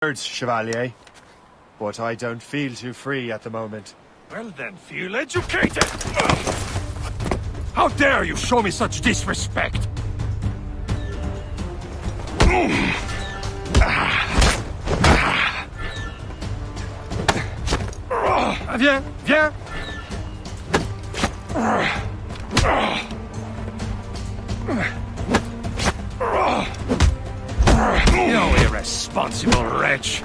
Words, Chevalier. But I don't feel too free at the moment. Well then, feel educated! How dare you show me such disrespect? Viens, viens! You irresponsible wretch!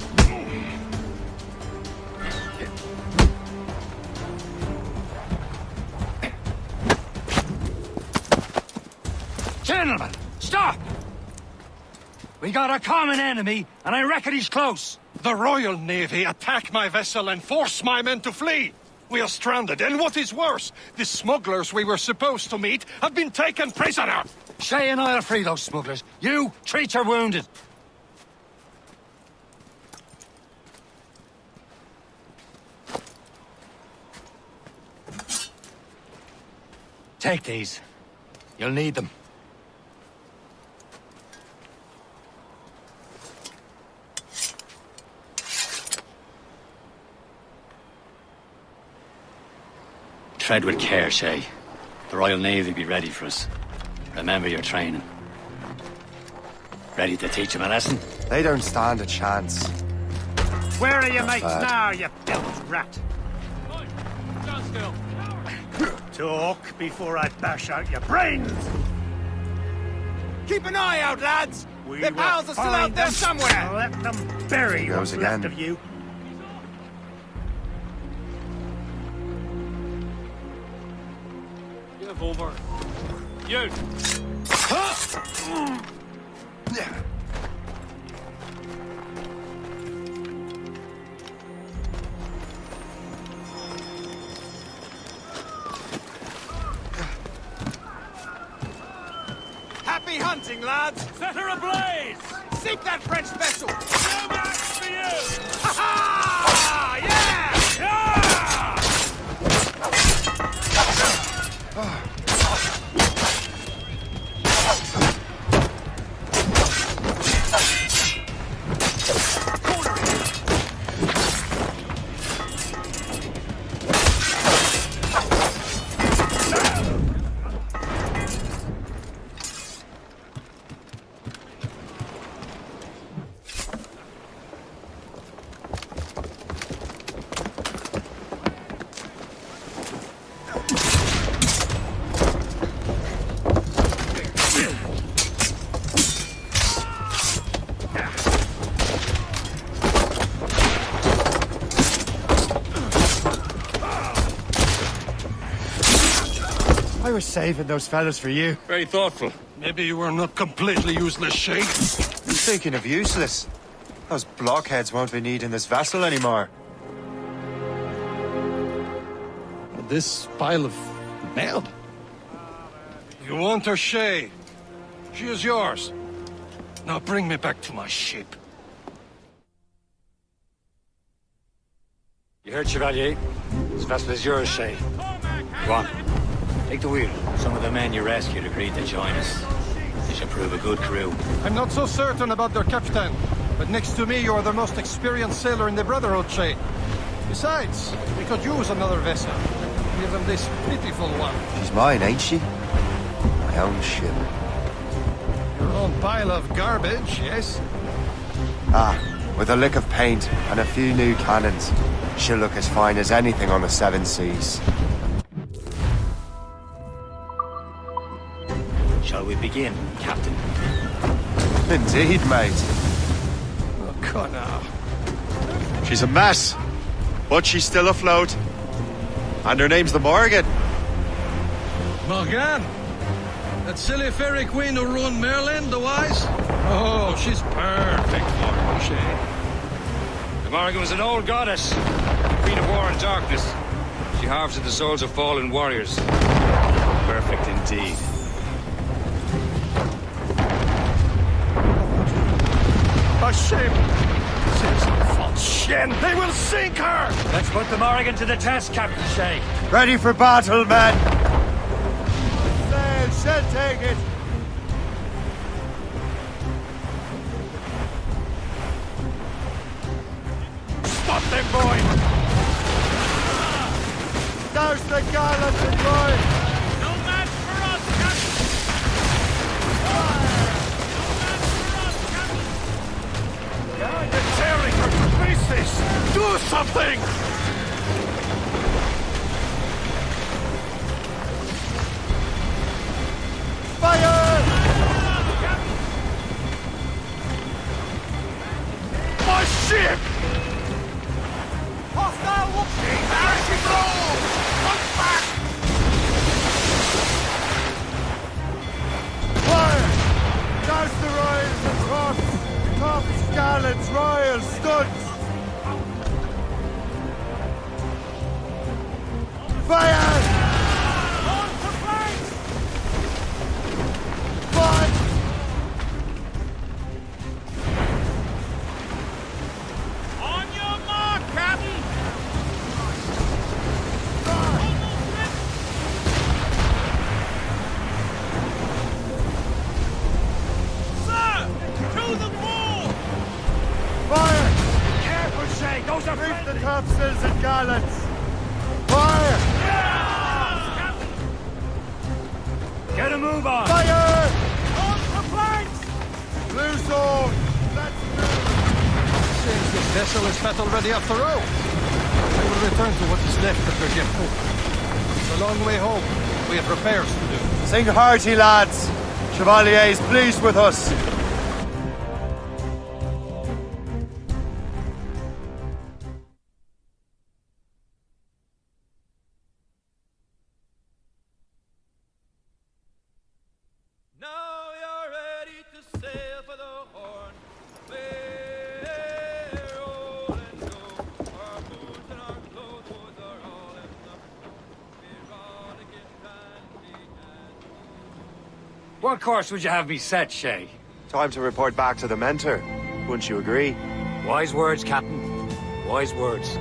Gentlemen, stop! We got a common enemy, and I reckon he's close. The Royal Navy attack my vessel and force my men to flee. We are stranded, and what is worse, the smugglers we were supposed to meet have been taken prisoner. Shay and I'll free those smugglers. You, treat your wounded. Take these. You'll need them. Tread with care, Shay. The Royal Navy be ready for us. Remember your training. Ready to teach them a lesson? They don't stand a chance. Where are your mates now, you built rat? Stand still. Talk before I bash out your brains! Keep an eye out, lads! We Their will pals are still find out there them somewhere! and let them bury Goes what's again. left of you. Give over. You! Happy hunting, lads! Set her ablaze! Sink that French vessel! No match for you! Ha ha! Yeah! I was saving those fellas for you. Very thoughtful. Maybe you were not completely useless, Shay. Speaking of useless, those blockheads won't be needing this vessel anymore. This pile of mail? You want her, Shay? She is yours. Now bring me back to my ship. You heard, Chevalier? This vessel is yours, Shay. Go on. Take the wheel. Some of the men you rescued agreed to join us. They should prove a good crew. I'm not so certain about their captain, but next to me you are the most experienced sailor in the Brotherhood, Shay. Besides, we could use another vessel. Even this pitiful one. She's mine, ain't she? My own ship. Your own pile of garbage, yes? Ah, with a lick of paint and a few new cannons, she'll look as fine as anything on the seven seas. Shall we begin, Captain? Indeed, mate. Oh, God, now. She's a mess, but she's still afloat. And her name's the Morgan. Morgan? That silly fairy queen who ruined Merlin, the wise? Oh, she's perfect for you, Shay. The Morgan was an old goddess, queen of war and darkness. She harvested the souls of fallen warriors. Perfect indeed. A shame. False shin. They will sink her! Let's put the Morrigan to the test, Captain Shay. Ready for battle, men! Sail, she'll take it! them, boy! Douse the gallant and royal! No match for us, Captain! No match for us, Captain! God, they're tearing her to pieces! Do something! Fire! My ship! Hostile whoopsie! There she goes! Look back! Fire! Douse the royals and tops, gallants, royals, studs! Fire! On to flanks! Fire! On your mark, Captain! Sir! To the wall! Fire! Careful, Shay! Those are Reach the friendly! topsails and gallants! Fire! Get a move on! Fire! On the flanks! Blue zone! Let's move! Seems this vessel is fat already after all. I will return to what is left of the ship. It's a long way home. We have repairs to do. Sing hearty, lads! Chevalier is pleased with us. Now you're ready to sail for the Horn. Roll and go. Our boots and our clothes are all in the Veronica Dandy and What course would you have me set, Shay? Time to report back to the mentor. Wouldn't you agree? Wise words, Captain. Wise words.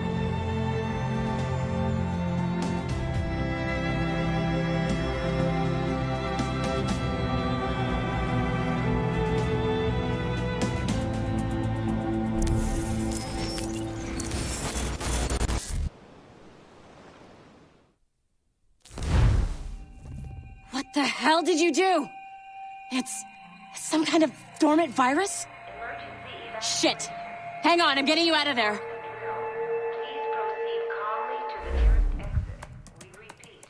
What the hell did you do? It's some kind of dormant virus? Shit. Hang on, I'm getting you out of there. Please proceed calmly to the nearest exit. We repeat,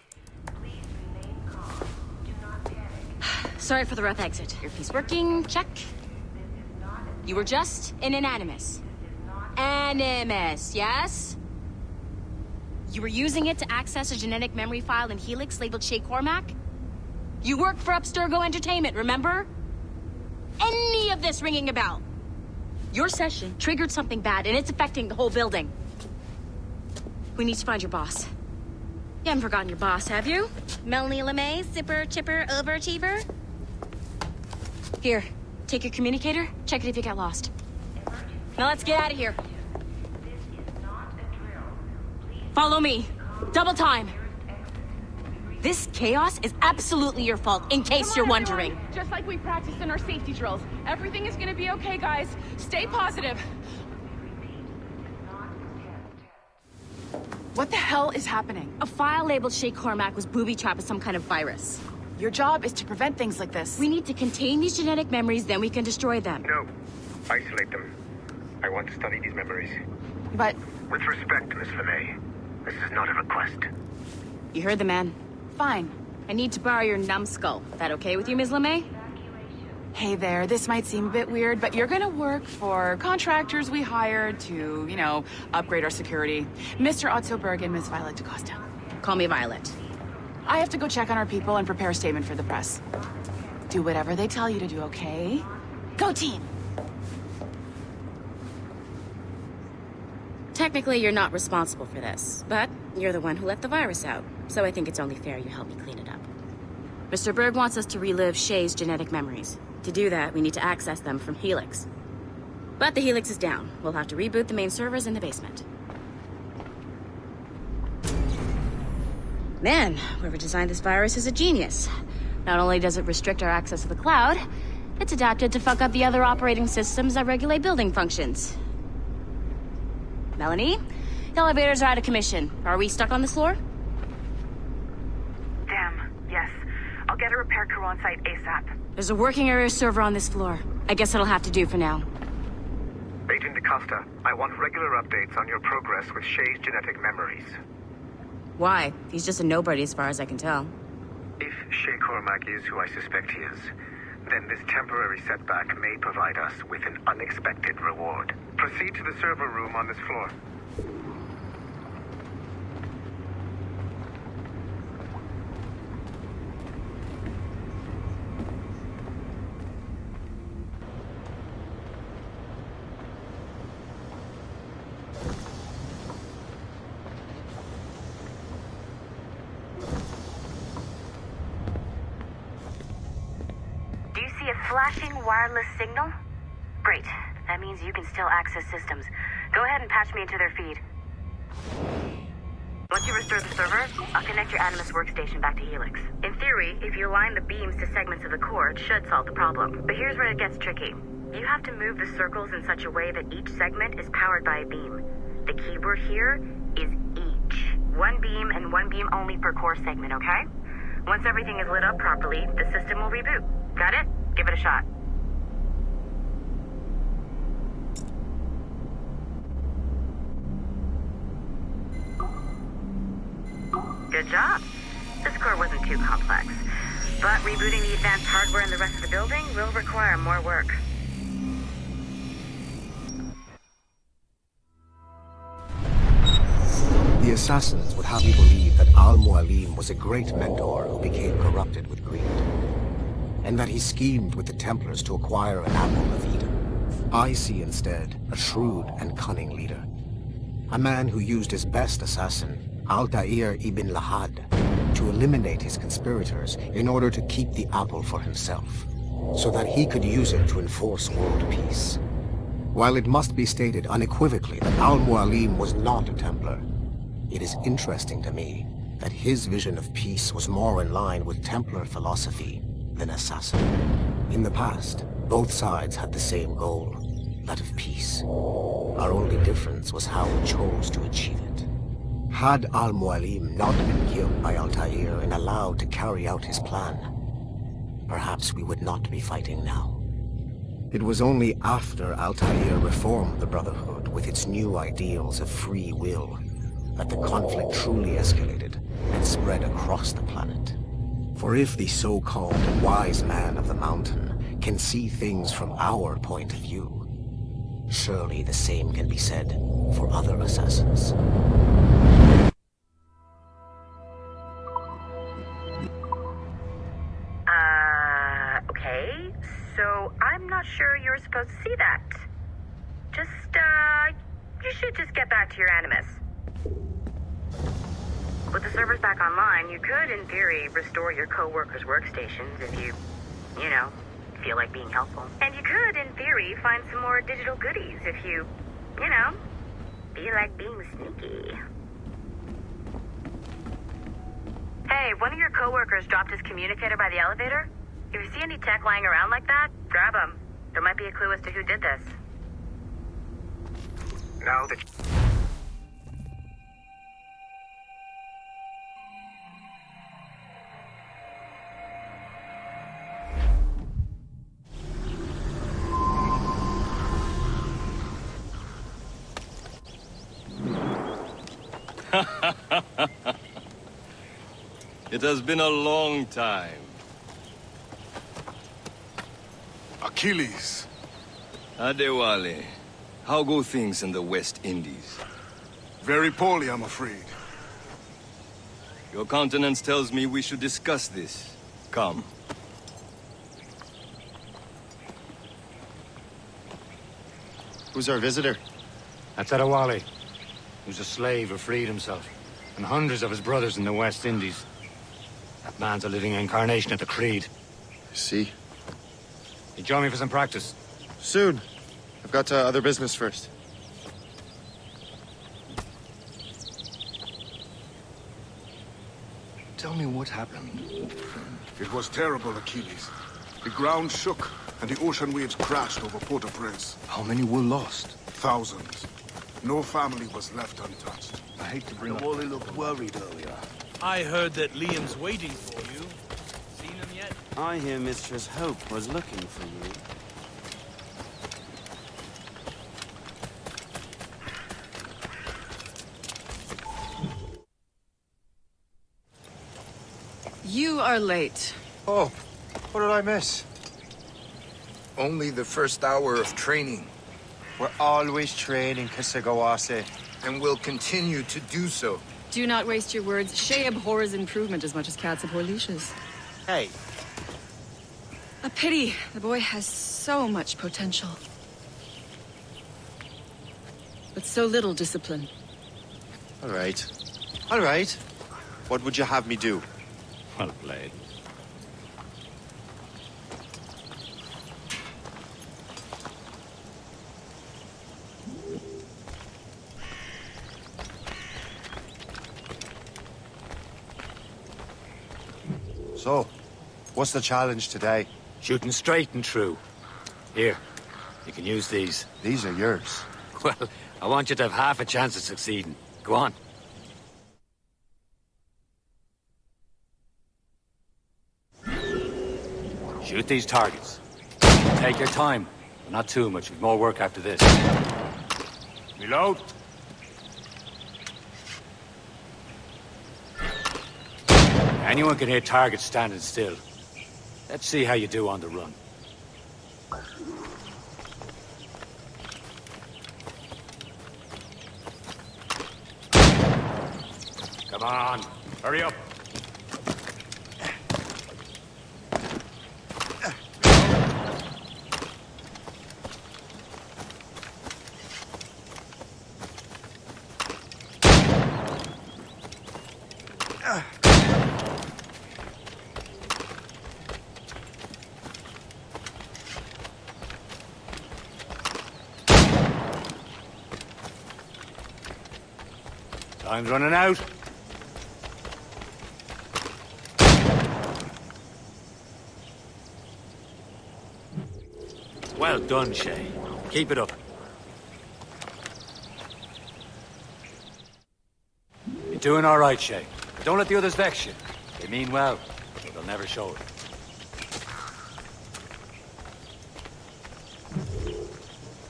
please remain calm. Do not panic. Sorry for the rough exit. Earpiece working, check. This is not a You were just an animus. Animus, yes? You were using it to access a genetic memory file in Helix labeled Shay Cormac? You worked for Abstergo Entertainment, remember? Any of this ringing a bell? Your session triggered something bad, and it's affecting the whole building. We need to find your boss. You haven't forgotten your boss, have you? Melanie LeMay, zipper, chipper, overachiever? Here, take your communicator, check it if you got lost. Now let's get out of here. This is not a drill. Please Follow me. Double time. nearest exit. This chaos is absolutely your fault, in case you're wondering. Just like we practiced in our safety drills. Everything is gonna be okay, guys. Stay positive. What the hell is happening? A file labeled Shay Cormac was booby-trapped with some kind of virus. Your job is to prevent things like this. We need to contain these genetic memories, then we can destroy them. No. Isolate them. I want to study these memories. But With respect, Miss LeMay, this is not a request. You heard the man. fine. I need to borrow your numbskull. That okay with you, Ms. LeMay? Hey there, this might seem a bit weird, but you're gonna work for contractors we hired to, upgrade our security. Mr. Otto Berg and Miss Violet DaCosta. Call me Violet. I have to go check on our people and prepare a statement for the press. Do whatever they tell you to do, okay? Go team! Technically, you're not responsible for this, but you're the one who let the virus out, so I think it's only fair you help me clean it up. Mr. Berg wants us to relive Shay's genetic memories. To do that, we need to access them from Helix. But the Helix is down. We'll have to reboot the main servers in the basement. Man, whoever designed this virus is a genius. Not only does it restrict our access to the cloud, it's adapted to fuck up the other operating systems that regulate building functions. Melanie? The elevators are out of commission. Are we stuck on this floor? Damn, yes. I'll get a repair crew on site ASAP. There's a working area server on this floor. I guess it'll have to do for now. Agent DaCosta, I want regular updates on your progress with Shay's genetic memories. Why? He's just a nobody as far as I can tell. If Shay Cormac is who I suspect he is, then this temporary setback may provide us with an unexpected reward. Proceed to the server room on this floor. Flashing wireless signal? Great. That means you can still access systems. Go ahead and patch me into their feed. Once you restore the server, I'll connect your Animus workstation back to Helix. In theory, if you align the beams to segments of the core, it should solve the problem. But here's where it gets tricky. You have to move the circles in such a way that each segment is powered by a beam. The keyword here is each. One beam and one beam only per core segment, okay? Once everything is lit up properly, the system will reboot. Got it? Give it a shot. Good job. This core wasn't too complex, but rebooting the advanced hardware in the rest of the building will require more work. The assassins would have you believe that Al-Mualim was a great mentor who became corrupted with greed, and that he schemed with the Templars to acquire an apple of Eden. I see instead a shrewd and cunning leader, a man who used his best assassin, Altair ibn Lahad, to eliminate his conspirators in order to keep the apple for himself, so that he could use it to enforce world peace. While it must be stated unequivocally that Al-Mualim was not a Templar, it is interesting to me that his vision of peace was more in line with Templar philosophy than assassin. In the past, both sides had the same goal, that of peace. Our only difference was how we chose to achieve it. Had Al-Mualim not been killed by Altair and allowed to carry out his plan, perhaps we would not be fighting now. It was only after Altair reformed the Brotherhood with its new ideals of free will that the conflict truly escalated and spread across the planet. For if the so-called wise man of the mountain can see things from our point of view, surely the same can be said for other assassins. Okay, so I'm not sure you're supposed to see that. You should just get back to your Animus. With the servers back online, you could, in theory, restore your co-workers' workstations if you feel like being helpful. And you could, in theory, find some more digital goodies if you feel like being sneaky. Hey, one of your co-workers dropped his communicator by the elevator. If you see any tech lying around like that, grab them. There might be a clue as to who did this. Now that... It has been a long time. Achilles. Adewale, how go things in the West Indies? Very poorly, I'm afraid. Your countenance tells me we should discuss this. Come. Who's our visitor? That's Adewale, who's a slave who freed himself, and hundreds of his brothers in the West Indies. That man's a living incarnation of the Creed. I see. You join me for some practice? Soon. I've got other business first. Tell me what happened. It was terrible, Achilles. The ground shook, and the ocean waves crashed over Port-au-Prince. How many were lost? Thousands. No family was left untouched. I hate to bring The Wally looked worried earlier. I heard that Liam's waiting for you. Seen him yet? I hear Mistress Hope was looking for you. You are late. Oh, what did I miss? Only the first hour of training, We're always training, Kisagawase. and will continue to do so. Do not waste your words. Shay abhors improvement as much as cats abhor leashes. Hey, A pity. The boy has so much potential. But so little discipline. all right. All right. What would you have me do? Well played. So, what's the challenge today? Shooting straight and true. Here, you can use these. These are yours. Well, I want you to have half a chance of succeeding. Go on. Shoot these targets. Take your time, but not too much. We've more work after this. Reload. Anyone can hit targets standing still. Let's see how you do on the run. Come on, hurry up. Time's running out. Well done, Shay. Keep it up. You're doing all right, Shay. Don't let the others vex you. They mean well, but they'll never show it.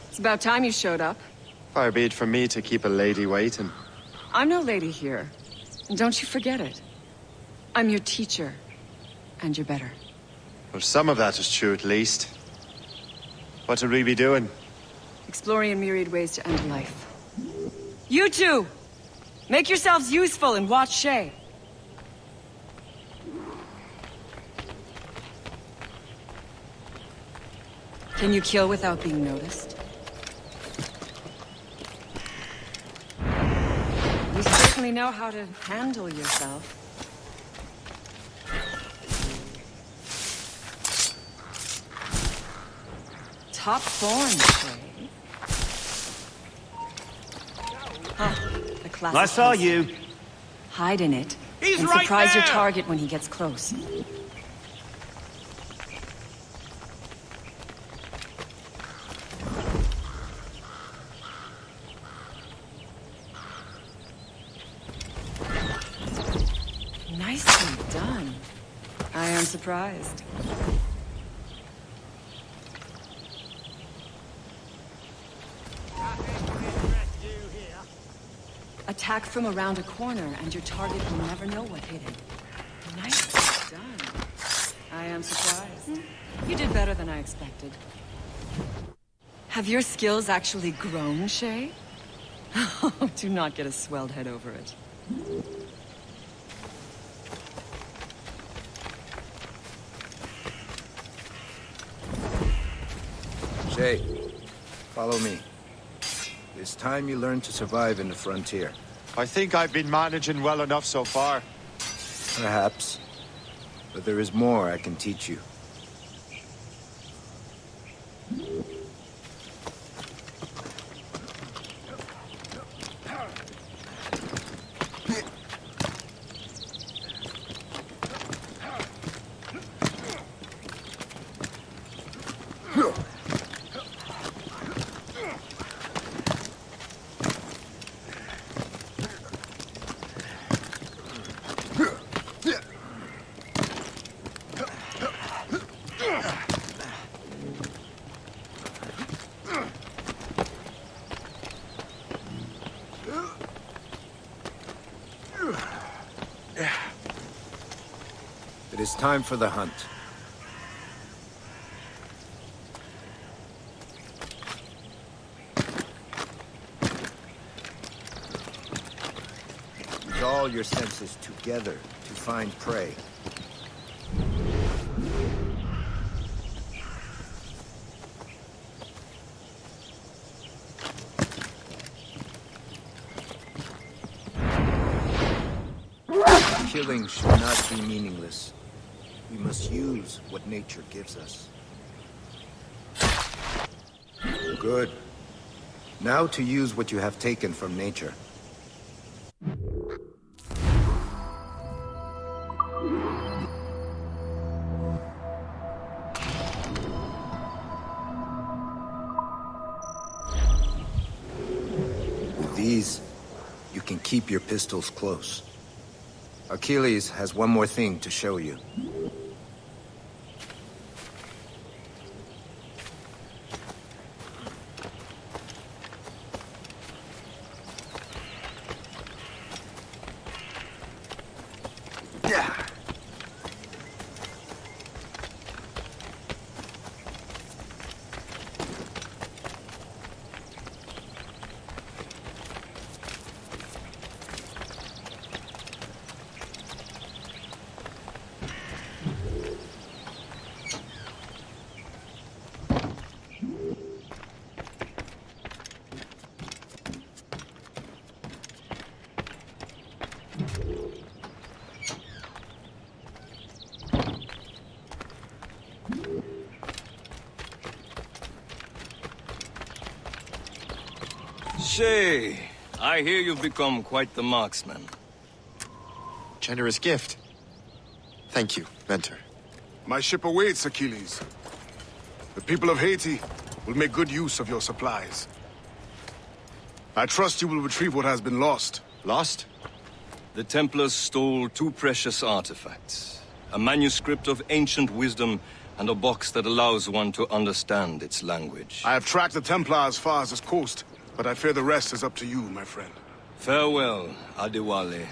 It's about time you showed up. Far be it from me to keep a lady waiting. I'm no lady here. And don't you forget it. I'm your teacher. And you're better. Well, some of that is true at least. What would we be doing? Exploring a myriad ways to end life. You two! Make yourselves useful and watch Shay. Can you kill without being noticed? You certainly know how to handle yourself. Top form, Shay. Ah, the classic. I saw you. Hide in it. He's and right surprise your there! target when he gets close. Nicely done. I am surprised. Attack from around a corner, and your target will never know what hit him. Nicely done. I am surprised. You did better than I expected. Have your skills actually grown, Shay? Do not get a swelled head over it. Shay, follow me. It's time you learn to survive in the frontier. I think I've been managing well enough so far. Perhaps. But there is more I can teach you. is time for the hunt. Use all your senses together to find prey. Killing should not be meaningless. We must use what nature gives us. Good. Now to use what you have taken from nature. With these, you can keep your pistols close. Achilles has one more thing to show you. Shay, I hear you've become quite the marksman. Generous gift. Thank you, mentor. My ship awaits, Achilles. The people of Haiti will make good use of your supplies. I trust you will retrieve what has been lost. Lost? The Templars stole 2 precious artifacts. A manuscript of ancient wisdom and a box that allows one to understand its language. I have tracked the Templar as far as this coast, but I fear the rest is up to you, my friend. Farewell, Adewale.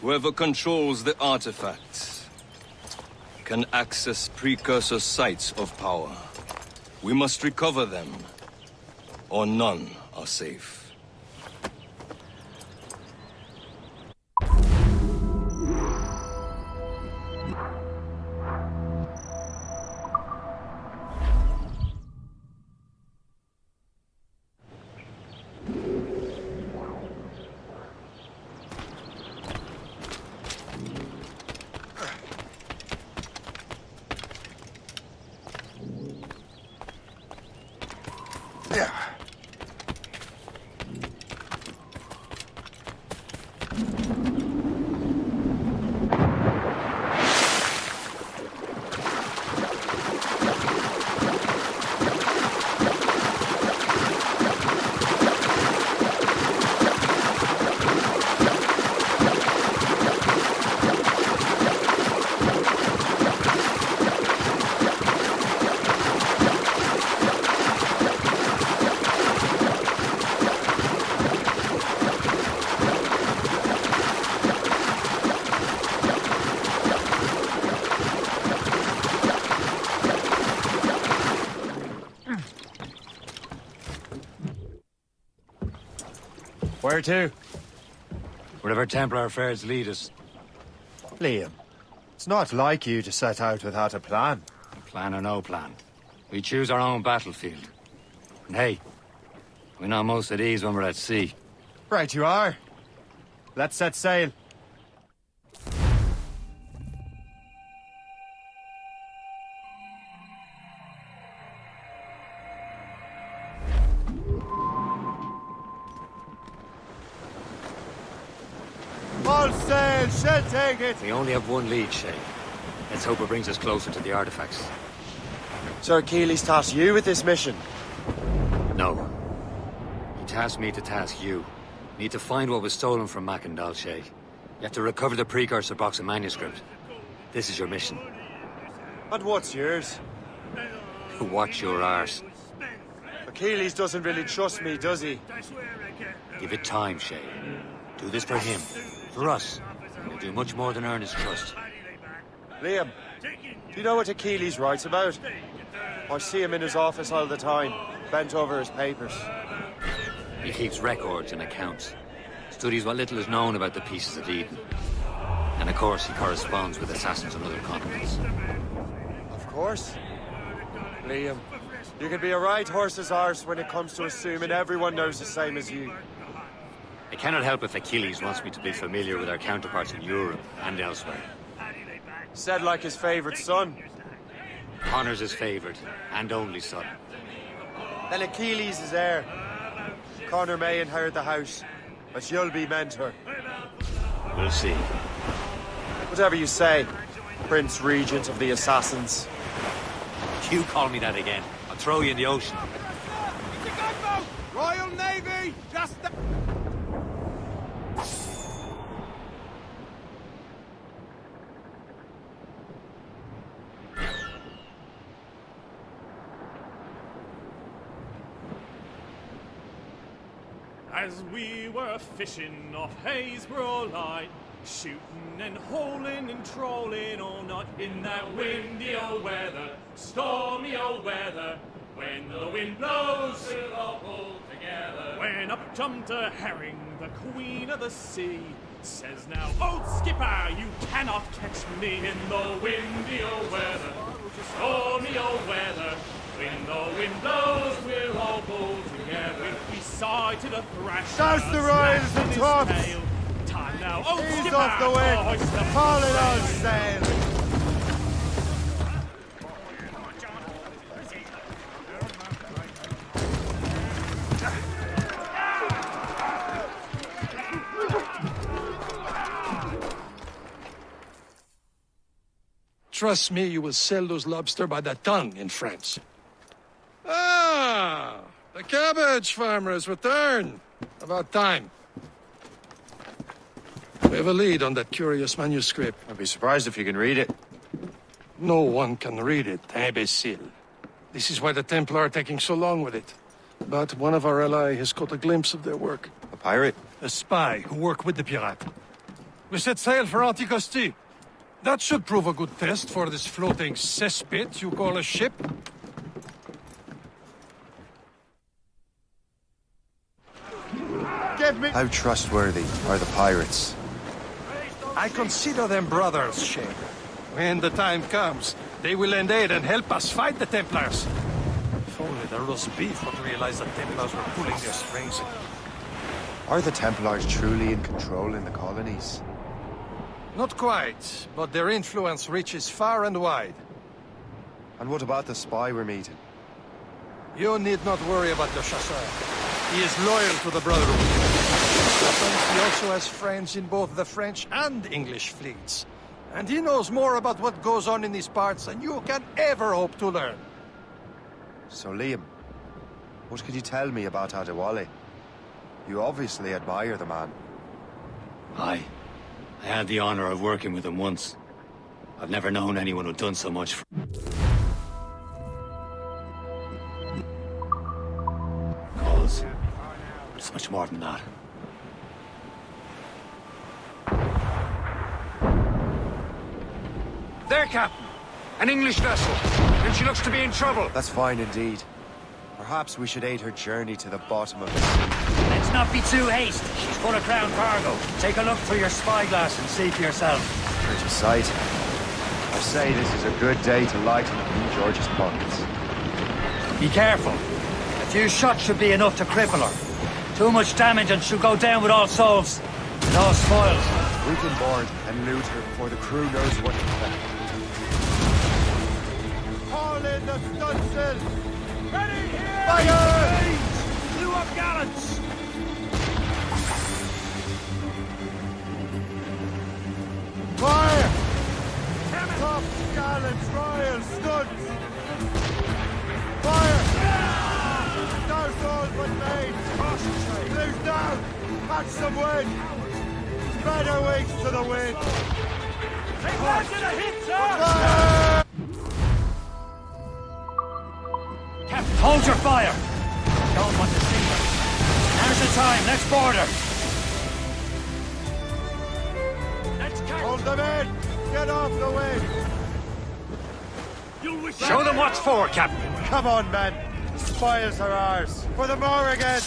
Whoever controls the artifacts can access precursor sites of power. We must recover them, or none are safe. Where to? Wherever Templar affairs lead us. Liam, it's not like you to set out without a plan. Plan or no plan. We choose our own battlefield. And hey, we know most of these when we're at sea. Right you are. Let's set sail. All sail, shall take it! We only have one lead, Shay. Let's hope it brings us closer to the artifacts. Sir Achilles tasked you with this mission? No. He tasked me to task you. Need to find what was stolen from Mackandal, Shay. You have to recover the precursor box of manuscript. This is your mission. And what's yours? Watch your arse. Achilles doesn't really trust me, does he? Give it time, Shay. Do this for him. For us. He'll do much more than earn his trust. Liam, do you know what Achilles writes about? I see him in his office all the time, bent over his papers. He keeps records and accounts. Studies what little is known about the pieces of Eden. And of course, he corresponds with assassins on other continents. Of course. Liam, you can be a right horse's arse when it comes to assuming everyone knows the same as you. I cannot help if Achilles wants me to be familiar with our counterparts in Europe and elsewhere. Said like his favorite son. Connor's his favorite and only son. Then Achilles is heir. Connor may inherit the house, but you'll be mentor. We'll see. Whatever you say, Prince Regent of the Assassins. You call me that again, I'll throw you in the ocean. It's a gunboat! Royal Navy! Just the... As we were fishing off Haysborough Light, shooting and holing and trolling all night in that windy old weather, stormy old weather. When the wind blows, we'll all pull together. When up jumped a herring, the queen of the sea, says now, old skipper, you cannot catch me in the windy old weather, stormy old weather. When the wind blows, we'll all pull together. We sighted a thrasher. Douse the royals and tops! Time now, old Ease skipper, off the wind! hoist the Call it on sail! Trust me, you will sell those lobster by the ton in France. Ah, the cabbage farmer has returned. About time. We have a lead on that curious manuscript. I'd be surprised if you can read it. No one can read it, imbecile. This is why the Templar are taking so long with it. But one of our allies has caught a glimpse of their work. A pirate? A spy who worked with the pirate. We set sail for Anticosti. That should prove a good test for this floating cesspit you call a ship. Give me... How trustworthy are the pirates? I consider them brothers, Shay. When the time comes, they will lend aid and help us fight the Templars. If only the roast beef would realize the Templars were pulling their strings. Are the Templars truly in control in the colonies? Not quite, but their influence reaches far and wide. And what about the spy we're meeting? You need not worry about the chasseur. He is loyal to the Brotherhood. He also has friends in both the French and English fleets. And he knows more about what goes on in these parts than you can ever hope to learn. So, Liam, what could you tell me about Adewale? You obviously admire the man. Aye. I had the honor of working with him once. I've never known anyone who'd done so much for... Cause. But it's much more than that. There, Captain! An English vessel, and she looks to be in trouble. That's fine indeed. Perhaps we should aid her journey to the bottom of the sea. Let's not be too hasty. She's full of crown cargo. Take a look through your spyglass and see for yourself. Pretty sight. I say this is a good day to lighten King George's pockets. Be careful. A few shots should be enough to cripple her. Too much damage and she'll go down with all souls. And all spoils. We can board and loot her before the crew knows what to expect. Haul in the stunsail! Ready here! Fire! Blew up gallants! Fire! Top gallants, royal studs! Fire! Douse all but main! Blues down! Match some wind! Spread our wings to the wind! They landed a hit, sir! Fire! Captain, hold your fire! Don't want to see her. Now's the time, let's board her! Let's Hold them in! Get off the wind! Show them what's for, Captain. Come on, men! Spoils are ours! For the Morrigan!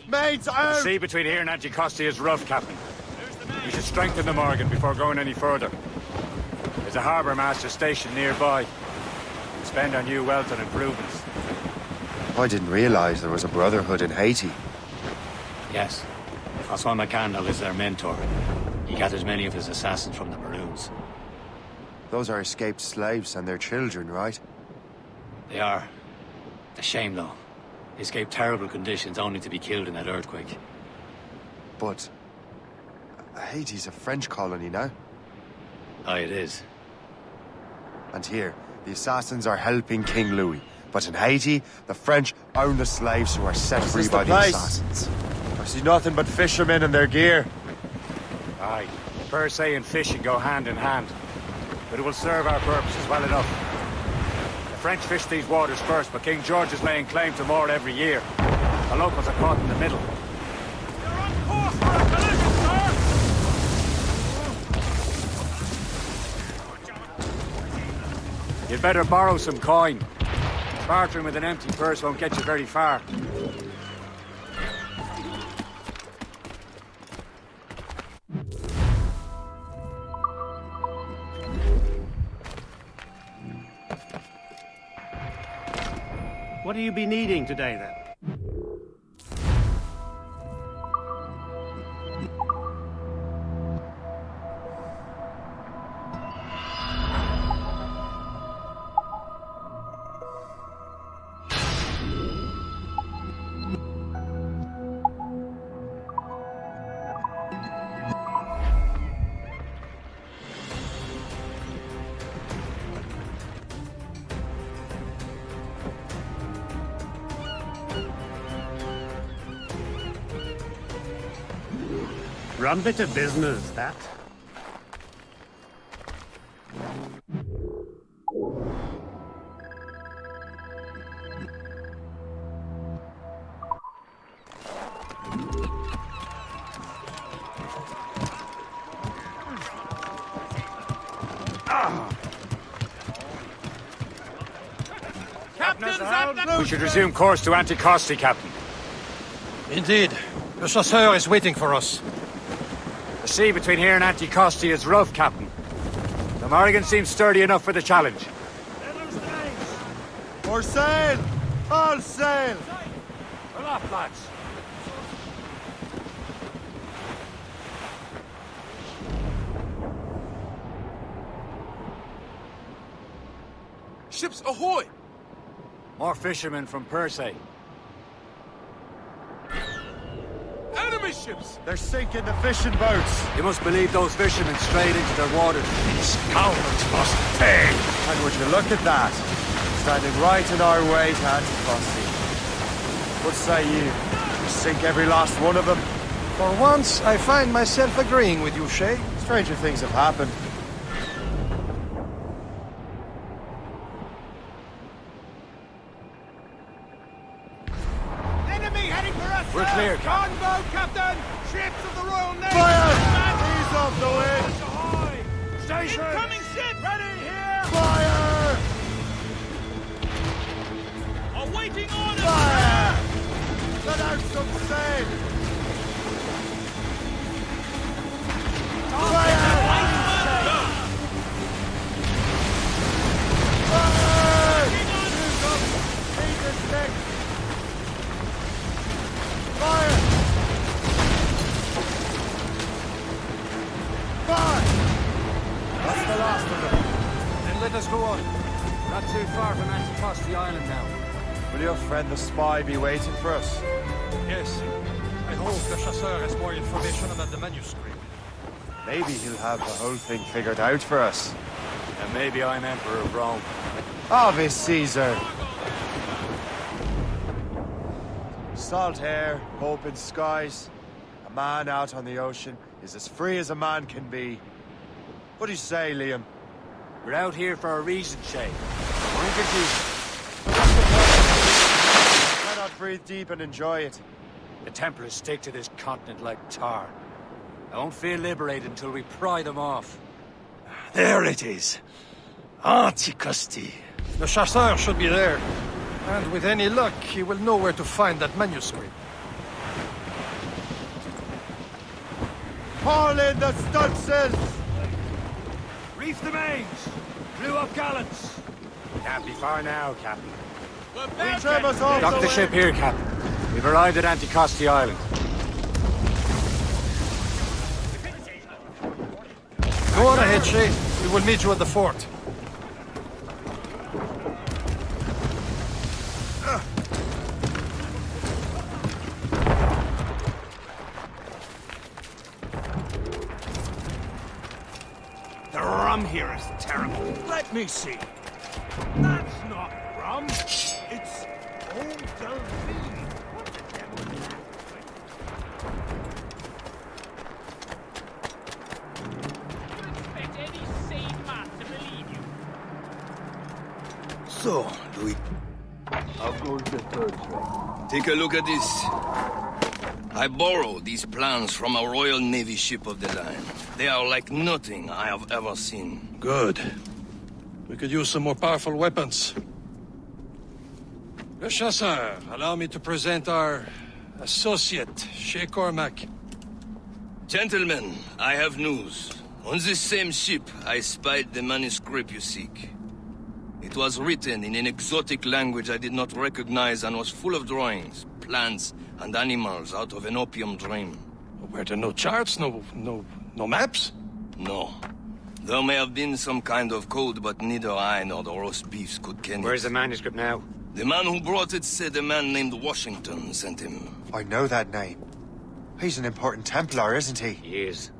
Mains out! The sea between here and Anticosti is rough, Captain. We should strengthen the Morgan before going any further. There's a harbour master station nearby. We'll spend our new wealth on improvements. I didn't realize there was a brotherhood in Haiti. Yes. Francois McCandle is their mentor. He gathers many of his assassins from the Maroons. Those are escaped slaves and their children, right? They are. A shame, though. They escaped terrible conditions only to be killed in that earthquake. But Haiti's a French colony now. Aye, it is. And here, the assassins are helping King Louis. But in Haiti, the French own the slaves who are set free by the assassins. I see nothing but fishermen and their gear. Aye. Per se and fishing go hand in hand. But it will serve our purposes well enough. The French fish these waters first, but King George is laying claim to more every year. The locals are caught in the middle. You're on course for a collision, sir! You'd better borrow some coin. Bartering with an empty purse won't get you very far. What do you be needing today, then? Rum bit of business, that. We should resume course to Anticosti, Captain. Indeed. The chasseur is waiting for us. The sea between here and Anticosti is rough, Captain. The Morrigan seems sturdy enough for the challenge. For sail! All sail! Well off, lads. Ships ahoy! More fishermen from Persay. Enemy ships! They're sinking the fishing boats! You must believe those fishermen strayed into their waters. These scoundrels must pay! And would you look at that? Standing right in our way to Anticosti. What say you? Sink every last one of them? For once, I find myself agreeing with you, Shay. Stranger things have happened. We're clear, Captain. Gunboat, Captain! Ships of the Royal Navy! Fire! Ease off the wind! Station! Incoming ship! Ready here! Fire! out some sail! That's the last of them. Then let us go on. Not too far from Anticosti Island now. Will your friend the spy be waiting for us? Yes. I hope the chasseur has more information about the manuscript. Maybe he'll have the whole thing figured out for us. And maybe I'm Emperor of Rome. Ave Caesar! Salt air, open skies. A man out on the ocean is as free as a man can be. What do you say, Liam? We're out here for a reason, Shay. I'm confused. Cannot breathe deep and enjoy it. The Templars stick to this continent like tar. I won't feel liberated until we pry them off. There it is. Anticosti. The chasseur should be there. And with any luck, he will know where to find that manuscript. Haul in the stunsails! Reef the mains! Clew up gallants! Can't be far now, Captain. Trim us off Dock the ship here, Captain. We've arrived at Anticosti Island. Go on ahead, Shay. We will meet you at the fort. The rum here is terrible. Let me see. That's not rum. It's old Delphine. What the devil is that? You expect any sane man to believe you? So, Louis. I'm going to third train. Take a look at this. I borrowed these plans from a Royal Navy ship of the line. They are like nothing I have ever seen. Good. We could use some more powerful weapons. Le Chasseur, allow me to present our associate, Shay Cormac. Gentlemen, I have news. On this same ship, I spied the manuscript you seek. It was written in an exotic language I did not recognize and was full of drawings, plants, and animals out of an opium dream. Were there no charts, no maps? No. There may have been some kind of code, but neither I nor the roast beefs could ken it. Where's the manuscript now? The man who brought it said a man named Washington sent him. I know that name. He's an important Templar, isn't he? He is.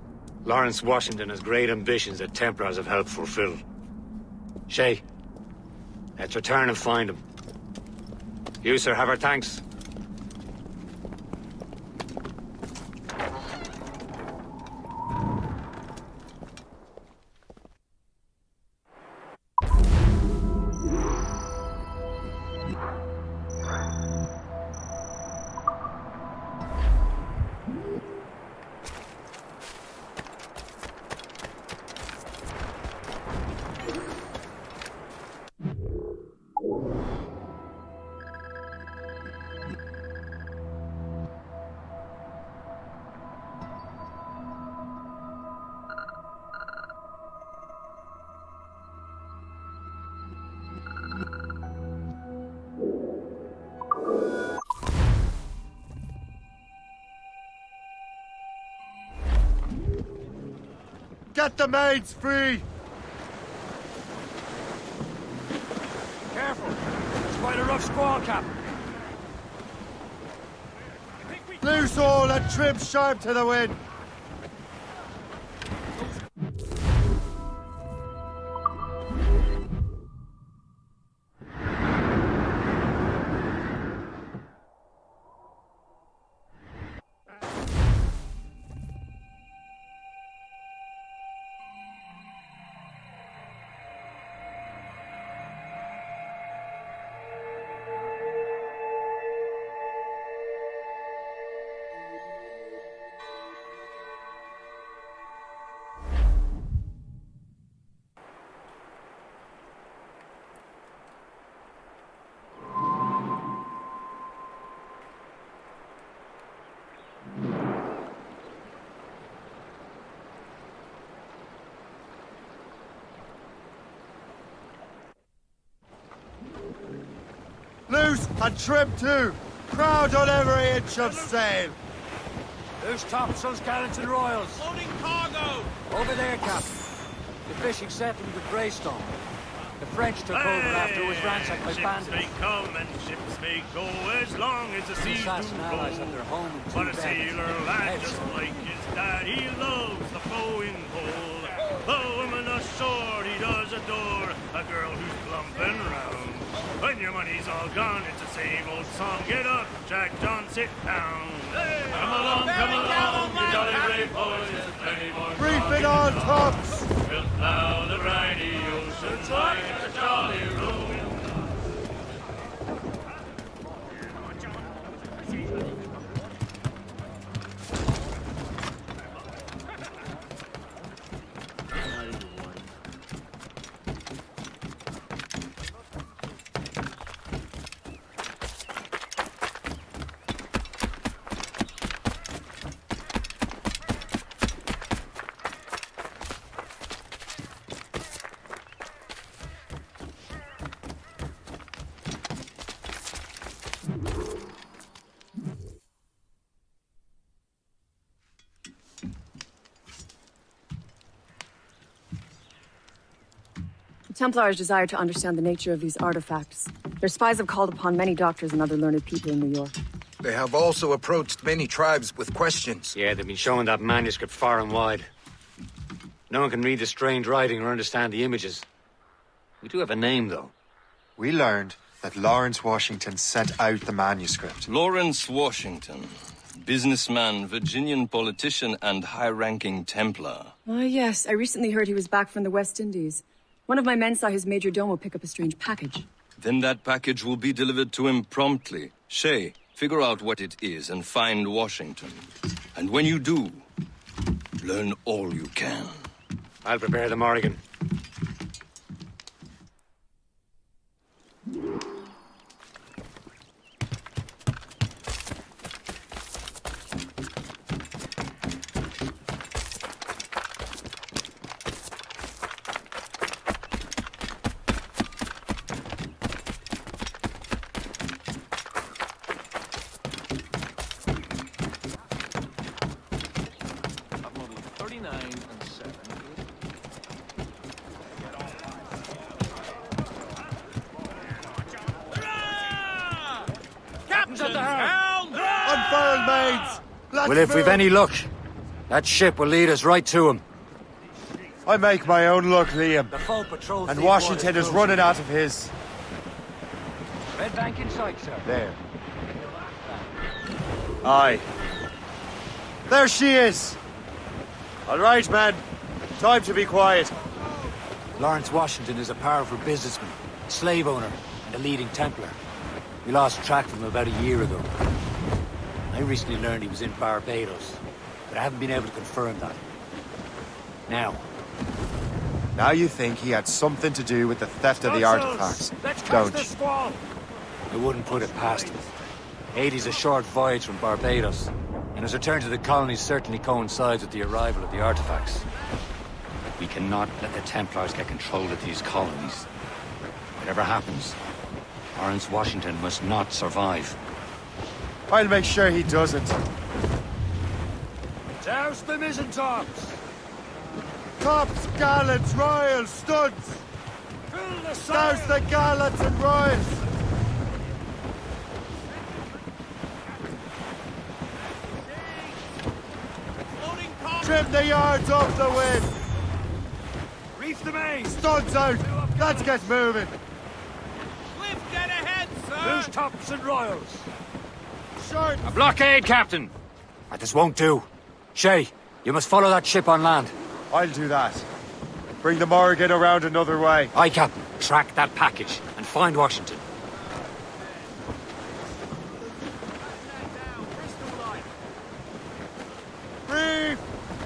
Lawrence Washington has great ambitions that Templars have helped fulfill. Shay, let's return and find him. You, sir, have our thanks. Get the maids free! Careful! It's quite a rough squall, Captain. Loose all and trim sharp to the wind! loose and trim too. Crowd on every inch of sail. Who's topsails, gallants and royals? Loading cargo! Over there, Captain. The fishing settlement of Greystone. The French took over after it was ransacked by bandits. Ships may come and ships may go as long as the seas do allies have their roll. home in But a two sailor beds. lad just like his dad, he loves the flowing pole. A woman ashore he does adore, a girl who's plump and round. When your money's all gone, it's the same old song. Get up, Jack John, sit down. Hey, come along, you jolly brave boys, there's plenty more. Reef it on, tops! We'll plow the briny ocean like a jolly road. The Templars desire to understand the nature of these artifacts. Their spies have called upon many doctors and other learned people in New York. They have also approached many tribes with questions. Yeah, they've been showing that manuscript far and wide. No one can read the strange writing or understand the images. We do have a name, though. We learned that Lawrence Washington sent out the manuscript. Lawrence Washington. Businessman, Virginian politician, and high-ranking Templar. Ah, yes. I recently heard he was back from the West Indies. One of my men saw his major domo pick up a strange package. Then that package will be delivered to him promptly. Shay, figure out what it is and find Washington. And when you do, learn all you can. I'll prepare the Morrigan. Unfurled, maids! Let's Well, if move. we've any luck, that ship will lead us right to him. I make my own luck, Liam. The foe patrols And these Washington waters is running out of his. Red bank in sight, sir. There. Aye. There she is! All right, man. Time to be quiet. Lawrence Washington is a powerful businessman, slave owner, and a leading Templar. We lost track of him about a year ago. I recently learned he was in Barbados, but I haven't been able to confirm that. Now you think he had something to do with the theft of the artifacts, don't you? squall! I wouldn't put it past him. Haiti's a short voyage from Barbados, and his return to the colonies certainly coincides with the arrival of the artifacts. We cannot let the Templars get control of these colonies. Whatever happens, Lawrence Washington must not survive. I'll make sure he doesn't. Douse the mizzentops! Tops, gallants, royals, studs! Douse the gallants and royals! Trim the yards off the wind! Reef the main! Studs out! Let's get moving! Cliff, get ahead, sir! Loose tops and royals! Short! A blockade, Captain! This won't do. Shay, you must follow that ship on land. I'll do that. Bring the Morrigan around another way. Aye, Captain. Track that package and find Washington. Reef!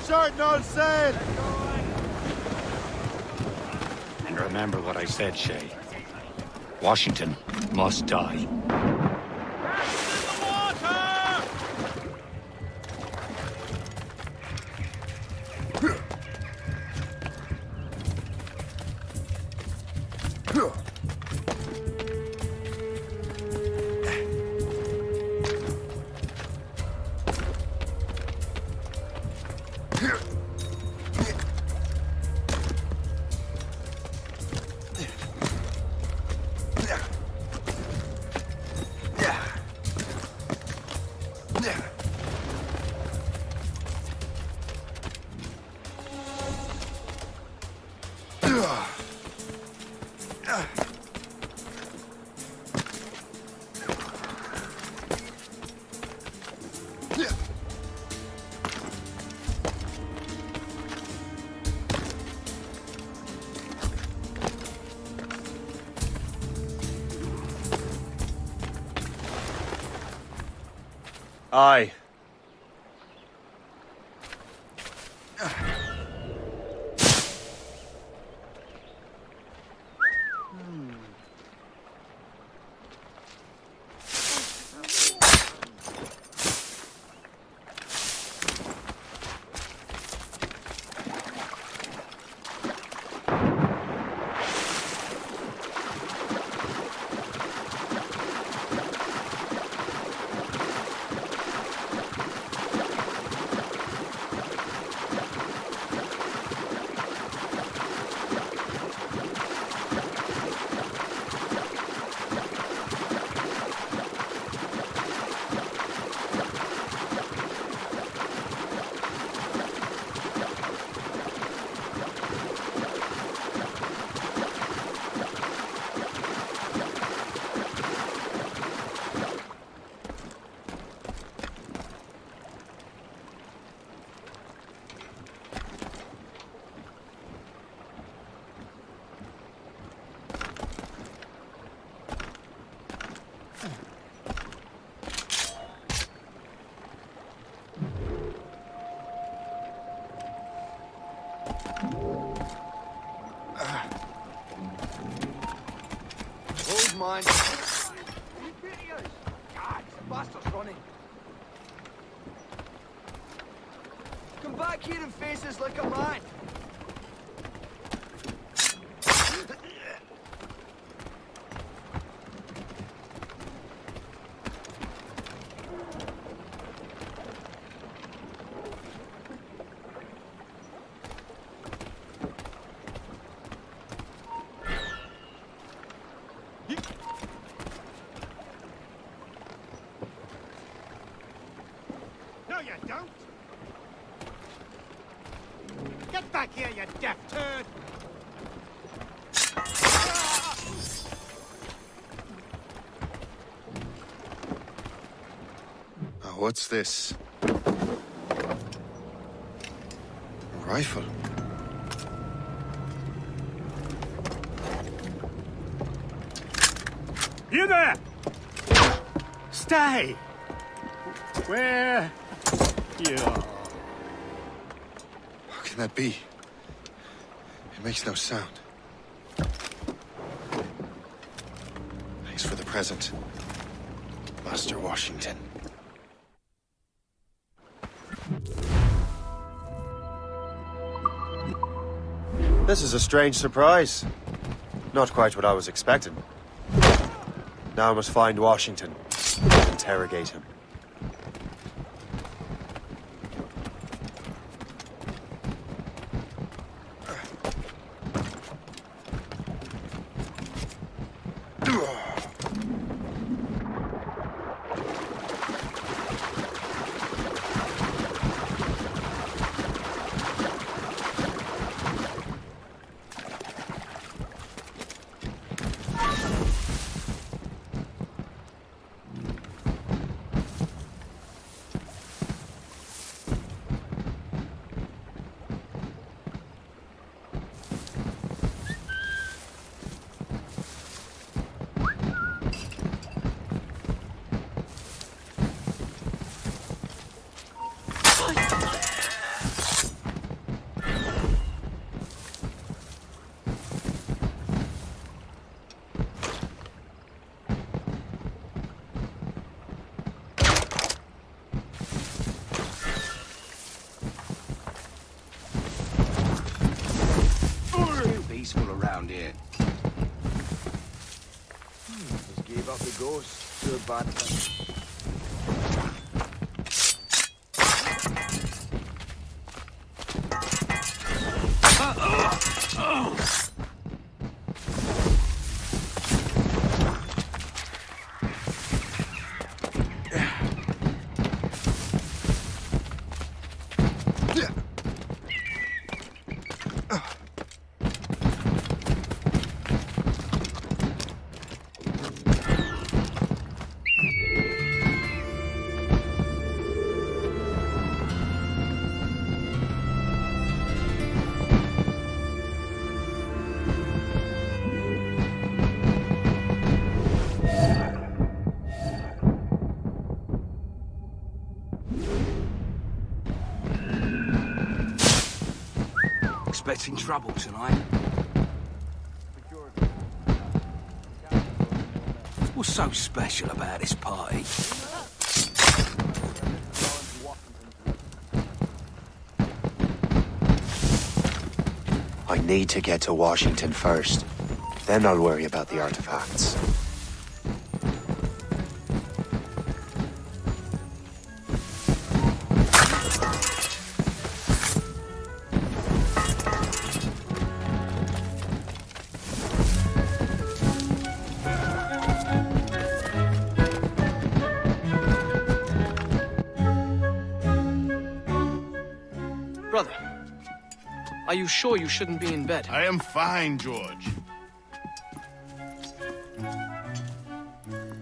Short no sail! And remember what I said, Shay. Washington must die. Aye. Hold mine. God, the bastard's running. Come back here and face us like a man. No, you don't. Get back here, you deaf turd! What's this? A rifle. You there! Stay! Where you are? How can that be? It makes no sound. Thanks for the present, Master Washington. This is a strange surprise. Not quite what I was expecting. Now I must find Washington and interrogate him. Peaceful around here. Just gave up the ghost to a bad thing. expecting trouble tonight. What's so special about this party? I need to get to Washington first. Then I'll worry about the artifacts. Brother, are you sure you shouldn't be in bed? I am fine, George.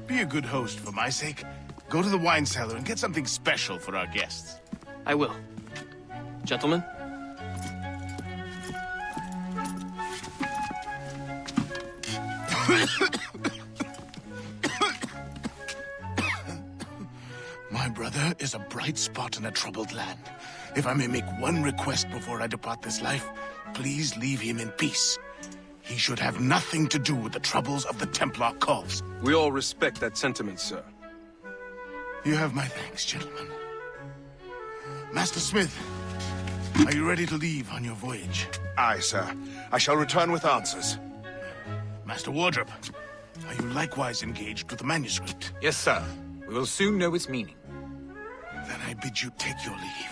Be a good host for my sake. Go to the wine cellar and get something special for our guests. I will. Gentlemen? My brother is a bright spot in a troubled land. If I may make one request before I depart this life, please leave him in peace. He should have nothing to do with the troubles of the Templar cause. We all respect that sentiment, sir. You have my thanks, gentlemen. Master Smith, are you ready to leave on your voyage? Aye, sir. I shall return with answers. Master Wardrop, are you likewise engaged with the manuscript? Yes, sir. We will soon know its meaning. Then I bid you take your leave.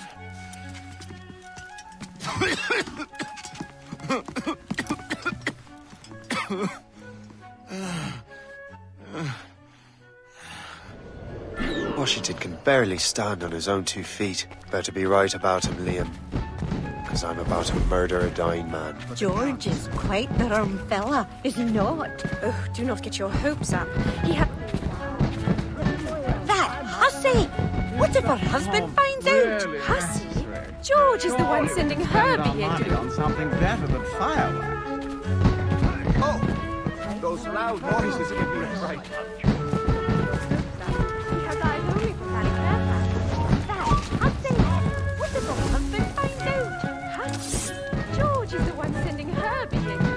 Washington can barely stand on his own 2 feet. Better be right about him, Liam. Because I'm about to murder a dying man. George is quite the rum fella, is he not? Oh, do not get your hopes up. He had... That hussy! What if her husband finds out? Hussy? George is the one sending her behavior. On something better than fireworks. Oh! Those loud noises give me a fright. Because I only preparing her that hussy! What if her husband finds out? Hussy? George is the one sending her behavior.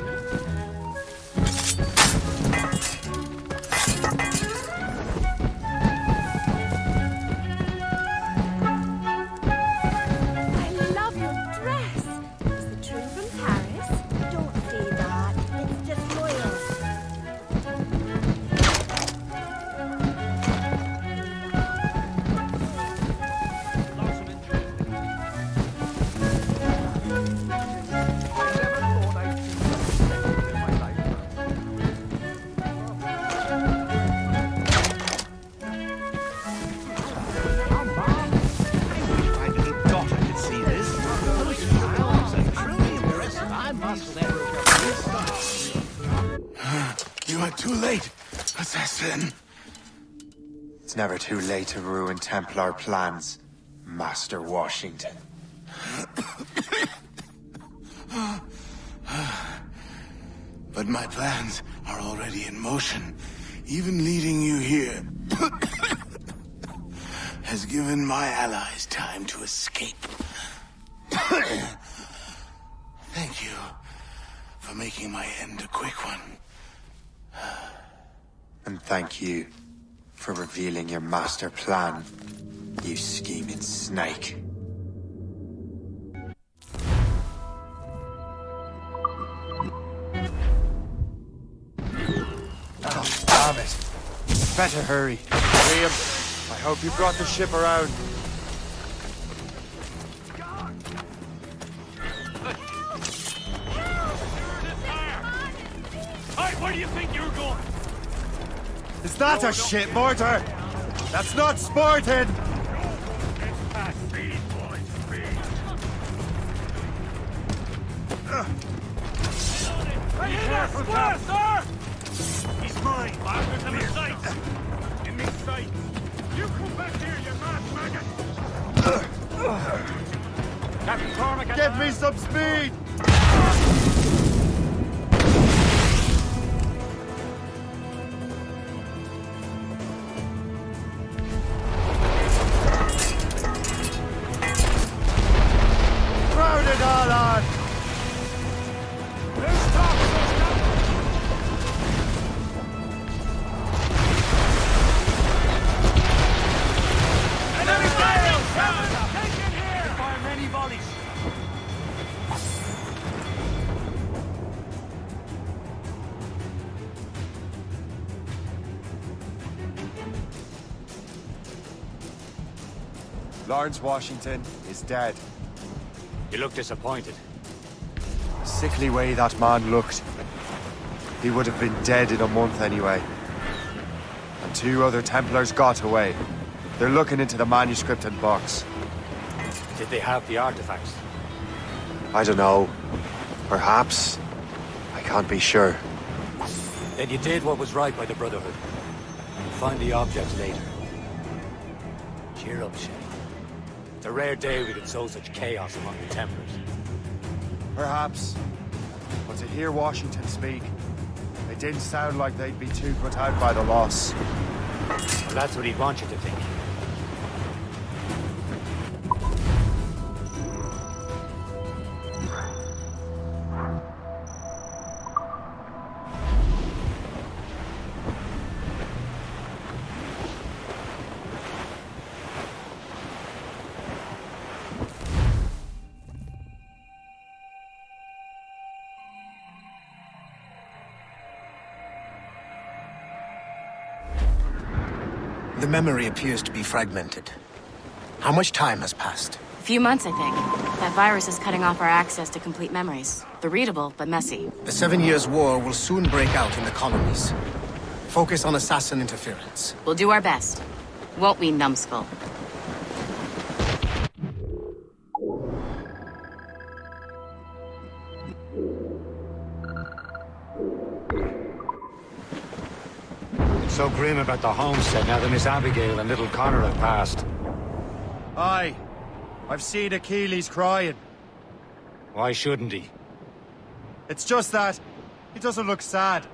You are too late, assassin. It's never too late to ruin Templar plans, Master Washington. But my plans are already in motion. Even leading you here has given my allies time to escape. Thank you for making my end a quick one. And thank you for revealing your master plan, you scheming snake. Oh, damn it. Better hurry. Liam, I hope you brought the ship around. Hey, where do you think you're going? Is that a shit mortar? That's not sporting! Be careful, sir! He's mine! There's him in sight! In me sight! You come back here, you mad maggot! Captain Cormac, give me some speed! Crowd it all on! Lawrence Washington is dead. You look disappointed. The sickly way that man looked. He would have been dead in a month anyway. And 2 other Templars got away. They're looking into the manuscript and box. Did they have the artifacts? I don't know. Perhaps. I can't be sure. Then you did what was right by the Brotherhood. You'll find the objects later. Cheer up, Shay. It's a rare day we could sow such chaos among the Templars. Perhaps. But to hear Washington speak, it didn't sound like they'd be too put out by the loss. Well, that's what he'd want you to think. The memory appears to be fragmented. How much time has passed? A few months, I think. That virus is cutting off our access to complete memories. They're readable, but messy. The 7 Years' War will soon break out in the colonies. Focus on assassin interference. We'll do our best. Won't we, numbskull? It's so grim about the homestead now that Miss Abigail and little Connor have passed. Aye. I've seen Achilles crying. Why shouldn't he? It's just that he doesn't look sad.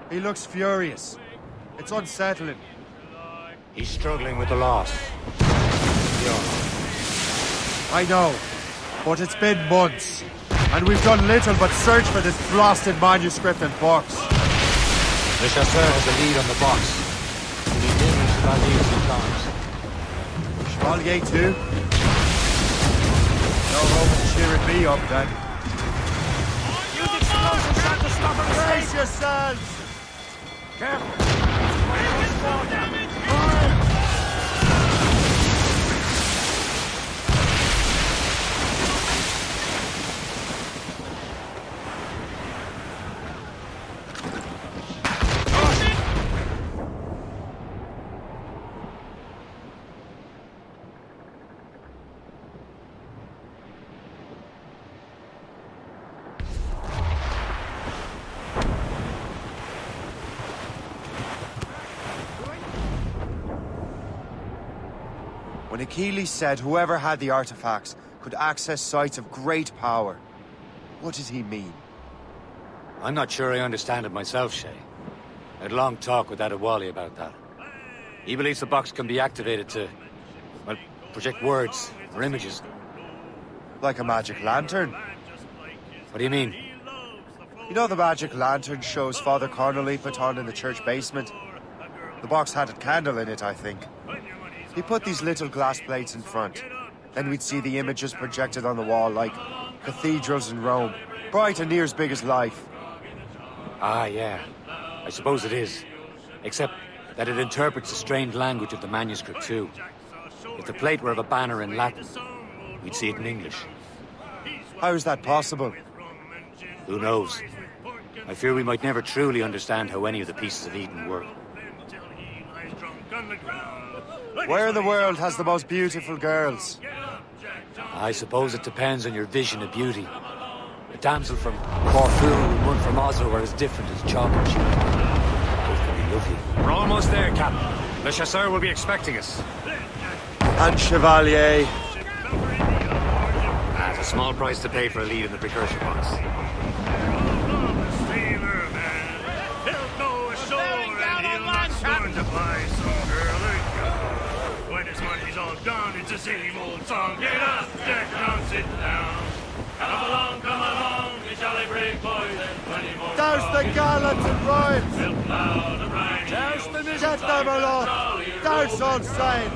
He looks furious. It's unsettling. He's struggling with the loss. I know, but it's been months, and we've done little but search for this blasted manuscript and box. Le Chasseur has the lead on the box. We need him and Chevalier sometimes. Chevalier too? No hope of cheering me up then. Use explosives shot to stop him. Brace yourselves! Careful. When Achilles said whoever had the artifacts could access sites of great power, what did he mean? I'm not sure I understand it myself, Shay. I had a long talk with Adewale about that. He believes the box can be activated to, well, project words or images. Like a magic lantern? What do you mean? You know the magic lantern shows Father Connolly put on in the church basement? The box had a candle in it, I think. He put these little glass plates in front. Then we'd see the images projected on the wall like cathedrals in Rome. Bright and near as big as life. Ah, yeah. I suppose it is. Except that it interprets the strange language of the manuscript, too. If the plate were of a banner in Latin, we'd see it in English. How is that possible? Who knows? I fear we might never truly understand how any of the pieces of Eden work. Where in the world has the most beautiful girls? I suppose it depends on your vision of beauty. A damsel from Corfu and one from Oslo are as different as chalk and cheese. Both can be lovely. We're almost there, Captain. Le Chasseur will be expecting us. And Chevalier. At a small price to pay for a lead in the precursor box. It's the same old song. Get up, Jack, don't sit down. Come along, we jolly brave boys and 20 more. Douse the gallants and rhymes! Douse the Get them aloft! Douse on sail!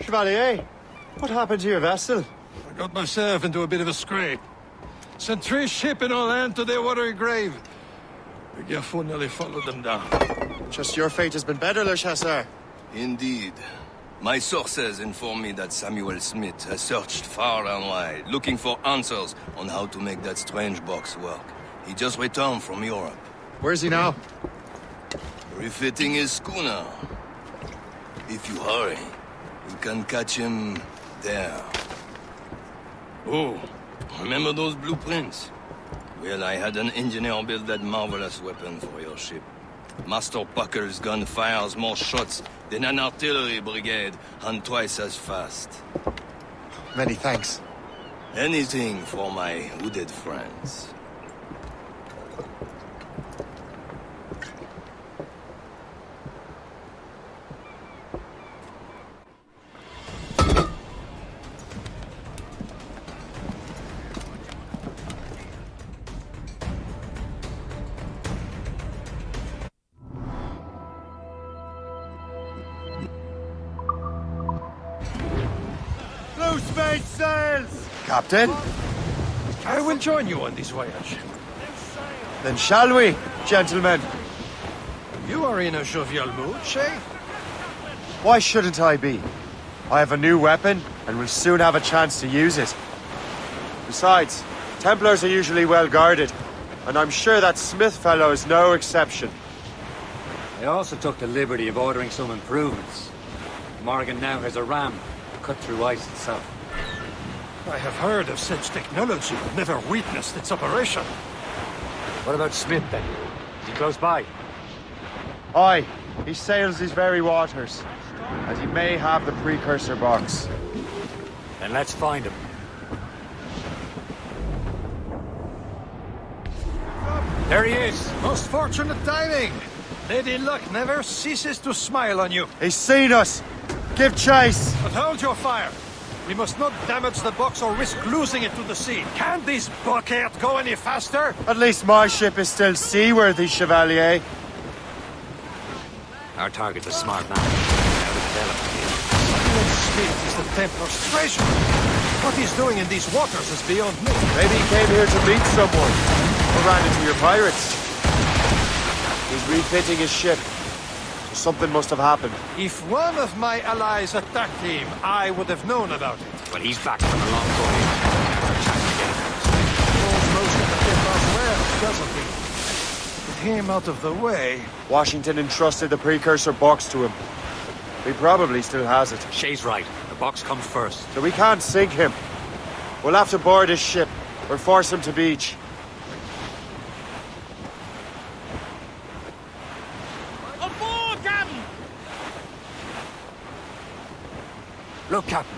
Chevalier, what happened to your vessel? I got myself into a bit of a scrape. Sent 3 ships in all land to their watery grave. The Gerfo nearly followed them down. Just your fate has been better, Le Chasseur. Indeed. My sources inform me that Samuel Smith has searched far and wide, looking for answers on how to make that strange box work. He just returned from Europe. Where's he now? Refitting his schooner. If you hurry, you can catch him there. Oh, remember those blueprints? Well, I had an engineer build that marvelous weapon for your ship. Master Puckle's gun fires more shots than an artillery brigade, and twice as fast. Many thanks. Anything for my hooded friends. Loose made sails! Captain? I will join you on this voyage. Then shall we, gentlemen? You are in a jovial mood, Shay? Why shouldn't I be? I have a new weapon, and will soon have a chance to use it. Besides, Templars are usually well guarded, and I'm sure that Smith fellow is no exception. I also took the liberty of ordering some improvements. Morgan now has a ram cut through ice itself. I have heard of such technology, but never witnessed its operation. What about Smith, then? Is he close by? Aye, he sails these very waters, and he may have the precursor box. Then let's find him. There he is! Most fortunate timing! Lady Luck never ceases to smile on you. He's seen us! Give chase! But hold your fire! We must not damage the box or risk losing it to the sea. Can this bucket go any faster? At least my ship is still seaworthy, Chevalier. Our target's a smart man. Samuel Smith is the Templar's treasure. What he's doing in these waters is beyond me. Maybe he came here to meet someone, or ran into your pirates. He's refitting his ship. Something must have happened. If one of my allies attacked him, I would have known about it. Well, he's back from a long voyage. Our chance to get him. Knows most of the Templars well, doesn't he? With him out of the way... Washington entrusted the precursor box to him. He probably still has it. Shay's right. The box comes first. So we can't sink him. We'll have to board his ship, or force him to beach. Look, Captain.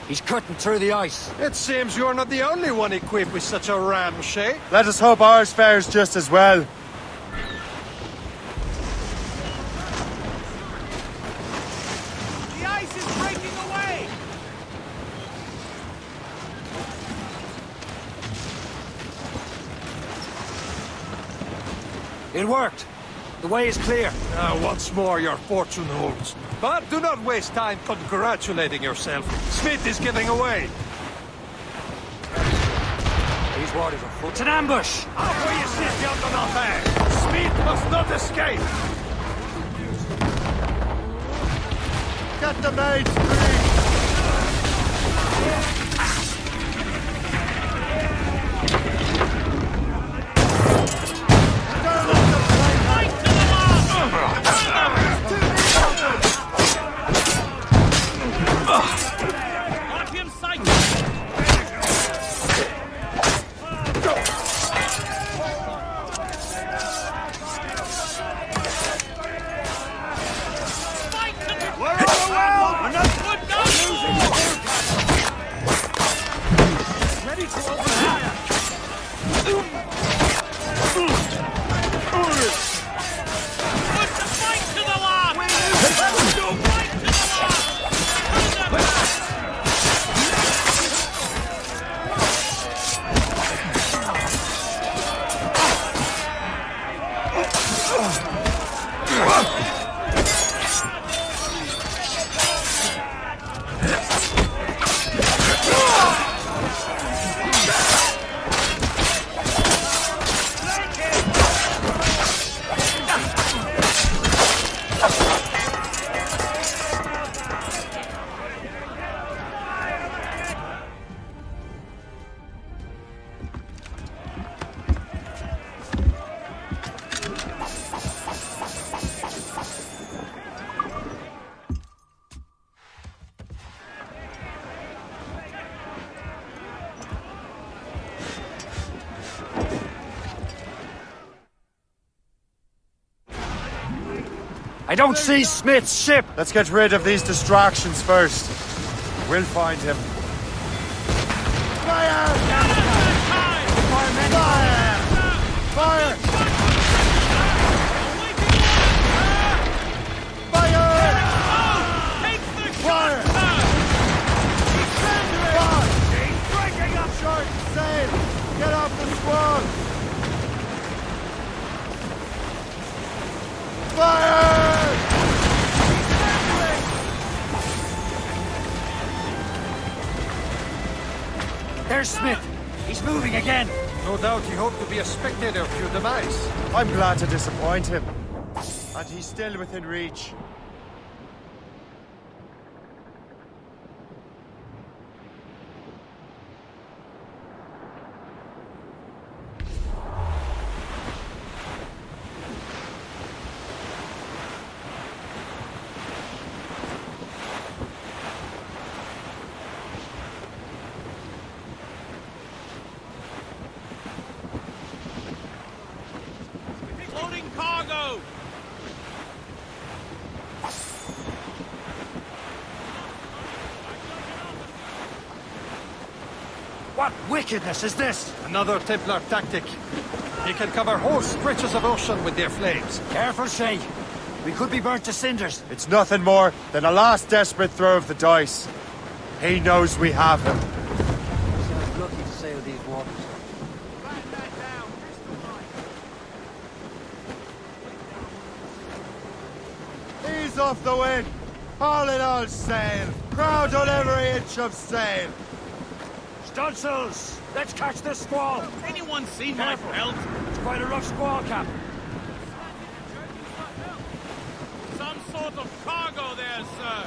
He's cutting through the ice. It seems you're not the only one equipped with such a ram, Shay. Let us hope ours fares just as well. The ice is breaking away! It worked. The way is clear. Now, once more, your fortune holds. But do not waste time congratulating yourself. Smith is getting away. These waters are full. It's an ambush! How you sit yonder nothing? Smith must not escape. Get the mates free! I don't see Smith's ship! Let's get rid of these distractions first. We'll find him. Fire! Fire! Fire! Fire! He's breaking up! Short sail! Get off the squall! Fire! There's Smith! He's moving again! No doubt he hoped to be a spectator of your demise. I'm glad to disappoint him. And he's still within reach. Loading cargo! What wickedness is this? Another Templar tactic. He can cover whole stretches of ocean with their flames. Careful, Shay. We could be burnt to cinders. It's nothing more than a last desperate throw of the dice. He knows we have him. Sounds lucky to sail these waters. Ease off the wind! Haul it all sail! Crowd on every inch of sail! Stunsels! Let's catch this squall! Anyone seen my belt? It's quite a rough squall, Captain. Some sort of cargo there, sir.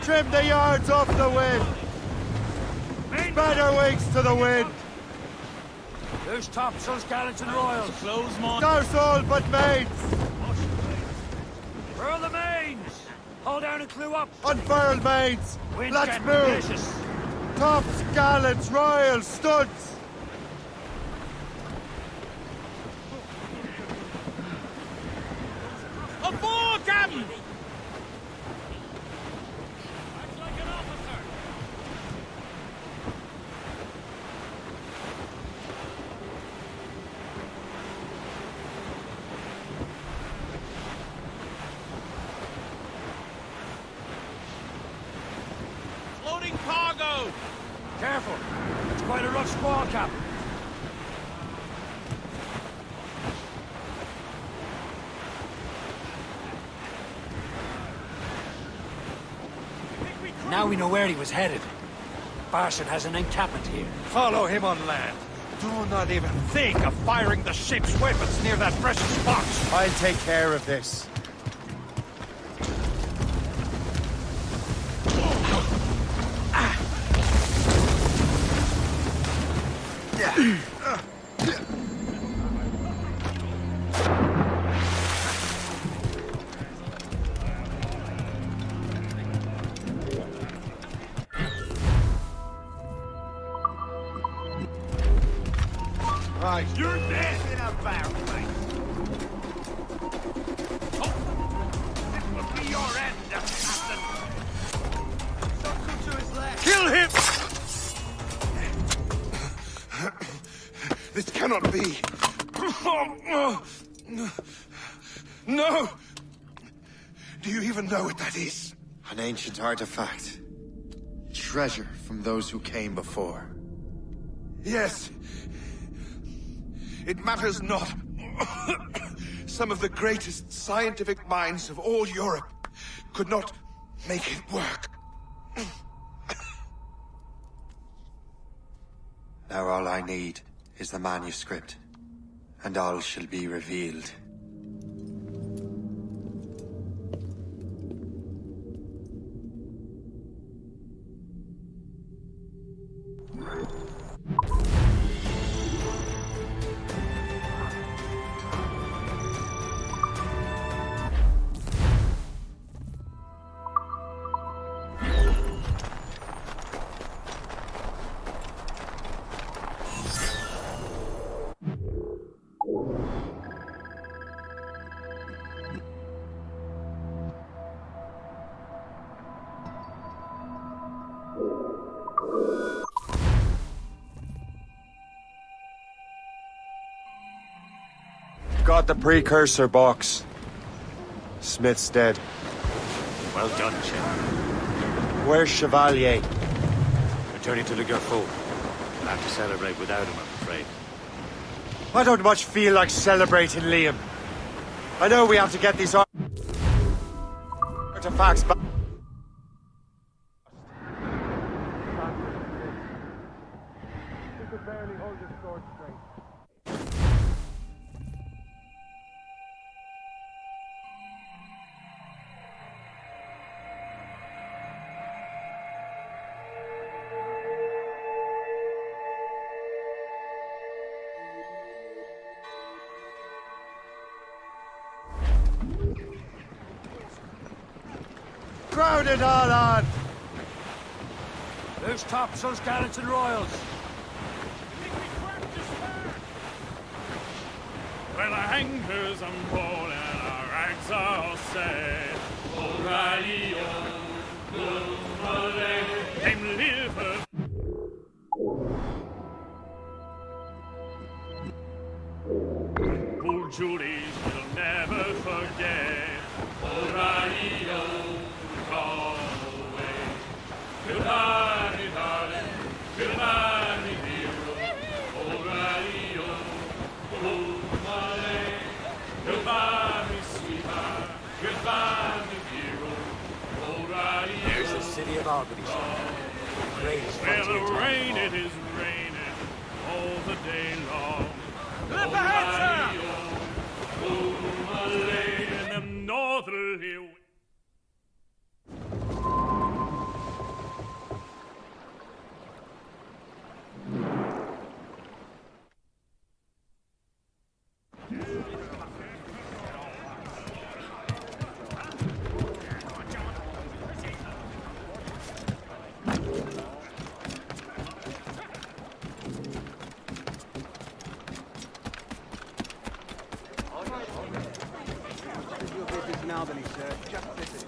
Trim the yards off the wind! Spread our wings to the wind! There's topsails, gallants, and royals. Close, mon. Stars all but mains! Furl the mains! Hold down and clew up! Unfurl mains! Wind's Let's getting move! vicious. Tops, gallants, royals, studs! Aboard, Captain! Loading cargo! Careful! It's quite a rough squall, Captain. Now we know where he was headed. Barson has an encampment here. Follow him on land. Do not even think of firing the ship's weapons near that precious box. I'll take care of this. Right. You're dead in a barrel, mate. Oh, this will be your end, Captain. Something to his left. Kill him! This cannot be. No! Do you even know what that is? An ancient artifact. Treasure from those who came before. Yes. It matters not. Some of the greatest scientific minds of all Europe could not make it work. Now all I need is the manuscript, and all shall be revealed. brought the precursor box. Smith's dead. Well done, Shem. Where's Chevalier? Returning to the Garfo. We'll have to celebrate without him, I'm afraid. I don't much feel like celebrating, Liam. I know we have to get these artifacts back. He could barely hold his sword straight. Crowd it all on! Who's topsails, gallants and royals? Well, our anchors unroll and our rags are all set. O'Reilly, came liver. Poor Julie's we'll never forget. O'Reilly, call away. Goodbye, me darling. Goodbye, me hero. O'Reilly, goodbye, me sweetheart. Goodbye, me hero. O'Reilly. There's the city of Albany, sir. Greatest Well, frontier town rain, of all. it is raining all the day long. Lift the head, sir! O'Reilly, in the northerly. Your business in Albany, sir. Just visit.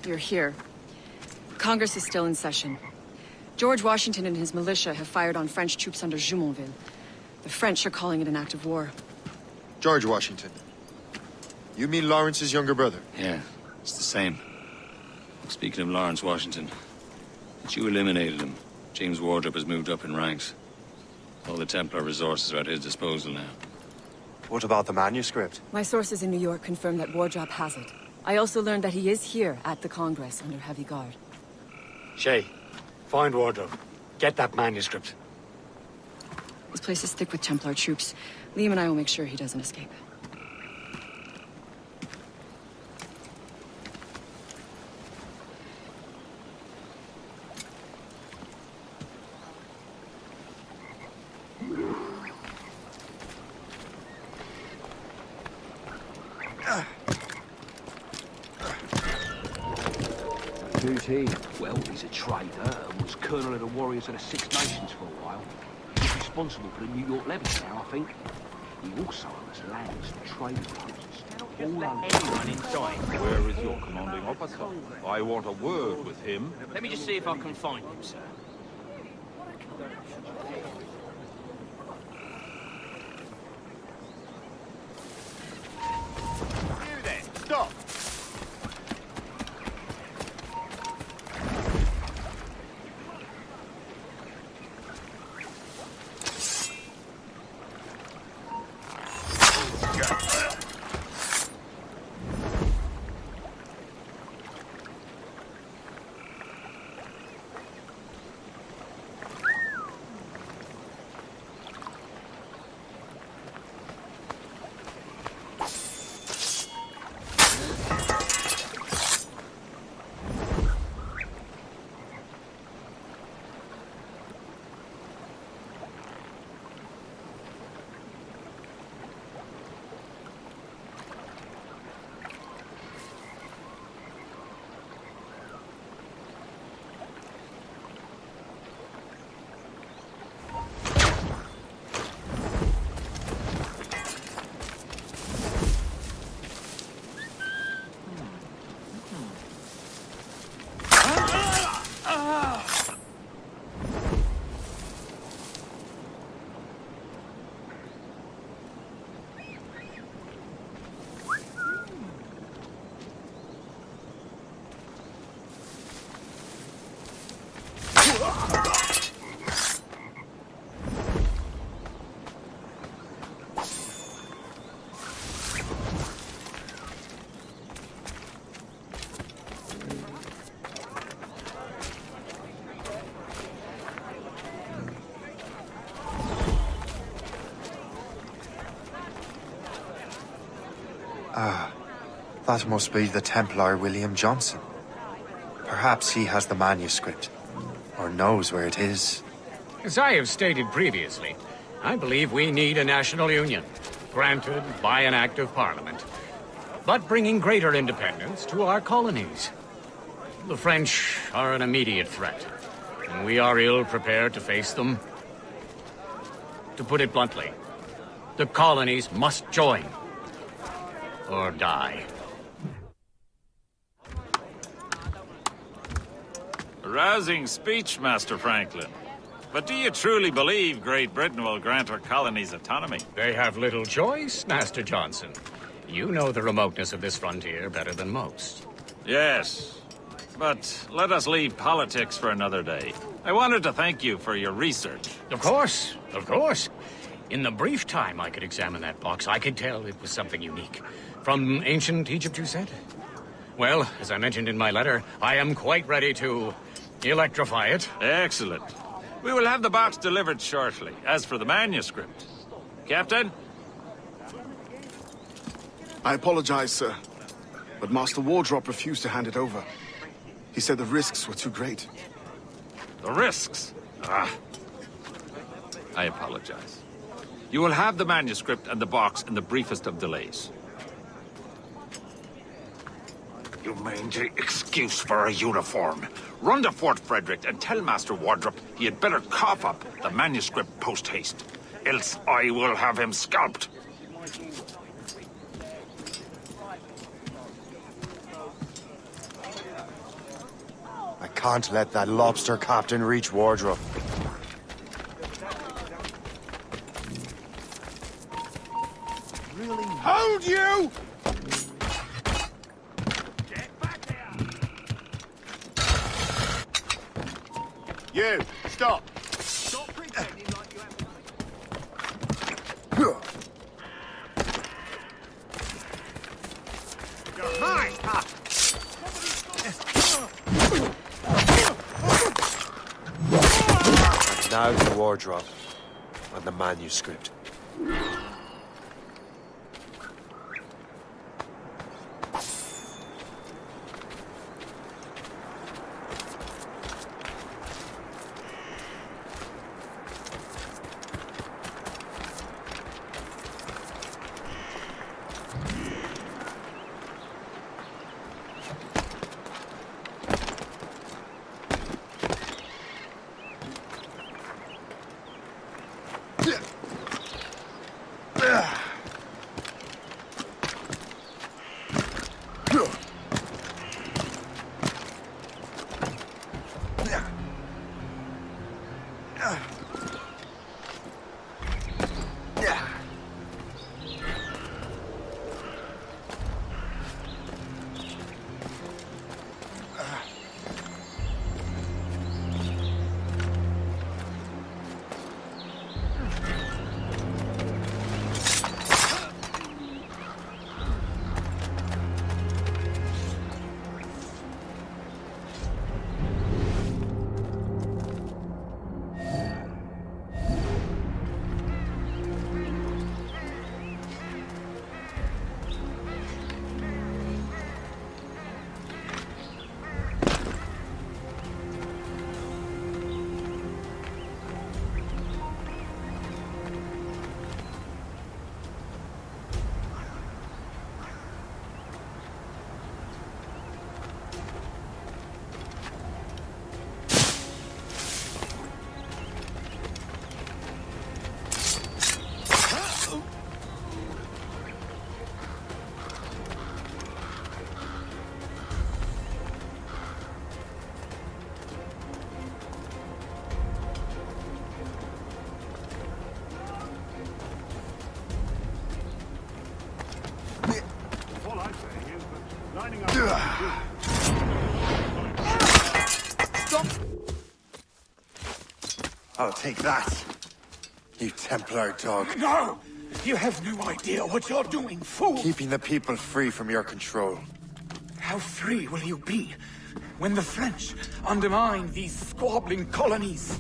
You're here. Congress is still in session. George Washington and his militia have fired on French troops under Jumonville. The French are calling it an act of war. George Washington. You mean Lawrence's younger brother? Yeah, it's the same. Speaking of Lawrence Washington, since you eliminated him, James Wardrop has moved up in ranks. All the Templar resources are at his disposal now. What about the manuscript? My sources in New York confirm that Wardrop has it. I also learned that he is here at the Congress under heavy guard. Shay, find Wardrobe. Get that manuscript. This place is thick with Templar troops. Liam and I will make sure he doesn't escape. Who's he? Well, he's a trader and was colonel of the warriors of the Six Nations for a while. He's responsible for the New York levies now, I think. He also owns lands and trading posts. All under Anyone inside? Where is your commanding officer? I want a word with him. Let me just see if I can find him, sir. You then, stop! That must be the Templar William Johnson. Perhaps he has the manuscript, or knows where it is. As I have stated previously, I believe we need a national union, granted by an act of parliament, but bringing greater independence to our colonies. The French are an immediate threat, and we are ill prepared to face them. To put it bluntly, the colonies must join, or die. A rousing speech, Master Franklin. But do you truly believe Great Britain will grant her colonies autonomy? They have little choice, Master Johnson. You know the remoteness of this frontier better than most. Yes, but let us leave politics for another day. I wanted to thank you for your research. Of course, of course. In the brief time I could examine that box, I could tell it was something unique. From ancient Egypt, you said? Well, as I mentioned in my letter, I am quite ready to electrify it. Excellent. We will have the box delivered shortly. As for the manuscript... Captain? I apologize, sir, but Master Wardrop refused to hand it over. He said the risks were too great. The risks? I apologize. You will have the manuscript and the box in the briefest of delays. You mangy excuse for a uniform. Run to Fort Frederick and tell Master Wardrop he had better cough up the manuscript post-haste. Else I will have him scalped. I can't let that lobster captain reach Wardrop. Really? Hold you! You, stop! Stop pretending like you have... Mine! And now the Wardrop and the manuscript. I'll take that, you Templar dog. No! You have no idea what you're doing, fool! Keeping the people free from your control. How free will you be when the French undermine these squabbling colonies?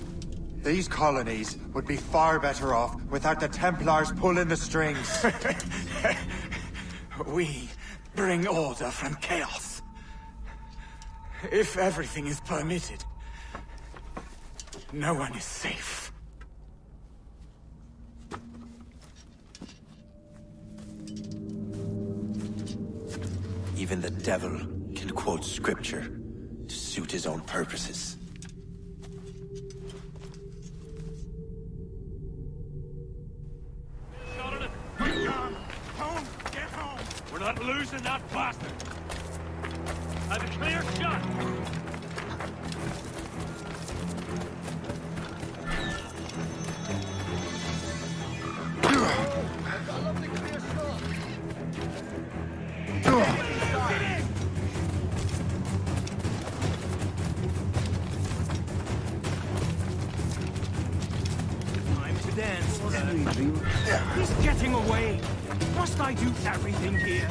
These colonies would be far better off without the Templars pulling the strings. We bring order from chaos. If everything is permitted, no one is safe. Even the devil can quote scripture to suit his own purposes. We're not losing that bastard. Have a clear shot. Time to dance, then. He's getting away. Must I do everything here?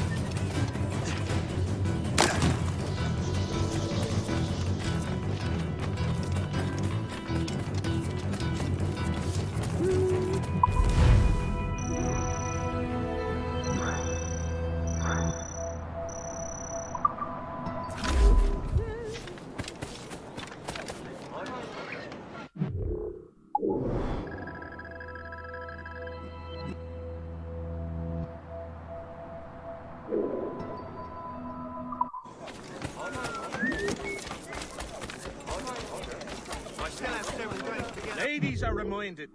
Ladies are reminded.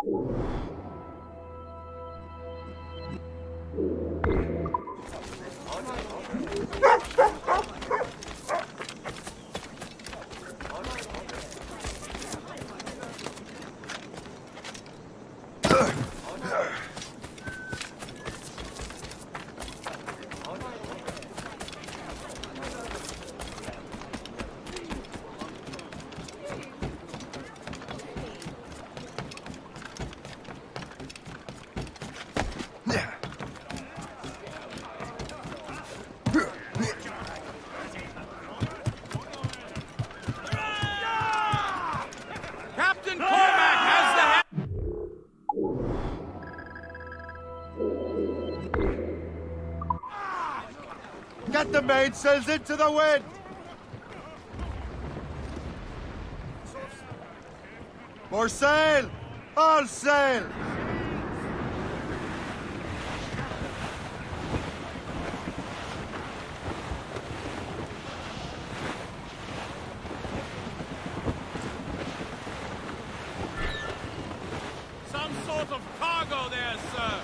Captain Cormac has the Get the mainsails into the wind! More sail! All sail! some sort of cargo there, sir.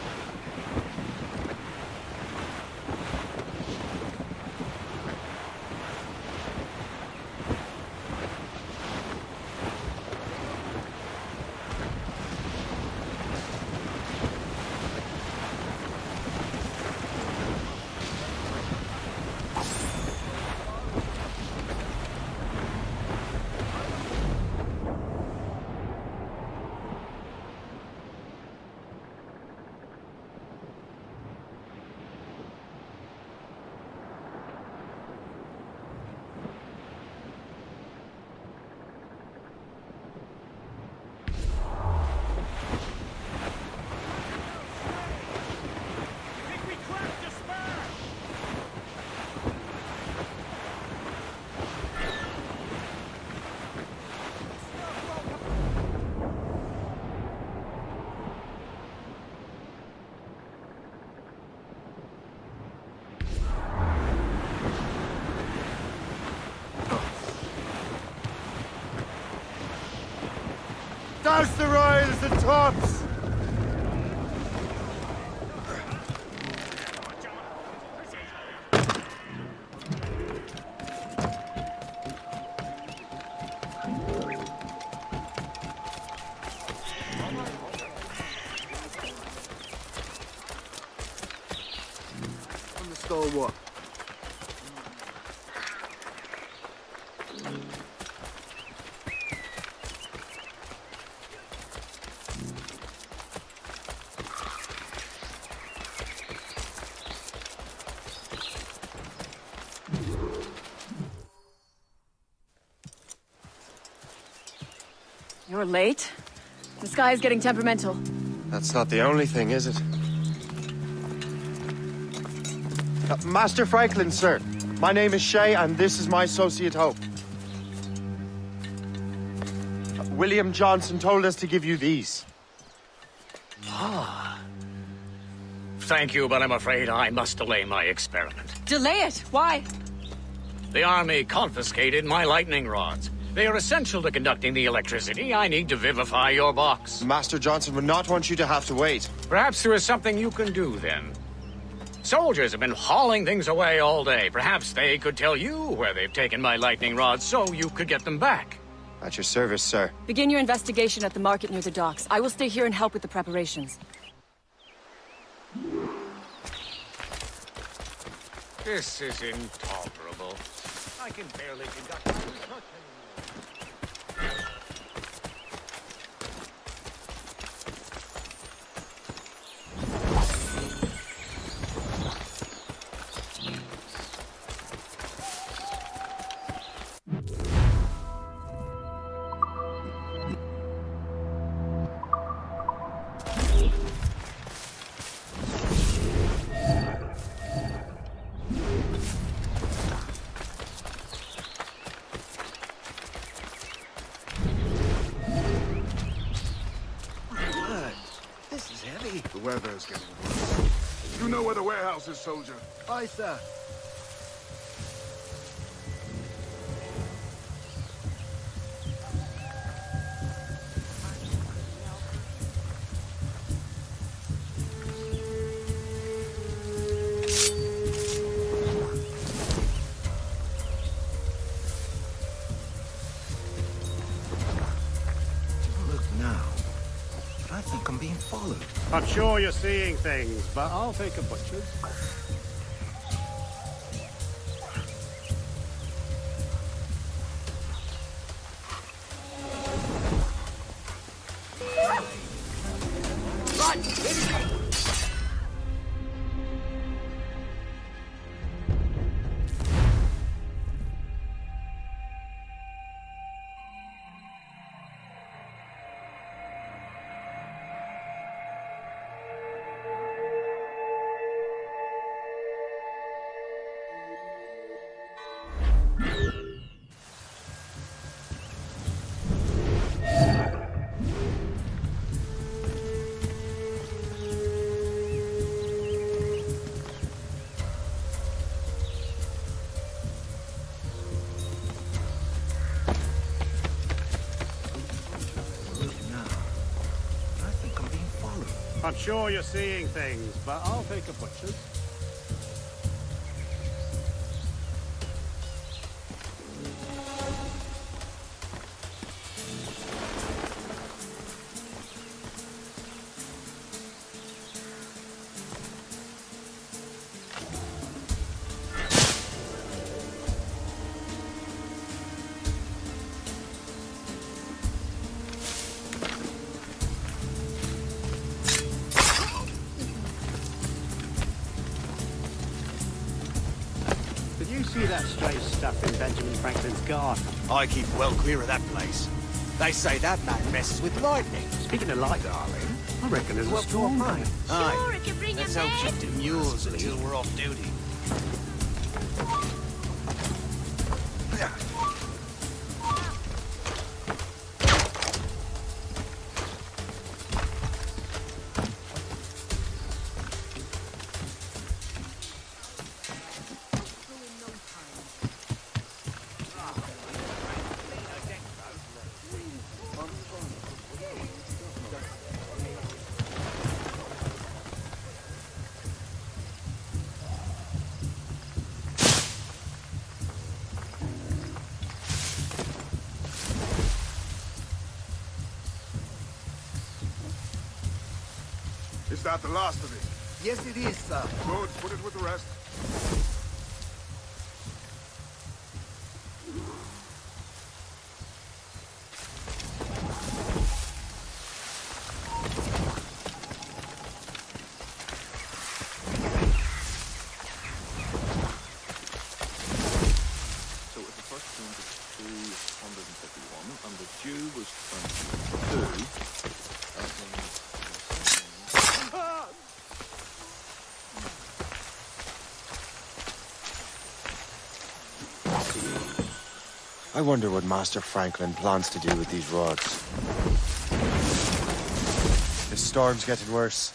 Douse the royals and tops! On the stall what? You're late? The sky is getting temperamental. That's not the only thing, is it? Master Franklin, sir. My name is Shay, and this is my associate Hope. William Johnson told us to give you these. Ah. Thank you, but I'm afraid I must delay my experiment. Delay it? Why? The army confiscated my lightning rods. They are essential to conducting the electricity I need to vivify your box. Master Johnson would not want you to have to wait. Perhaps there is something you can do, then. Soldiers have been hauling things away all day. Perhaps they could tell you where they've taken my lightning rods so you could get them back. At your service, sir. Begin your investigation at the market near the docks. I will stay here and help with the preparations. This is intolerable. I can barely conduct research anymore. The weather is getting worse. You know where the warehouse is, soldier? Aye, sir. Look now. But I think I'm being followed. I'm sure you're seeing things, but I'll take a butcher's. I'm sure you're seeing things, but I'll take a butcher's. See that strange stuff in Benjamin Franklin's garden? I keep well clear of that place. They say that man messes with lightning. Speaking of light, darling, I reckon there's a Well, storm sure, coming. Aye. if you bring Let's your hope bed. she demurs until we're off duty. Is that the last of it? Yes, it is, sir. Good, put it with the rest. So if the first one was 251 and the due was 22, that means... I wonder what Master Franklin plans to do with these rods. This storm's getting worse.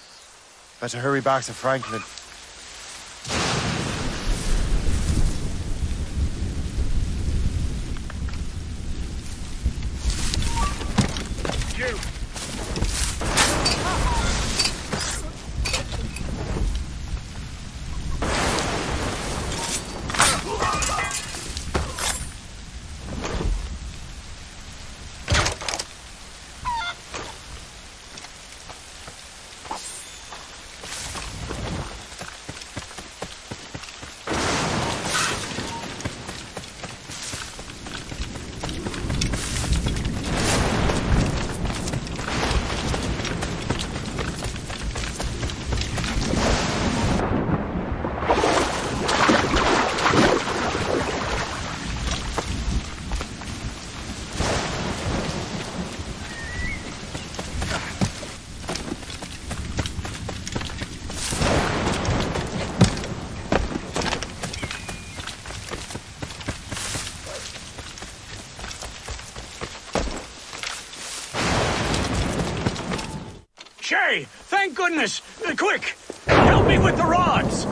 Better hurry back to Franklin. Shay! Thank goodness! Quick! Help me with the rods!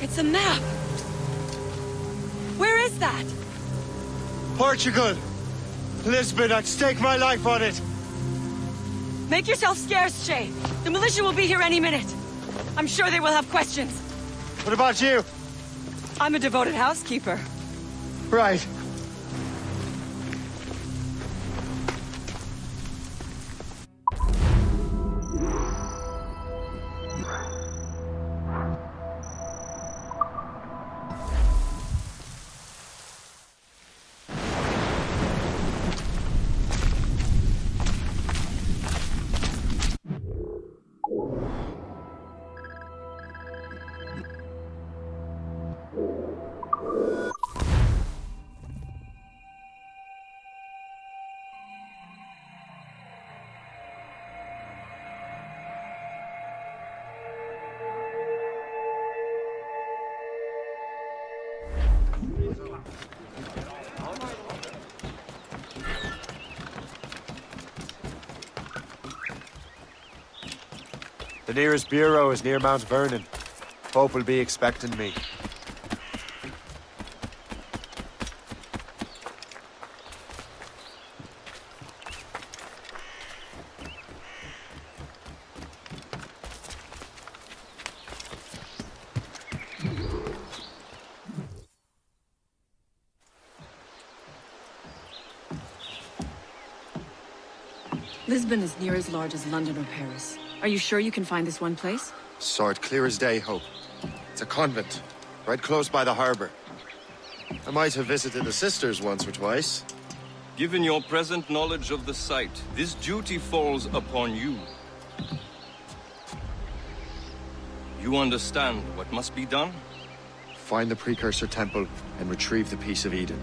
It's a map! Where is that? Portugal! Lisbon, I'd stake my life on it! Make yourself scarce, Shay. The militia will be here any minute. I'm sure they will have questions. What about you? I'm a devoted housekeeper. Right. The nearest bureau is near Mount Vernon. Pope will be expecting me. Lisbon is near as large as London or Paris. Are you sure you can find this one place? Saw it clear as day, Hope. It's a convent, right close by the harbor. I might have visited the sisters once or twice. Given your present knowledge of the site, this duty falls upon you. You understand what must be done? Find the precursor temple and retrieve the Piece of Eden.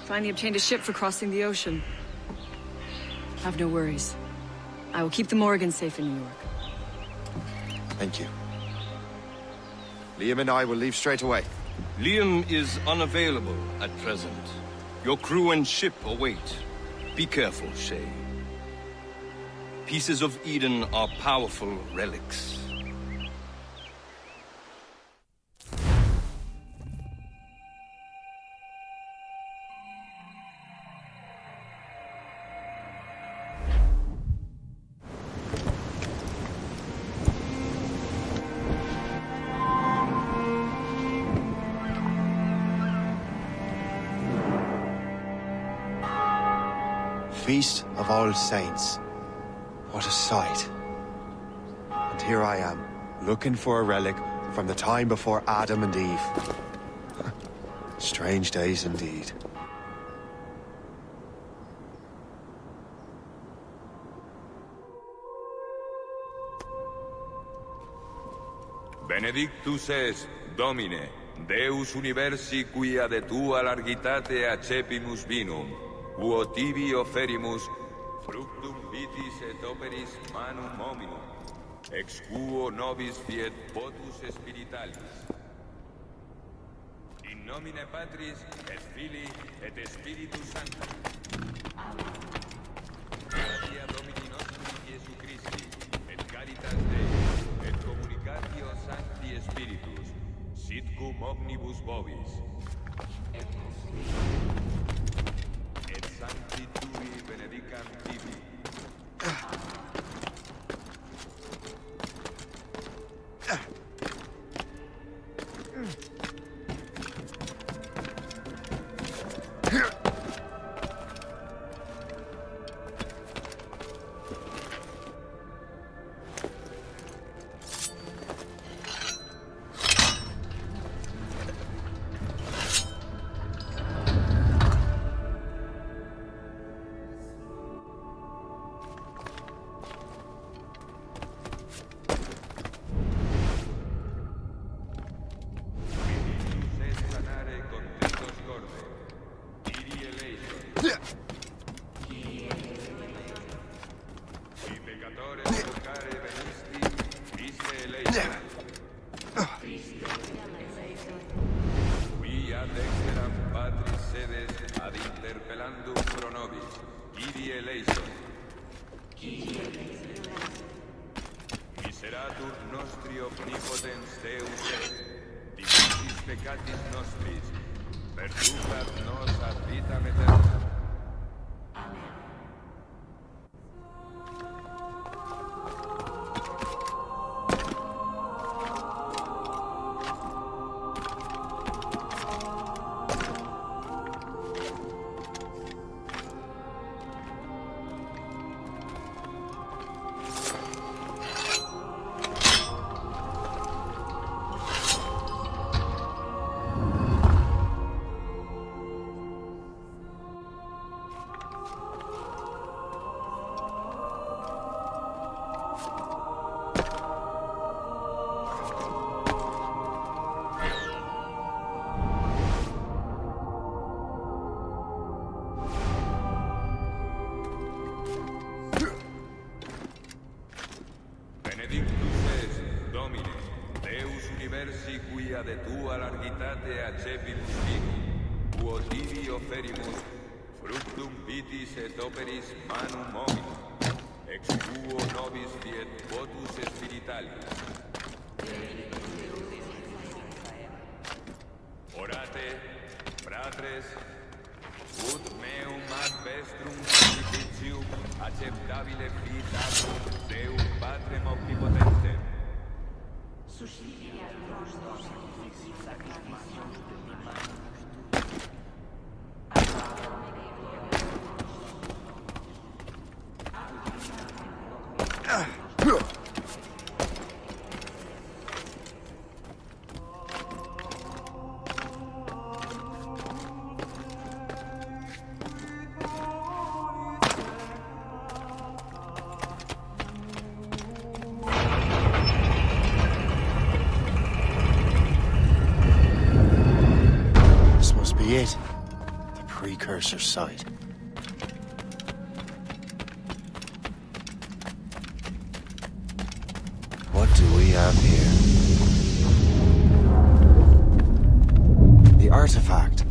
Finally obtained a ship for crossing the ocean. Have no worries. I will keep the Morgans safe in New York. Thank you. Liam and I will leave straight away. Liam is unavailable at present. Your crew and ship await. Be careful, Shay. Pieces of Eden are powerful relics. feast of All Saints. What a sight. And here I am, looking for a relic from the time before Adam and Eve. Strange days indeed. Benedictus es, Domine, Deus universi quia de tua largitate accepimus vinum, uo tibi oferimus fructum vitis et operis manum hominum, ex quo nobis fiet votus spiritualis. In nomine Patris et Filii et Spiritus Sancti. Gratia Domini nostri Iesu Christi, et caritas Dei, et communicatio Sancti Spiritus, sit cum omnibus vobis. Et Sancti Tui benedicam tibi. Miseratur nostri omnipotens Deus est, dimitis peccatis nostris, perducat nos ad vitam aeterna. Universi quia de tua largitate accepimus vinum, quo tibi oferimus fructum vitis et operis manum hominum, ex quo nobis fiet votus spiritualis. Orate, fratres, ut meum ad vestrum sacrificium acceptabile fiat Deum Patrem omnipotentem. It, the precursor site. What do we have here? The artifact.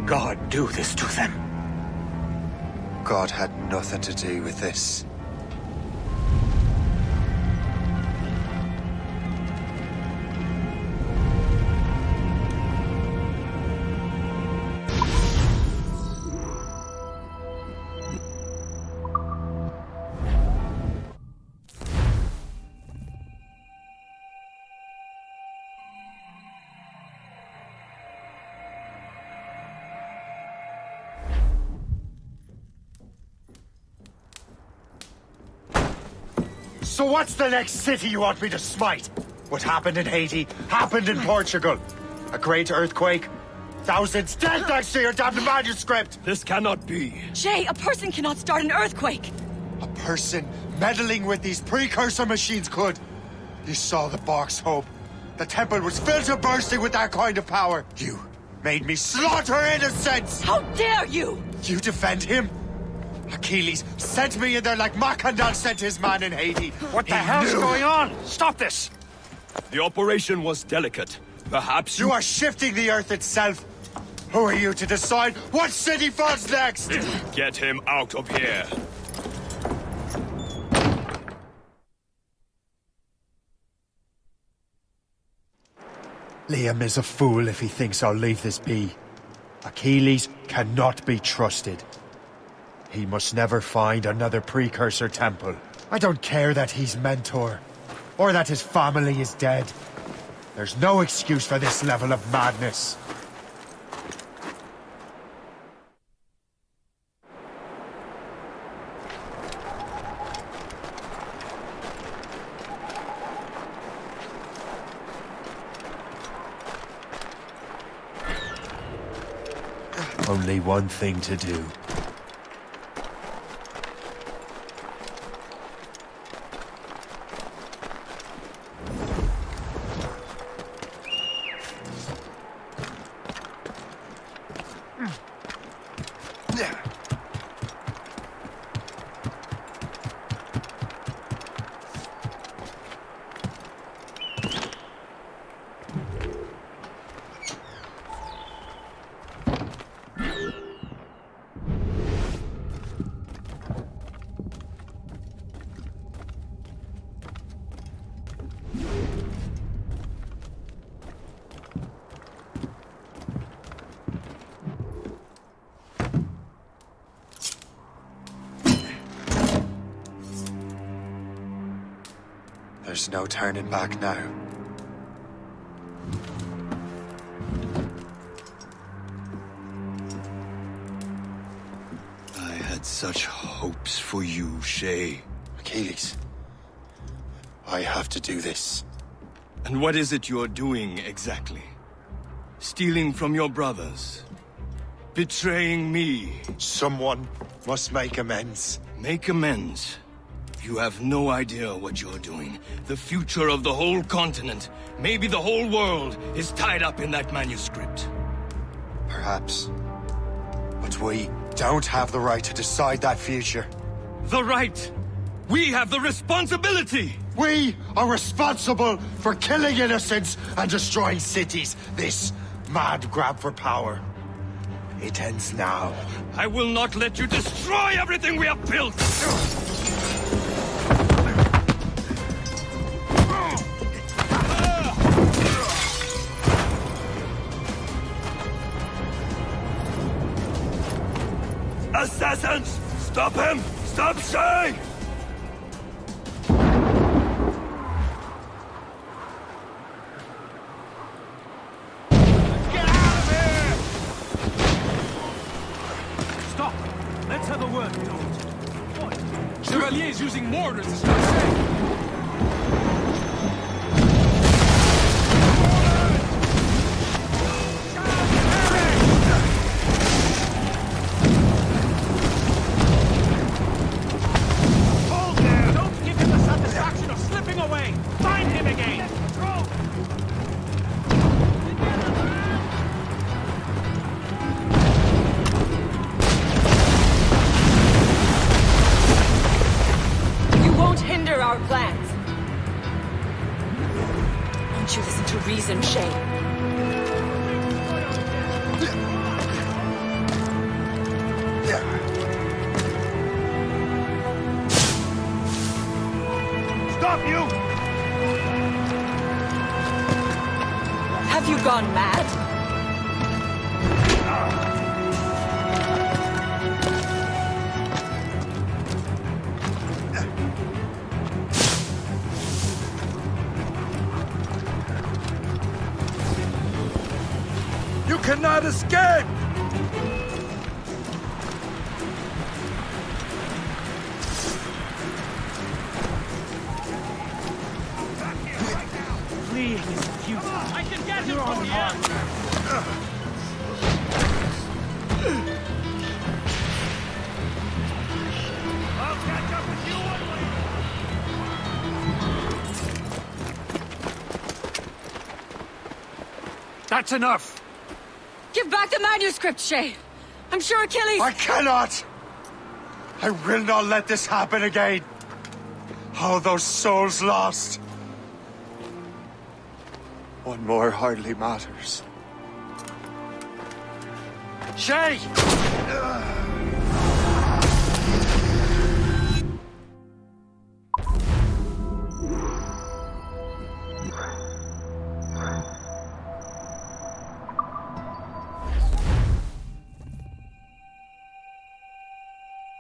God do this to them? God had nothing to do with this. So what's the next city you want me to smite? What happened in Haiti happened in Portugal. A great earthquake. Thousands dead thanks to your damned manuscript! This cannot be. Shay, a person cannot start an earthquake! A person meddling with these precursor machines could. You saw the box, Hope. The temple was filled to bursting with that kind of power. You made me slaughter innocents! How dare you! You defend him? Achilles sent me in there like Macandal sent his man in Haiti. What the hell's going on? Stop this! The operation was delicate. Perhaps you are shifting the earth itself. Who are you to decide what city falls next? Get him out of here. Liam is a fool if he thinks I'll leave this be. Achilles cannot be trusted. He must never find another precursor temple. I don't care that he's mentor, or that his family is dead. There's no excuse for this level of madness. Only one thing to do. There's no turning back now. I had such hopes for you, Shay. Achilles, I have to do this. And what is it you're doing exactly? Stealing from your brothers? Betraying me? Someone must make amends. Make amends? You have no idea what you're doing. The future of the whole continent, maybe the whole world, is tied up in that manuscript. Perhaps. But we don't have the right to decide that future. The right! We have the responsibility! We are responsible for killing innocents and destroying cities. This mad grab for power. It ends now. I will not let you destroy everything we have built! Assassins! Stop him! Stop Shay! Get out of here! Stop! Let's have a word, George. What? Chevalier is using mortars to start saying. Our plans. Stop, you! Have you gone mad? You cannot escape! Fleeing is futile. I can get him on hard. I'll catch up with you one way. That's enough! Give back the manuscript, Shay! I'm sure Achilles... I cannot! I will not let this happen again! All those souls lost! One more hardly matters. Shay!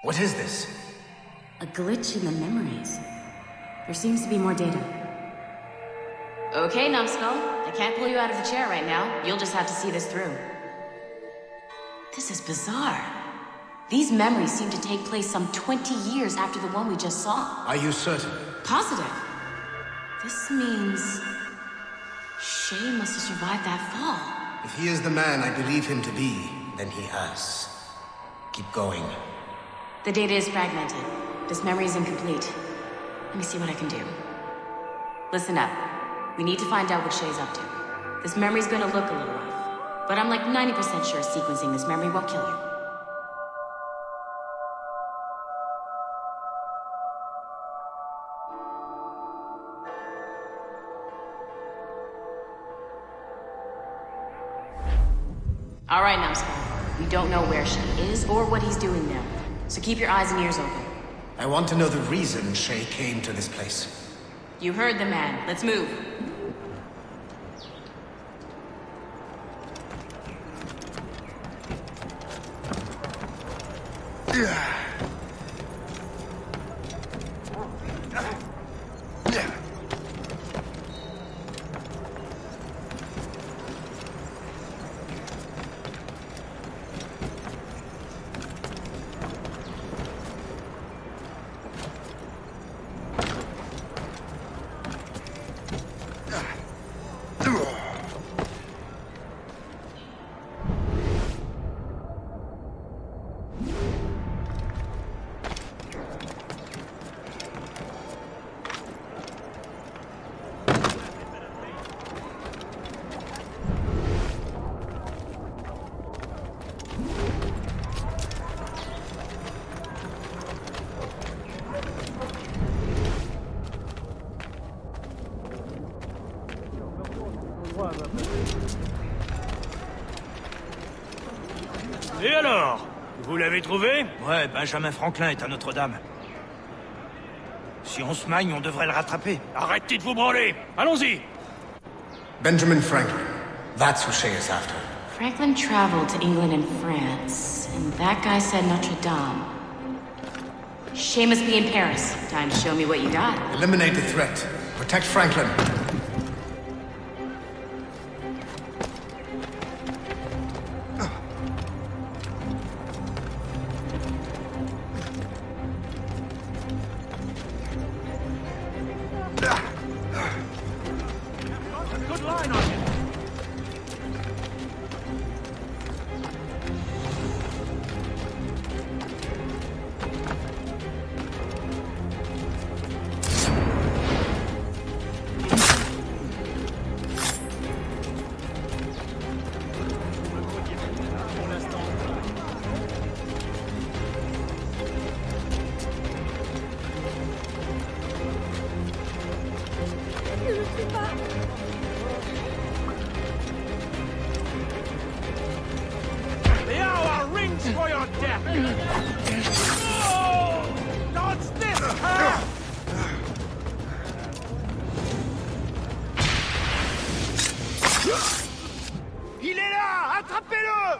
What is this? A glitch in the memories. There seems to be more data. Okay, Numbskull. I can't pull you out of the chair right now. You'll just have to see this through. This is bizarre. These memories seem to take place some 20 years after the one we just saw. Are you certain? Positive. This means... Shay must have survived that fall. If he is the man I believe him to be, then he has. Keep going. The data is fragmented. This memory is incomplete. Let me see what I can do. Listen up. We need to find out what Shay's up to. This memory's gonna look a little rough, but I'm like 90% sure sequencing this memory won't kill you. All right, Numbskull. We don't know where Shay is or what he's doing now, so keep your eyes and ears open. I want to know the reason Shay came to this place. You heard the man. Let's move. Et alors? Vous l'avez trouvé? Ouais, Benjamin Franklin est à Notre-Dame. Si on se magne, on devrait le rattraper. Arrêtez de vous branler! Allons-y! Benjamin Franklin. That's who Shay is after. Franklin traveled to England and France, and that guy said Notre Dame. Shay must be in Paris. Time to show me what you got. Eliminate the threat. Protect Franklin. Good line on him. Il est là! Attrapez-le!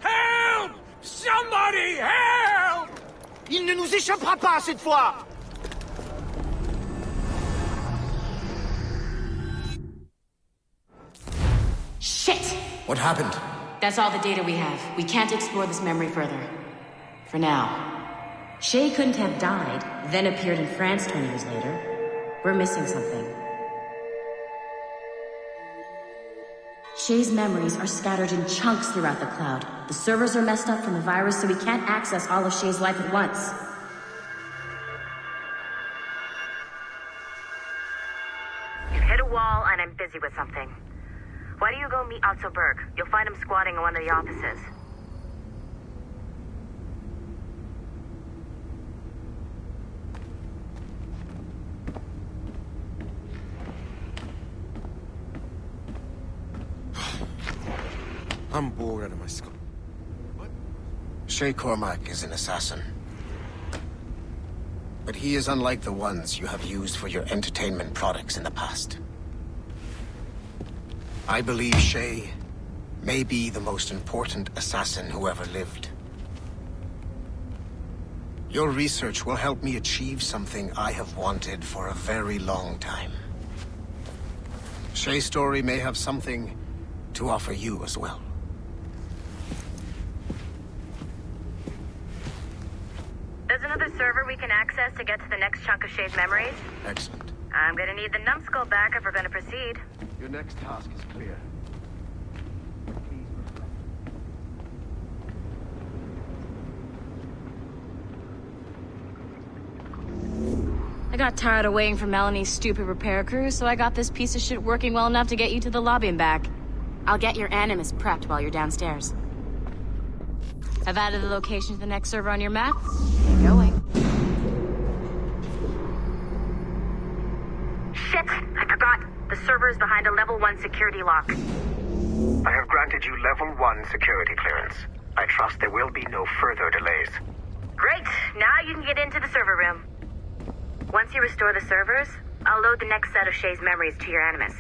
Help! Somebody help! Il ne nous échappera pas cette fois! Shit! What happened? That's all the data we have. We can't explore this memory further. For now. Shay couldn't have died, then appeared in France 20 years later. We're missing something. Shay's memories are scattered in chunks throughout the cloud. The servers are messed up from the virus, so we can't access all of Shay's life at once. You've hit a wall, and I'm busy with something. Why don't you go meet Otto Berg? You'll find him squatting in one of the offices. I'm bored out of my skull. What? Shay Cormac is an assassin. But he is unlike the ones you have used for your entertainment products in the past. I believe Shay may be the most important assassin who ever lived. Your research will help me achieve something I have wanted for a very long time. Shay's story may have something to offer you as well. There's another server we can access to get to the next chunk of Shay's memories. Excellent. I'm gonna need the numbskull back if we're gonna proceed. Your next task is clear. I got tired of waiting for Melanie's stupid repair crew, so I got this piece of shit working well enough to get you to the lobby and back. I'll get your Animus prepped while you're downstairs. I've added the location to the next server on your map. Get going. Shit! I forgot. The server is behind a level 1 security lock. I have granted you level 1 security clearance. I trust there will be no further delays. Great! Now you can get into the server room. Once you restore the servers, I'll load the next set of Shay's memories to your Animus.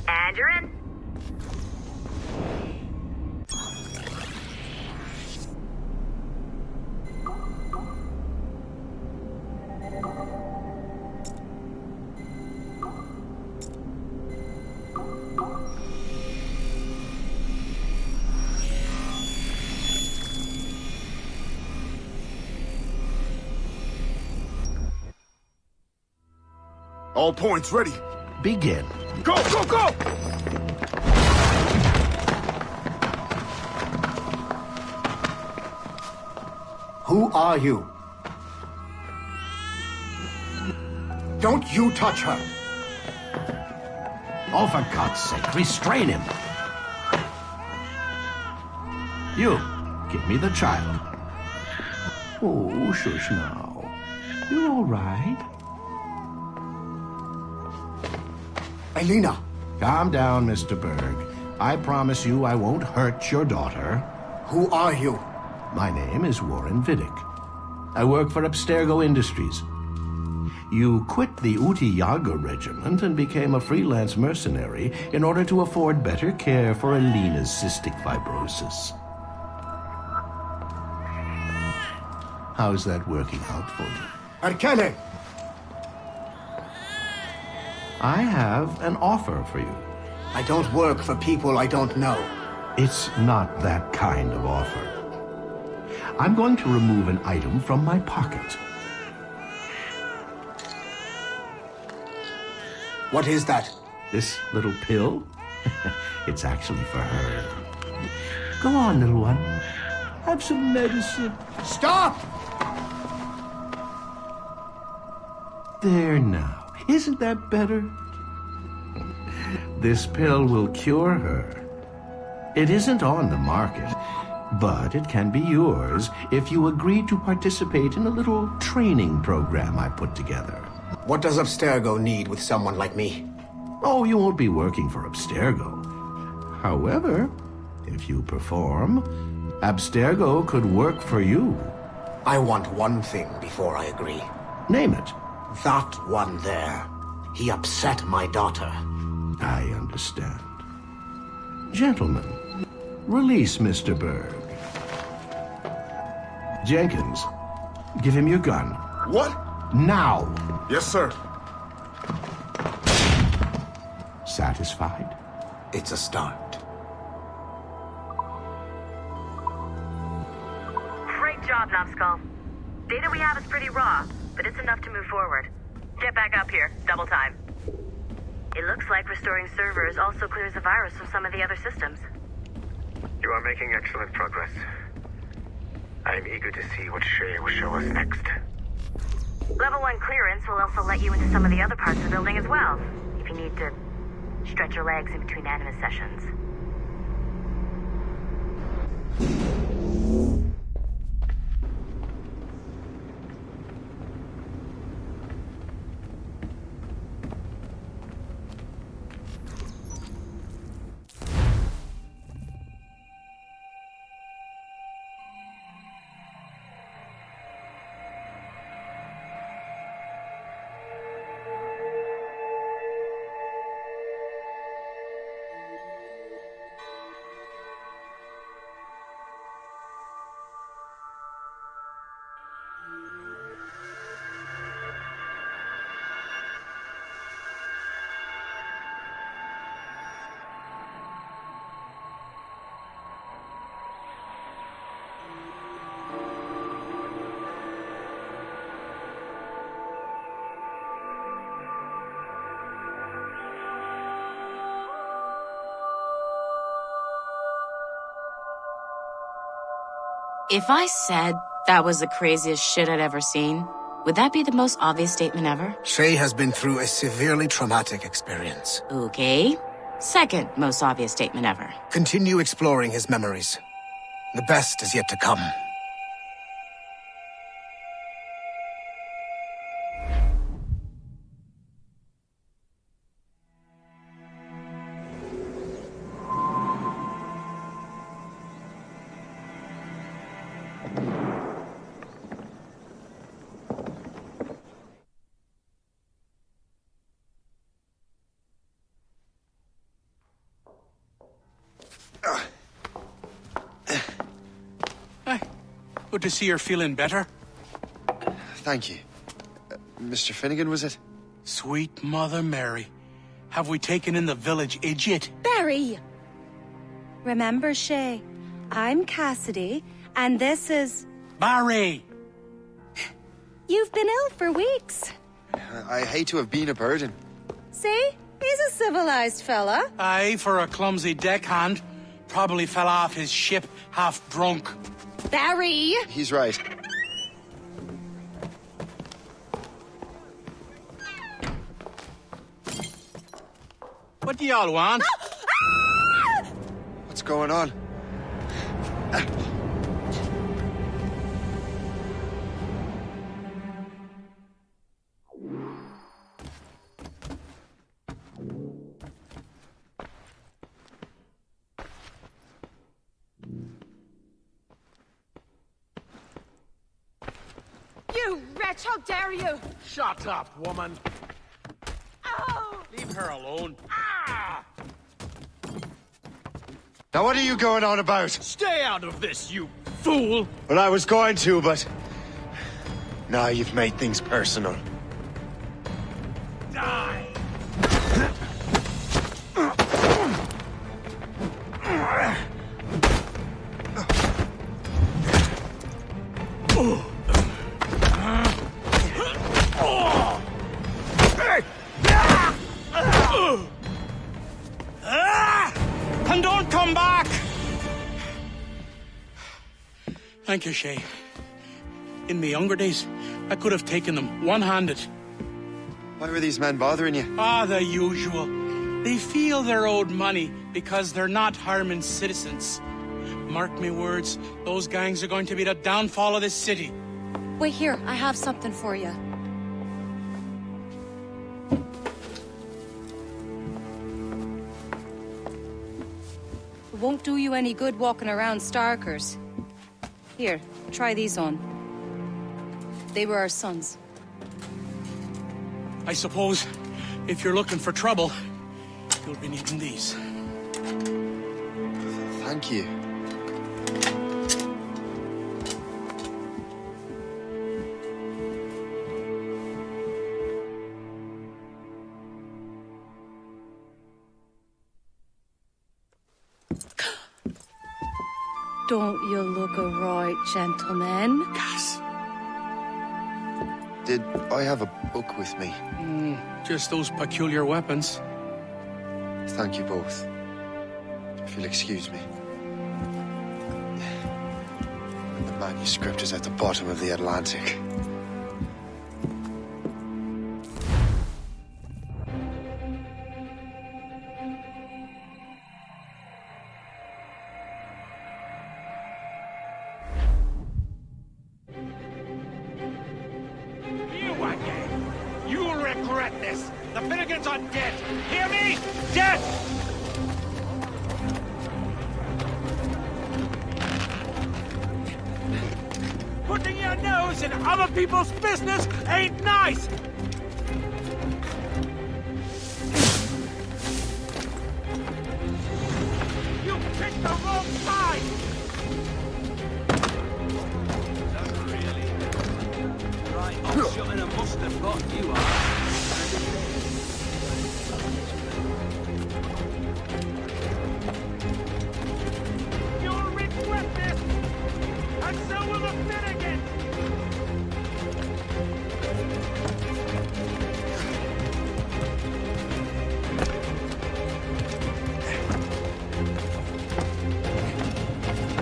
And you're in. All points ready. Begin. Go, go, go! Who are you? Don't you touch her! Oh, for God's sake, restrain him. You, give me the child. Oh, shush now. You all right? Elena! Calm down, Mr. Berg. I promise you I won't hurt your daughter. Who are you? My name is Warren Vidic. I work for Abstergo Industries. You quit the Uti Yaga regiment and became a freelance mercenary in order to afford better care for Elena's cystic fibrosis. How's that working out for you? Arkele! I have an offer for you. I don't work for people I don't know. It's not that kind of offer. I'm going to remove an item from my pocket. What is that? This little pill? It's actually for her. Go on, little one. Have some medicine. Stop! There now. Isn't that better? This pill will cure her. It isn't on the market, but it can be yours if you agree to participate in a little training program I put together. What does Abstergo need with someone like me? Oh, you won't be working for Abstergo. However, if you perform, Abstergo could work for you. I want one thing before I agree. Name it. That one there. He upset my daughter. I understand. Gentlemen, release Mr. Berg. Jenkins, give him your gun. What? Now! Yes, sir. Satisfied? It's a start. Great job, Numbskull. Data we have is pretty raw, but it's enough to move forward. Get back up here. Double time. It looks like restoring servers also clears the virus from some of the other systems. You are making excellent progress. I am eager to see what Shay will show us next. Level 1 clearance will also let you into some of the other parts of the building as well, if you need to stretch your legs in between anime sessions. If I said that was the craziest shit I'd ever seen, would that be the most obvious statement ever? Shay has been through a severely traumatic experience. Okay. Second most obvious statement ever. Continue exploring his memories. The best is yet to come. Good to see you're feeling better. Thank you. Mr. Finnegan, was it? Sweet Mother Mary. Have we taken in the village idiot? Barry! Remember, Shay, I'm Cassidy, and this is... Barry! You've been ill for weeks. I hate to have been a burden. See? He's a civilized fella. Aye, for a clumsy deckhand. Probably fell off his ship half drunk. Barry! He's right. What do y'all want? What's going on? You wretch, how dare you! Shut up, woman. Oh! Leave her alone. Now what are you going on about? Stay out of this, you fool! Well, I was going to, but... Now you've made things personal. Die! And don't come back! Thank you, Shay. In my younger days, I could have taken them one-handed. Why were these men bothering you? Ah, the usual. They feel they're owed money because they're not harming citizens. Mark me words, those gangs are going to be the downfall of this city. Wait here, I have something for you. It won't do you any good walking around Starkers. Here, try these on. They were our sons. I suppose If you're looking for trouble, you'll be needing these. Thank you. Don't you look a right gentleman? Gas. Did I have a book with me? Just those peculiar weapons. Thank you both. If you'll excuse me. The manuscript is at the bottom of the Atlantic. You again! You'll regret this! The Finnegans are dead! Hear me? Dead! Putting your nose in other people's business ain't nice! You picked the wrong side! Right, I'm shooting a mustard pot, you are. You'll regret this! And so will the Finnegans!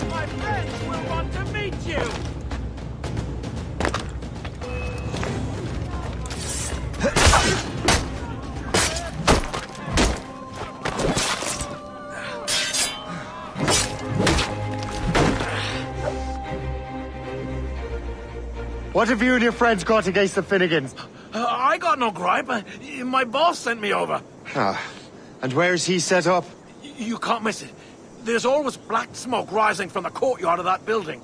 My friends will want to meet you! What have you and your friends got against the Finnegans? I got no gripe. My boss sent me over. Ah, and where's he set up? You can't miss it. There's always black smoke rising from the courtyard of that building.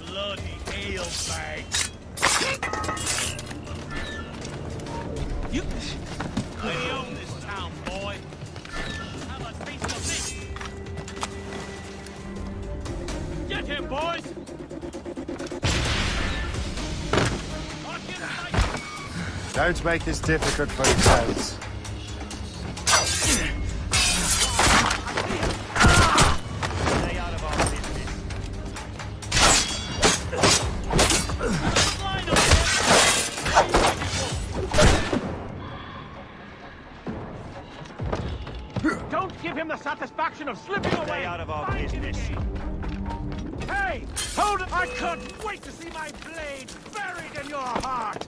Bloody hell, bag. I own this town, boy. Have a piece of this. Get him, boys! Don't make this difficult for yourselves. Stay out of our business. Don't give him the satisfaction of slipping away. Stay out of our business. Hey, hold it! I can't wait to see my blade buried in your heart.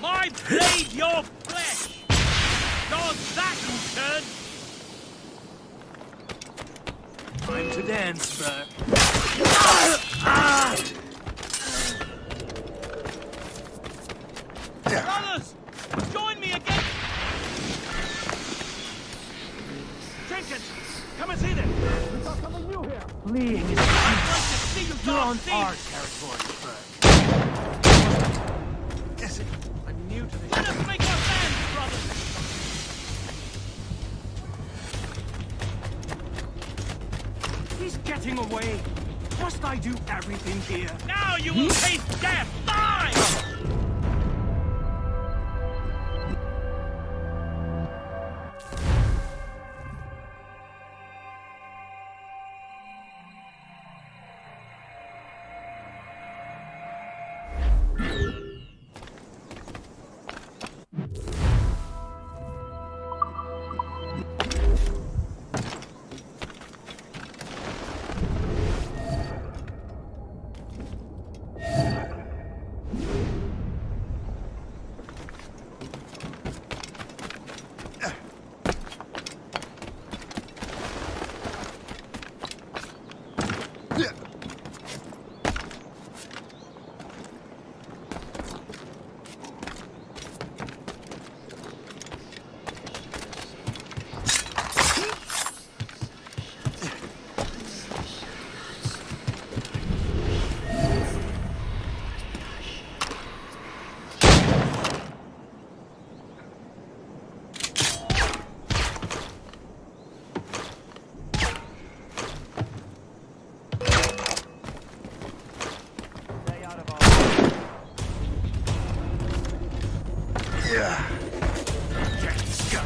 My blade, your flesh! Does that you turn? Time to dance, Bert. Brothers! Join me again! Jenkins! Come and see this! We've got something new here! Fleeing is useless. You're on our territory, Bert. I'm new to this. Let us make our stand, brothers! He's getting away! Must I do everything here? Now you will taste death! Die!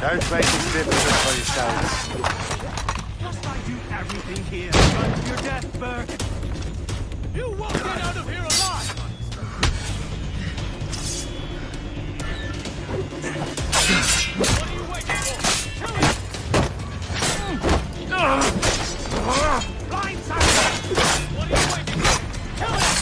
Don't make it difficult for yourselves. Must I do everything here? Run to your death, Burke! You won't get out of here alive! What are you waiting for? Kill him! Blindside! What are you waiting for? Kill him!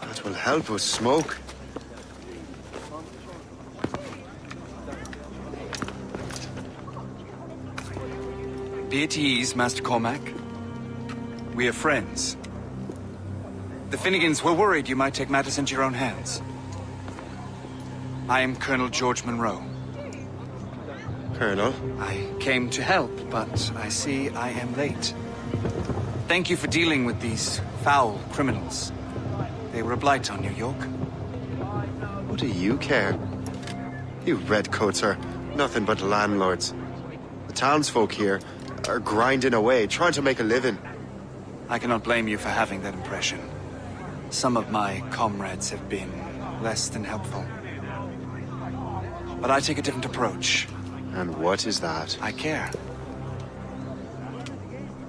That will help with smoke. Be at ease, Master Cormac. We are friends. The Finnegans were worried you might take matters into your own hands. I am Colonel George Monroe. Colonel? I came to help, but I see I am late. Thank you for dealing with these foul criminals. They were a blight on New York. What do you care? You redcoats are nothing but landlords. The townsfolk here are grinding away, trying to make a living. I cannot blame you for having that impression. Some of my comrades have been less than helpful. But I take a different approach. And what is that? I care.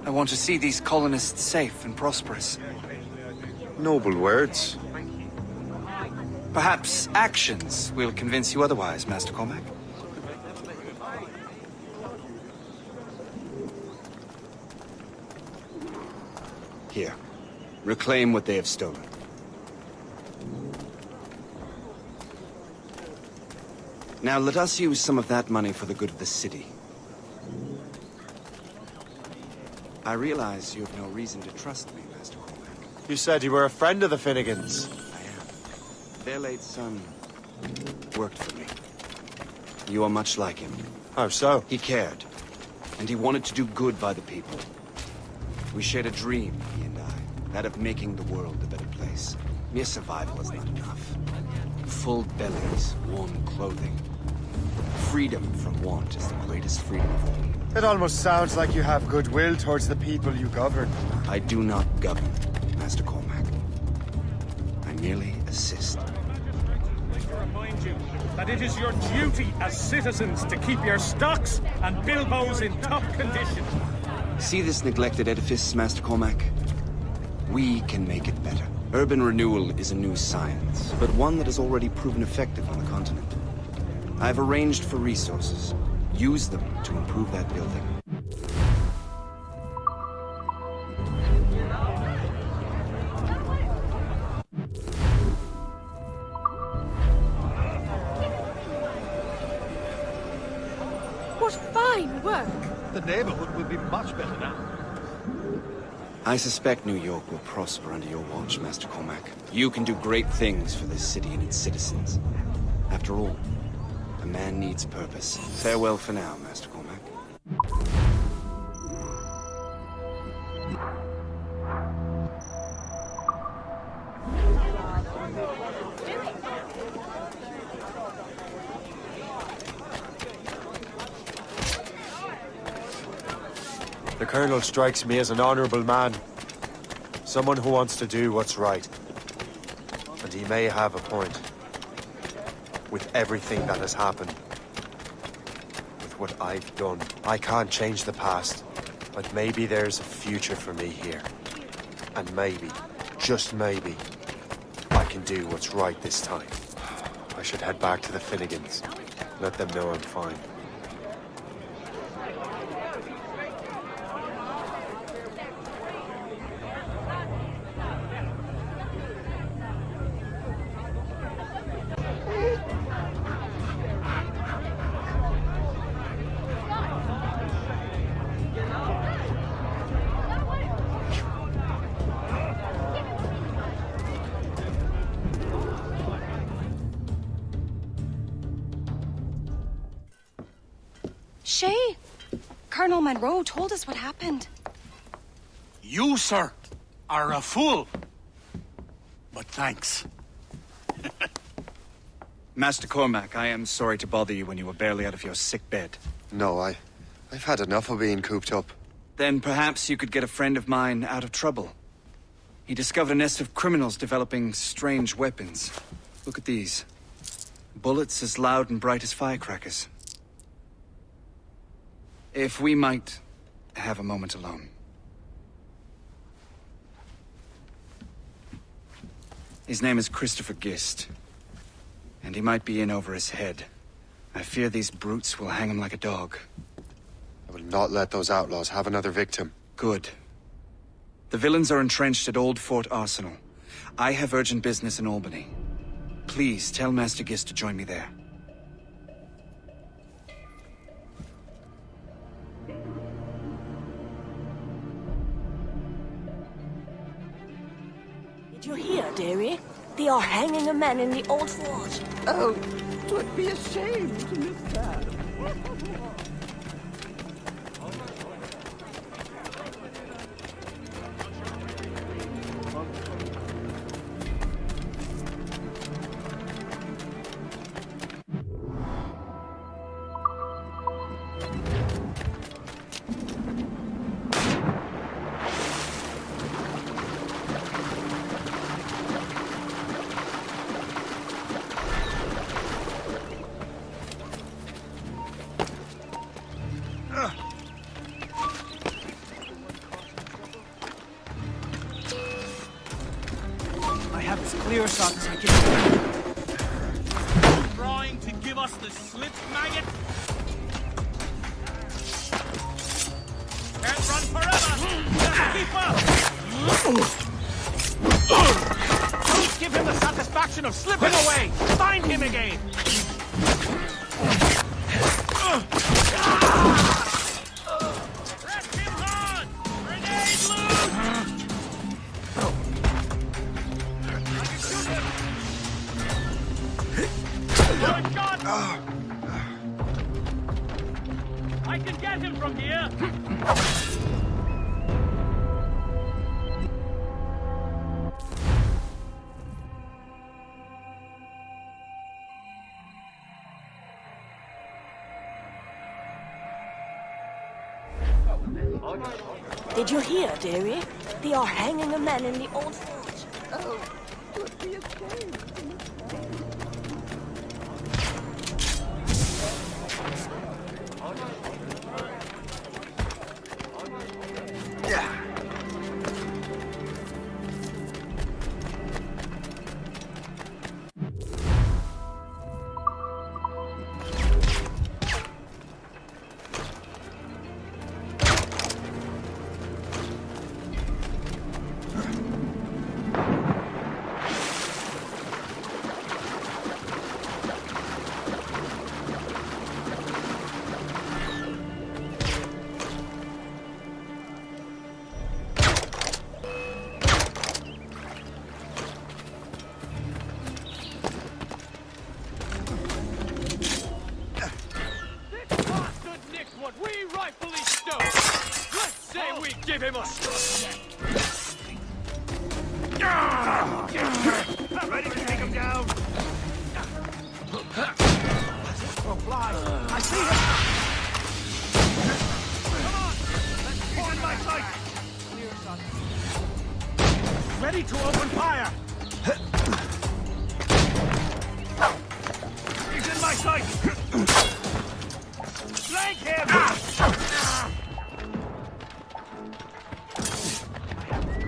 I want to see these colonists safe and prosperous. Noble words. Perhaps actions will convince you otherwise, Master Cormac. Here. Reclaim what they have stolen. Now let us use some of that money for the good of the city. I realize you have no reason to trust me, Master Cormac. You said you were a friend of the Finnegans. I am. Their late son worked for me. You are much like him. How so? He cared, and he wanted to do good by the people. We shared a dream, he and I, that of making the world a better place. Mere survival is not enough. Full bellies, warm clothing. Freedom from want is the greatest freedom of all. It almost sounds like you have goodwill towards the people you govern. I do not govern, Master Cormac. I merely assist. To remind you that it is your duty as citizens to keep your stocks and bilboes in top condition. See this neglected edifice, Master Cormac? We can make it better. Urban renewal is a new science, but one that has already proven effective on the continent. I've arranged for resources. Use them to improve that building. Fine work. The neighborhood will be much better now. I suspect New York will prosper under your watch, Master Cormac. You can do great things for this city and its citizens. After all, a man needs purpose. Farewell for now, Master Cormac. The Colonel strikes me as an honorable man. Someone who wants to do what's right. And he may have a point. With everything that has happened. With what I've done. I can't change the past. But maybe there's a future for me here. And maybe, just maybe, I can do what's right this time. I should head back to the Finnegans. Let them know I'm fine. Shay, Colonel Monroe told us what happened. You, sir, are a fool. But thanks. Master Cormac, I am sorry to bother you when you were barely out of your sick bed. No, I've had enough of being cooped up. Then perhaps you could get a friend of mine out of trouble. He discovered a nest of criminals developing strange weapons. Look at these. Bullets as loud and bright as firecrackers. If we might have a moment alone. His name is Christopher Gist. And he might be in over his head. I fear these brutes will hang him like a dog. I will not let those outlaws have another victim. Good. The villains are entrenched at Old Fort Arsenal. I have urgent business in Albany. Please tell Master Gist to join me there. Did you hear, dearie? They are hanging a man in the old fort. Oh, 'twould be a shame to miss that. Clear shot taken. Trying to give us the slip, maggot? Can't run forever! Just keep up! Don't give him the satisfaction of slipping away! Find him again! Press him hard! Grenade loose! I can get him from here! Did you hear, dearie? They are hanging a man in the old fort. Oh, 'twould be a shame to miss Ready to open fire! He's in my sight! Flank him!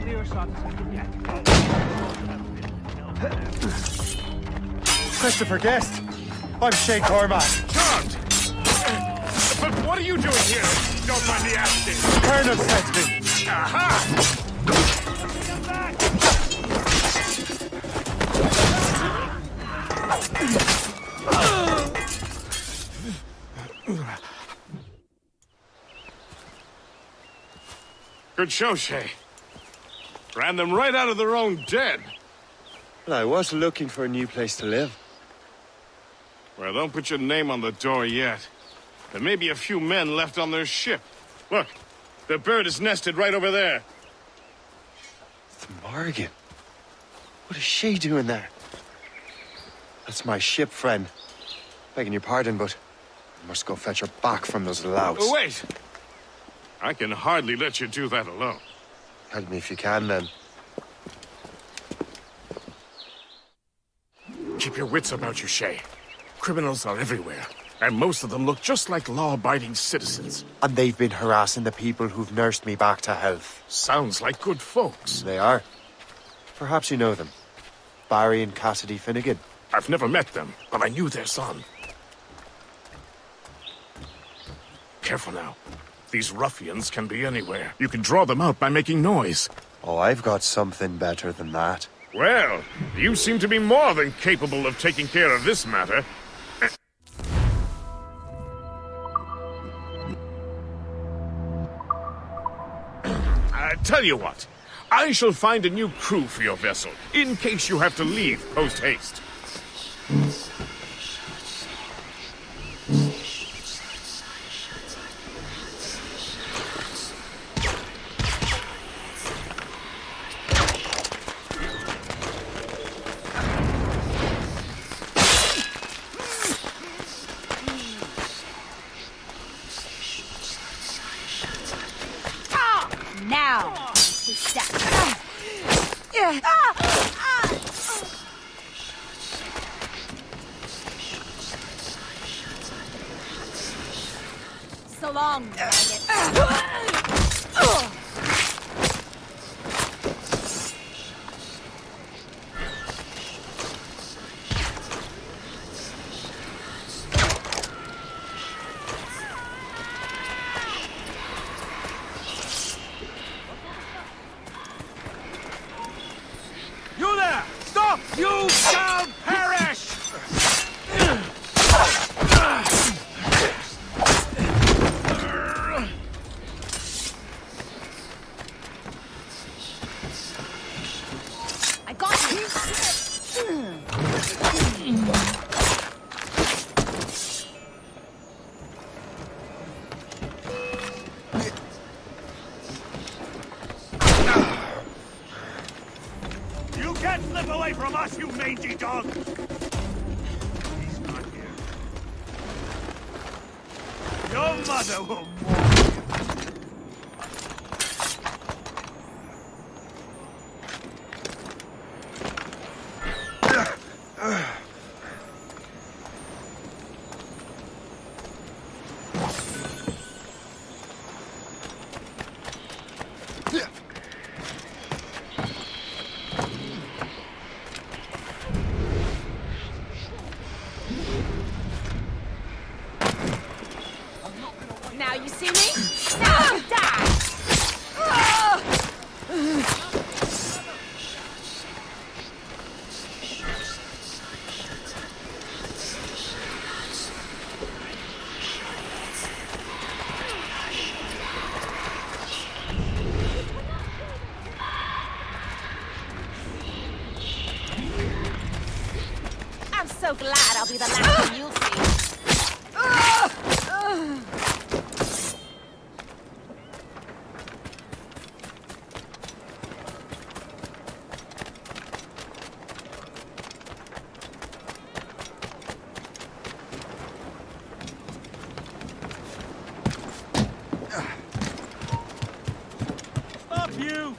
Clear shot as I can get. Christopher Guest. I'm Shane Cormac. Charmed! But what are you doing here? Don't mind me asking. Colonel sent me. Aha! Good show, Shay. Ran them right out of their own den. Well, I was looking for a new place to live. Well, don't put your name on the door yet. There may be a few men left on their ship. Look, the bird is nested right over there. Morgan. What is she doing there? That's my ship, friend. Begging your pardon, but I must go fetch her back from those louts. Oh, wait! I can hardly let you do that alone. Help me if you can, then. Keep your wits about you, Shay. Criminals are everywhere, and most of them look just like law-abiding citizens. And they've been harassing the people who've nursed me back to health. Sounds like good folks. They are. Perhaps you know them. Barry and Cassidy Finnegan. I've never met them, but I knew their son. Careful now. These ruffians can be anywhere. You can draw them out by making noise. Oh, I've got something better than that. Well, you seem to be more than capable of taking care of this matter. Tell you what, I shall find a new crew for your vessel, in case you have to leave post-haste. Now! So long, You there! Stop! You shall perish! I got you! You can't slip away from us, you mangy dog! He's not here. Your mother will mourn you. Now you see me? Now you die! I'm so glad I'll be the last one you'll see. Stop you!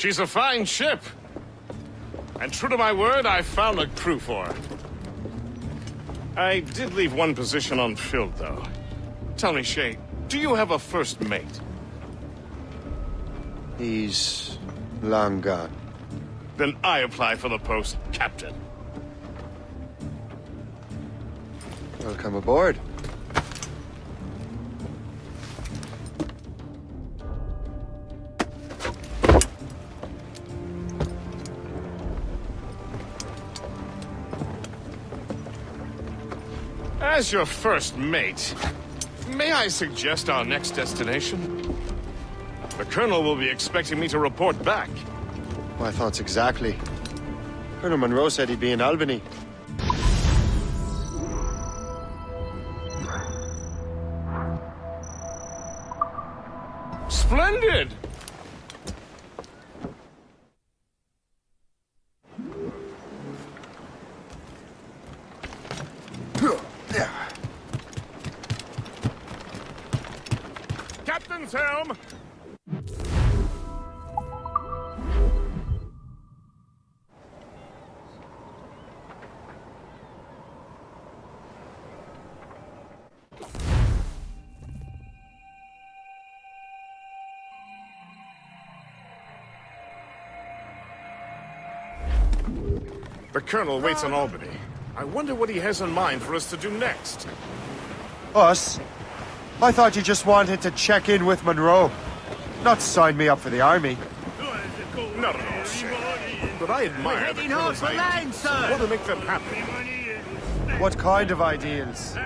She's a fine ship. And true to my word, I found a crew for her. I did leave one position unfilled, though. Tell me, Shay, do you have a first mate? He's long gone. Then I apply for the post, Captain. Welcome aboard. As your first mate, may I suggest our next destination? The Colonel will be expecting me to report back. My thoughts exactly. Colonel Monroe said he'd be in Albany. Splendid! Captain's helm! The Colonel waits in Albany. I wonder what he has in mind for us to do next. Us? I thought you just wanted to check in with Monroe. Not sign me up for the army. Not at all, Shay. But I admire the Colonel's ideas. I want to make them happen. What kind of ideals?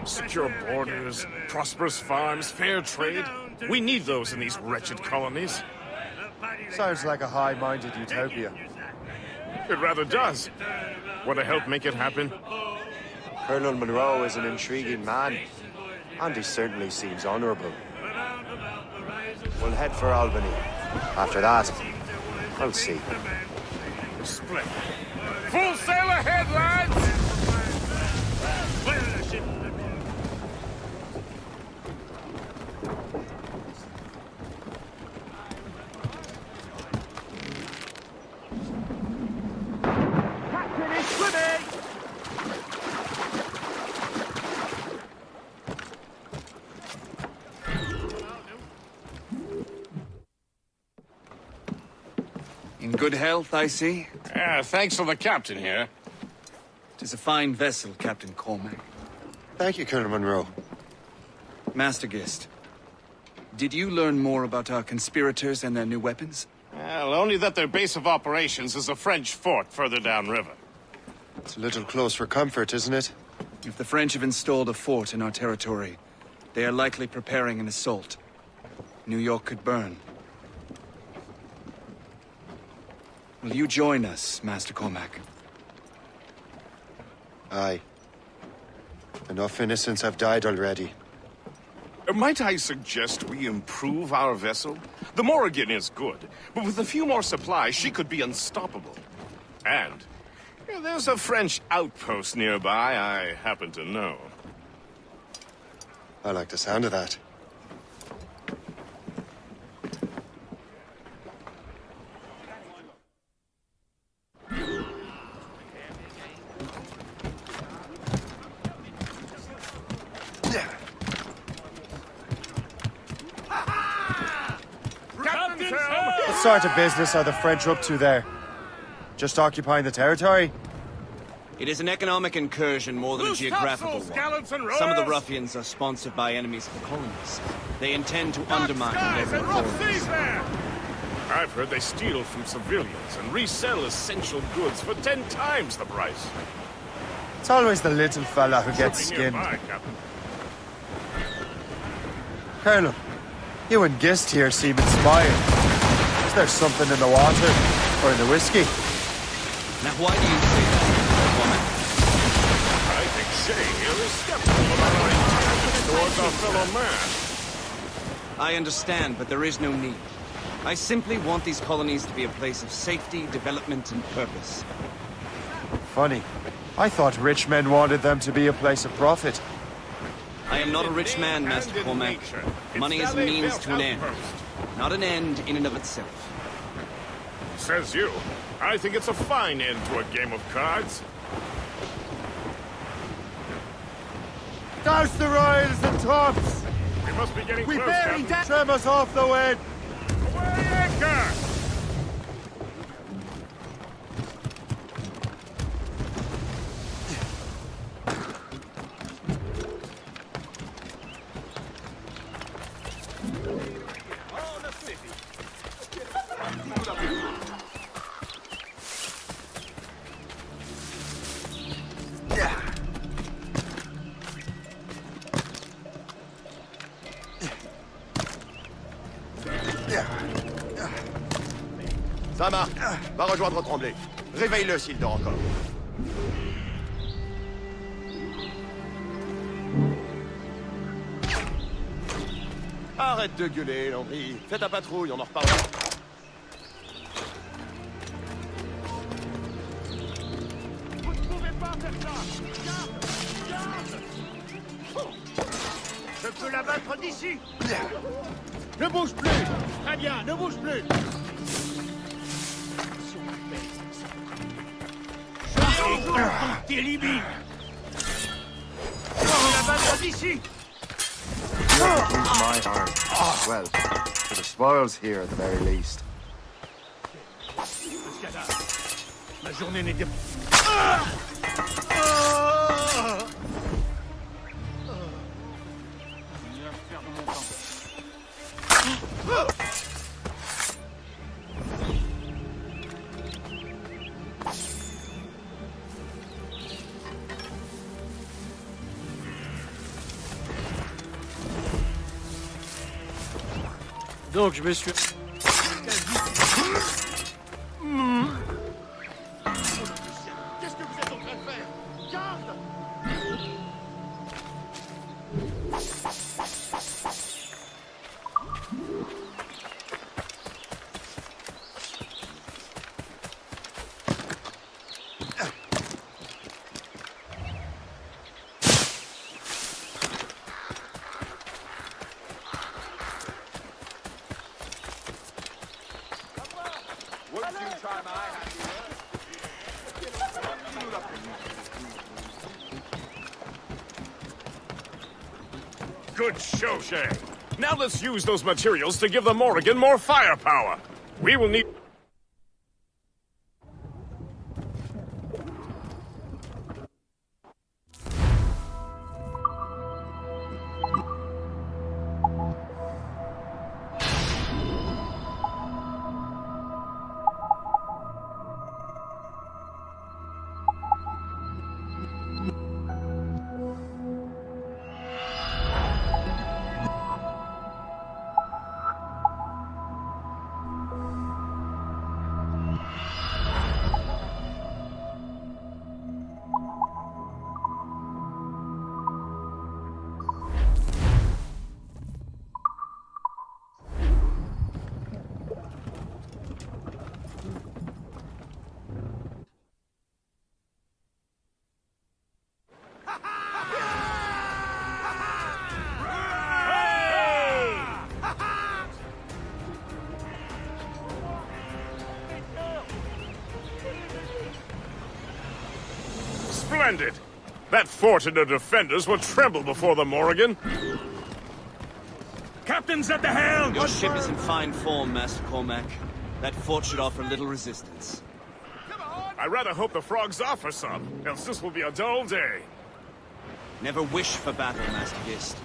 Secure borders, prosperous farms, fair trade. We need those in these wretched colonies. Sounds like a high-minded utopia. It rather does. Want to help make it happen? Colonel Monroe is an intriguing man, and he certainly seems honorable. We'll head for Albany. After that, I'll see. Splendid. Full sail ahead, lads! Captain is swimming! In good health, I see. Yeah, thanks for the captain here. Tis a fine vessel, Captain Cormac. Thank you, Colonel Monroe. Master Gist, did you learn more about our conspirators and their new weapons? Well, only that their base of operations is a French fort further downriver. It's a little close for comfort, isn't it? If the French have installed a fort in our territory, they are likely preparing an assault. New York could burn. Will you join us, Master Cormac? Aye. Enough innocents have died already. Might I suggest we improve our vessel? The Morrigan is good, but with a few more supplies, she could be unstoppable. And there's a French outpost nearby I happen to know. I like the sound of that. What sort of business are the French up to there? Just occupying the territory? It is an economic incursion more than a geographical one. Some of the ruffians are sponsored by enemies of the colonies. They intend to undermine their authorities. I've heard they steal from civilians and resell essential goods for 10 times the price. It's always the little fella who gets skinned. Colonel, you and Gist here seem inspired. Is there something in the water? Or in the whiskey? Now why do you say that, Cormac? I think Shay here is skeptical about our intentions towards our fellow man. I understand, but there is no need. I simply want these colonies to be a place of safety, development, and purpose. Funny. I thought rich men wanted them to be a place of profit. I am not a rich man, Master Cormac. Money is a means to an end, not an end in and of itself. Says you. I think it's a fine end to a game of cards. Douse the royals and tops! We must be getting We close, bearing Captain. down! Trim us off the wind! Away anchor! Ça marche. Va rejoindre Tremblay. Réveille-le s'il dort encore. Arrête de gueuler, Landry. Fais ta patrouille, on en reparlera. Vous ne pouvez pas faire ça! Garde! Garde! Je peux la battre d'ici! Ne bouge plus! Très bien, ne bouge plus! T'élimine! Je peux la battre d'ici! You have to keep my arm. Well, for the spoils here at the very least. La journée n'était Donc je me suis... Qu'est-ce que vous êtes en train de faire? Garde! Good show, Shay. Now let's use those materials to give the Morrigan more firepower. We will need... Splendid! That fort and the defenders will tremble before the Morrigan. Captain's at the helm! Your ship is in fine form, Master Cormac. That fort should offer little resistance. I rather hope the frogs offer some, else this will be a dull day. Never wish for battle, Master Gist.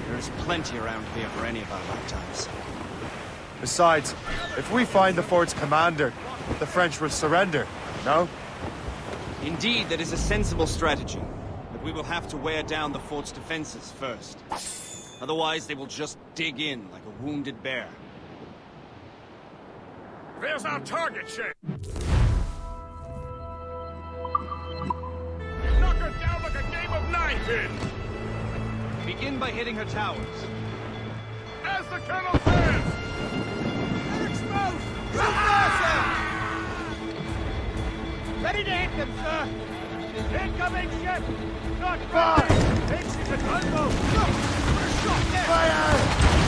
There is plenty around here for any of our lifetimes. Besides, if we find the fort's commander, the French will surrender, no? Indeed, that is a sensible strategy. But we will have to wear down the fort's defenses first. Otherwise, they will just dig in like a wounded bear. There's our target, Shay. Knock her down like a game of nine-pin. Begin by hitting her towers. As the colonel says! They're exposed! Shoot there, sir! Ready to hit them, sir! Incoming ship! Not ready! This is a gunboat! Look! We're shot there! Fire!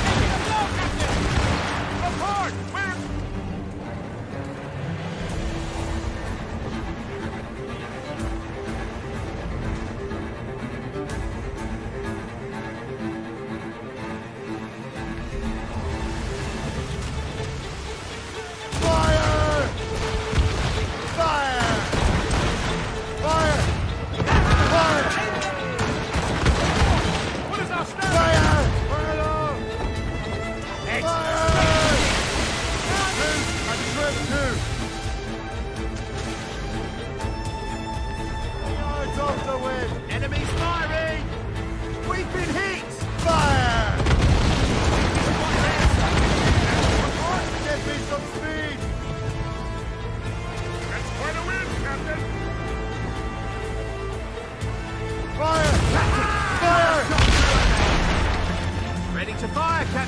Taking a blow, Captain! Apart! We're...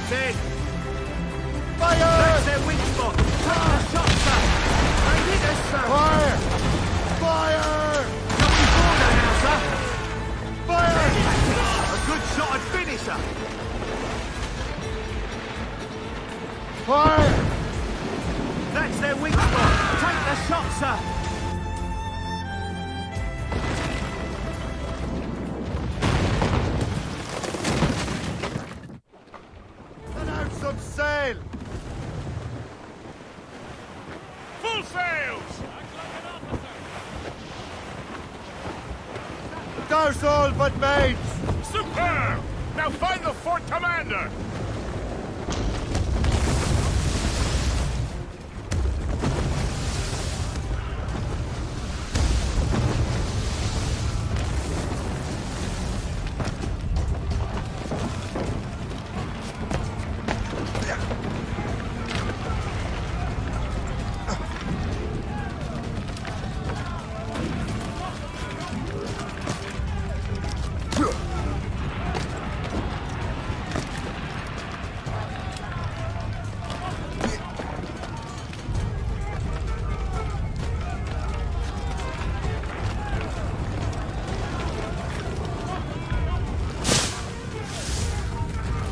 dead. Fire! That's their weak spot. Take the shot, sir. They hit us, sir. Fire! Fire! Nothing border now, sir. Fire! A good shot and finisher. Fire! That's their weak spot. Take the shot, sir. Let out some sail! Full sails! Douse all but mates! Superb! Now find the fort commander!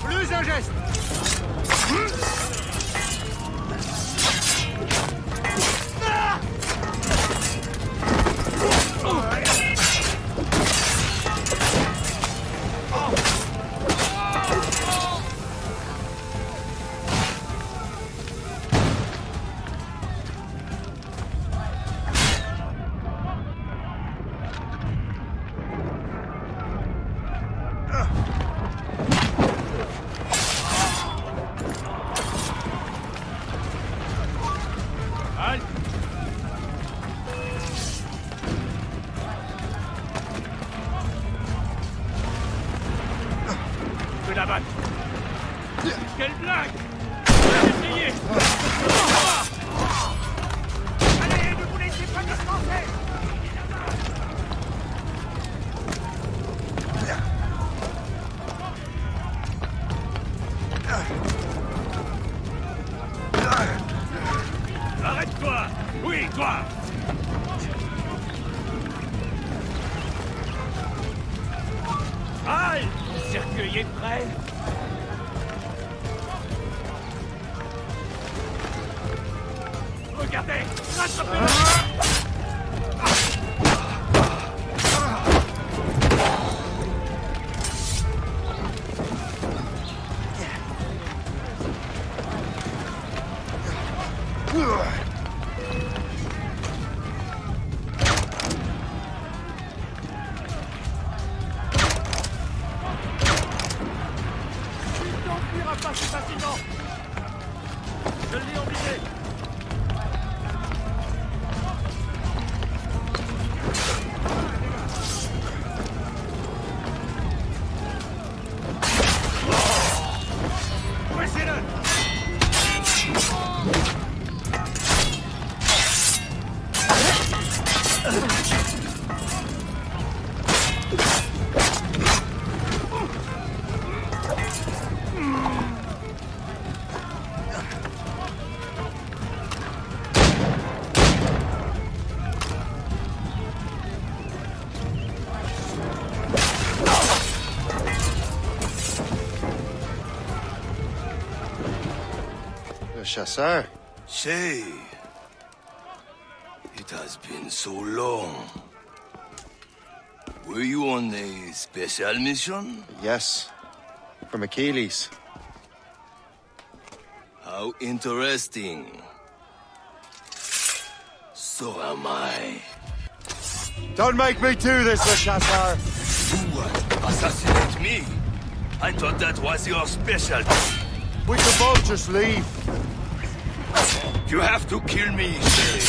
Plus un geste! Que la batte! Quelle blague! Essayez! Allez, ne vous laissez pas dispenser. Arrête-toi! Oui, toi! Aïe! Le cercueil est prêt! Regardez! Rattrapez-le! Il n'enfuira pas si facilement. Je l'ai obligé. Pressez-le! Le chasseur. Shay, it has been so long. Were you on a special mission? Yes. From Achilles. How interesting. So am I. Don't make me do this, Le Chasseur! You assassinate me? I thought that was your specialty. We can both just leave. You have to kill me, Shay.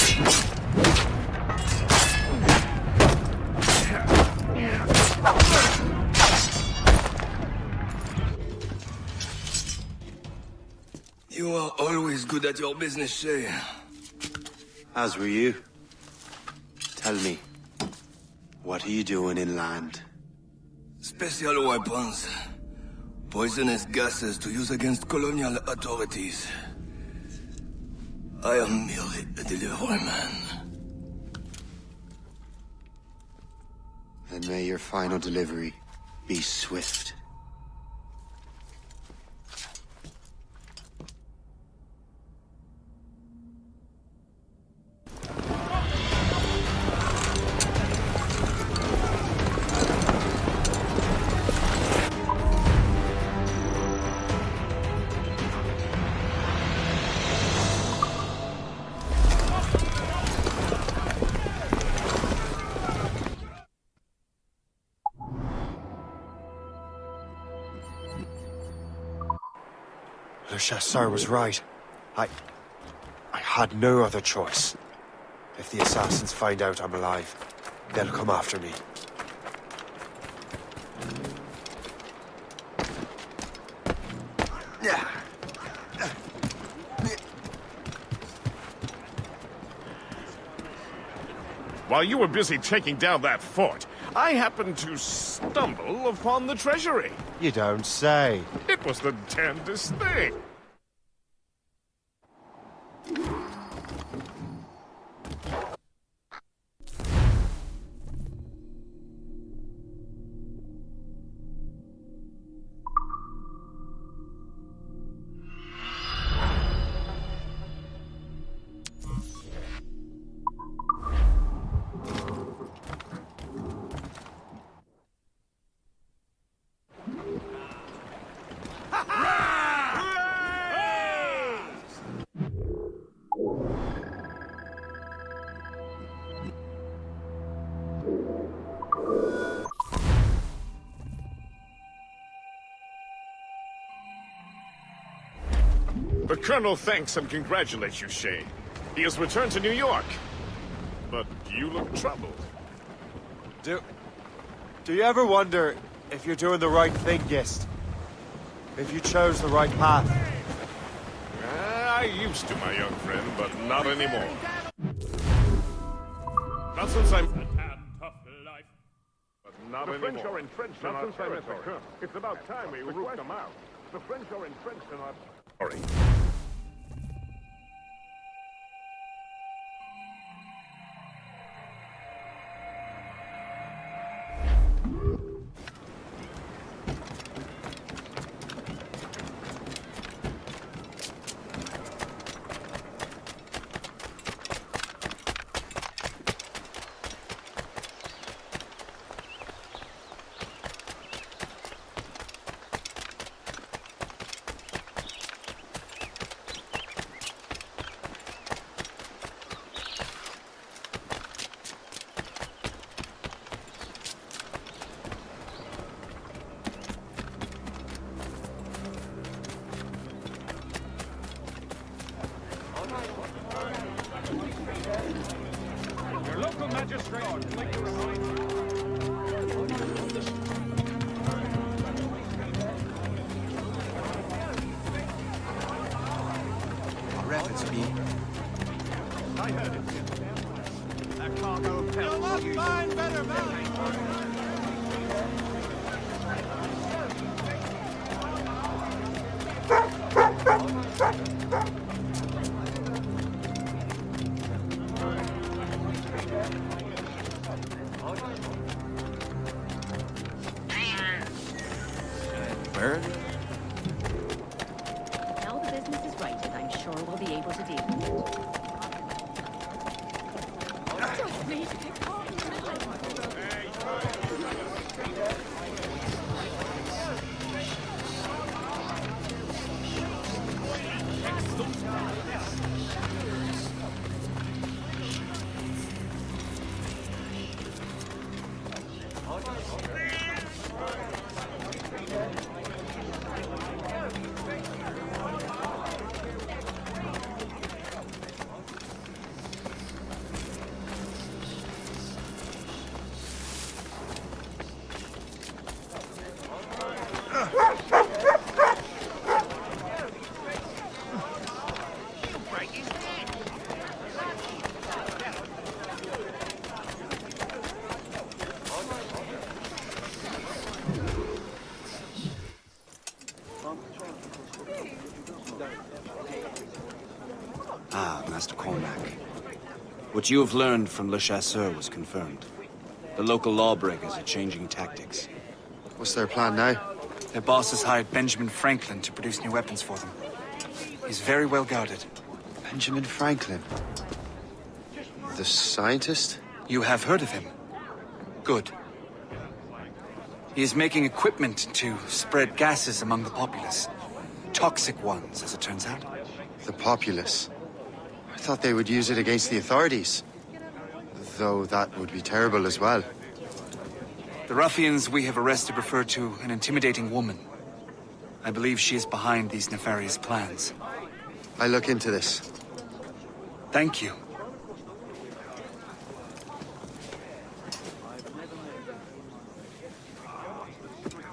You are always good at your business, Shay. As were you. Tell me, what are you doing inland? Special weapons. Poisonous gases to use against colonial authorities. I am merely a delivery man. And may your final delivery be swift. Le Chasseur was right. I had no other choice. If the assassins find out I'm alive, they'll come after me. While you were busy taking down that fort, I happened to stumble upon the treasury. You don't say. It was the damnedest thing. The Colonel thanks and congratulates you, Shay. He has returned to New York. But you look troubled. Do you ever wonder if you're doing the right thing, Gist? If you chose the right path? I used to, my young friend, but not anymore. Not since I'm... But not the anymore. French are entrenched in our territory. It's about time we root them out. The French are entrenched in our... Sorry. Your local magistrate would like to remind you. Reference me. I heard it. That cargo of pelts. You must find better Bird? Now the business is righted, I'm sure we'll be able to deal with it. Just me to pick part in the middle. What you have learned from Le Chasseur was confirmed. The local lawbreakers are changing tactics. What's their plan now? Their boss has hired Benjamin Franklin to produce new weapons for them. He's very well guarded. Benjamin Franklin? The scientist? You have heard of him? Good. He is making equipment to spread gases among the populace. Toxic ones, as it turns out. The populace? I thought they would use it against the authorities. Though that would be terrible as well. The ruffians we have arrested refer to an intimidating woman. I believe she is behind these nefarious plans. I'll look into this. Thank you.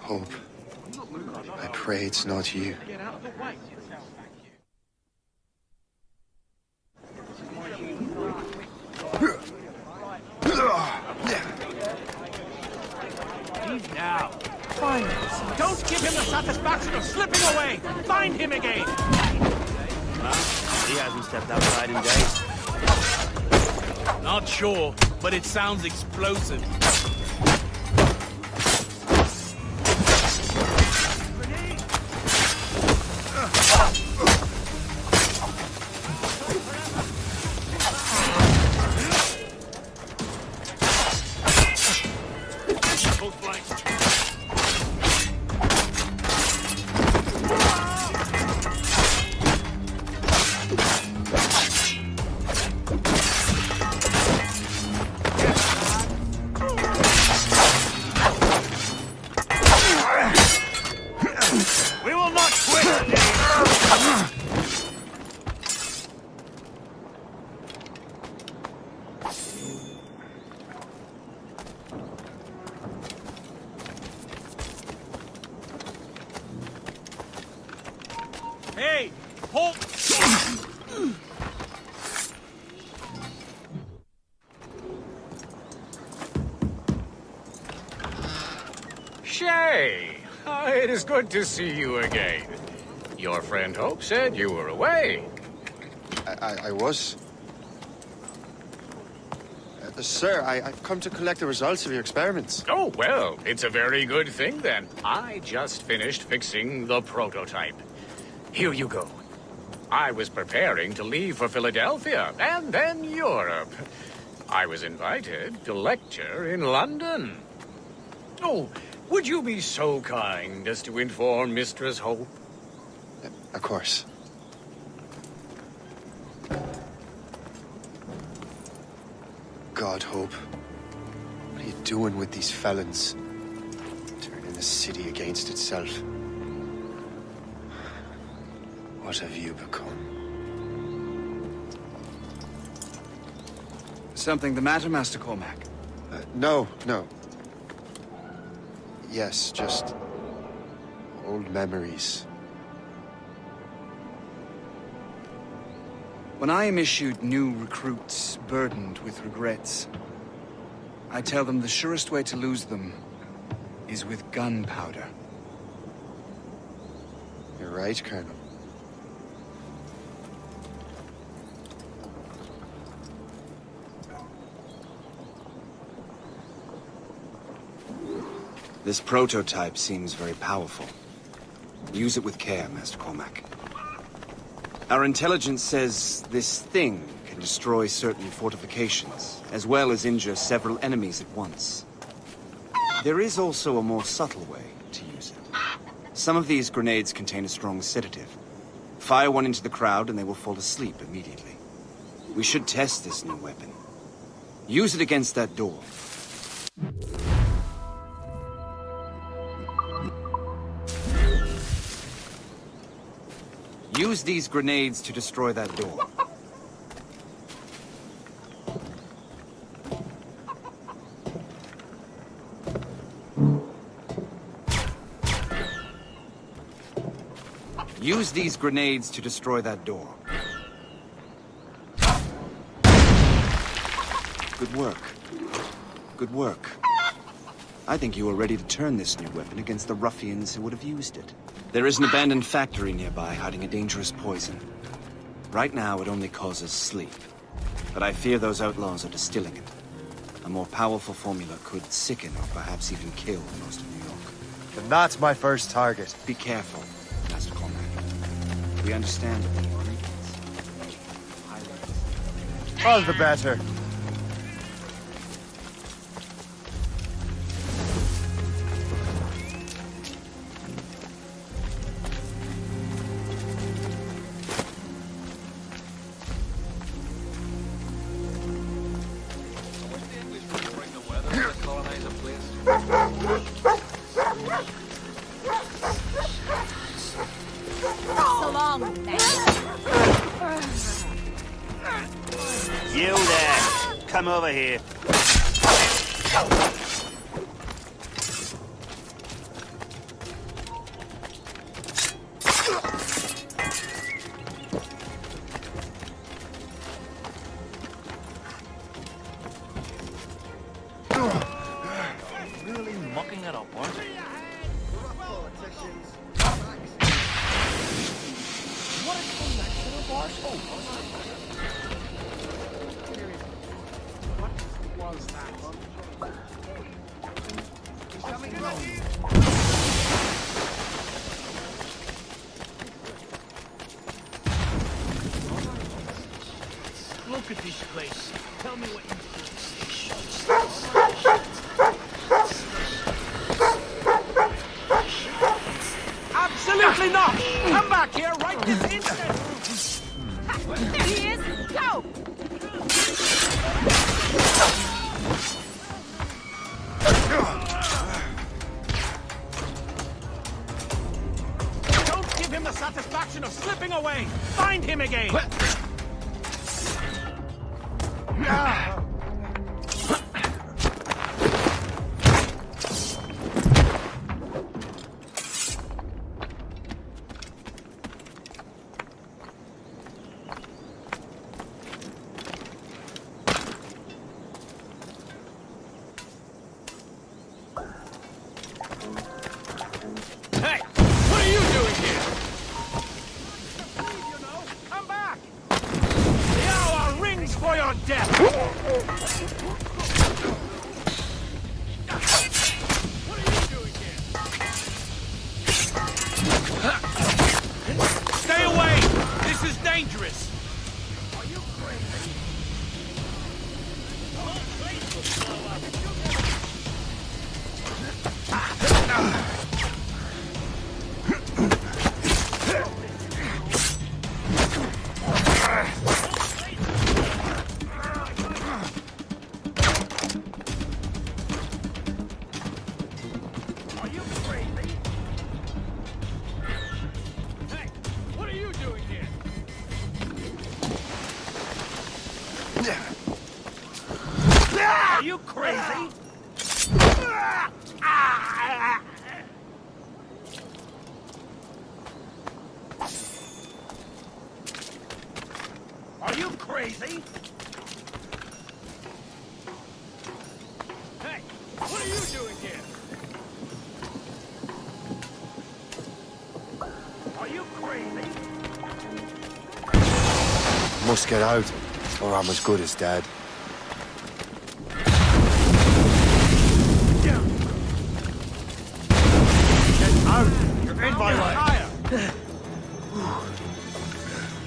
Hope. I pray it's not you. Now, find him. Don't give him the satisfaction of slipping away. Find him again. Well, he hasn't stepped outside in days. Not sure, but it sounds explosive. Hey, hold! Shay! It is good to see you again. Your friend Hope said you were away. I was. Sir, I've come to collect the results of your experiments. Oh, well, it's a very good thing then. I just finished fixing the prototype. Here you go. I was preparing to leave for Philadelphia and then Europe. I was invited to lecture in London. Oh, would you be so kind as to inform Mistress Hope? Of course. God, Hope. What are you doing with these felons? Turning the city against itself. What have you become? Something the matter, Master Cormac? No. Yes, just old memories. When I am issued new recruits burdened with regrets, I tell them the surest way to lose them is with gunpowder. You're right, Colonel. This prototype seems very powerful. Use it with care, Master Cormac. Our intelligence says this thing can destroy certain fortifications, as well as injure several enemies at once. There is also a more subtle way to use it. Some of these grenades contain a strong sedative. Fire one into the crowd and they will fall asleep immediately. We should test this new weapon. Use it against that door. Use these grenades to destroy that door. Use these grenades to destroy that door. Good work. Good work. I think you are ready to turn this new weapon against the ruffians who would have used it. There is an abandoned factory nearby hiding a dangerous poison. Right now, it only causes sleep. But I fear those outlaws are distilling it. A more powerful formula could sicken or perhaps even kill most of New York. And that's my first target. Be careful, Master Cormac. We understand that the ingredients... All the better. So long, You there! Come over here. Really mucking it up, aren't you? What a collection of arseholes. What was that? Look at this place. Tell me what you think. Absolutely not! Come back here right this instant! There he is! Go! Don't give him the satisfaction of slipping away! Find him again! Hey! What are you doing here? You know, come back! The hour rings for your death! What are you doing here? Stay away! This is dangerous! Are you crazy? The whole place will blow up! Are you crazy? Hey, what are you doing here? Are you crazy? Are you crazy? Hey, what are you doing here? Are you crazy? Must get out, or I'm as good as dead. Get out! You're in my way!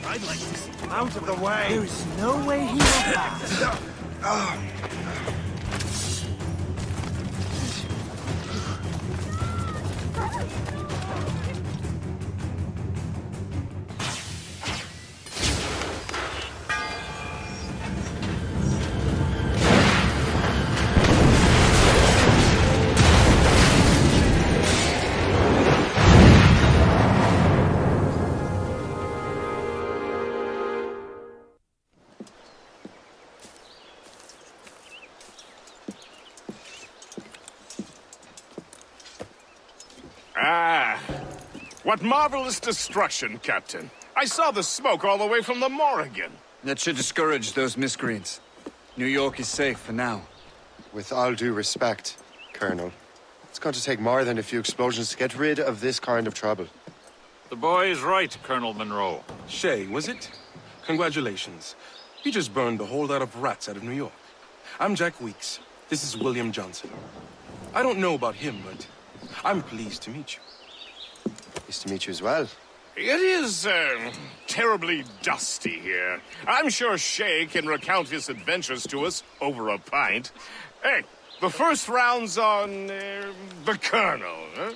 I'd like to see him out of the way! There's no way he will pass. Ah, what marvelous destruction, Captain. I saw the smoke all the way from the Morrigan. That should discourage those miscreants. New York is safe for now. With all due respect, Colonel, it's going to take more than a few explosions to get rid of this kind of trouble. The boy is right, Colonel Monroe. Shay, was it? Congratulations. We just burned a whole lot of rats out of New York. I'm Jack Weeks. This is William Johnson. I don't know about him, but I'm pleased to meet you. Pleased to meet you as well. It is, terribly dusty here. I'm sure Shay can recount his adventures to us over a pint. Hey, the first round's on, the Colonel, huh?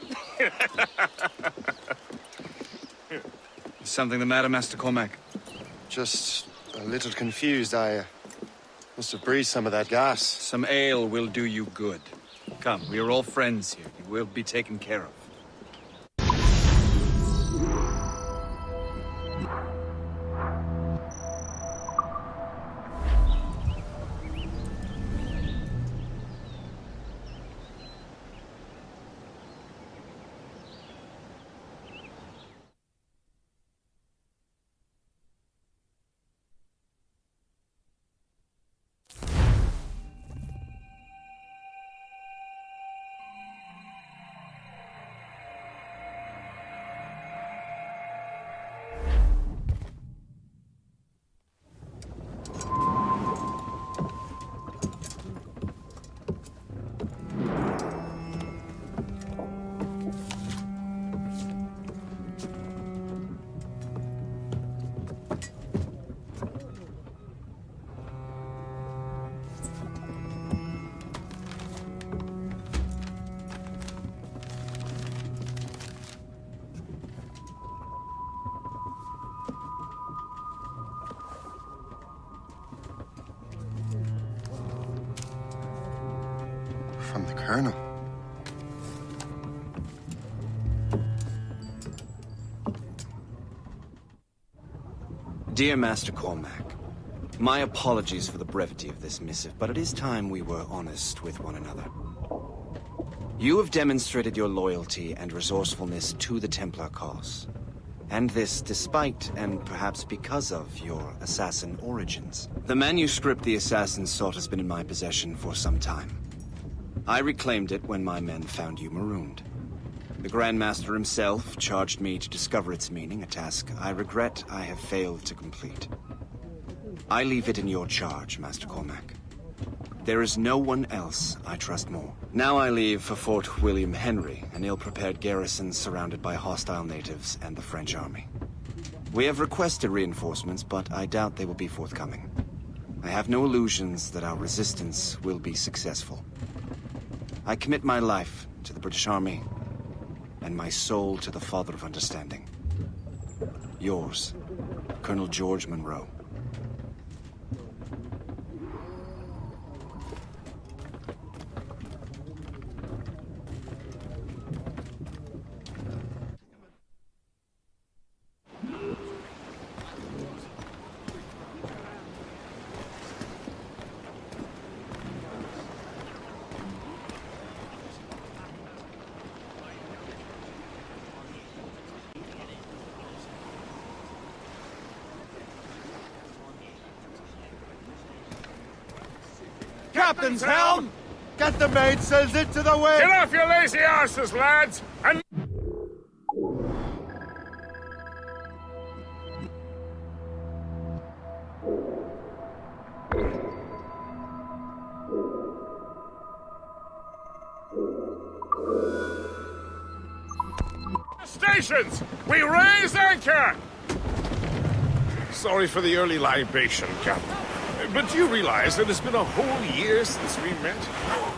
Is something the matter, Master Cormac? Just a little confused. I must have breathed some of that gas. Some ale will do you good. Come, we are all friends here. You will be taken care of. From the Colonel. Dear Master Cormac, my apologies for the brevity of this missive, but it is time we were honest with one another. You have demonstrated your loyalty and resourcefulness to the Templar cause. And this despite, and perhaps because of, your assassin origins. The manuscript the assassin sought has been in my possession for some time. I reclaimed it when my men found you marooned. The Grand Master himself charged me to discover its meaning, a task I regret I have failed to complete. I leave it in your charge, Master Cormac. There is no one else I trust more. Now I leave for Fort William Henry, an ill-prepared garrison surrounded by hostile natives and the French army. We have requested reinforcements, but I doubt they will be forthcoming. I have no illusions that our resistance will be successful. I commit my life to the British Army, and my soul to the Father of Understanding. Yours, Colonel George Monroe. Captain's helm! Get the mainsails into the wind! Get off your lazy arses, lads! And... Stations! We raise anchor! Sorry for the early libation, Captain. But you realize that it's been a whole year since we met?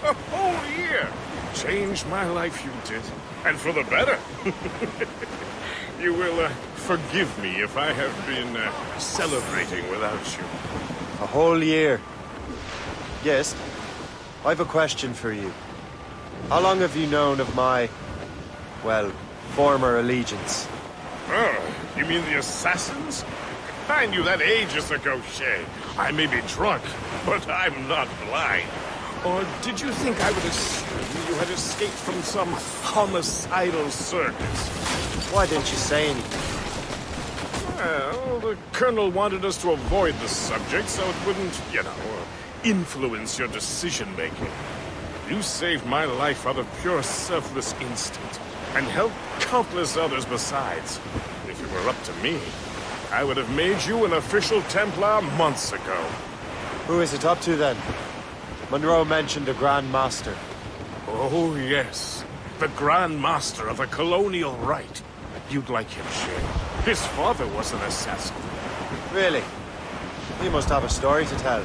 A whole year! Changed my life, you did. And for the better. You will forgive me if I have been celebrating without you. A whole year. Yes. I have a question for you. How long have you known of my, well, former allegiance? Oh, you mean the assassins? I knew that ages ago, Shay. I may be drunk, but I'm not blind. Or did you think I would assume you had escaped from some homicidal circus? Why didn't you say anything? Well, the Colonel wanted us to avoid the subject so it wouldn't, influence your decision-making. You saved my life out of pure selfless instinct, and helped countless others besides. If it were up to me, I would have made you an official Templar months ago. Who is it up to, then? Monroe mentioned a Grand Master. Oh, yes. The Grand Master of the Colonial Rite. You'd like him, Shay. His father was an assassin. Really? He must have a story to tell.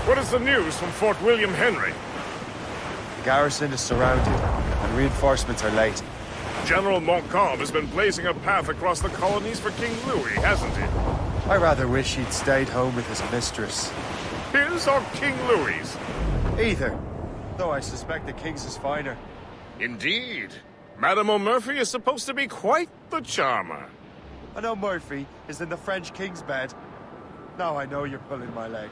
What is the news from Fort William Henry? The garrison is surrounded, and reinforcements are late. General Montcalm has been blazing a path across the colonies for King Louis, hasn't he? I rather wish he'd stayed home with his mistress. His or King Louis's? Either. Though I suspect the King's is finer. Indeed. Madame O'Murphy is supposed to be quite the charmer. I know Murphy is in the French King's bed. Now I know you're pulling my leg.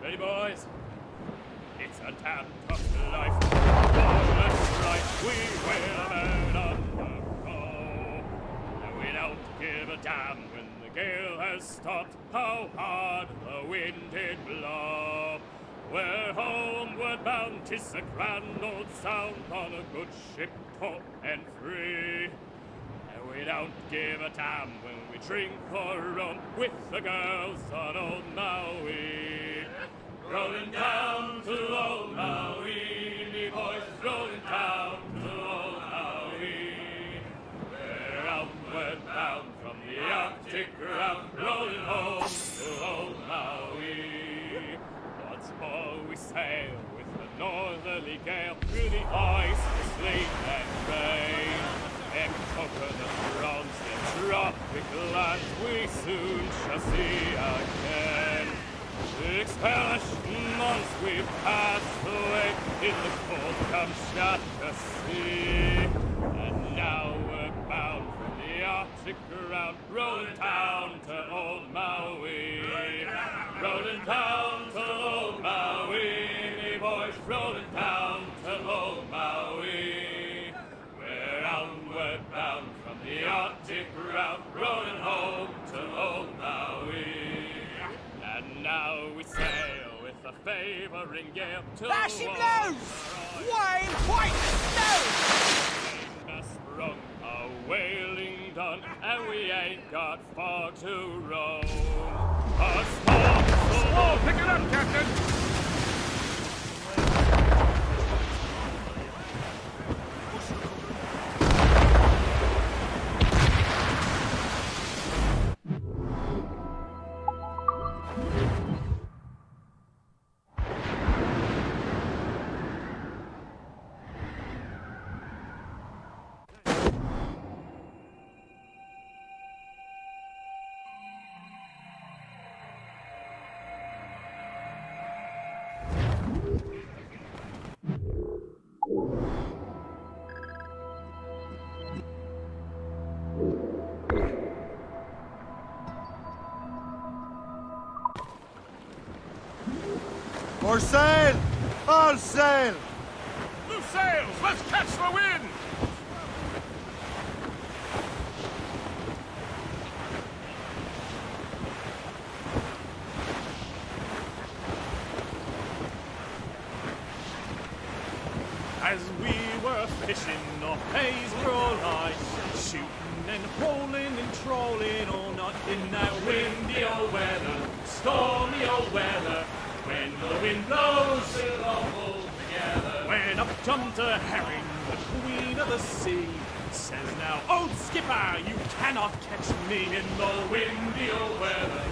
Ready, boys? It's a damn tough life. That's right, we will burn undergo. And we don't give a damn when the gale has stopped, how hard the wind did blow. We're homeward bound, 'tis a grand old sound on a good ship, taut and free. And we don't give a damn when we drink or rum with the girls on old Maui. Rolling down to old Maui, me boys, rolling down to old Maui. We're outward bound from the Arctic round, rolling home to old Maui. Once more we sail with the northerly gale through the ice, the sleet and rain. And conquer the fronts, the tropic lands we soon shall see again. 6 hellish months we've passed away in the cold Kamchatka Sea. And now we're bound for the Arctic round, rolling down to old Maui. Rolling down to old Maui, me boys, rolling down to old Maui. We're onward bound from the Arctic round, rolling home to old Maui. And now we sail with a favouring gale to Lash him loose! Wine white snow! Sprung a whaling done, and we ain't got far to roam. A storm, pick it up, Captain! More sail! All sail! Loose sails! Let's catch the wind! As we were fishing off Haysborough Light, shooting and rolling and trolling all night in that windy old weather, stormy old weather. When the wind blows, we'll all pull together. When up jumped a herring, the queen of the sea, says now, old skipper, you cannot catch me in the windy old weather,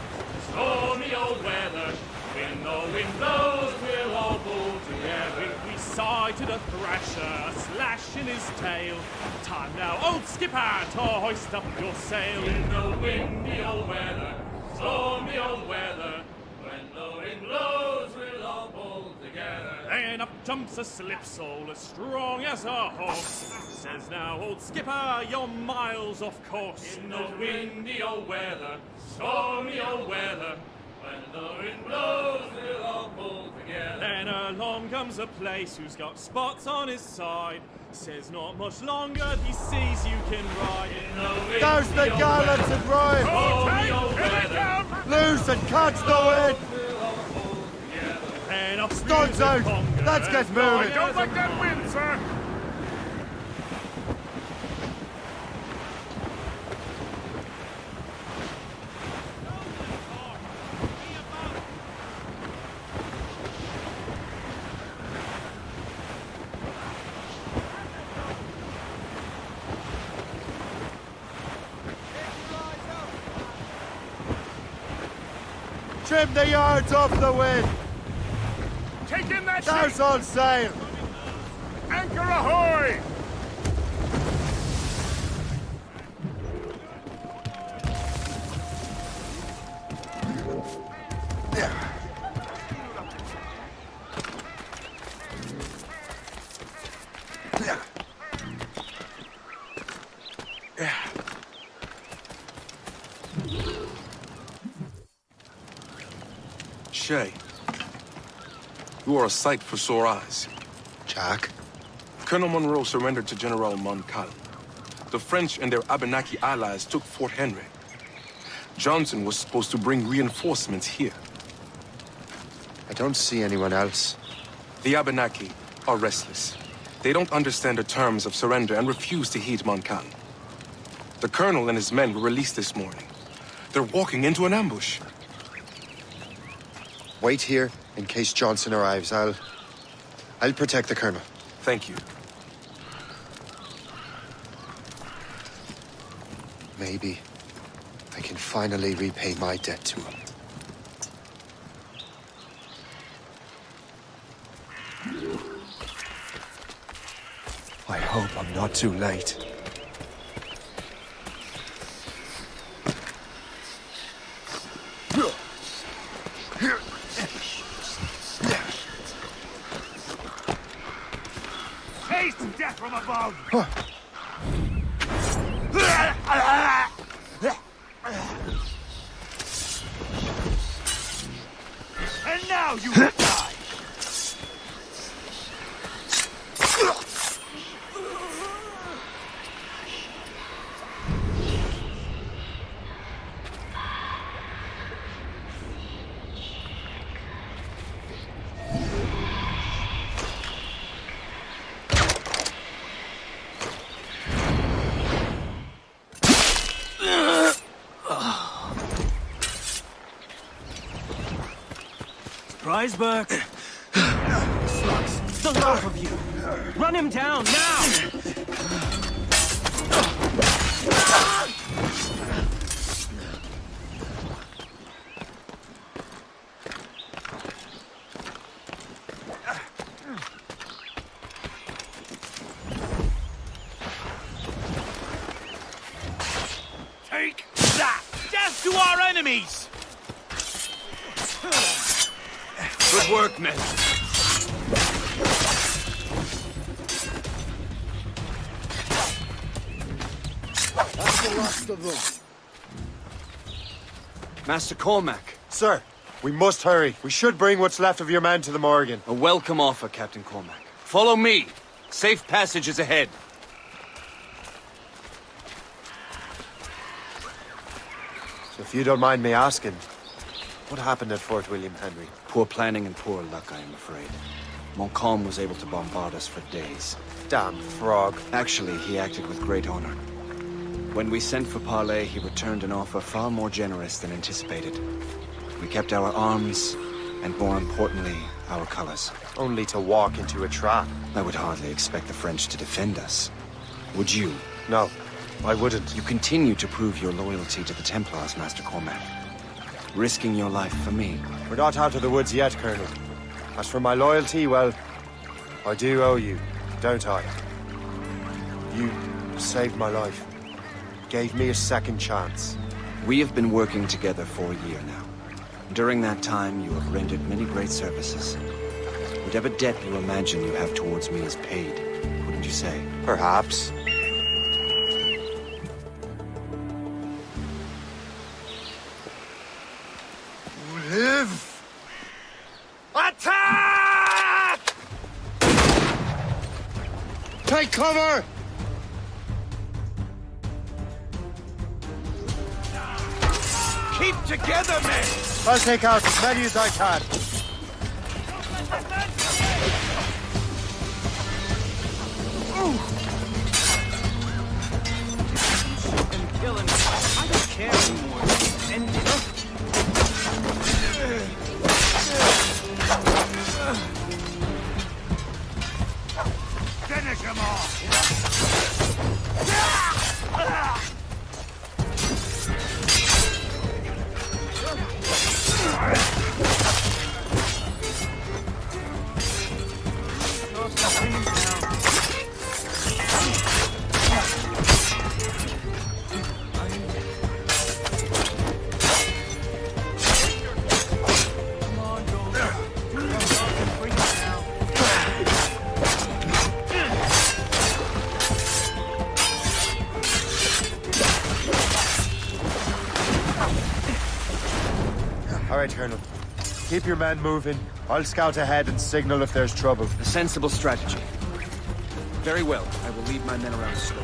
stormy old weather. When the wind blows, we'll all pull together. We sighted a thrasher, a slash in his tail. Time now, old skipper, to hoist up your sail. In the windy old weather, stormy old weather. When the wind blows, we'll all pull together. Then up jumps a slipsole as strong as a horse. Says now, old skipper, you're miles off course. In the windy old weather, stormy old weather. When the wind blows, we'll all pull together. Then along comes a place who's got spots on his side. Says not much longer, these seas you can ride in the wind. Douse the gallants and royals! Loose and catch the wind! Studs out! Let's get moving! Don't let that wind, sir! Trim the yards off the wind! Take in that Douse sheet! all sail! Anchor ahoy! Shay, you are a sight for sore eyes. Jack? Colonel Monroe surrendered to General Montcalm. The French and their Abenaki allies took Fort Henry. Johnson was supposed to bring reinforcements here. I don't see anyone else. The Abenaki are restless. They don't understand the terms of surrender and refuse to heed Montcalm. The colonel and his men were released this morning. They're walking into an ambush. Wait here in case Johnson arrives. I'll protect the colonel. Thank you. Maybe I can finally repay my debt to him. I hope I'm not too late. Taste death from above! And now you will die! Reisberg! Slugs! The lot of you! Run him down, now! Take that! Death to our enemies! Good work, men. That's the last of them. Master Cormac. Sir, we must hurry. We should bring what's left of your men to the Morgan. A welcome offer, Captain Cormac. Follow me. Safe passage is ahead. So if you don't mind me asking, what happened at Fort William Henry? Poor planning and poor luck, I am afraid. Montcalm was able to bombard us for days. Damn frog. Actually, he acted with great honor. When we sent for parley, he returned an offer far more generous than anticipated. We kept our arms, and more importantly, our colors. Only to walk into a trap. I would hardly expect the French to defend us. Would you? No, I wouldn't. You continue to prove your loyalty to the Templars, Master Cormac. Risking your life for me. We're not out of the woods yet, Colonel. As for my loyalty, well, I do owe you, don't I? You saved my life. Gave me a second chance. We have been working together for a year now. During that time, you have rendered many great services. Whatever debt you imagine you have towards me is paid, wouldn't you say? Perhaps. Live! Attack! Take Take cover! Keep together, men! I'll take out as many as I can. Kill him. I don't care anymore. Finish him All right, Colonel. Keep your men moving. I'll scout ahead and signal if there's trouble. A sensible strategy. Very well. I will leave my men around the store.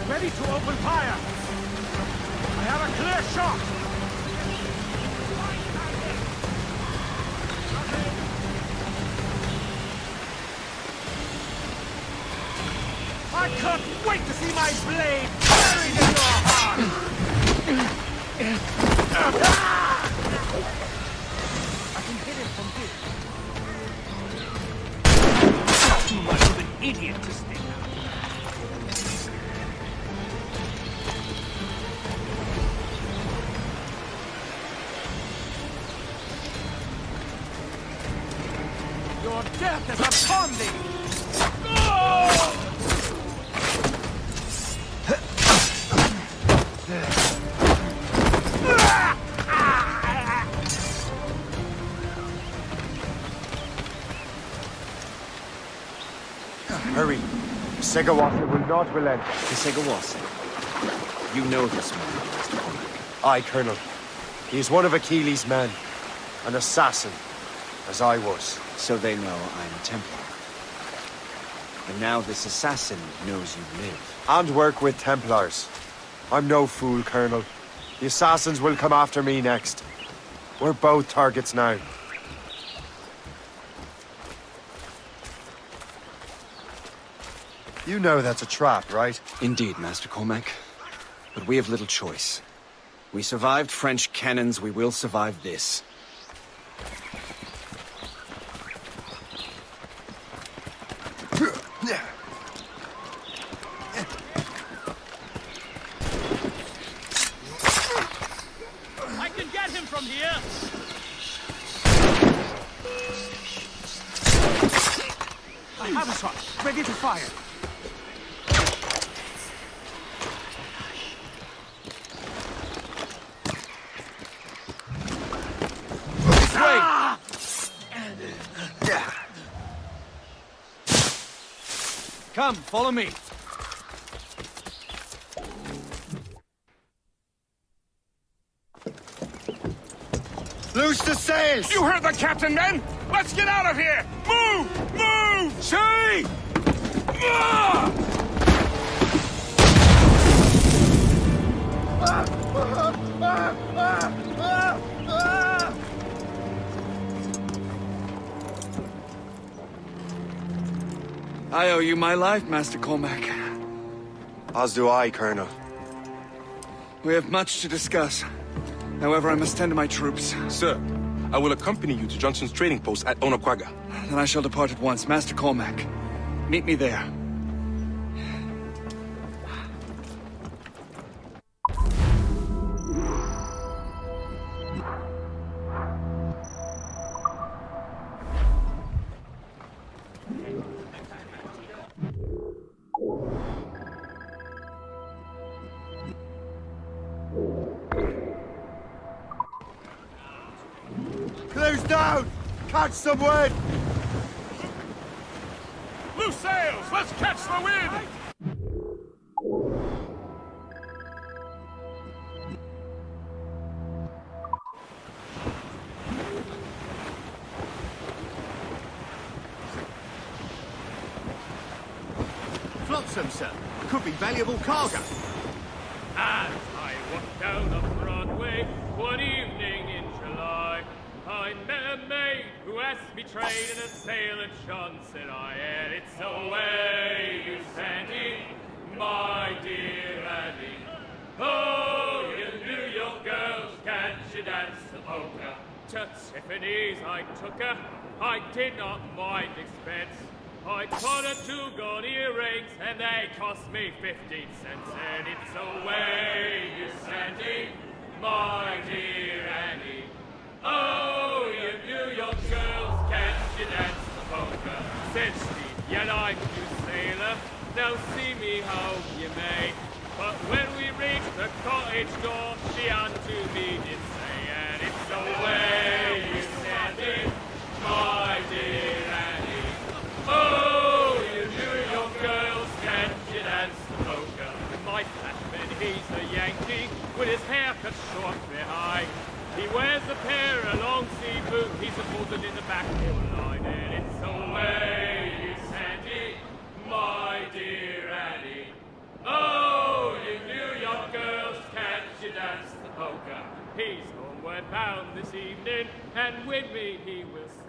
Ready to open fire! I have a clear shot! I can't wait to see my blade buried in your heart! I can hit it from here. Too much of an idiot to stay out. Your death is upon thee! Hurry. Segawasa will not relent. The Segawasa. You know this man, Mr. Cormac. Aye, Colonel. He is one of Achilles' men. An assassin, as I was. So they know I'm a Templar. And now this assassin knows you live. And work with Templars. I'm no fool, Colonel. The assassins will come after me next. We're both targets now. You know that's a trap, right? Indeed, Master Cormac. But we have little choice. We survived French cannons, we will survive this. I can get him from here! I have a shot, ready to fire. Come, follow me. Loose the sails! You heard the captain, men! Let's get out of here! Move! Move! See! I owe you my life, Master Cormac. As do I, Colonel. We have much to discuss. However, I must tend to my troops. Sir, I will accompany you to Johnson's trading post at Onokwaga. Then I shall depart at once. Master Cormac, meet me there. Close down! Catch some wind! Loose sails! Let's catch the wind! Flotsam, sir. Could be valuable cargo. As I walked down the Broadway one evening in July, I met a maid who asked me trade in a sail at Sean, said I, and it's away, you Sandy, my dear Annie. Oh, you New York girls, can't you dance the polka? To Tiffany's I took her, I did not mind expense. I bought her 2 gold earrings, and they cost me 15 cents. And it's away, you Sandy, my dear Annie. Oh, you New York girls, can't you dance the polka? Said she, yet I'm you sailor, now see me how you may. But when we reached the cottage door, she unto me did say, and it's away, you Sandy, my dear Annie. Oh, you New York girls, can't you dance the polka? My flatman, he's a Yankee, with his hair cut short behind. He wears a pair of long sea boots, he's supported in the back line, and it's away, you Sandy, my dear Annie. Oh, you New York girls, can't you dance the polka? He's homeward bound this evening, and with me he will stay.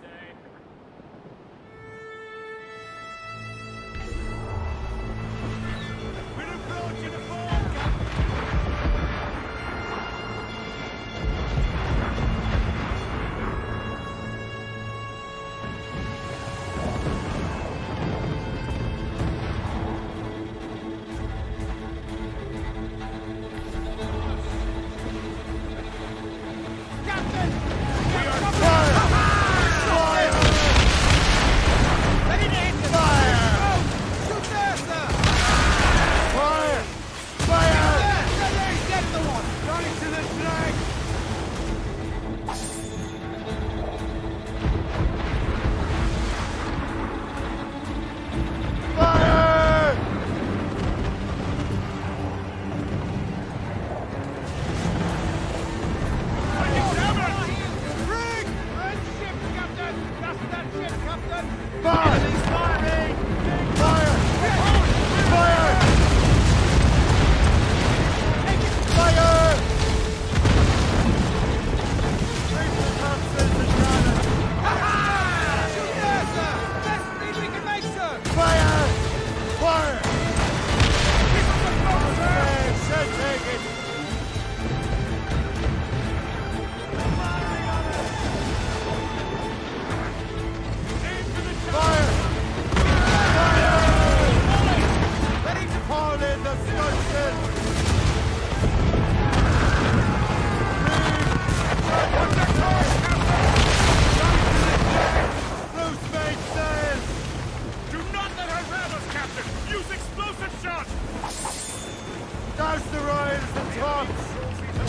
Douse the riders and tops!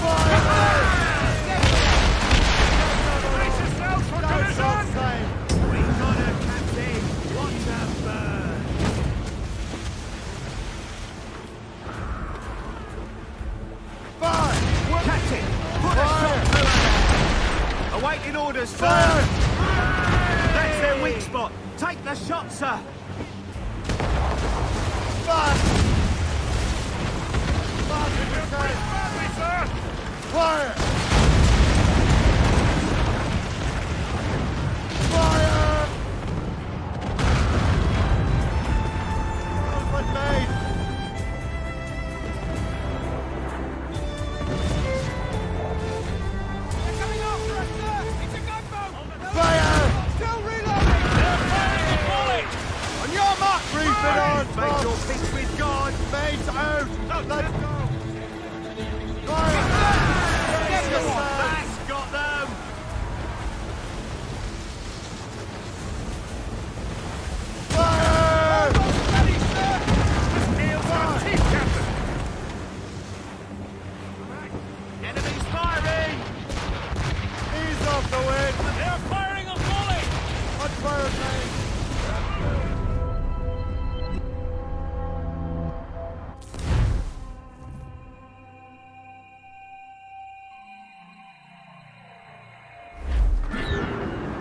Fire! Brace yourselves for collision! We got a captain! What a bird! Fire! Captain, put a shot through her. Awaiting orders, sir. That's their weak spot. Take the shot, sir. Fire! Fire! Fire! Open main! They're coming after us, sir. It's a gunboat. Fire! Still reloading. They're firing a bullet. On your mark! Brief it on! Make your peace with God. Mains out! Let's go! Fire! That's got them. Fire! Enemies firing. Ease off the wind! They're firing a volley. On fire, main!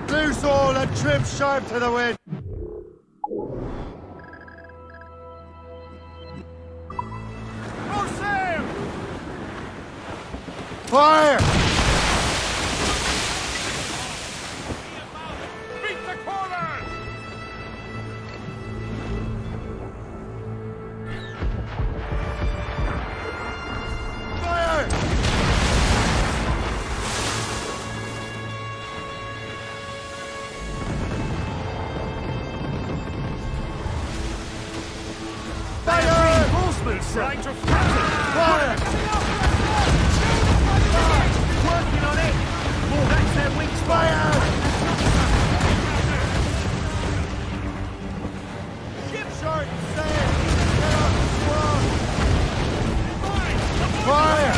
Loose all and trim sharp to the wind! Oh, Sam! Fire! Beat the corners! Fire! Fire! Reinforcements, sir. Fire! Working on it. Oh, that's their weak spot. Fire! Ship short, sail! Get off the squad! Fire!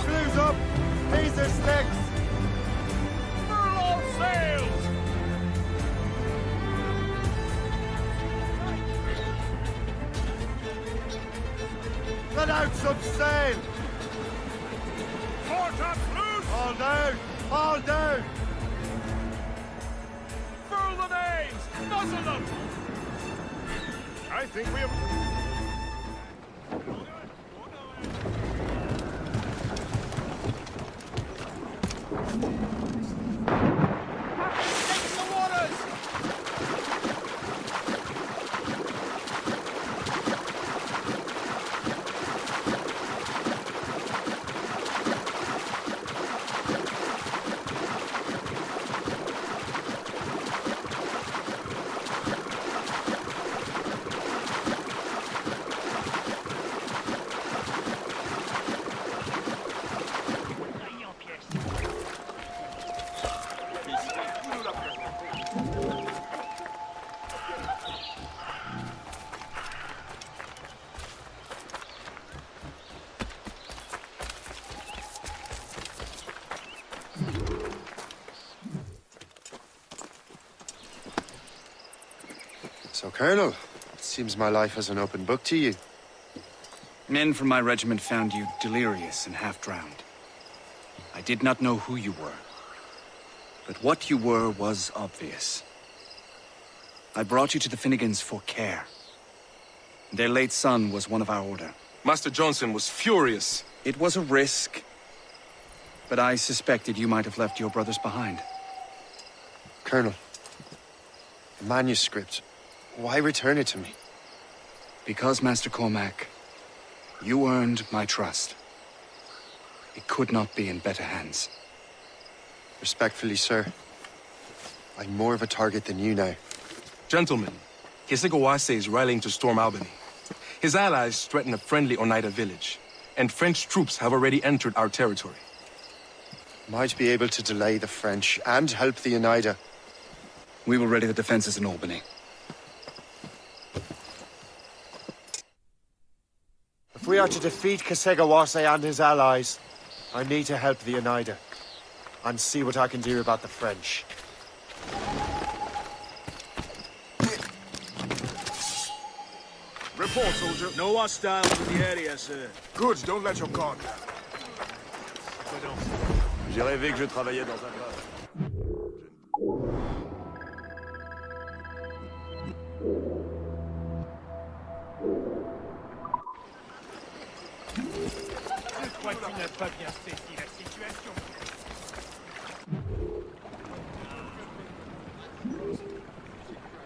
Screws up! Laser sticks! Furl all sails. Let out some sail! Foretops loose. All down! All down! Furl the names. Muzzle them. I think we have... Taking the waters. So, Colonel, it seems my life is an open book to you. Men from my regiment found you delirious and half-drowned. I did not know who you were, But what you were was obvious. I brought you to the Finnegans for care. Their late son was one of our order. Master Johnson was furious. It was a risk, but I suspected you might have left your brothers behind. Colonel, the manuscript. Why return it to me? Because, Master Cormac, you earned my trust. It could not be in better hands. Respectfully, sir. I'm more of a target than you now. Gentlemen, Kesegoase is rallying to storm Albany. His allies threaten a friendly Oneida village, and French troops have already entered our territory. Might be able to delay the French and help the Oneida. We will ready the defenses in Albany. If we are to defeat Kesegoase and his allies, I need to help the Oneida. And see what I can do about the French. Report, soldier. No hostiles in the area, sir. Good, don't let your guard down. J'ai rêvé que je travaillais dans un bar. Je crois que tu n'as pas bien saisi la situation.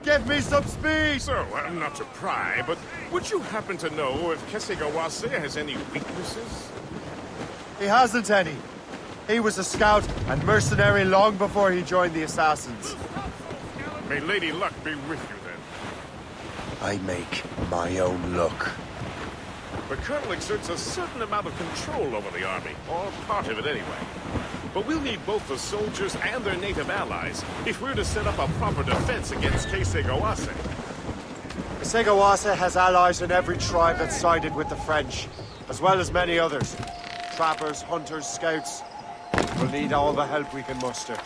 Give me some speed! So, not to pry, but would you happen to know if Kesegoase has any weaknesses? He hasn't any. He was a scout and mercenary long before he joined the Assassins. May Lady Luck be with you, then. I make my own luck. The Colonel exerts a certain amount of control over the army, or part of it anyway. But we'll need both the soldiers and their native allies if we're to set up a proper defense against Kesegoase. Kesegoase has allies in every tribe that sided with the French, as well as many others. Trappers, hunters, scouts. We'll need all the help we can muster.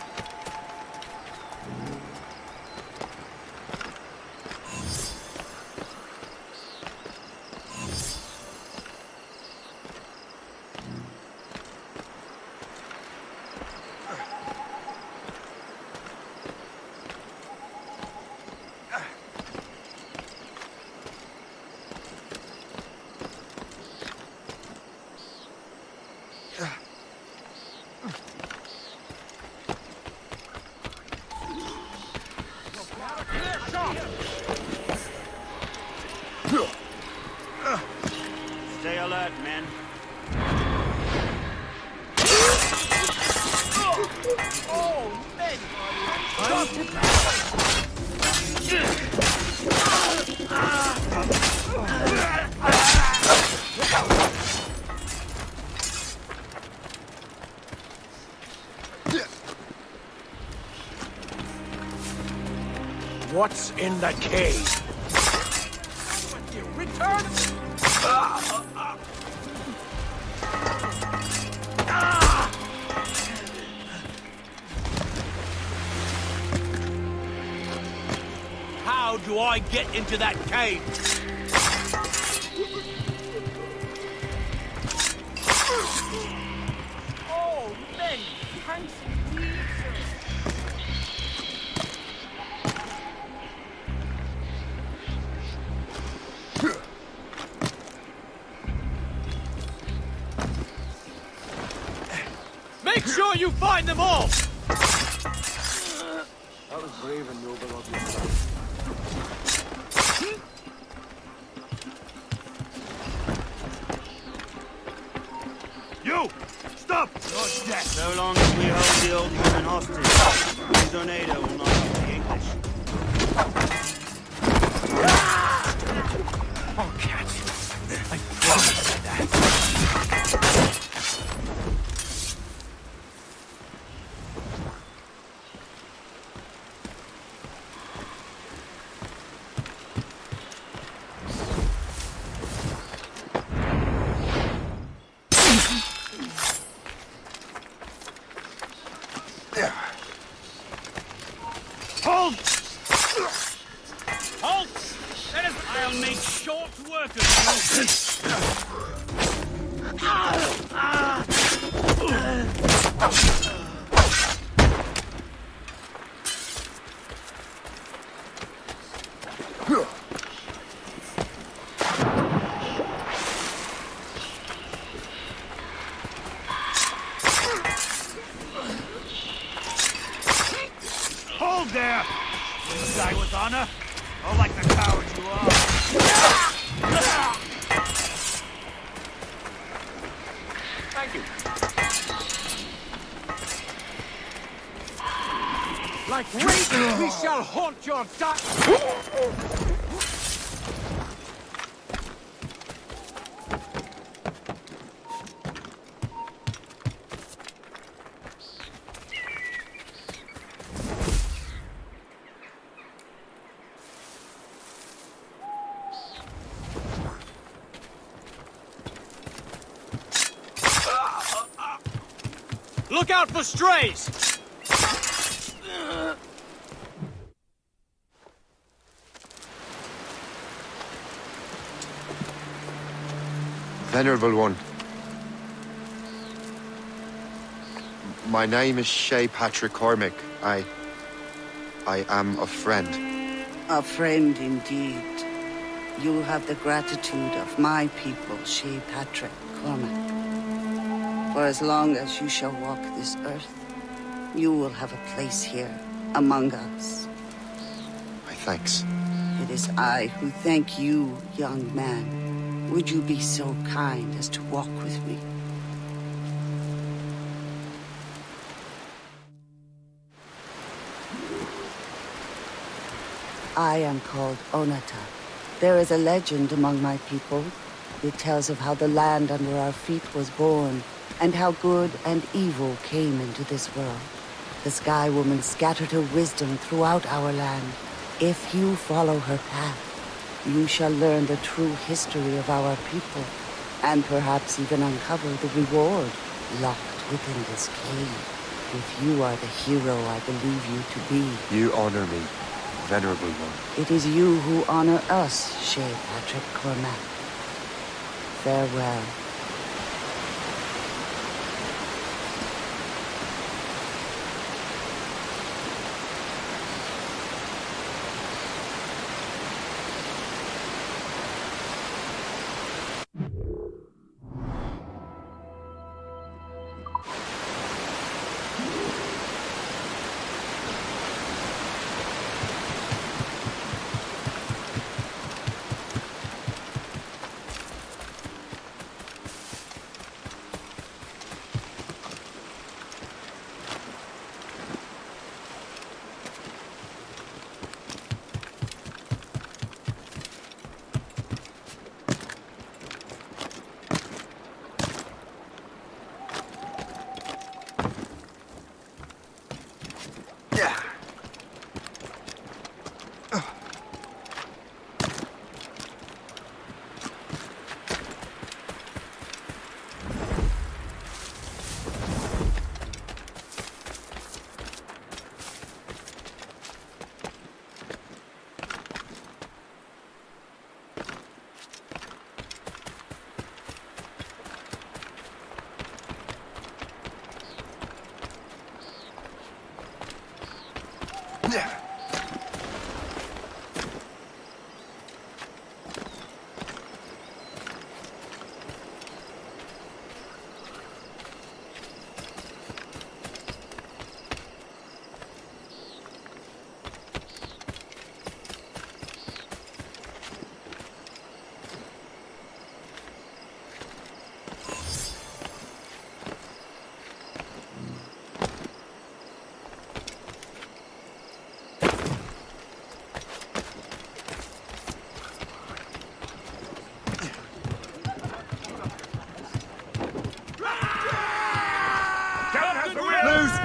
Stay alert, men. Oh, men! What's in the cave? Return! How do I get into that cave? Oh, men! Thanks indeed, sir. Make sure you find them all! That was brave and noble of you. You! Stop! Your death! So long as we hold the old woman hostage, the tornado will not speak English. I'll catch you. I promise you that. Hold! Halt! I'll make short work of you. there! You die with honor? Or like the coward you are? Thank you. Like reason, we shall haunt your dark... Look out for strays! Venerable One. My name is Shay Patrick Cormac. I am a friend. A friend indeed. You have the gratitude of my people, Shay Patrick Cormac. For as long as you shall walk this earth, you will have a place here, among us. My thanks. It is I who thank you, young man. Would you be so kind as to walk with me? I am called Onata. There is a legend among my people. It tells of how the land under our feet was born, and how good and evil came into this world. The Sky Woman scattered her wisdom throughout our land. If you follow her path, you shall learn the true history of our people, and perhaps even uncover the reward locked within this cave. If you are the hero I believe you to be. You honor me, Venerable One. It is you who honor us, Shay Patrick Cormac. Farewell.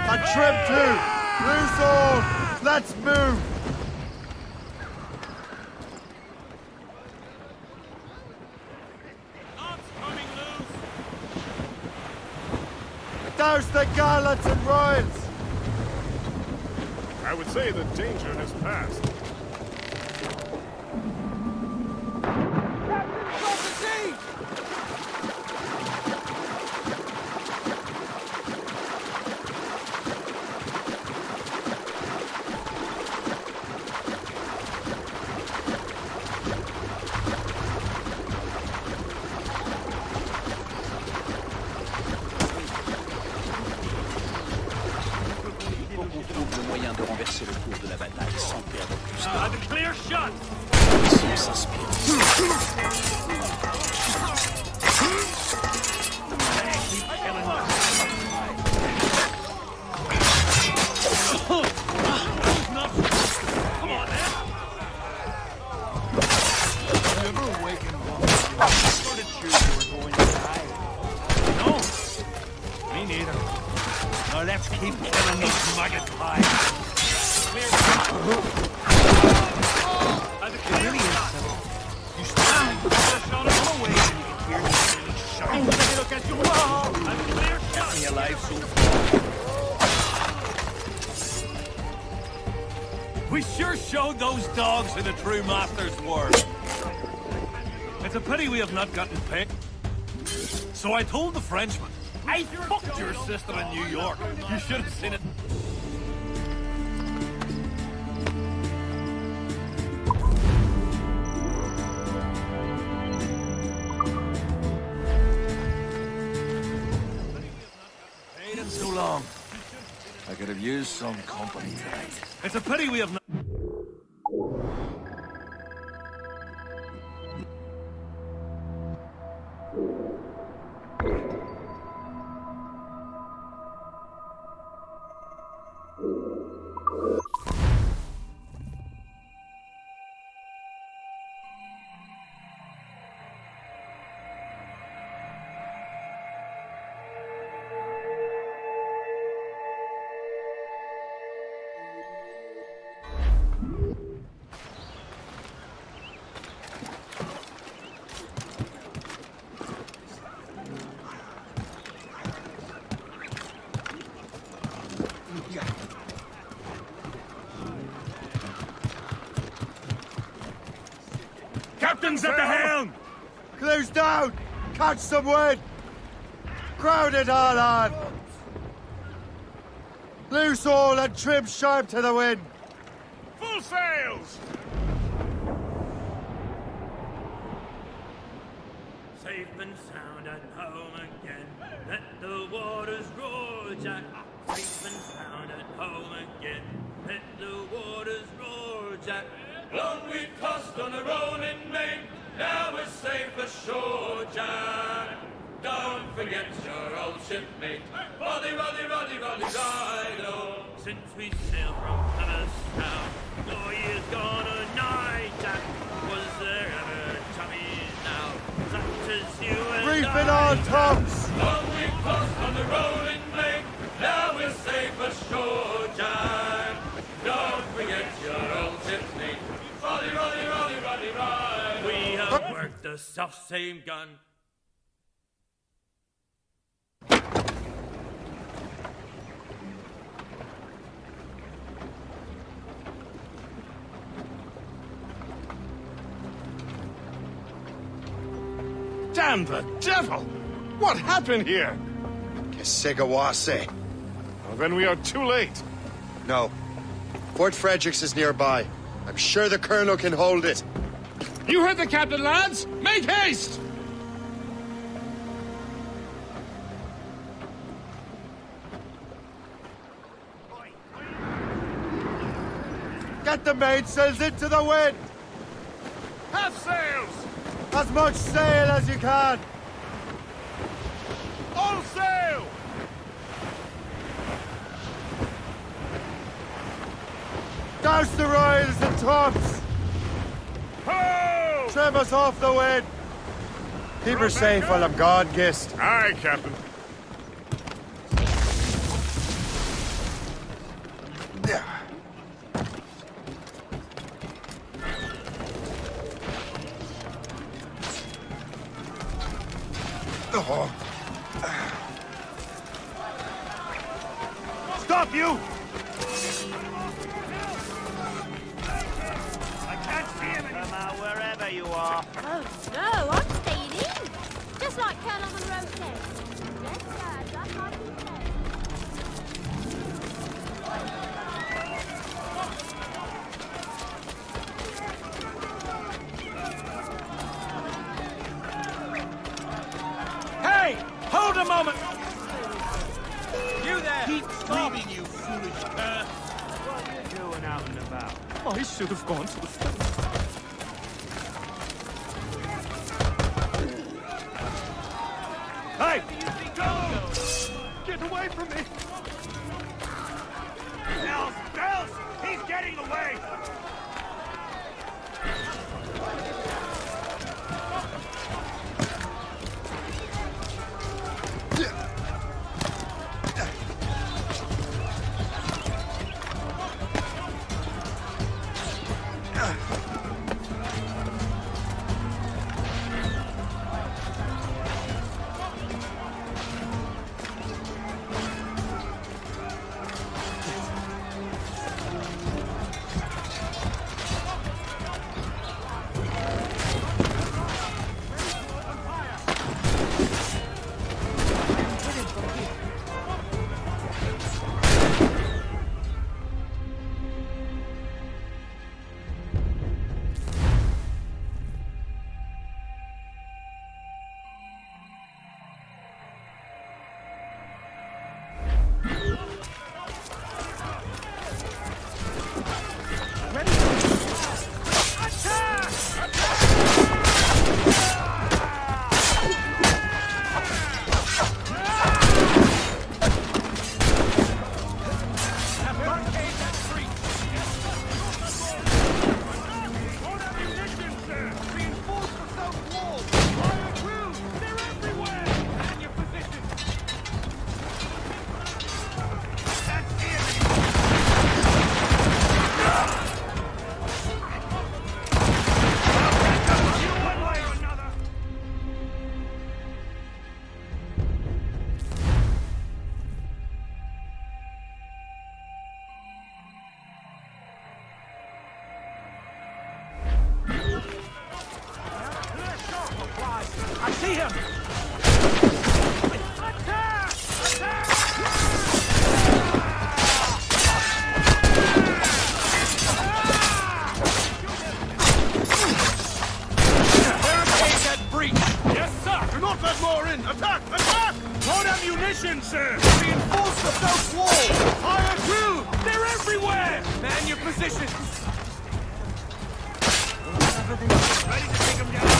And trim too! Loose all! Let's move! Douse the gallants and royals! I would say the danger has passed. c'est le cours de la bataille sans perdre plus de temps. Have a clear shot! Ils sont Come on, man! Never awaken one. What did you were going to die? No, me neither. Now let's keep killing these maggot pies. Have a clear shot! You stand, shot all away, and you can hear the shouting. Have a clear shot! Your life so far. We sure showed those dogs who the true masters were. It's a pity we have not gotten paid. So I told the Frenchman, I fucked your sister in New York. You should have seen it. Paid in so long. I could have used some company tonight. It's a pity we have not... Captain's at the helm! Close down! Catch some wind! Crowd it all on! Loose all and trim sharp to the wind! Full sails! Safe and sound and home again. Let the waters roar, Jack. Safe and sound and home again. Let the waters roar, Jack. Long we've tossed on the rolling main. Now we're safe ashore, Jack. Don't forget your old shipmate. Roddy, Roddy, Roddy, Roddy, Rido. Since we sailed from Plymouth town, 4 years gone a night, Jack. Was there ever chummies now? Such as you and Reefing on tops! Long we've tossed on the rolling main. Now we're safe ashore, Jack. Don't forget your old shipmate. Roddy, Roddy, Roddy, Roddy, Rido. We have worked the self same gun. Damn the devil! What happened here? Kesigawase. Well, then we are too late. No. Fort Fredericks is nearby. I'm sure the Colonel can hold it. You heard the captain, lads! Make haste! Get the mainsails into the wind! Half sails! As much sail as you can! All sail! Douse the royals and tops! Ho! Trim us off the wind! Keep her safe while I'm gone, Gist. Aye, Captain. Oh. Stop, you! I can't see him anymore. Come out wherever you are. Oh, no, I'm staying in. Just like Colonel Monroe said. Yes, sir, just like he said. Hey! Hold a moment! You there! Keep moving, you foolish cur! What are you doing? I should have gone to the States. Hey! Go! Get away from me! Bells! Bells! He's getting away! I see him! Barricade that breach! Yes, sir! Do not let more in! Attack! Attack! Load ammunition, sir! Reinforce the south wall! Hire crew! They're everywhere! Man your positions! Ready to take him down!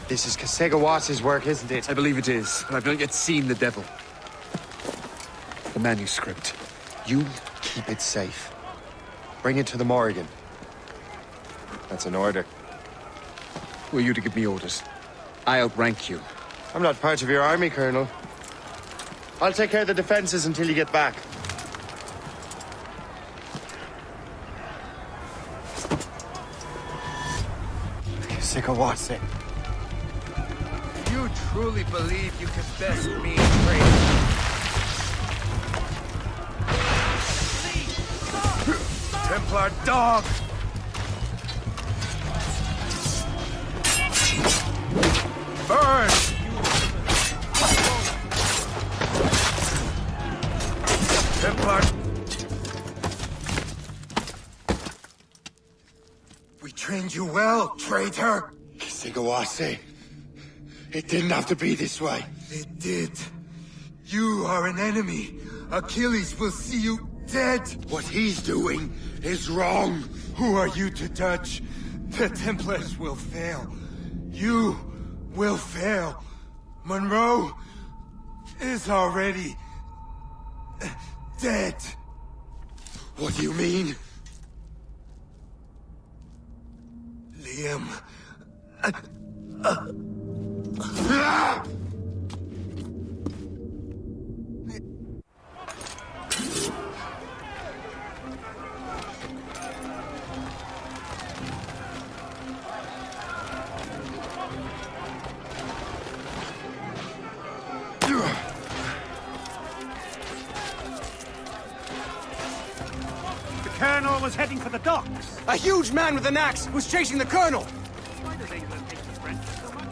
This is Kasegawasi's work, isn't it? I believe it is, but I've not yet seen the devil. The manuscript. You keep it safe. Bring it to the Morrigan. That's an order. Who are you to give me orders? I outrank you. I'm not part of your army, Colonel. I'll take care of the defenses until you get back. Kasegawasi. You truly believe you can best me in trade? Templar dog! Burn! Templar... We trained you well, traitor! Kasegawasi. It didn't have to be this way. It did. You are an enemy. Achilles will see you dead. What he's doing is wrong. Who are you to judge? The Templars will fail. You will fail. Monroe is already dead. What do you mean? Liam... was heading for the docks. A huge man with an axe was chasing the colonel. Why does England hate the French so much?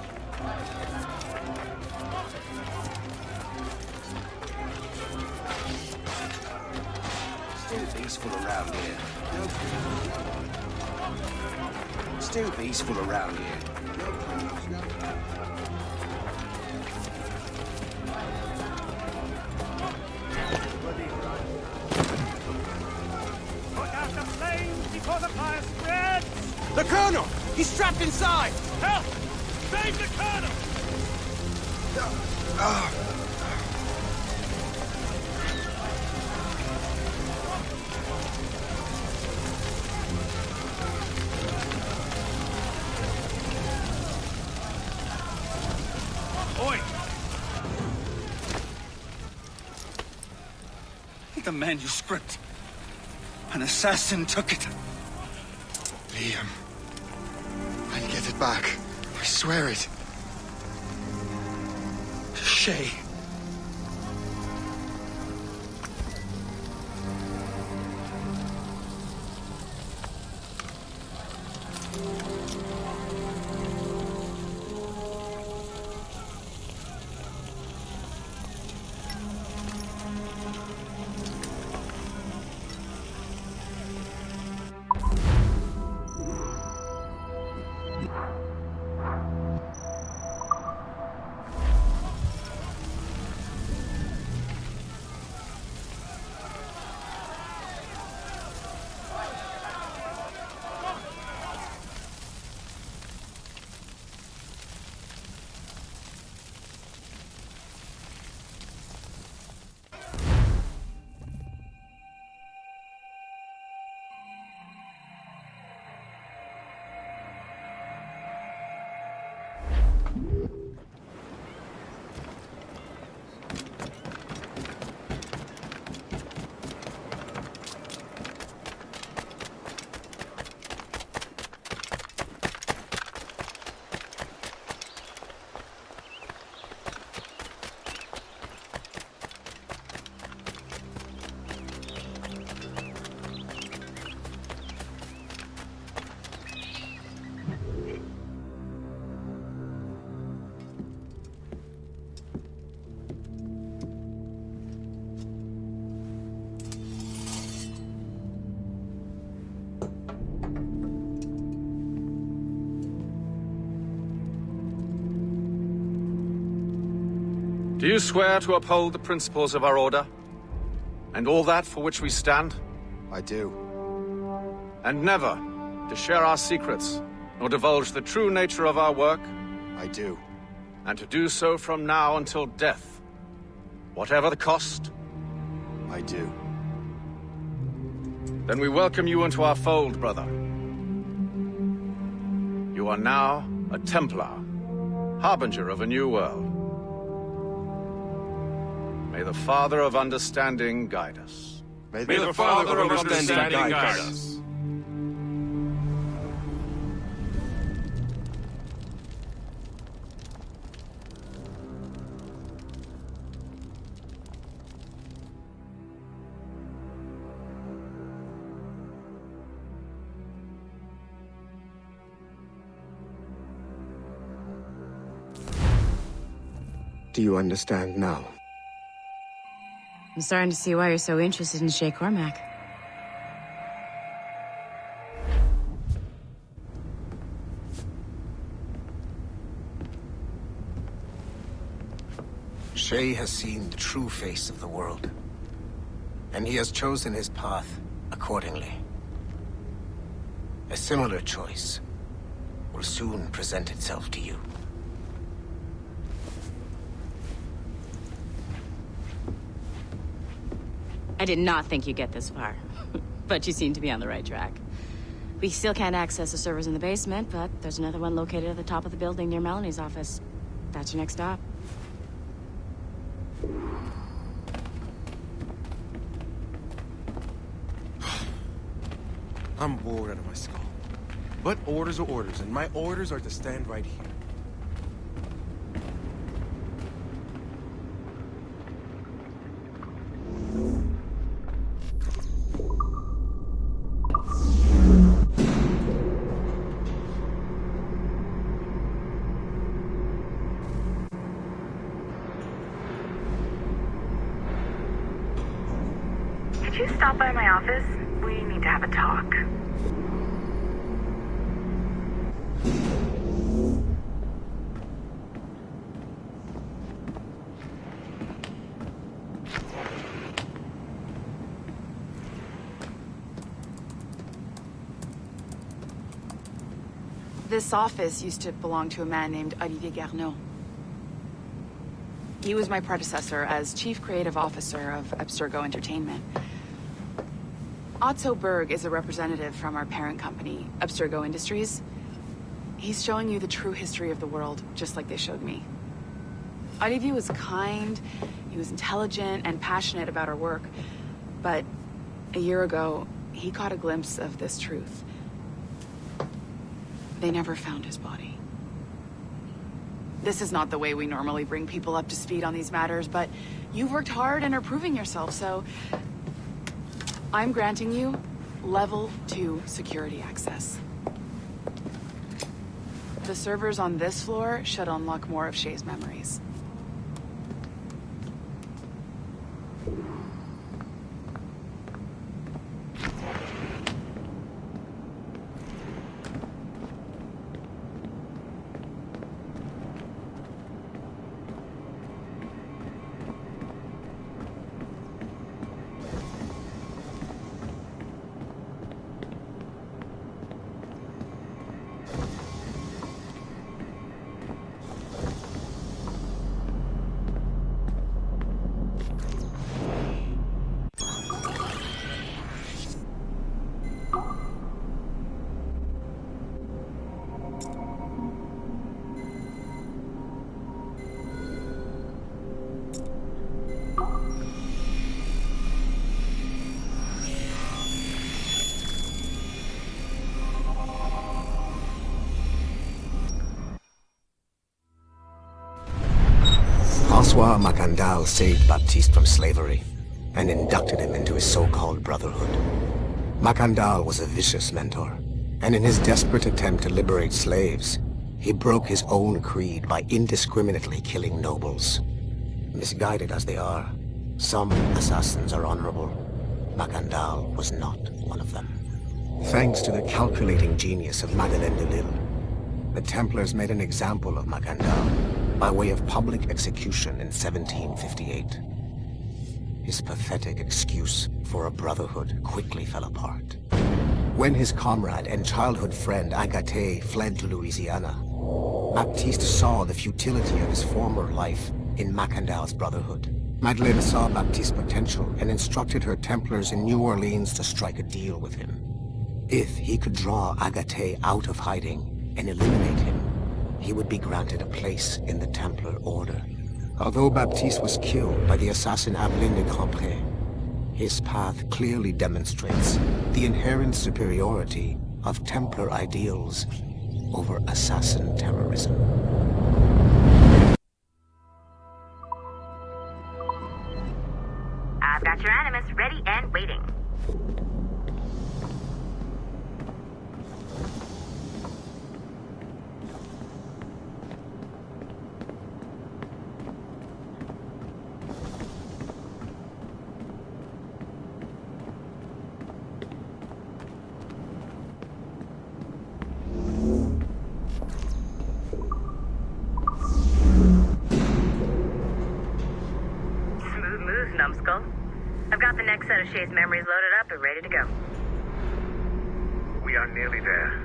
Still peaceful around here. Still peaceful around here. Put out the flames before the fire spreads! The colonel! He's trapped inside! Help! Save the colonel! Oi! The manuscript. An assassin took it. Liam. I'll get it back. I swear it. Shay. Do you swear to uphold the principles of our order? And all that for which we stand? I do. And never to share our secrets, nor divulge the true nature of our work? I do. And to do so from now until death, whatever the cost? I do. Then we welcome you into our fold, brother. You are now a Templar, harbinger of a new world. May the Father of Understanding guide us. May the Father of Understanding guide us. Do you understand now? I'm starting to see why you're so interested in Shay Cormac. Shay has seen the true face of the world, and he has chosen his path accordingly. A similar choice will soon present itself to you. I did not think you'd get this far, but you seem to be on the right track. We still can't access the servers in the basement, but there's another one located at the top of the building near Melanie's office. That's your next stop. I'm bored out of my skull. But orders are orders, and my orders are to stand right here. stop by my office? We need to have a talk. This office used to belong to a man named Olivier Garneau. He was my predecessor as Chief Creative Officer of Abstergo Entertainment. Otto Berg is a representative from our parent company, Abstergo Industries. He's showing you the true history of the world, just like they showed me. Olivier was kind, he was intelligent and passionate about our work, but a year ago, he caught a glimpse of this truth. They never found his body. This is not the way we normally bring people up to speed on these matters, but you've worked hard and are proving yourself, so I'm granting you level 2 security access. The servers on this floor should unlock more of Shay's memories. François Macandal saved Baptiste from slavery and inducted him into his so-called brotherhood. Macandal was a vicious mentor, and in his desperate attempt to liberate slaves, he broke his own creed by indiscriminately killing nobles. Misguided as they are, some assassins are honorable. Macandal was not one of them. Thanks to the calculating genius of Madeleine de Lille, the Templars made an example of Macandal by way of public execution in 1758. His pathetic excuse for a brotherhood quickly fell apart. When his comrade and childhood friend Agathe fled to Louisiana, Baptiste saw the futility of his former life in Macandal's brotherhood. Madeleine saw Baptiste's potential and instructed her Templars in New Orleans to strike a deal with him. If he could draw Agathe out of hiding and eliminate him, he would be granted a place in the Templar Order. Although Baptiste was killed by the assassin Aveline de Grandpré, his path clearly demonstrates the inherent superiority of Templar ideals over assassin terrorism. I've got your animus ready and waiting. Numbskull. I've got the next set of Shay's memories loaded up and ready to go. We are nearly there.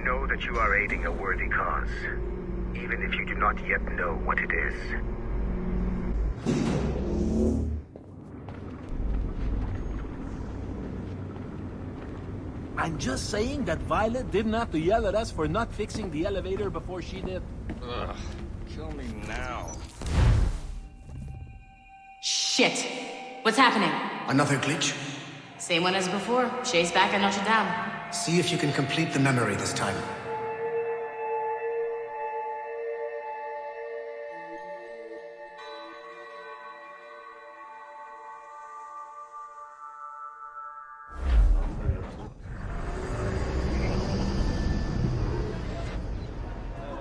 Know that you are aiding a worthy cause, even if you do not yet know what it is. I'm just saying that Violet didn't have to yell at us for not fixing the elevator before she did. Ugh, kill me now. Shit! What's happening? Another glitch? Same one as before. Shay's back at Notre Dame. See if you can complete the memory this time.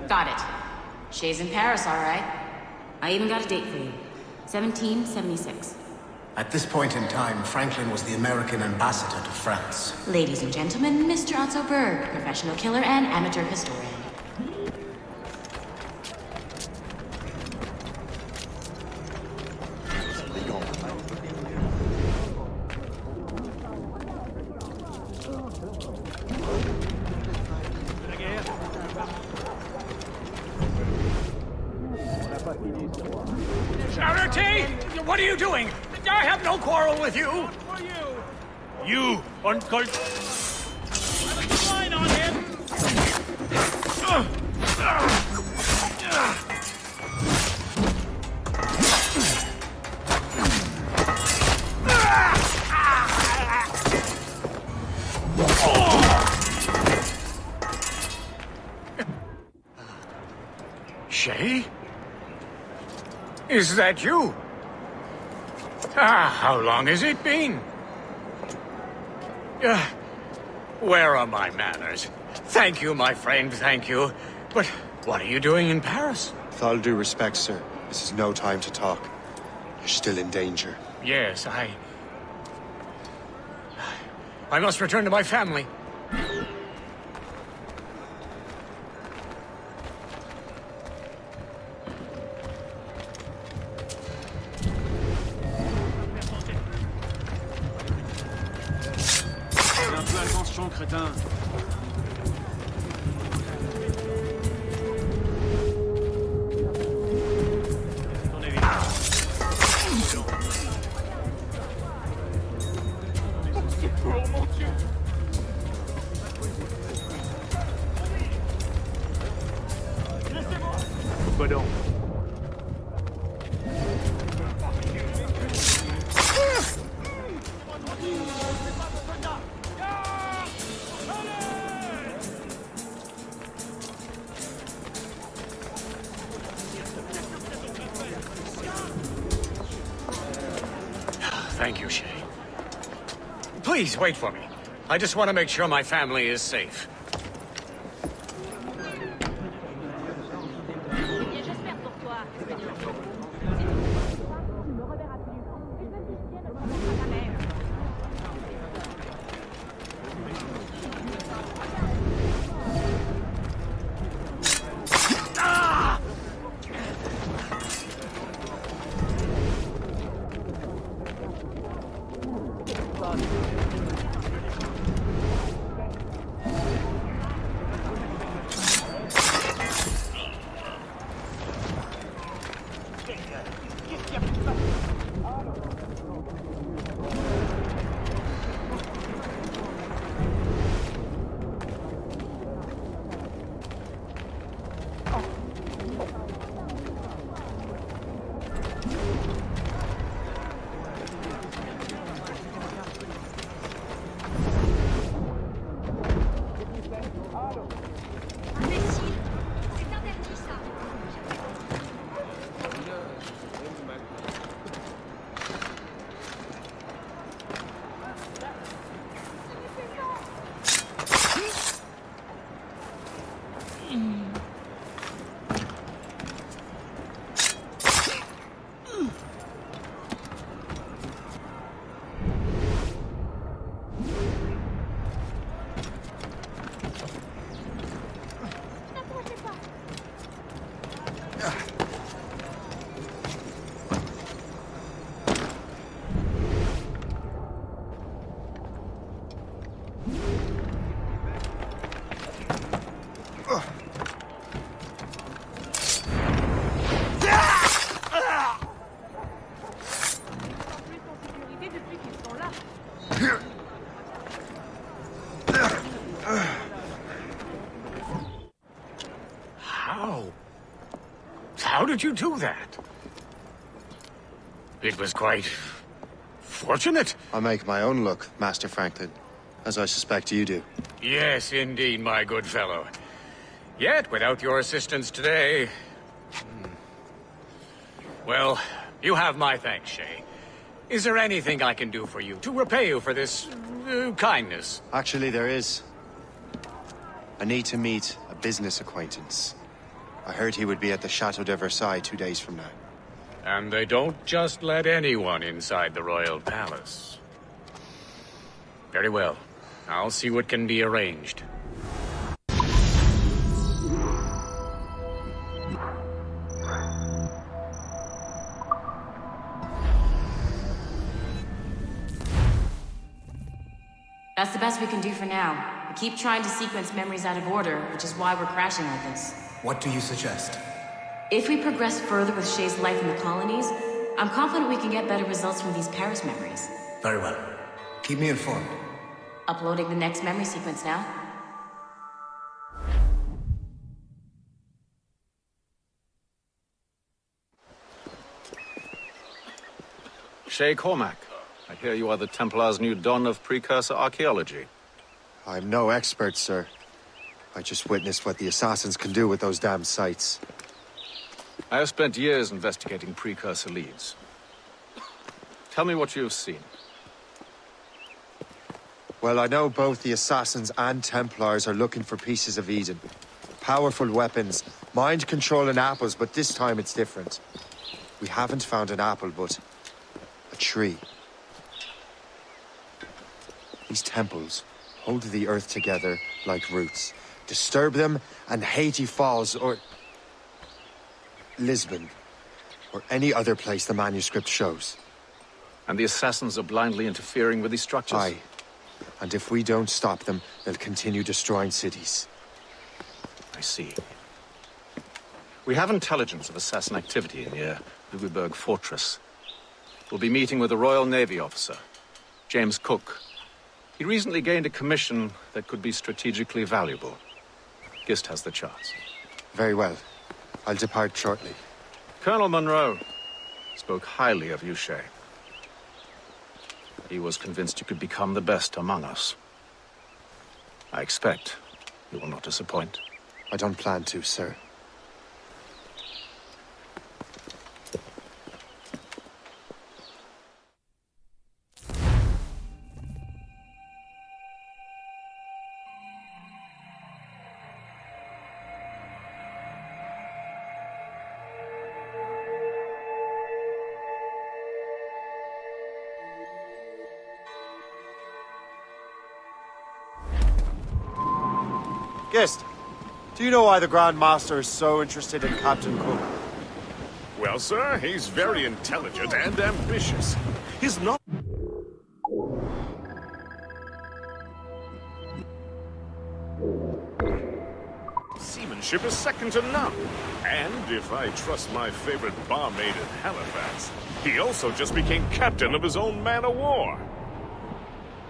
Got it. Shay's in Paris, all right. I even got a date for you. 1776. At this point in time, Franklin was the American ambassador to France. Ladies and gentlemen, Mr. Otto Berg, professional killer and amateur historian. Charity! What are you doing? I have no quarrel with you! You, uncle... Line on him! Shay? Is that you? How long has it been? Where are my manners? Thank you, my friend, thank you. But what are you doing in Paris? With all due respect, sir, this is no time to talk. You're still in danger. Yes, I must return to my family. Attention, crétin. Bedon. Thank you, Shay. Please wait for me. I just want to make sure my family is safe. How did you do that? It was quite fortunate. I make my own luck, Master Franklin, as I suspect you do. Yes, indeed, my good fellow. Yet, without your assistance today... Well, you have my thanks, Shay. Is there anything I can do for you to repay you for this kindness? Actually, there is. I need to meet a business acquaintance. I heard he would be at the Chateau de Versailles 2 days from now. And they don't just let anyone inside the royal palace. Very well. I'll see what can be arranged. That's the best we can do for now. We keep trying to sequence memories out of order, which is why we're crashing like this. What do you suggest? If we progress further with Shay's life in the colonies, I'm confident we can get better results from these Paris memories. Very well. Keep me informed. Uploading the next memory sequence now. Shay Cormac, I hear you are the Templar's new don of precursor archaeology. I'm no expert, sir. I just witnessed what the assassins can do with those damn sites. I have spent years investigating precursor leads. Tell me what you have seen. Well, I know both the assassins and Templars are looking for pieces of Eden. Powerful weapons, mind-controlling apples, but this time it's different. We haven't found an apple, but a tree. These temples hold the earth together like roots. Disturb them, and Haiti falls, or Lisbon, or any other place the manuscript shows. And the assassins are blindly interfering with these structures? Aye. And if we don't stop them, they'll continue destroying cities. I see. We have intelligence of assassin activity near Louisburg Fortress. We'll be meeting with a Royal Navy officer, James Cook. He recently gained a commission that could be strategically valuable. Gist has the charts. Very well. I'll depart shortly. Colonel Monroe spoke highly of you, Shay. He was convinced you could become the best among us. I expect you will not disappoint. I don't plan to, sir. Guest, do you know why the Grand Master is so interested in Captain Cook? Well, sir, he's very intelligent and ambitious. His knowledge... seamanship is second to none. And if I trust my favorite barmaid in Halifax, he also just became captain of his own man-of-war.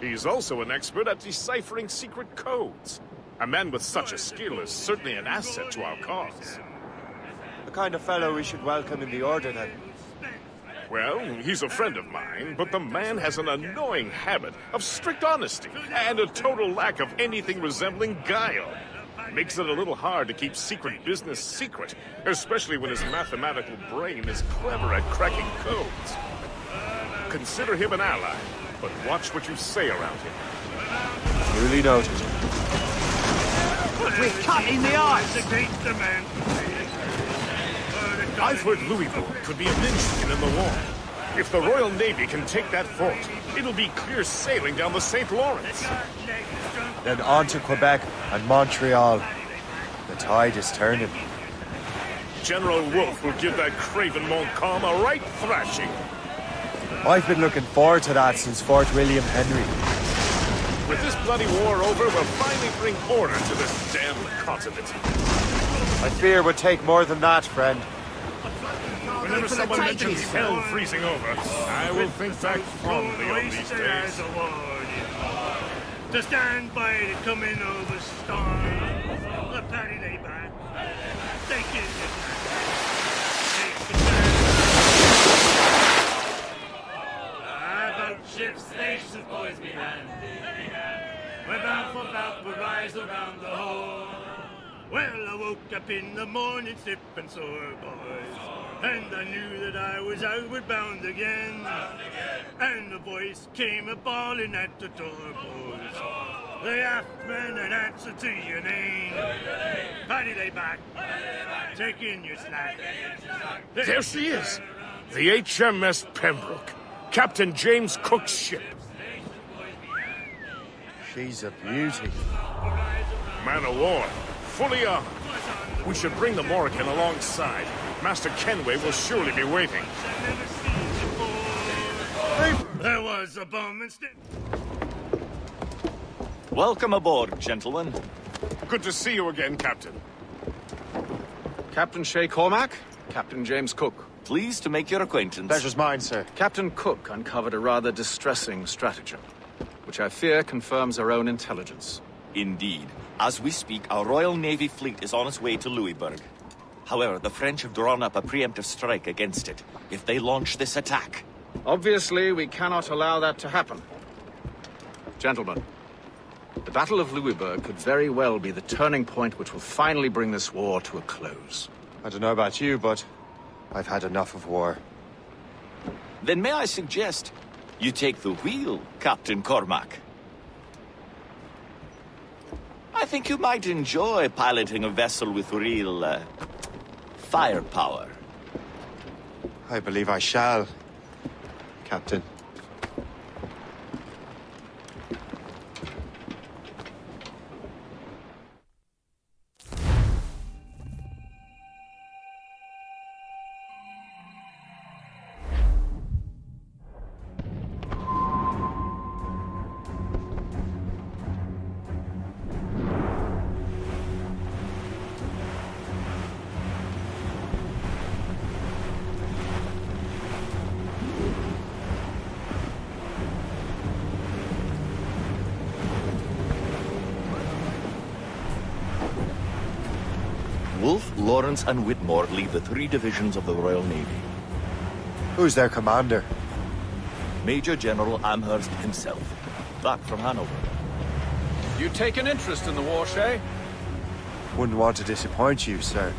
He's also an expert at deciphering secret codes. A man with such a skill is certainly an asset to our cause. The kind of fellow we should welcome in the Order, then. Well, he's a friend of mine, but the man has an annoying habit of strict honesty and a total lack of anything resembling guile. Makes it a little hard to keep secret business secret, especially when his mathematical brain is clever at cracking codes. Consider him an ally, but watch what you say around him. Duly noted. We're cut in the ice against the man. I've heard Louisbourg could be a linchpin in the war. If the Royal Navy can take that fort, it'll be clear sailing down the St. Lawrence. Then on to Quebec and Montreal. The tide is turning. General Wolfe will give that craven Montcalm a right thrashing. I've been looking forward to that since Fort William Henry. With this bloody war over, we'll finally bring order to this damn continent. I fear it would take more than that, friend. Whenever someone mentions hell freezing over, I will think back fondly on these days. To stand by the coming of a storm, a patty lay back, take it. About ship stations, boys behind. We're bound for Valparaiso around the hole. Well, I woke up in the morning stiff and sore, boys. And I knew that I was outward bound again. And a voice came a-bawling at the door, boys. The aft man an answer to your name. Paddy lay back, taking your slack. There she is! The HMS Pembroke, Captain James Cook's ship. She's a beauty. Man of war, fully armed. We should bring the Morrigan alongside. Master Kenway will surely be waiting. There was a bomb instead. Welcome aboard, gentlemen. Good to see you again, Captain. Captain Shay Cormac, Captain James Cook. Pleased to make your acquaintance. Pleasure's mine, sir. Captain Cook uncovered a rather distressing stratagem, which I fear confirms our own intelligence. Indeed. As we speak, our Royal Navy fleet is on its way to Louisburg. However, the French have drawn up a preemptive strike against it if they launch this attack. Obviously, we cannot allow that to happen. Gentlemen, the Battle of Louisburg could very well be the turning point which will finally bring this war to a close. I don't know about you, but I've had enough of war. Then may I suggest you take the wheel, Captain Cormac? I think you might enjoy piloting a vessel with real, firepower. I believe I shall, Captain. Wolfe, Lawrence, and Whitmore lead the 3 divisions of the Royal Navy. Who's their commander? Major General Amherst himself, back from Hanover. You take an interest in the war, Shay? Wouldn't want to disappoint you, sir.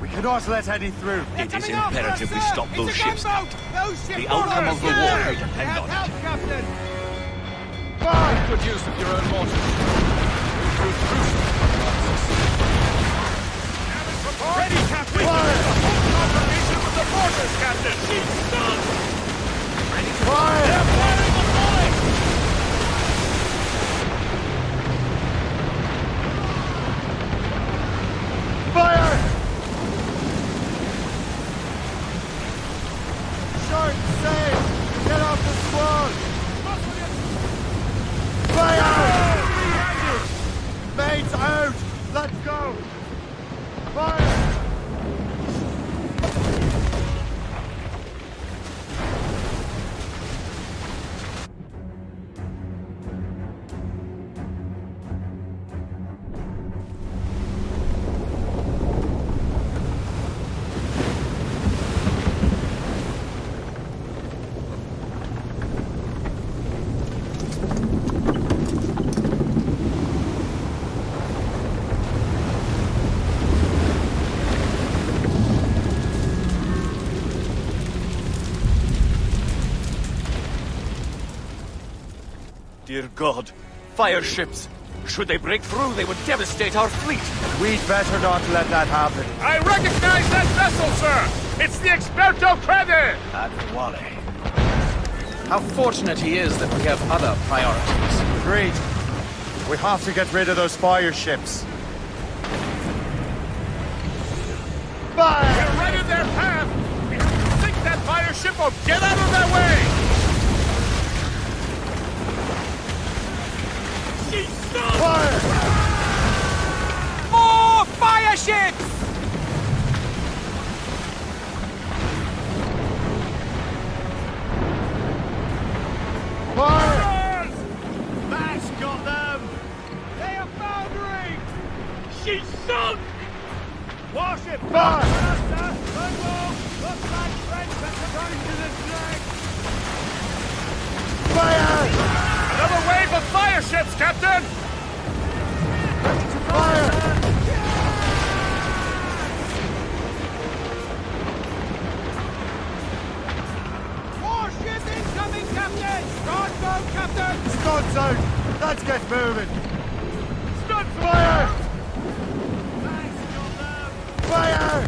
We cannot let any through. It is imperative we stop those ships, Captain. The outcome of the war will depend on it. Captain! Make good use of your own mortars. Ready, Captain! Confirmation with the mortars, Captain! She's done! Ready to fire! They're firing the point! Fire! Short, safe! Get off the squad! Fire! Mates out! Let's go! Fire! Dear God, fire ships! Should they break through, they would devastate our fleet! We'd better not let that happen. I recognize that vessel, sir! It's the Experto Crede! Adwale. How fortunate he is that we have other priorities. Agreed. We have to get rid of those fire ships. Fire! We're right in their path! We have to sink that fire ship or get out of their way! Fire! More fire ships! Fire! That's got them! They are foundering! She's sunk! Warship! Fire! Looks like Fire! Another wave of fire ships, Captain! Fire! Warship incoming, Captain! Start boat, Captain! Stunts out! Let's get moving! Stunts fire! Fire!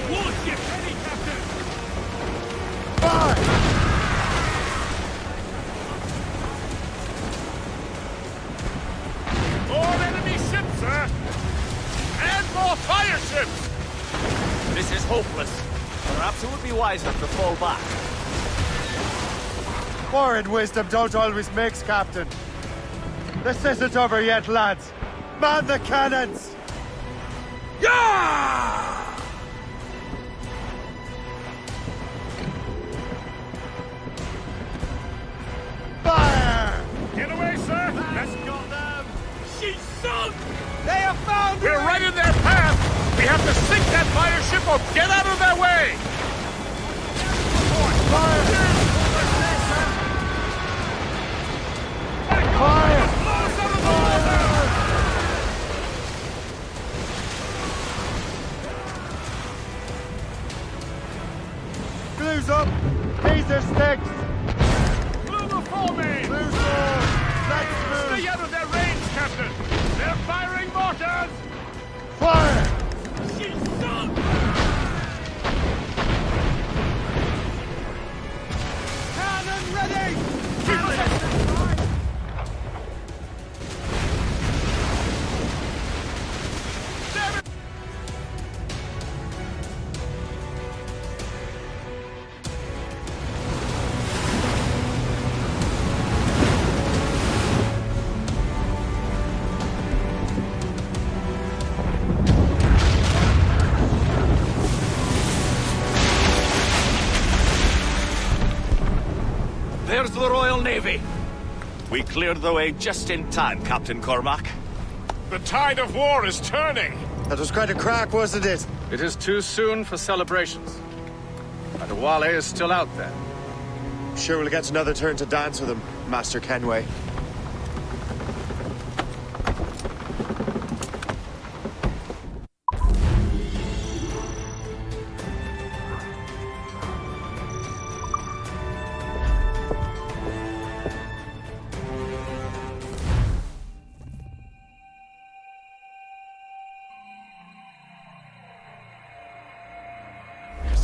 Warship ready, Captain! Fire! More enemy ships, sir! And more fire ships! This is hopeless. Perhaps it would be wiser to fall back. War and wisdom don't always mix, Captain. This isn't over yet, lads. Man the cannons! Yeah! Fire! Get away, sir! Let's go them! She's sunk! They have found We're right in their path! We have to sink that fire ship or get out of their way! Fire! Fire! Blues up! These are sticks! Blue before me! Blues on! Let's move! Stay out of their range, Captain! They're firing mortars! Fire! She's sunk! Cannon ready! There's the Royal Navy. We cleared the way just in time, Captain Cormac. The tide of war is turning! That was quite a crack, wasn't it? It is too soon for celebrations. Adewale is still out there. Sure we'll get another turn to dance with him, Master Kenway.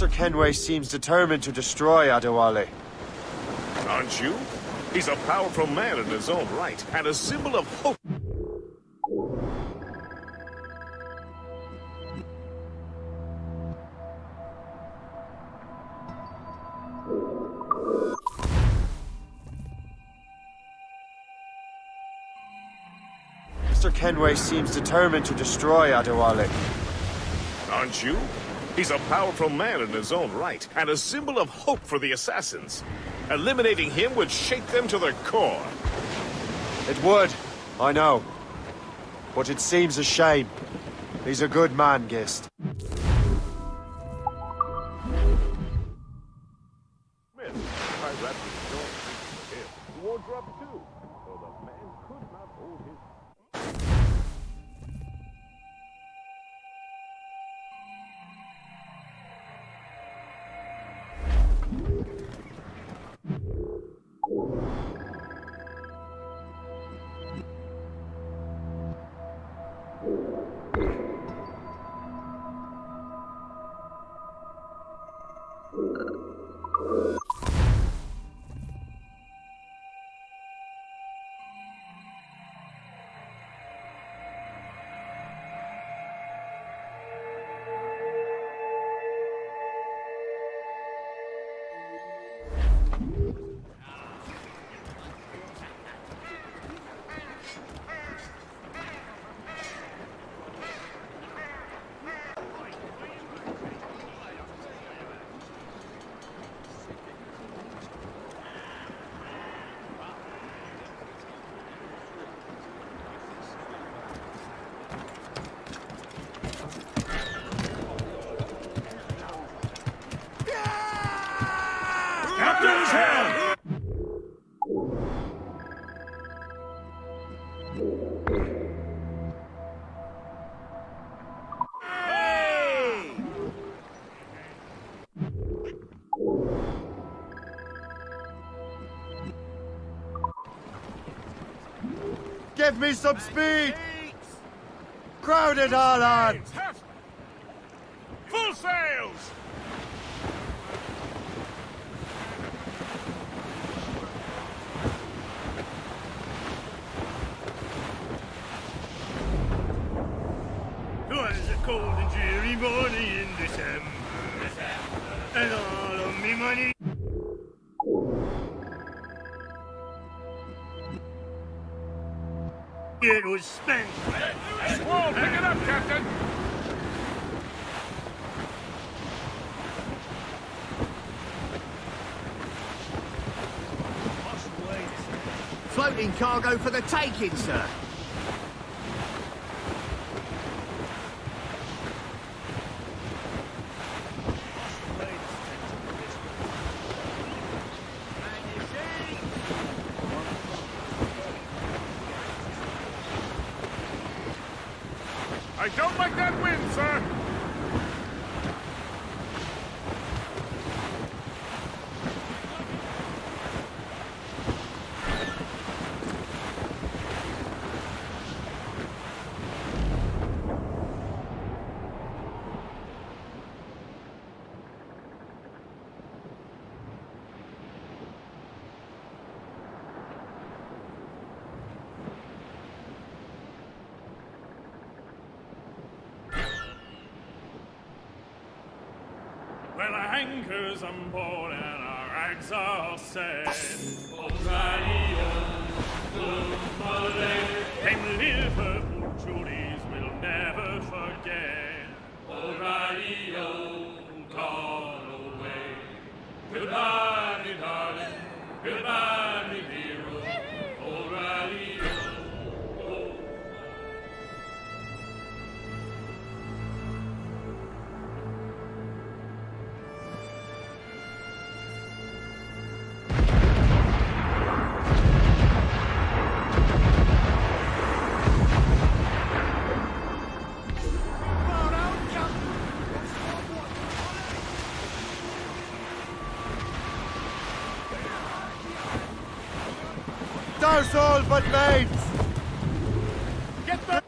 Mr. Kenway seems determined to destroy Adewale. Aren't you? He's a powerful man in his own right, and a symbol of hope. Mr. Kenway seems determined to destroy Adewale. Aren't you? He's a powerful man in his own right, and a symbol of hope for the assassins. Eliminating him would shake them to their core. It would, I know. But it seems a shame. He's a good man, Gist. Wardrobe too, so the man could not hold his... Give me some speed! Crowd it all on! Full sails! Twas a cold and dreary morning in December, and all of me money. It was spent. Whoa, pick it up, Captain! Floating cargo for the taking, sir. I don't like that wind, sir! Well, our anchors on board and our rags are set. O'Reilly, them Liverpool Judies will never forget. O'Reilly, gone away. Goodbye, me darling. Goodbye, me hero. O'Reilly, Douse all but mates! Get the...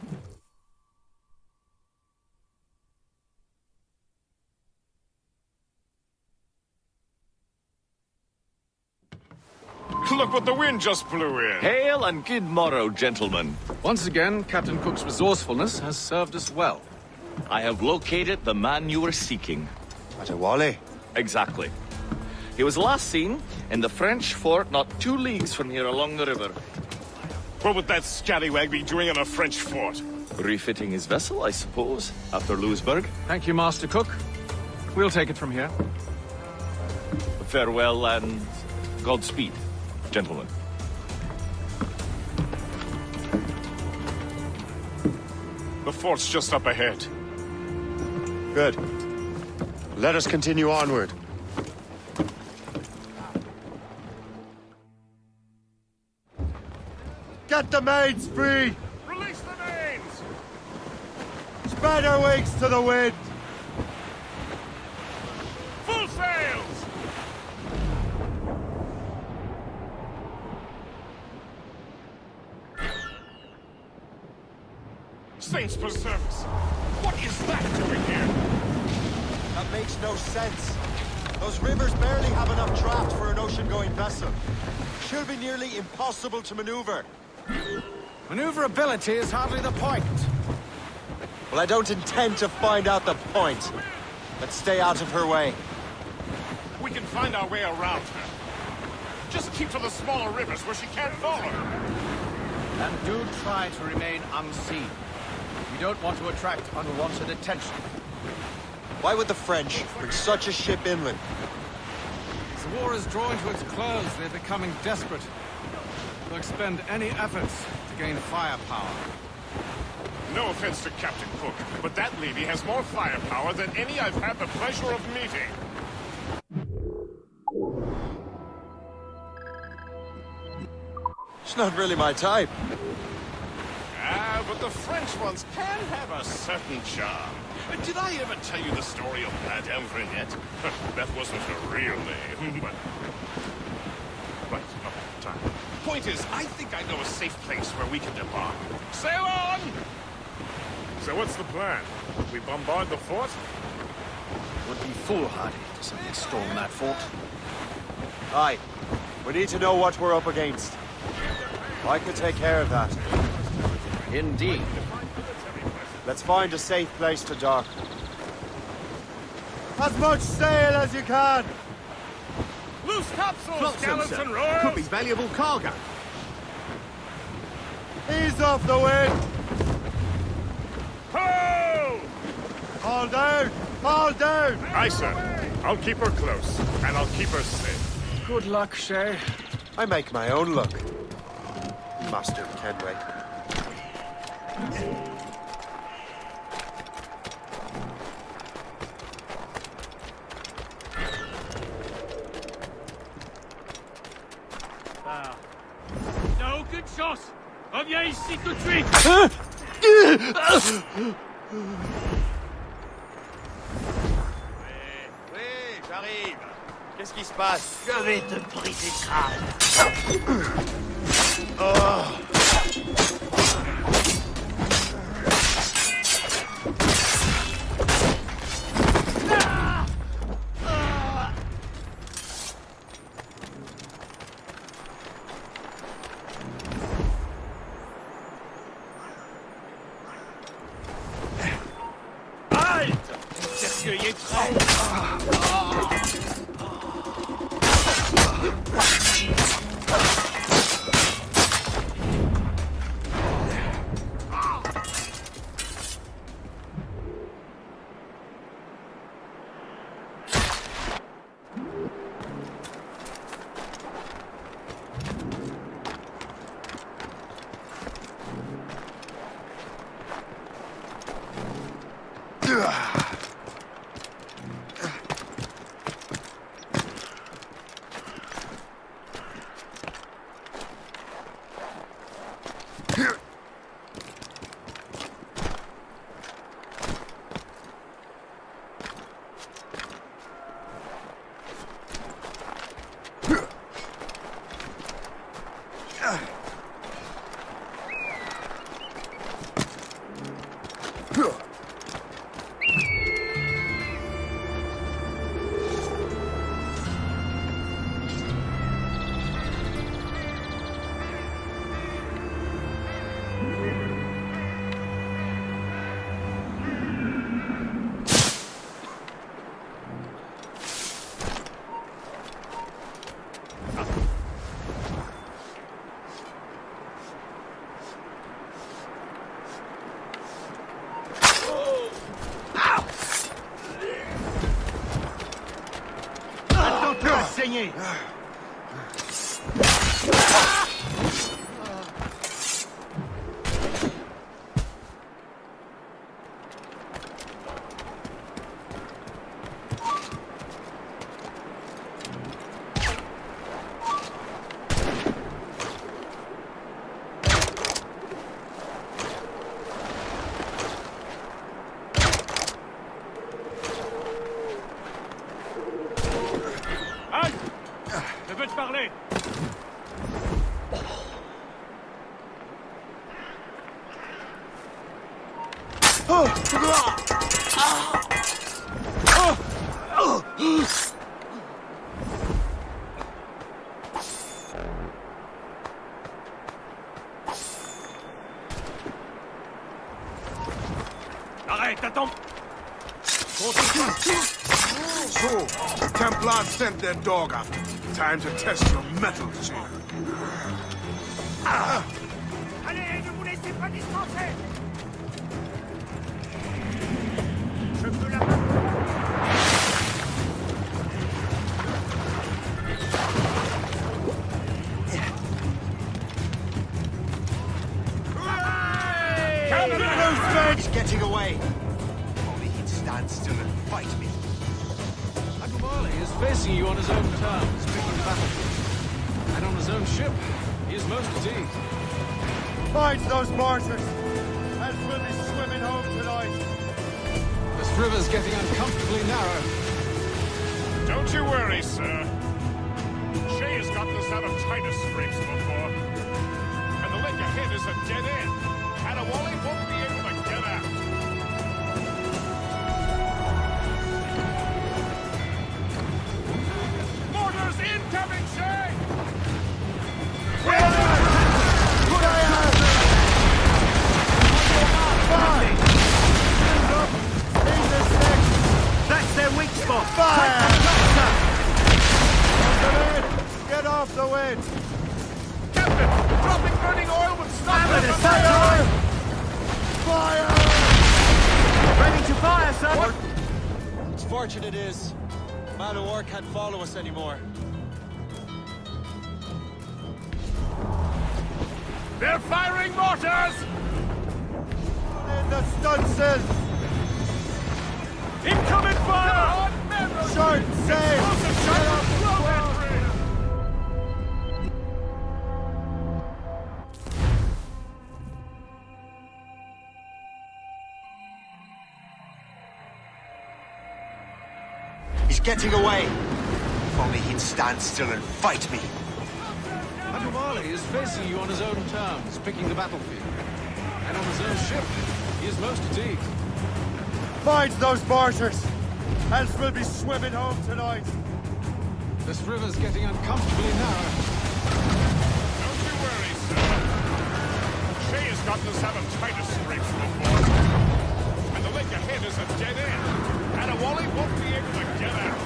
Look what the wind just blew in. Hail and good morrow, gentlemen. Once again, Captain Cook's resourcefulness has served us well. I have located the man you were seeking. Wally? Exactly. He was last seen in the French fort not 2 leagues from here along the river. What would that scallywag be doing in a French fort? Refitting his vessel, I suppose, after Louisburg. Thank you, Master Cook. We'll take it from here. Farewell and Godspeed, gentlemen. The fort's just up ahead. Good. Let us continue onward. Get the mains free! Release the mains! Spread our wings to the wind! Full sails! Saints preserve us! What is that doing here? That makes no sense. Those rivers barely have enough draft for an ocean-going vessel. Should be nearly impossible to maneuver. Maneuverability is hardly the point. Well, I don't intend to find out the point. Let's stay out of her way. We can find our way around her. Just keep to the smaller rivers where she can't follow. And do try to remain unseen. We don't want to attract unwanted attention. Why would the French bring such a ship inland? As the war is drawing to its close, they're becoming desperate. They'll expend any efforts to gain firepower. No offense to Captain Cook, but that lady has more firepower than any I've had the pleasure of meeting. It's not really my type. Ah, but the French ones can have a certain charm. Did I ever tell you the story of Madame Renette? That wasn't her real name, but... Right, time. Point is, I think I know a safe place where we can embark. Sail on! So what's the plan? We bombard the fort? Would be foolhardy to simply storm that fort. Aye. We need to know what we're up against. I could take care of that. Indeed. Let's find a safe place to dock. As much sail as you can! Loose topsails, Flotsam, gallants sir. and royals! Could be valuable cargo. Ease off the wind! Ho! Haul down! Haul down! Aye, sir. I'll keep her close, and I'll keep her safe. Good luck, Shay. I make my own luck. Master Kenway. No, good shot! Reviens ici tout de suite! Oui, j'arrive. Qu'est-ce qui se passe? Je vais te briser le crâne. Cercueil est prêt! Saigner. Je veux te parler! Arrête, attends! So, the Templars sent their dog after me. Time to test your mettle, Chief. Allez, ne vous laissez pas dispenser. Je peux la... He's getting away. Only he'd stand still and fight me. Agumali is facing you on his own terms, picking the battlefield. And on his own ship, he is most fatigued. Find those martyrs, and we'll be swimming home tonight. This river's getting uncomfortably narrow. Don't you worry, sir. Shay has gotten us out of Titus scrapes before. And the lake ahead is a dead end. And a Wally won't be able to get out. Mortars incoming, Shay! That's their weak spot. Fire! Get off the wind! Captain! Dropping burning oil would stop them! Fire! Fire! Ready to fire, sir. It's fortunate it is. Man of war can't follow us anymore. They're firing mortars! In the stunsail! Incoming fire! Short sail! Shut up! He's getting away. If only he'd stand still and fight me. Admirali is facing you on his own terms, picking the battlefield. And on his own ship, he is most at ease. Mind those mortars! Else we'll be swimming home tonight! This river's getting uncomfortably narrow. Don't you worry, sir. Shay has gotten us out of Titus scrapes before. And the lake ahead is a dead end. And a Wally won't be able to get out.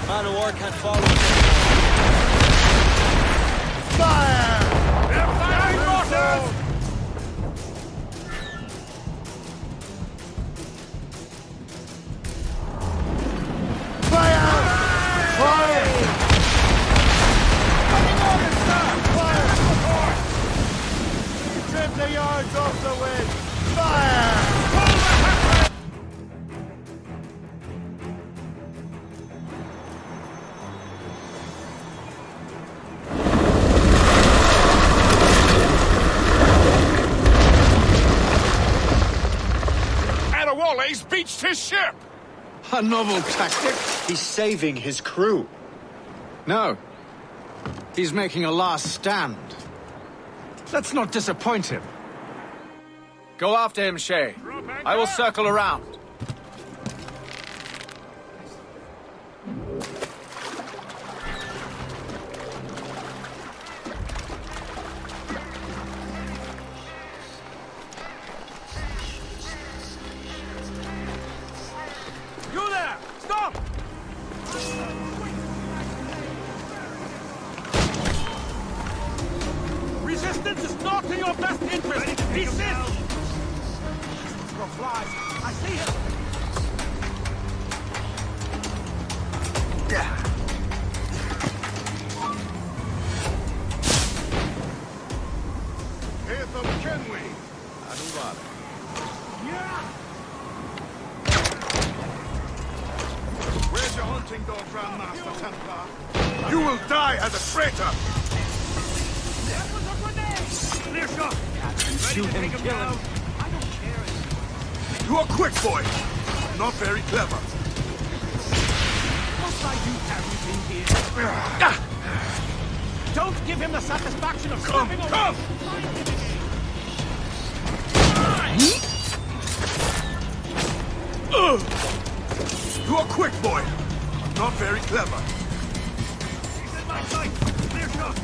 Man of war can't follow us. Fire! They're firing mortars! Fire! Fire! Trim the yards off the wind! Fire! Wally's beached his ship! A novel tactic. He's saving his crew. No. He's making a last stand. Let's not disappoint him. Go after him, Shay. I will circle around. You there! Stop! Resistance is not in your best interest! Desist! For flies! I see him! Ethel Kenway! Aduvale. Where's your hunting dog, Grand Master Templar? You will die as a traitor! That was a grenade! Clear shot! Shoot him, kill him. I don't care. You are quick, boy. Not very clever. Must I do everything here? Don't give him the satisfaction of stopping Come! You are quick, boy. Not very clever. He's in my sight! Clear shot!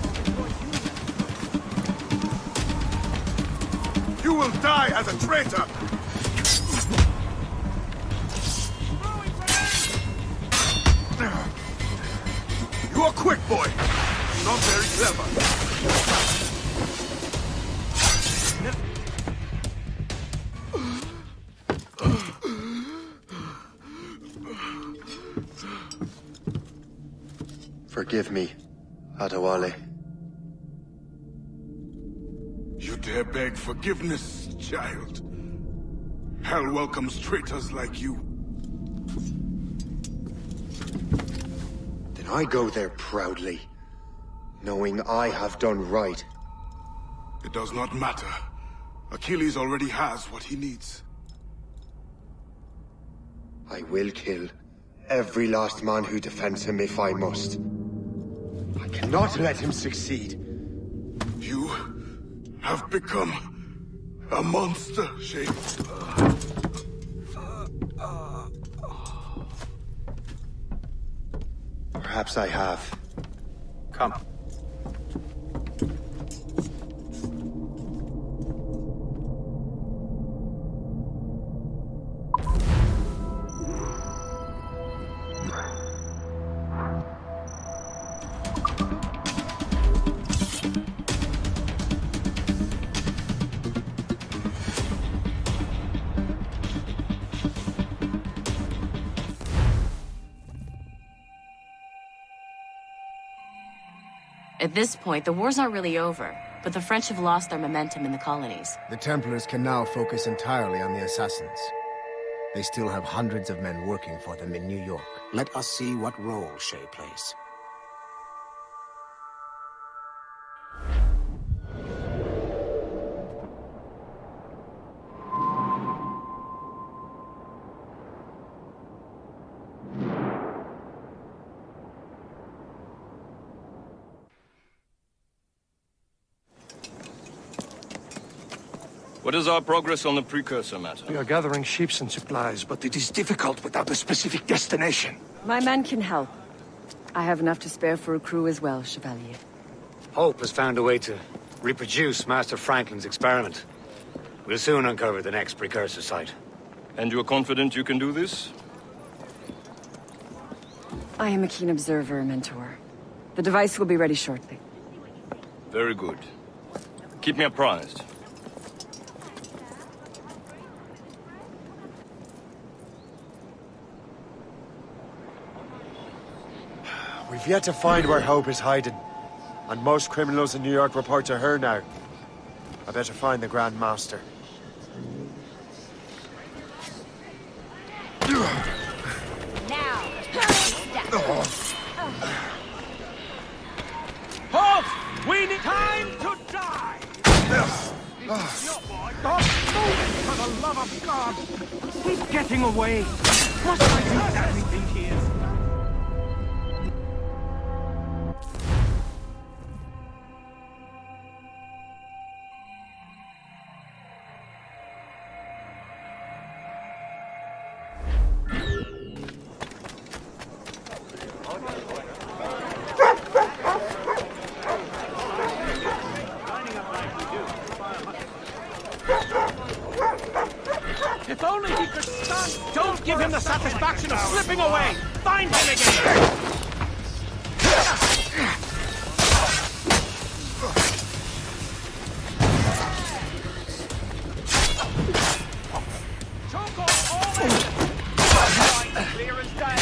You will die as a traitor! You are quick, boy. Not very clever. Forgive me, Adewale. You dare beg forgiveness, child? Hell welcomes traitors like you. Then I go there proudly, knowing I have done right. It does not matter. Achilles already has what he needs. I will kill every last man who defends him if I must. I cannot let him succeed. You have become a monster, Shay. Perhaps I have. Come. At this point, the war's not really over, but the French have lost their momentum in the colonies. The Templars can now focus entirely on the assassins. They still have hundreds of men working for them in New York. Let us see what role Shay plays. What is our progress on the precursor matter? We are gathering ships and supplies, but it is difficult without a specific destination. My men can help. I have enough to spare for a crew as well, Chevalier. Hope has found a way to reproduce Master Franklin's experiment. We'll soon uncover the next precursor site. And you are confident you can do this? I am a keen observer, Mentor. The device will be ready shortly. Very good. Keep me apprised. We've yet to find where Hope is hiding. And most criminals in New York report to her now. I better find the Grand Master. Halt! We need time to die! For the love of God! He's getting away! Must I do everything he is? If only he could stand! Don't give him the satisfaction of slipping away! Find him again! Choke off all engines! Clear as day!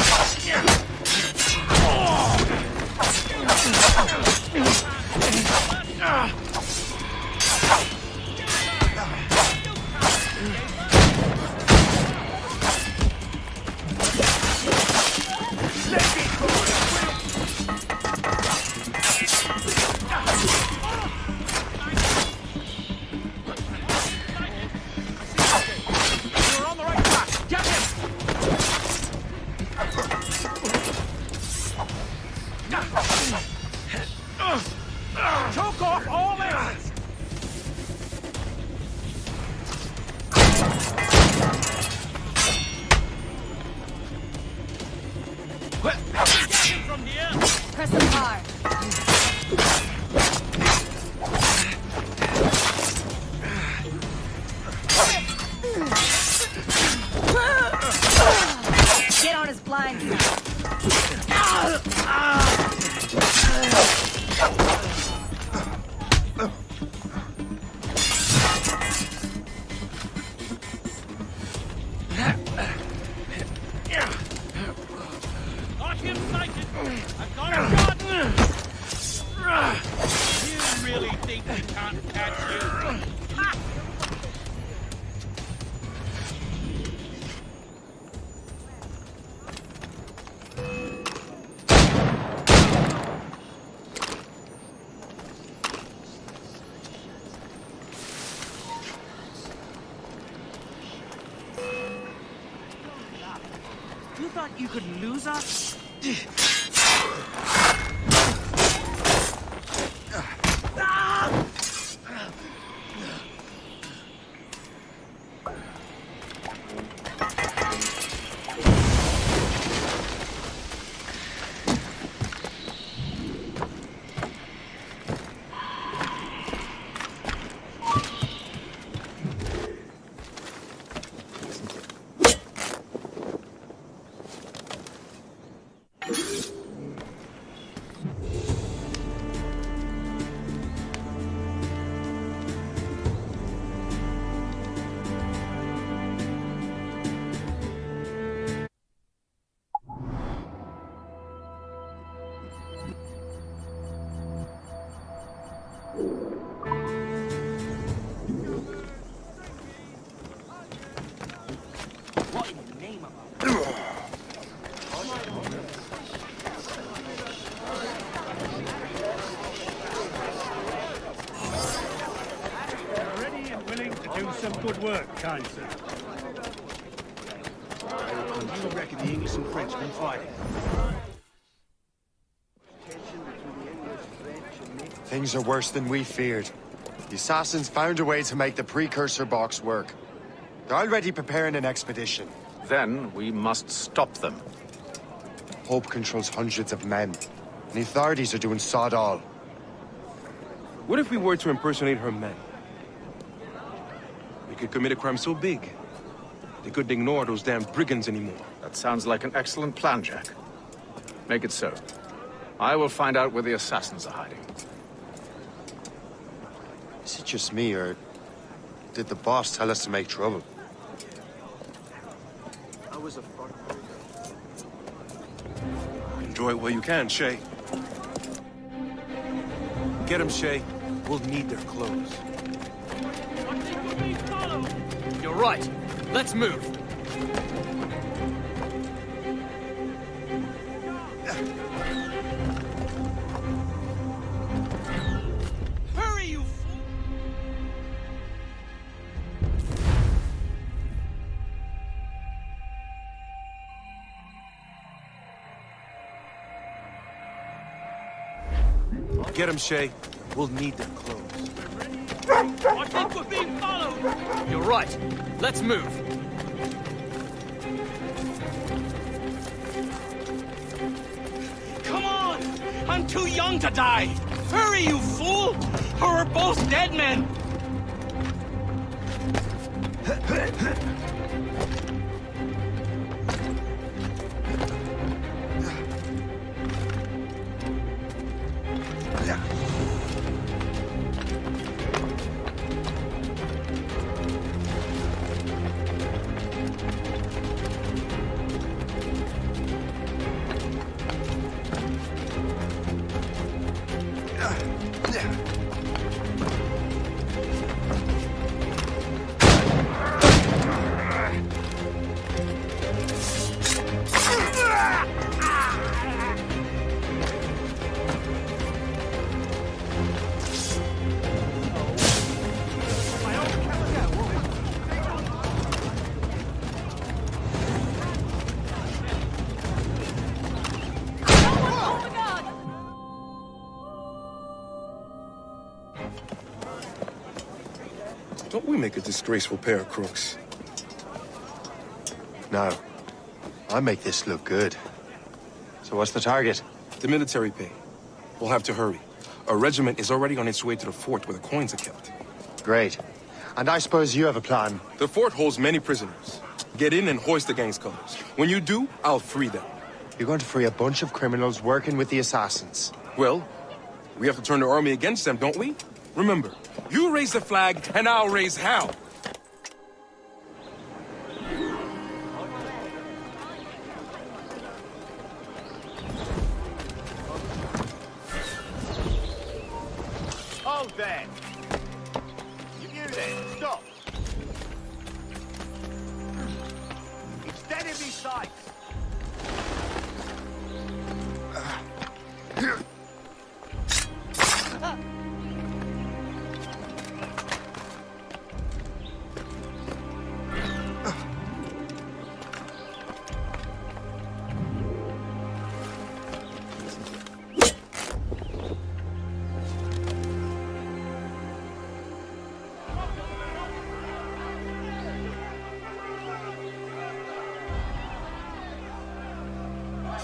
Choke off all Can't catch you. You thought you could lose us? What in the name of ready and willing to do some good work, kind sir. You reckon the English and French can fight it? Things are worse than we feared. The assassins found a way to make the precursor box work. They're already preparing an expedition. Then we must stop them. Hope controls hundreds of men, and the authorities are doing sod all. What if we were to impersonate her men? We could commit a crime so big, they couldn't ignore those damn brigands anymore. That sounds like an excellent plan, Jack. Make it so. I will find out where the assassins are hiding. Is it just me, or did the boss tell us to make trouble? I was a Enjoy it while you can, Shay. Get them, Shay. We'll need their clothes. You're right. Let's move. Hurry, you fool! Get them, Shay. We'll need their clothes. I think we're being followed! You're right. Let's move. Come on! I'm too young to die! Hurry, you fool! Or we're both dead men! Don't we make a disgraceful pair of crooks? No. I make this look good. So what's the target? The military pay. We'll have to hurry. A regiment is already on its way to the fort where the coins are kept. Great. And I suppose you have a plan. The fort holds many prisoners. Get in and hoist the gang's colors. When you do, I'll free them. You're going to free a bunch of criminals working with the assassins. Well, we have to turn the army against them, don't we? Remember, you raise the flag, and I'll raise hell. Hold there! then. Stop. It's dead in me sights.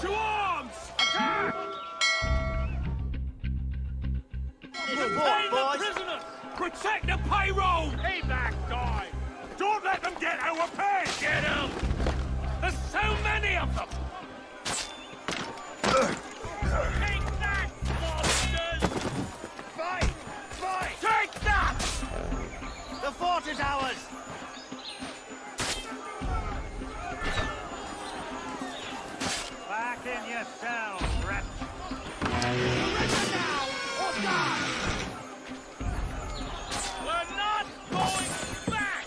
To arms! Attack! Retain the prisoners! Protect the payroll! Hey back, guy! Don't let them get our pay! Get out! There's so many of them! Take that, monsters! Fight! Fight! Take that! The fort is ours! Back in your cells, rat! Surrender now, or die! We're not going back!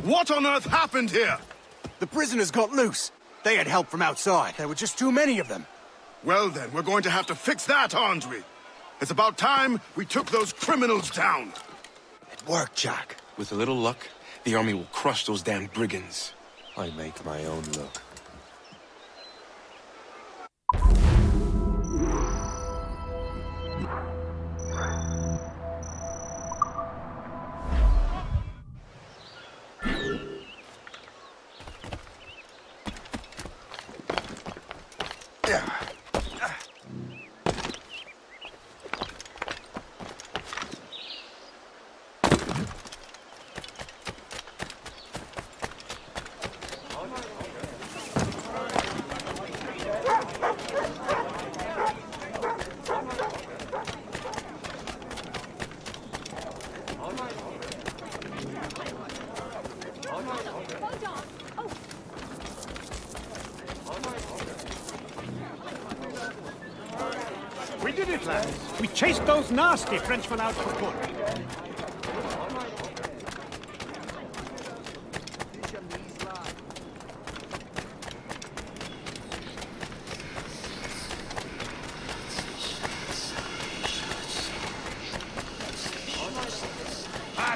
What on earth happened here? The prisoners got loose. They had help from outside. There were just too many of them. Well then, we're going to have to fix that, aren't we? It's about time we took those criminals down. It worked, Jack. With a little luck, the army will crush those damn brigands. I make my own luck. We did it, lads. We chased those nasty Frenchmen out for good.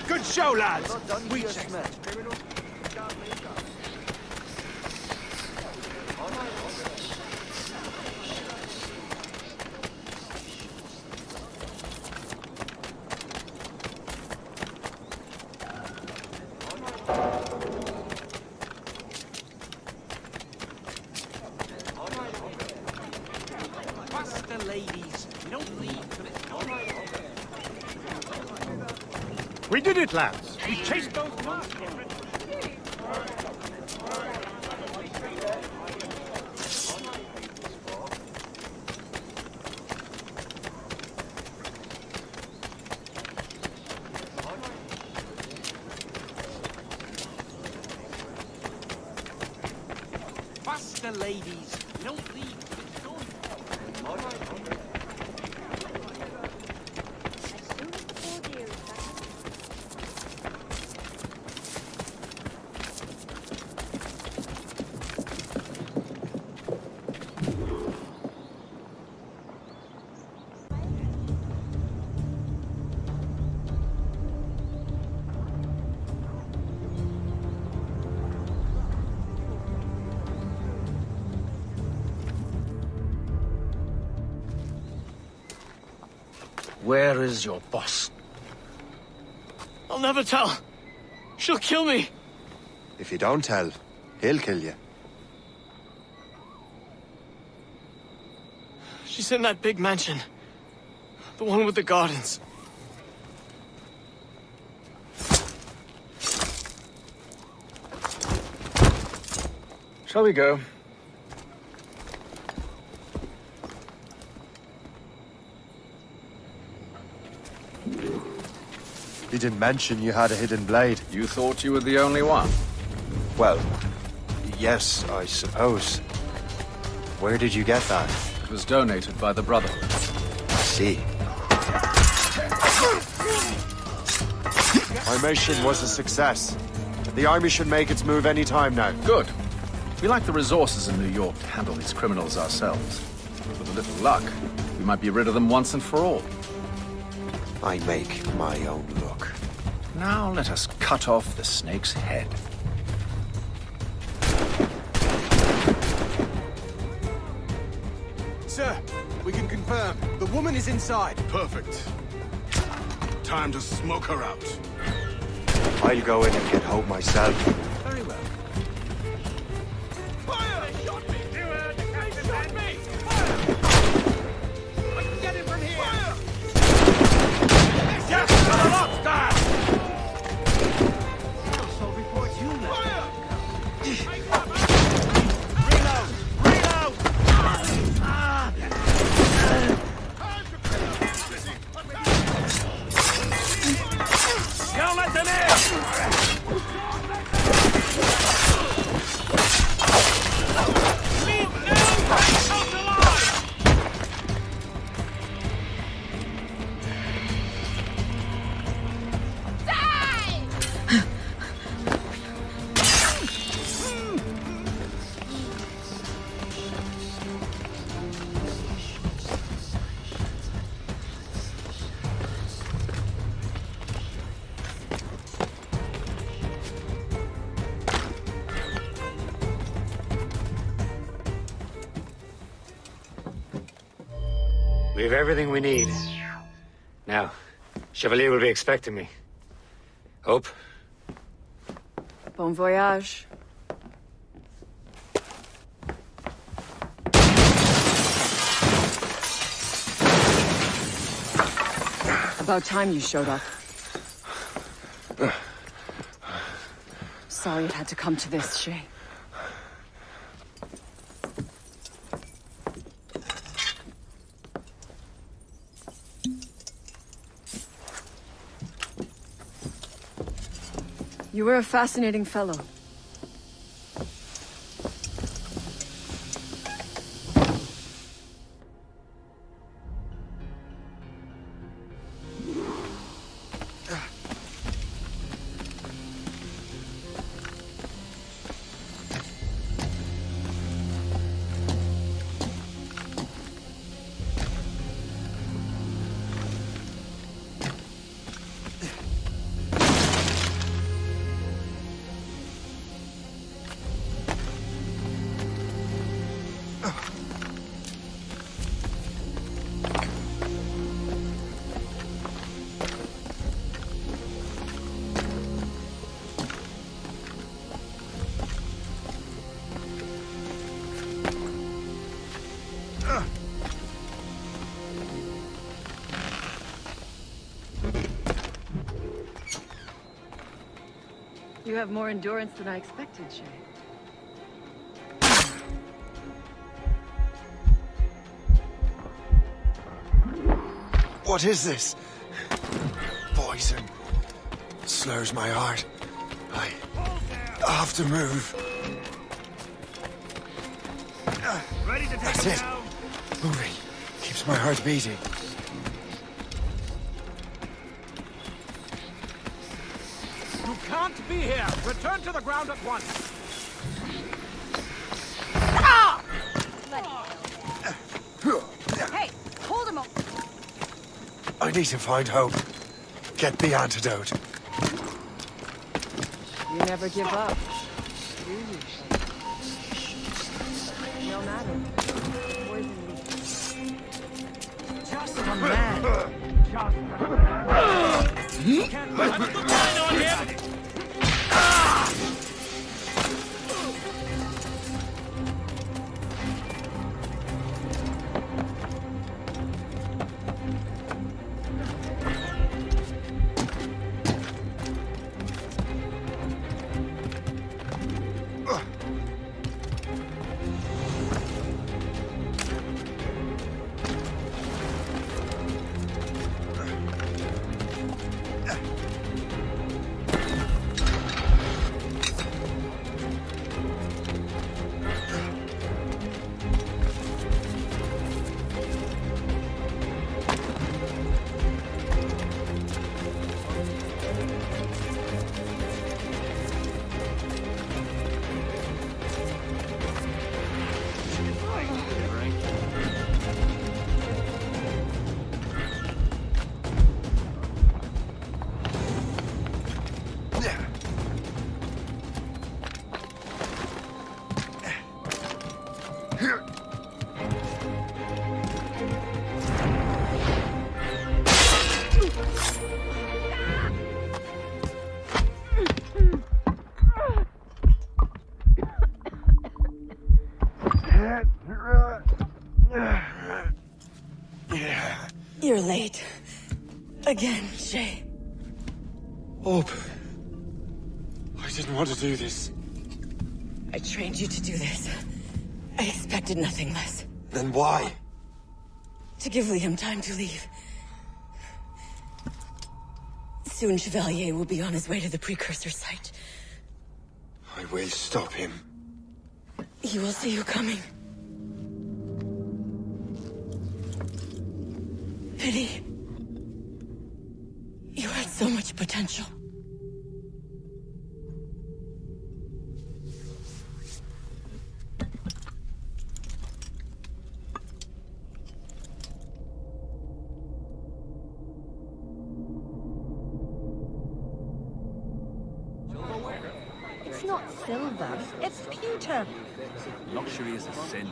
Good show, lads. We just met. Faster, ladies. We don't leave till it's We did it, lads. We chased those nasty Frenchmen. the ladies. We don't leave. Where is your boss? I'll never tell. She'll kill me. If you don't tell, he'll kill you. She's in that big mansion. The one with the gardens. Shall we go? He didn't mention you had a hidden blade. You thought you were the only one? Well, yes, I suppose. Where did you get that? It was donated by the Brotherhood. I see. Our mission was a success. The army should make its move any time now. Good. We lack the resources in New York to handle these criminals ourselves. With a little luck, we might be rid of them once and for all. I make my own luck. Now let us cut off the snake's head. Sir, we can confirm. The woman is inside. Perfect. Time to smoke her out. I'll go in and get Hope myself. Very well. Fire! They shot me! They shot me! Fire! I can get him from here! Fire! Yes, to the lock, guard! So reports you left. Fire! Reload! Reload! Don't let them in! Leave no out alive! We have everything we need. Now, Chevalier will be expecting me. Hope? Bon voyage. About time you showed up. Sorry it had to come to this, Shay. You were a fascinating fellow. You have more endurance than I expected, Shay. What is this? Poison. Slurs my heart. I have to move. Ready to take That's him it. down? Moving. Keeps my heart beating. You can't be here! Return to the ground at once! Ah! Hey, hold him up. I need to find hope. Get the antidote. You never give up. Do you? No matter. Poison Just a man! Just a man! Can't put a good line on him! You're late. Again, Shay. Hope. I didn't want to do this. I trained you to do this. I expected nothing less. Then why? To give Liam time to leave. Soon Chevalier will be on his way to the precursor site. I will stop him. He will see you coming. Pity. You had so much potential. It's not silver, it's pewter. Luxury is a sin.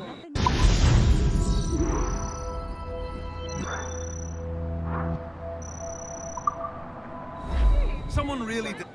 Someone really did.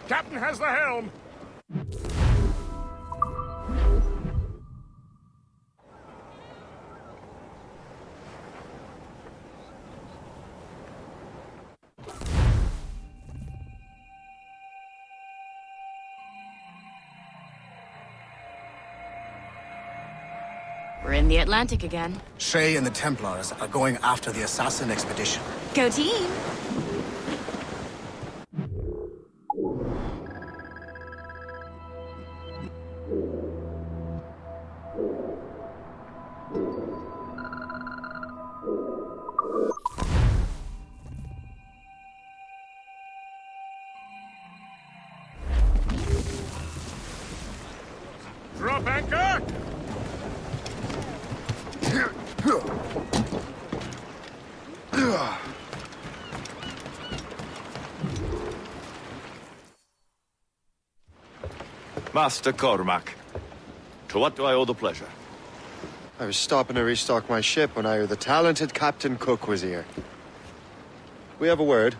Captain has the helm! We're in the Atlantic again. Shay and the Templars are going after the assassin expedition. Go team! Drop anchor! Master Cormac, to what do I owe the pleasure? I was stopping to restock my ship when I heard the talented Captain Cook was here. We have a word.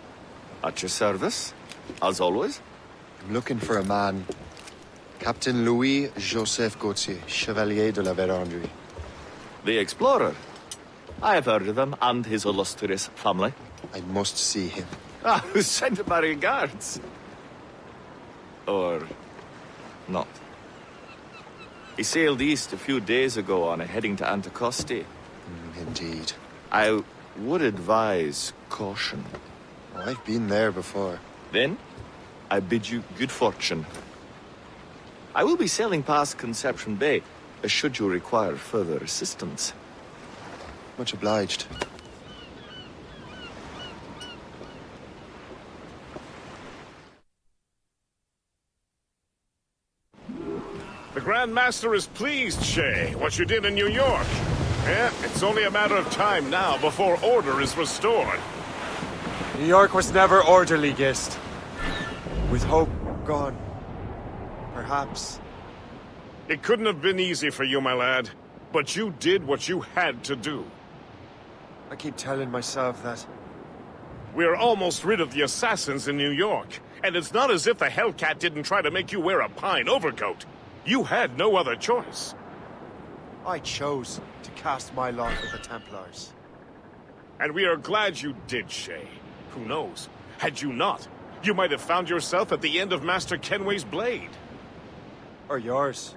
At your service, as always. I'm looking for a man. Captain Louis-Joseph Gauthier, Chevalier de la Vérendrye. The explorer? I have heard of him and his illustrious family. I must see him. Ah, send my regards. Or not. He sailed east a few days ago on a heading to Anticosti. Indeed. I would advise caution. I've been there before. Then, I bid you good fortune. I will be sailing past Conception Bay, should you require further assistance. Much obliged. The Grand Master is pleased, Shay, what you did in New York. Yeah, it's only a matter of time now before order is restored. New York was never orderly, Gist. With hope gone, perhaps. It couldn't have been easy for you, my lad. But you did what you had to do. I keep telling myself that. We're almost rid of the assassins in New York. And it's not as if the Hellcat didn't try to make you wear a pine overcoat. You had no other choice. I chose to cast my lot with the Templars. And we are glad you did, Shay. Who knows? Had you not, you might have found yourself at the end of Master Kenway's blade. Or yours.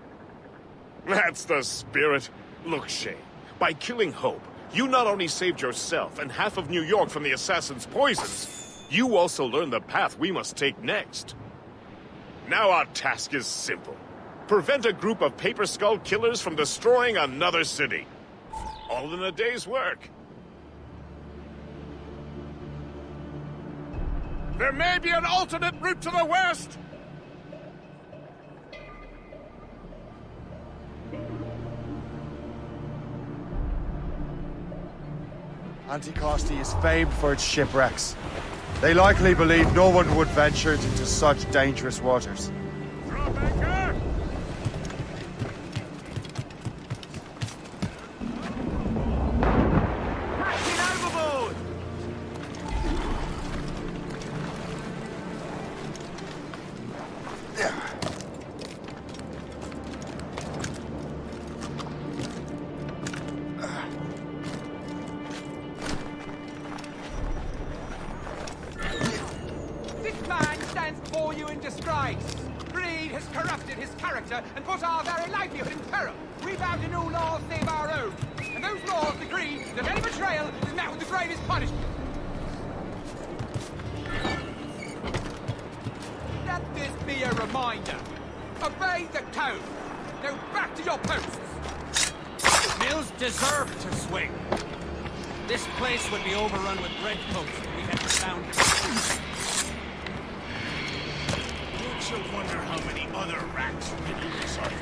That's the spirit. Look, Shay, by killing Hope, you not only saved yourself and half of New York from the assassin's poisons, you also learned the path we must take next. Now our task is simple. Prevent a group of Paper Skull killers from destroying another city. All in a day's work. There may be an alternate route to the west! Anticosti is famed for its shipwrecks. They likely believe no one would venture into such dangerous waters. Drop anchor! Captain overboard! This man stands before you in disgrace. Greed has corrupted his character and put our very livelihood in peril. We vow to new laws save our own. And those laws decree that any betrayal is met with the gravest punishment. Let this be a reminder. Obey the code. Go back to your posts. Mills deserve to swing. This place would be overrun with redcoats if we hadn't found him. You should wonder how many other rats in Ubisoft.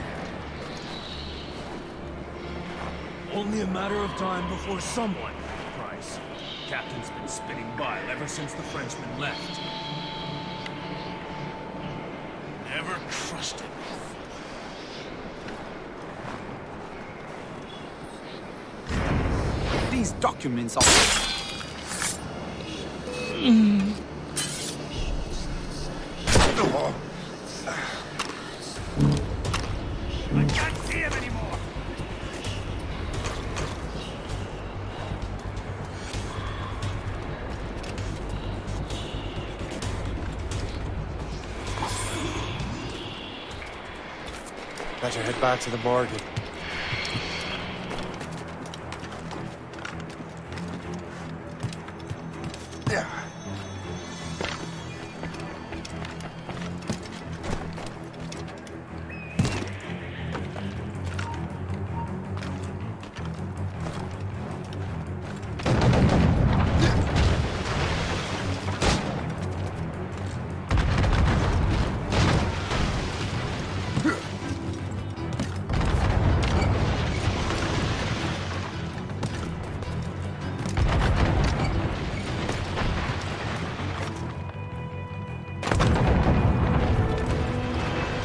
Only a matter of time before someone, Price. Captain's been spinning bile ever since the Frenchman left. Never trusted. These documents are... I can't see him anymore. Better head back to the morgue.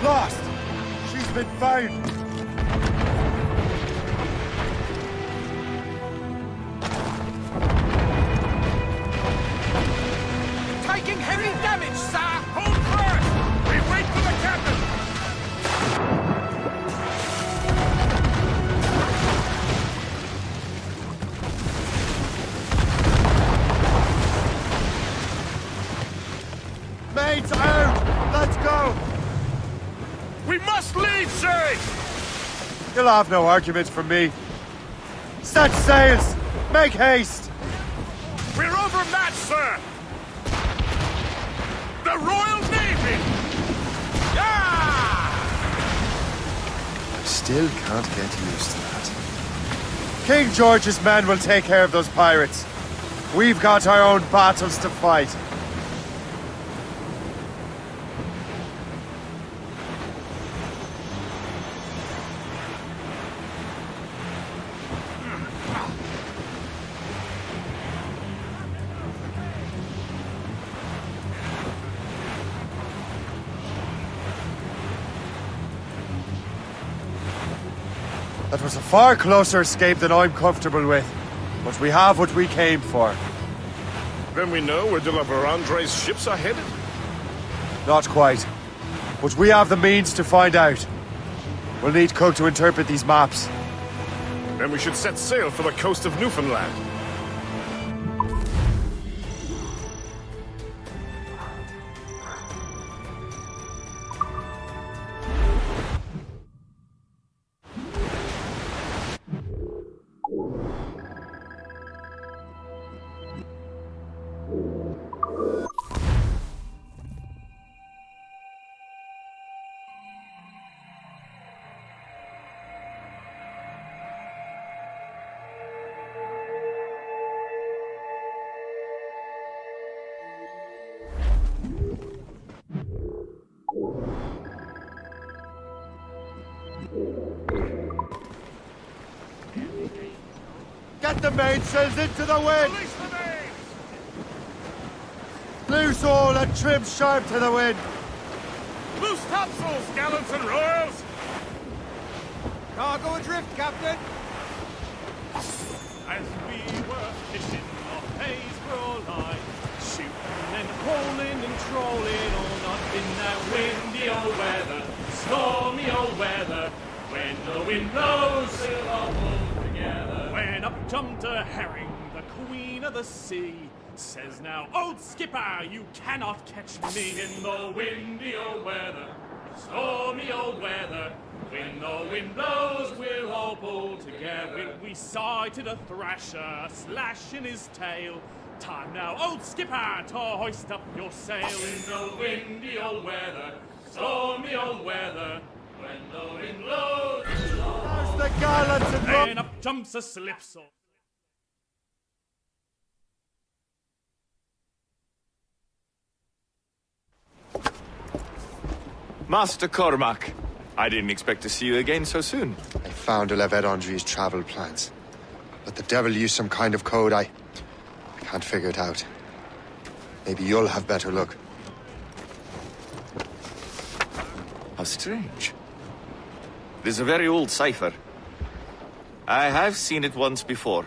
Lost! She's been found! Taking heavy damage, sir! Hold first! We wait for the captain! You'll have no argument from me. Set sails! Make haste! We're overmatched, sir! The Royal Navy! I still can't get used to that. King George's men will take care of those pirates. We've got our own battles to fight. That was a far closer escape than I'm comfortable with. But we have what we came for. Then we know where de la Vérendrye's ships are headed? Not quite. But we have the means to find out. We'll need Cook to interpret these maps. Then we should set sail for the coast of Newfoundland. Get the mainsails into the wind! Loose all and trim sharp to the wind! Loose topsails, gallants and royals! Cargo adrift, Captain! As we were fishing off Haysborough line, shooting and hauling and trolling all night in that windy old weather, stormy old weather, when the wind blows, we'll all pull together. When up jumped a herring, the queen of the sea, says now, old skipper, you cannot catch me in the windy old weather, stormy old weather. When the wind blows, we'll all pull together. We sighted a thrasher, slashing his tail. Time now, old skipper, to hoist up your sail in the windy old weather, stormy old weather. When the wind blows, we'll all There's the gallants and then up jumps a slipsail. Master Cormac, I didn't expect to see you again so soon. I found de la Vérendrye's travel plans. But the devil used some kind of code. I can't figure it out. Maybe you'll have better luck. How strange. It is a very old cipher. I have seen it once before.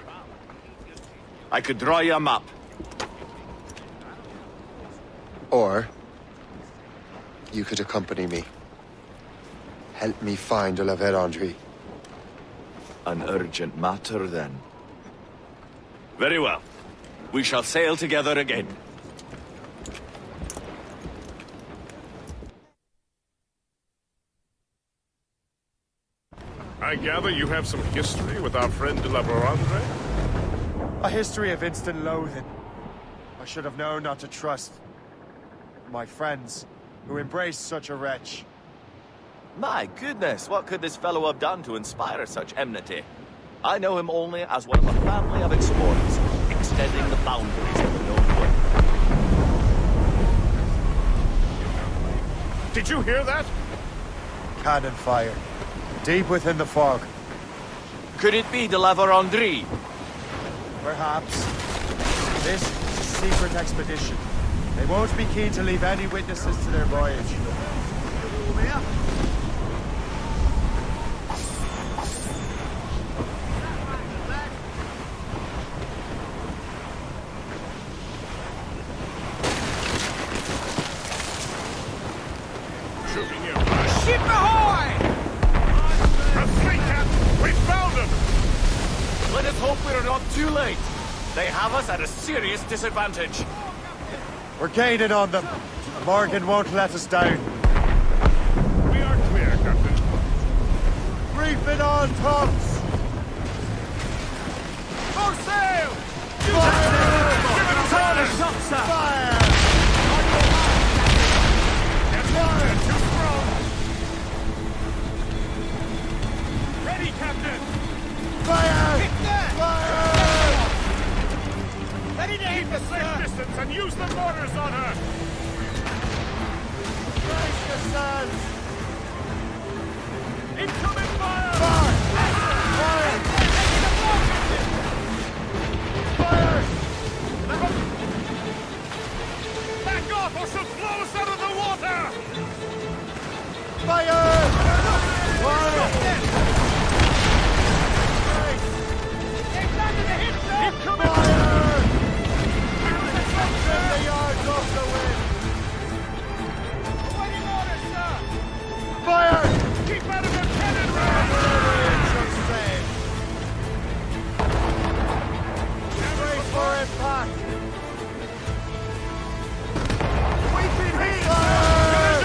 I could draw you a map. Or you could accompany me. Help me find de la Vérendrye. An urgent matter, then. Very well. We shall sail together again. I gather you have some history with our friend de la Vérendrye? A history of instant loathing. I should have known not to trust my friends who embraced such a wretch. My goodness, what could this fellow have done to inspire such enmity? I know him only as one of a family of explorers, extending the boundaries of the known world. Did you hear that? Cannon fire. Deep within the fog. Could it be de la Vérendrye? Perhaps. This is a secret expedition. They won't be keen to leave any witnesses to their voyage. Ship ahoy! A fleet, Captain! We found them! Let us hope we're not too late. They have us at a serious disadvantage. We're gaining on them. Morgan won't let us down. We are clear, Captain. Reefing on tops! For sail! Fire! Give it a Fire! shot, sir! Fire! Fire! Too strong! Ready, Captain! Fire! Hit that! Fire! Ready to keep a safe distance and use the mortars on her! Brace yourselves! Incoming fire! Fire! Fire! Back off or she'll blow us out of the water! Fire! Fire! They've landed a hit, sir! Incoming Fire! Send the yards off the wind! Awaiting orders, sir! Fire! Keep out of the cannon round! Brace for impact! We've been hit! Fire!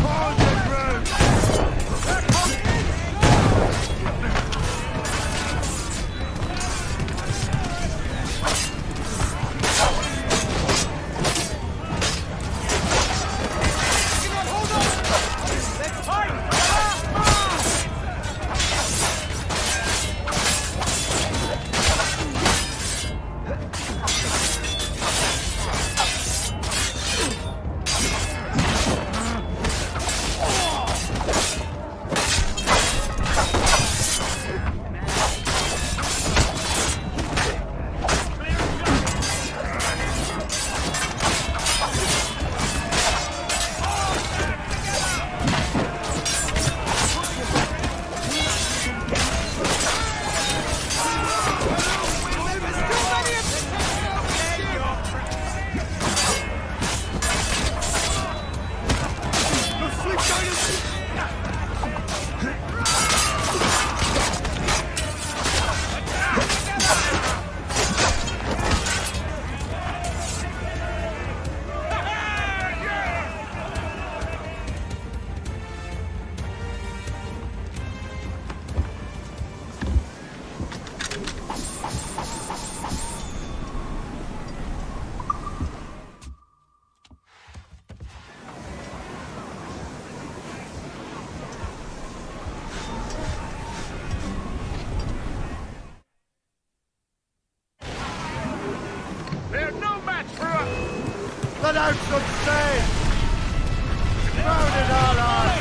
Hold your ground! They're no match for us! Let out some sail! Round it all on!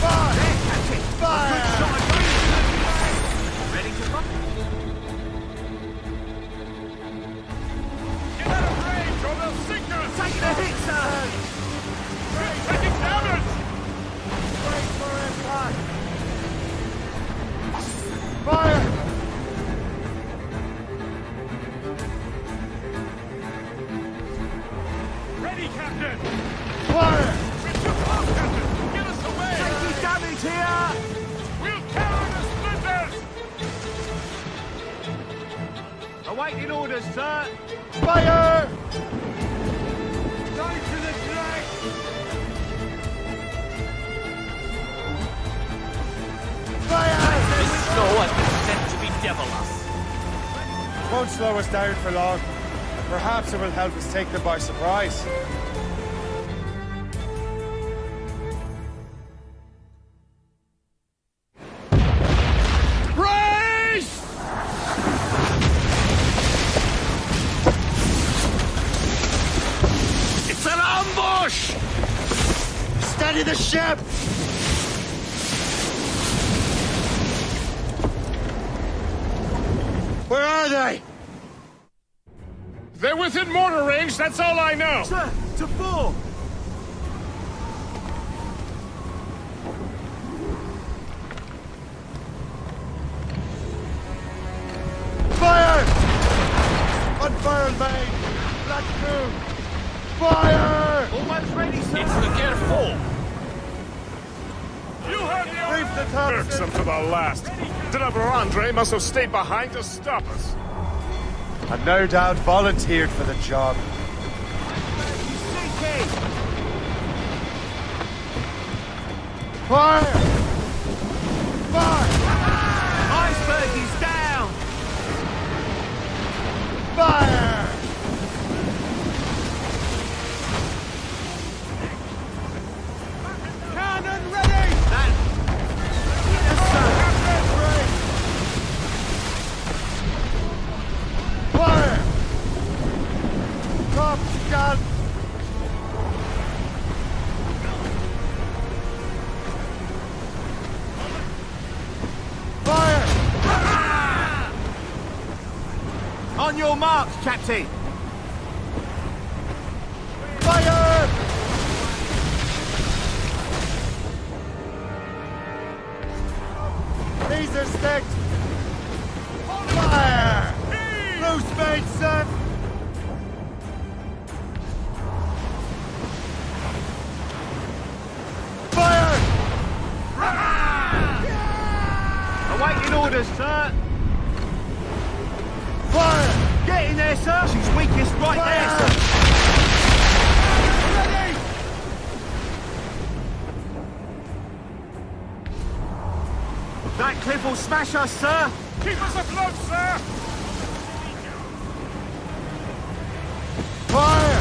Fire! Fire! Ready to rock? Get out of range or they'll sink us! Taking a hit, sir! Taking damage! Brace for impact! Fire! Ready, Captain! Fire! We're too close, Captain! Get us away! Taking damage here! We'll carry the splinters! Awaiting orders, sir! Fire! Go to the drag! Fire! This snow has been sent to bedevil us. Won't slow us down for long. Perhaps it will help us take them by surprise. Brace! It's an ambush! Steady the ship! Where are they? They're within mortar range, that's all I know! Sir, to full! Fire! Unfurled main! Black crew! Fire! Almost ready, sir! It's the careful! You heard the Reef the top! Irksome to the last. Deliver Andre must have stayed behind to stop us. and no doubt volunteered for the job. Fire! Fire! Iceberg is down! Fire! Cannon ready! Fire! Top gun! Fire! On your marks, Captain! Fire! Laser stick! Fire! Loose mate, son! Fire! Awaiting orders, sir! Fire! Get in there, sir! She's weakest right there, sir! Ready! That cliff will smash us, sir! Keep us afloat, sir! Fire!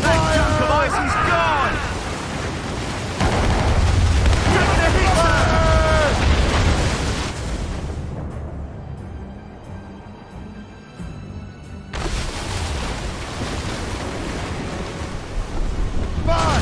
That chunk of ice is gone! Get the hit, Fire!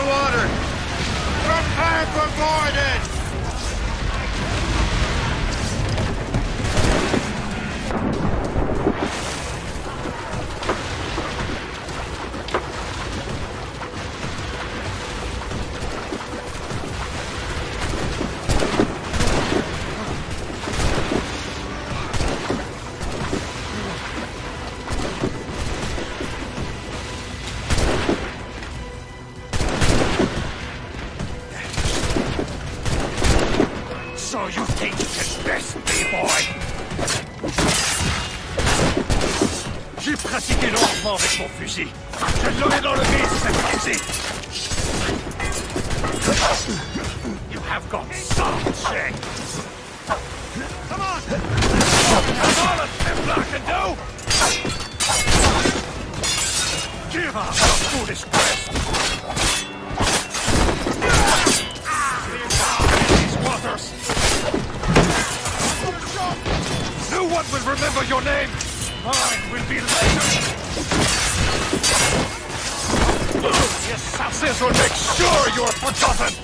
the water! Prepare for boarding! So you think you can best me, boy? J'ai pratiqué lentement avec mon fusil. Je l'aurais enlevé cette fois-ci. You have got some shame. Come on! That's all a Templar can do! Give up your foolish quest! These waters! No one will remember your name! Mine will be later! The assassins will make sure you're forgotten!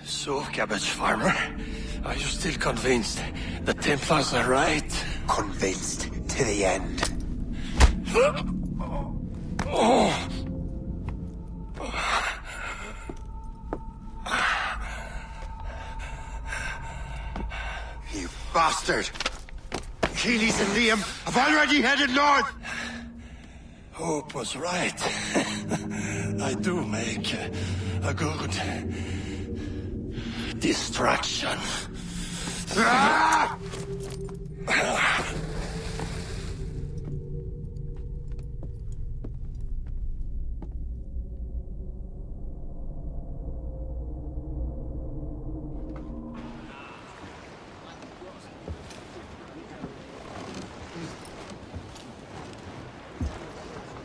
So, cabbage farmer, are you still convinced the Templars are right? Convinced to the end. You bastard! Keelys and Liam have already headed north! Hope was right. I do make a good distraction. Ah!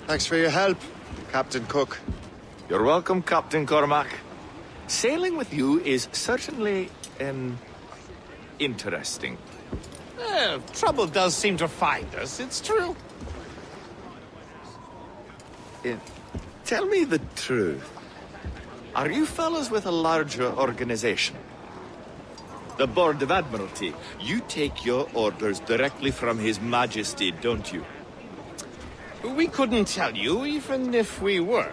Thanks for your help, Captain Cook. You're welcome, Captain Cormac. Sailing with you is certainly, interesting. Trouble does seem to find us, it's true. Tell me the truth. Are you fellas with a larger organization? The Board of Admiralty. You take your orders directly from His Majesty, don't you? We couldn't tell you, even if we were.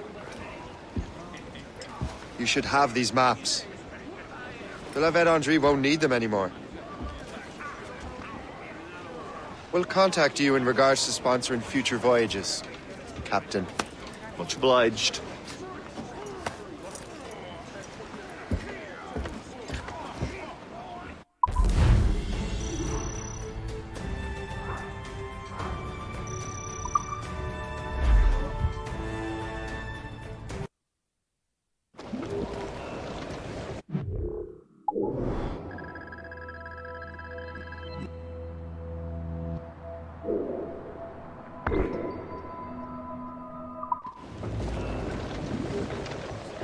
You should have these maps. The La Vedendry won't need them anymore. We'll contact you in regards to sponsoring future voyages, Captain. Much obliged.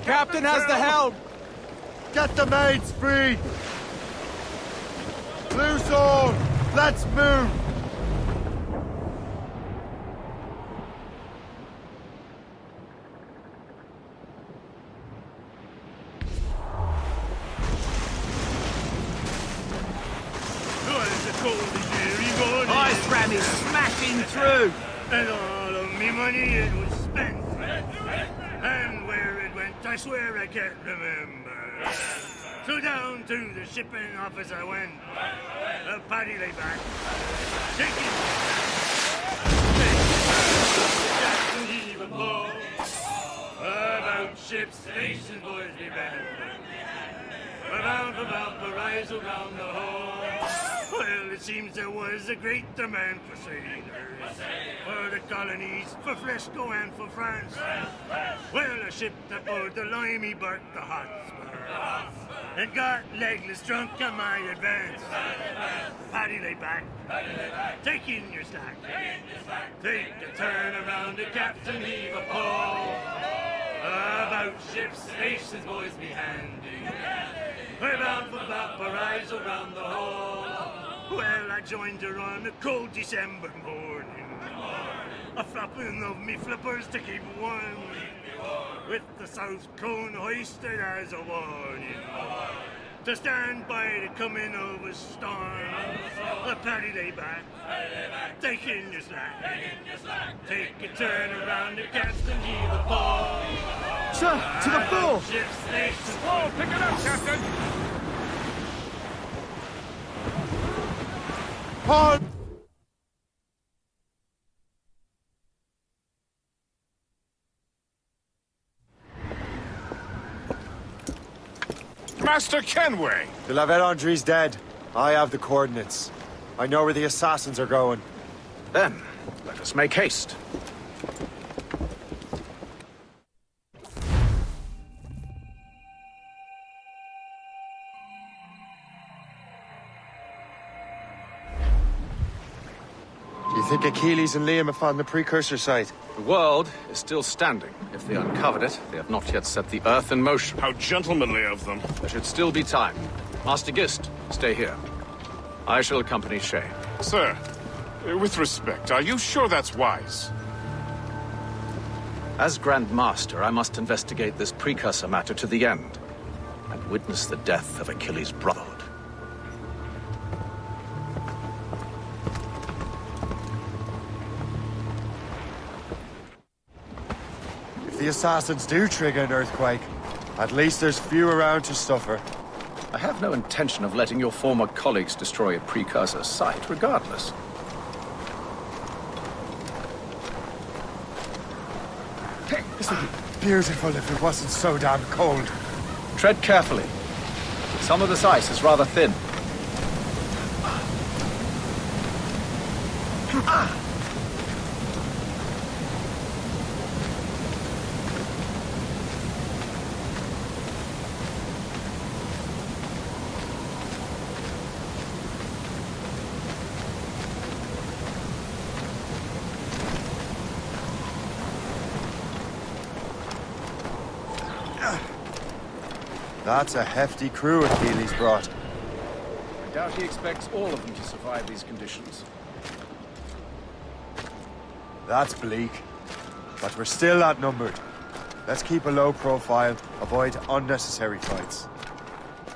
Captain has the helm! Get the mates free! Loose all! Let's move! Ice ram is smashing through! And all of me money it was spent. And where it went. swear I can't remember. So down to the shipping office I went. The paddy lay back, shaking. Jackson heave and blow. About ships, station boys be bent. We're bound for Valparaiso round the hole. Well, it seems there was a great demand for sailors, for the colonies, for Fresco and for France. Well, a ship that bore the limey barked the Hotspur, and got legless drunk on my advance. Paddy lay back, taking your slack. Take a turn around, the captain heave a pole. About ships, stations, boys be handy. We're bound for Valparaiso round the hole. Well, I joined her on a cold December morning, a flapping of me flippers to keep warm, with the south cone hoisted as a warning, to stand by the coming of a storm. A paddy lay back, take in your slack, take a turn around the captain, heave a pole. Sir, to the fore! Oh, pick it up, Captain! Paul! Master Kenway! De la Vérendrye's dead. I have the coordinates. I know where the assassins are going. Then, let us make haste. Do you think Achilles and Liam have found the precursor site? The world is still standing. If they uncovered it, they have not yet set the Earth in motion. How gentlemanly of them. There should still be time. Master Gist, stay here. I shall accompany Shay. Sir, with respect, are you sure that's wise? As Grand Master, I must investigate this precursor matter to the end, and witness the death of Achilles' brotherhood. If the assassins do trigger an earthquake, at least there's few around to suffer. I have no intention of letting your former colleagues destroy a precursor site, regardless. This would be beautiful if it wasn't so damn cold. Tread carefully. Some of this ice is rather thin. That's a hefty crew Achilles brought. I doubt he expects all of them to survive these conditions. That's bleak. But we're still outnumbered. Let's keep a low profile, avoid unnecessary fights.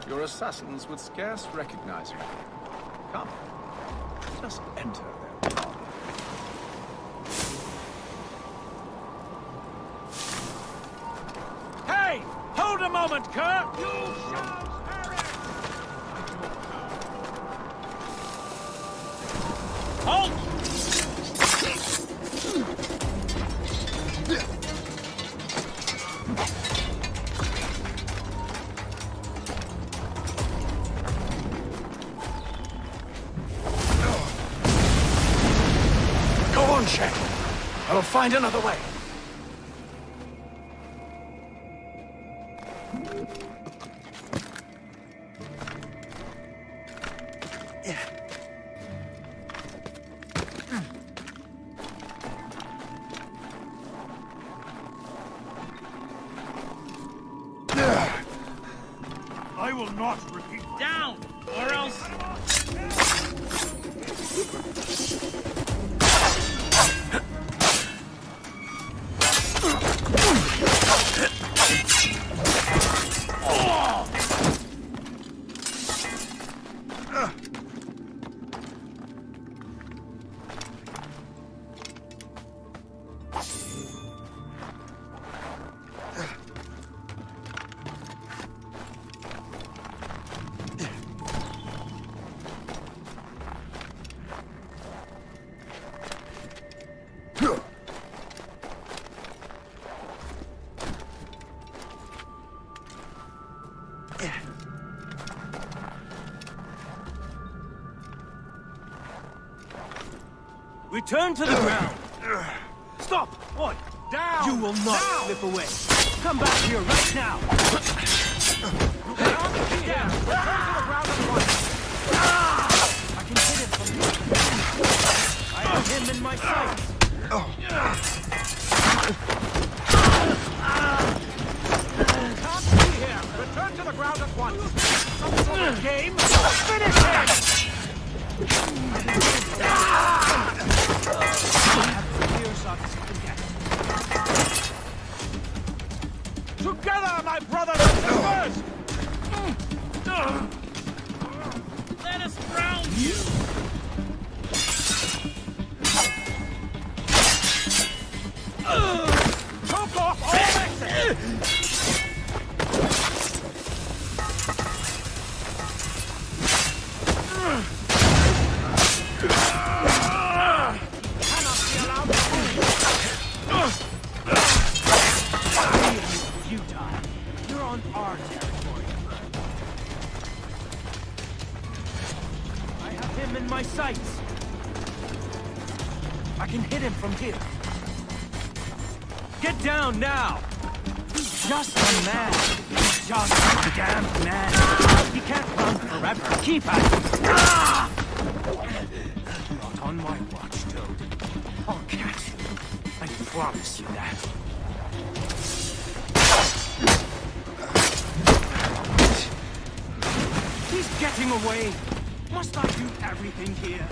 Your assassins would scarce recognize me. Come, just enter their parlor. Hey! Hold a moment, Kurt! Halt! Go on, Shay. I will find another way. I will not repeat. Down! Or else... Return to the ground. Stop! What? Down! You will not slip away. Come back here right now. Down! Return to the ground at once! I can hit him from here. I have him in my sights. Can't see here! Return to the ground at once! Some sort of game? Finish him! Together, my brothers and sisters! Let us drown you! Chop off all exit! You're on our territory. I have him in my sights. I can hit him from here. Get down now! He's just a man. He's just a damned man. He can't run forever. Keep at him. Not on my watch, Toad. I'll catch you. I promise you that. He's getting away. Must I do everything here?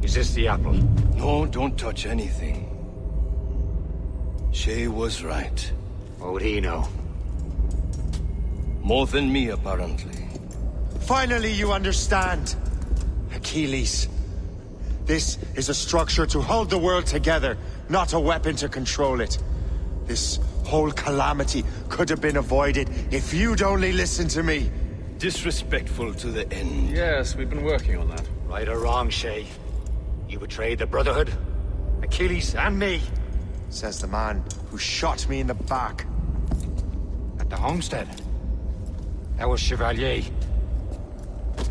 Is this the apple? No, don't touch anything. Shay was right. What would he know? More than me, apparently. Finally, you understand. Achilles. This is a structure to hold the world together, not a weapon to control it. This whole calamity could have been avoided if you'd only listened to me. Disrespectful to the end. Yes, we've been working on that. Right or wrong, Shay? You betrayed the Brotherhood, Achilles, and me. Says the man who shot me in the back. At the homestead. That was Chevalier.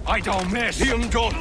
I don't miss! Liam, don't!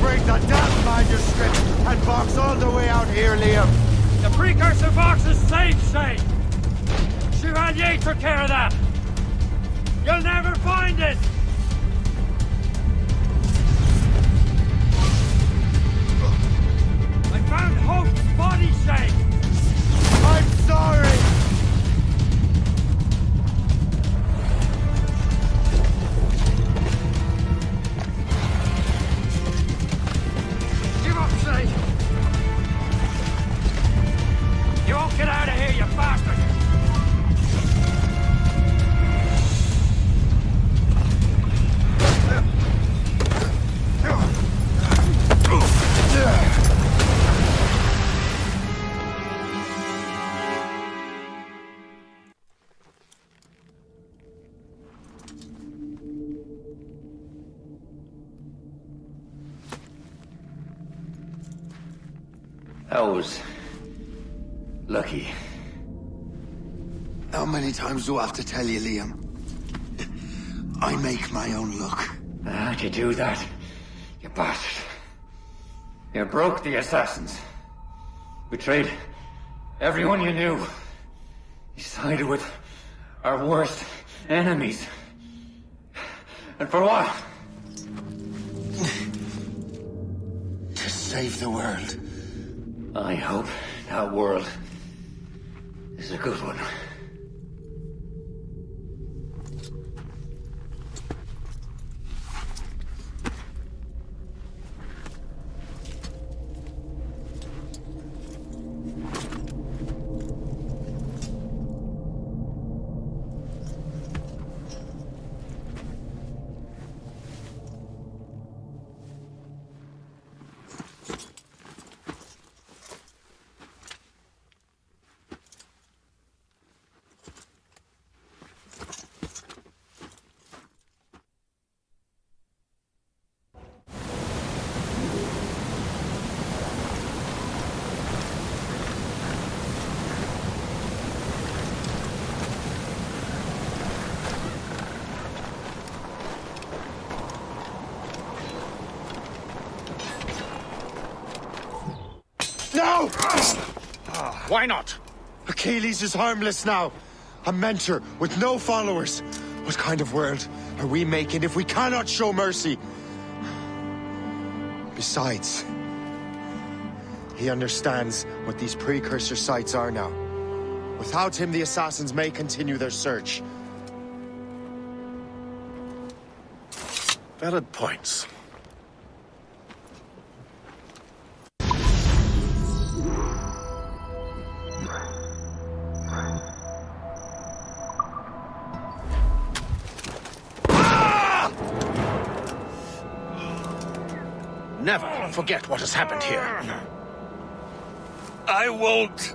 bring the damn manuscript and box all the way out here, Liam. The precursor box is safe, Shay. Chevalier took care of that. You'll never find it. I found Hope's body, Shay. I'm sorry. Give up, Shay. You won't get out of here, you bastard. I was lucky. How many times do I have to tell you, Liam? I make my own luck. How'd you do that, you bastard? You broke the assassins. Betrayed everyone you knew. You sided with our worst enemies. And for what? To save the world. I hope that world is a good one. No! Why not? Achilles is harmless now. A mentor with no followers. What kind of world are we making if we cannot show mercy? Besides, he understands what these precursor sites are now. Without him, the assassins may continue their search. Valid points. Never forget what has happened here. I won't.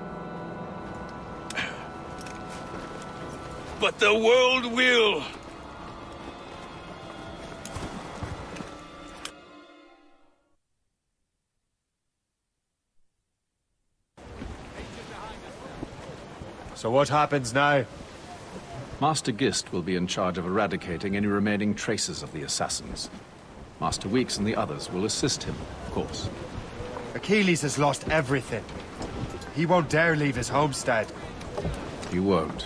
But the world will. So what happens now? Master Gist will be in charge of eradicating any remaining traces of the assassins. Master Weeks and the others will assist him, of course. Achilles has lost everything. He won't dare leave his homestead. He won't.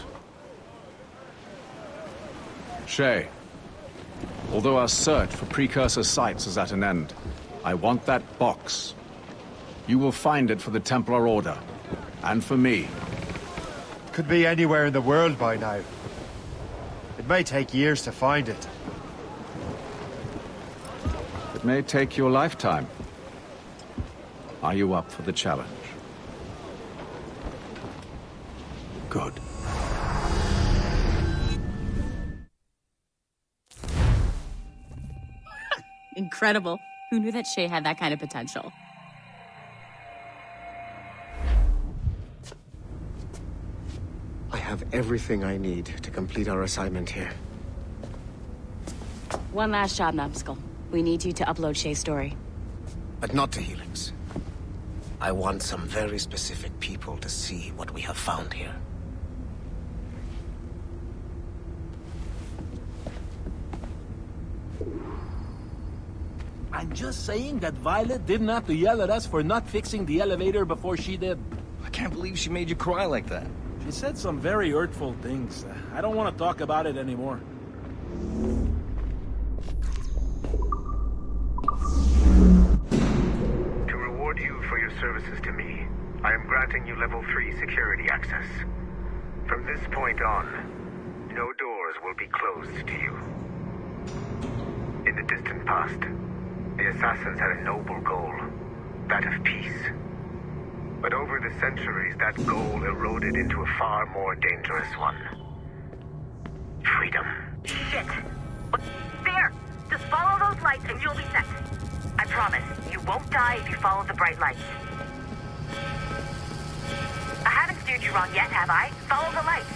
Shay, although our search for precursor sites is at an end, I want that box. You will find it for the Templar Order, and for me. Could be anywhere in the world by now. It may take years to find it. It may take your lifetime. Are you up for the challenge? Good. Incredible. Who knew that Shay had that kind of potential? I have everything I need to complete our assignment here. One last job, Numbskull. We need you to upload Shay's story. But not to Helix. I want some very specific people to see what we have found here. I'm just saying that Violet didn't have to yell at us for not fixing the elevator before she did. I can't believe she made you cry like that. She said some very hurtful things. I don't want to talk about it anymore. To reward you for your services to me, I am granting you level 3 security access. From this point on, no doors will be closed to you. In the distant past, the Assassins had a noble goal, that of peace. But over the centuries, that goal eroded into a far more dangerous one. Freedom. Shit! There! Just follow those lights and you'll be set. I promise, you won't die if you follow the bright lights. I haven't steered you wrong yet, have I? Follow the lights.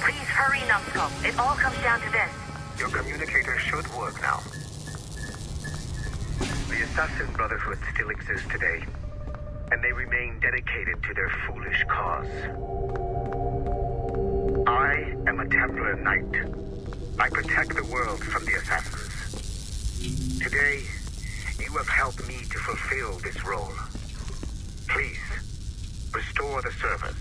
Please hurry, Numbskull. It all comes down to this. Your communicator should work now. The Assassin Brotherhood still exists today, and they remain dedicated to their foolish cause. I am a Templar Knight. I protect the world from the Assassins. Today, you have helped me to fulfill this role. Please, restore the servers.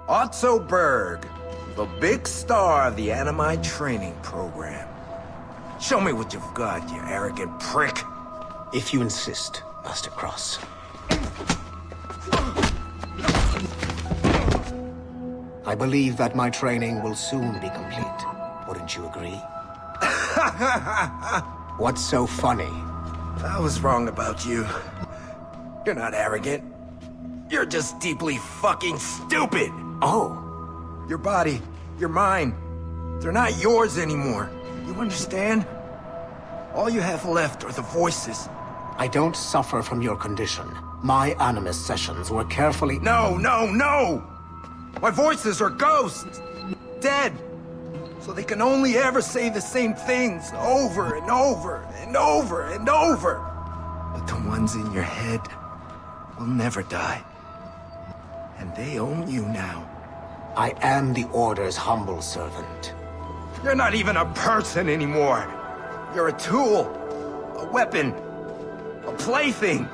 Otto Berg, the big star of the Animi training program. Show me what you've got, you arrogant prick. If you insist, Master Cross. I believe that my training will soon be complete. Wouldn't you agree? What's so funny? I was wrong about you. You're not arrogant. You're just deeply fucking stupid! Oh. Your body, your mind, they're not yours anymore. You understand? All you have left are the voices. I don't suffer from your condition. My Animus sessions were carefully... No! My voices are ghosts! Dead! So they can only ever say the same things over and over and over and over. But the ones in your head will never die. And they own you now. I am the Order's humble servant. You're not even a person anymore. You're a tool, a weapon, a plaything.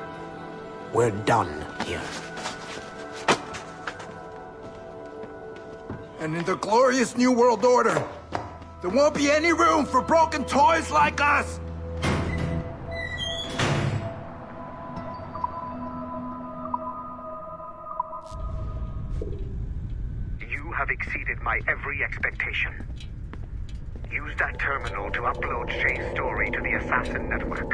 We're done here. And in the glorious New World Order, there won't be any room for broken toys like us! You have exceeded my every expectation. Use that terminal to upload Shay's story to the Assassin Network.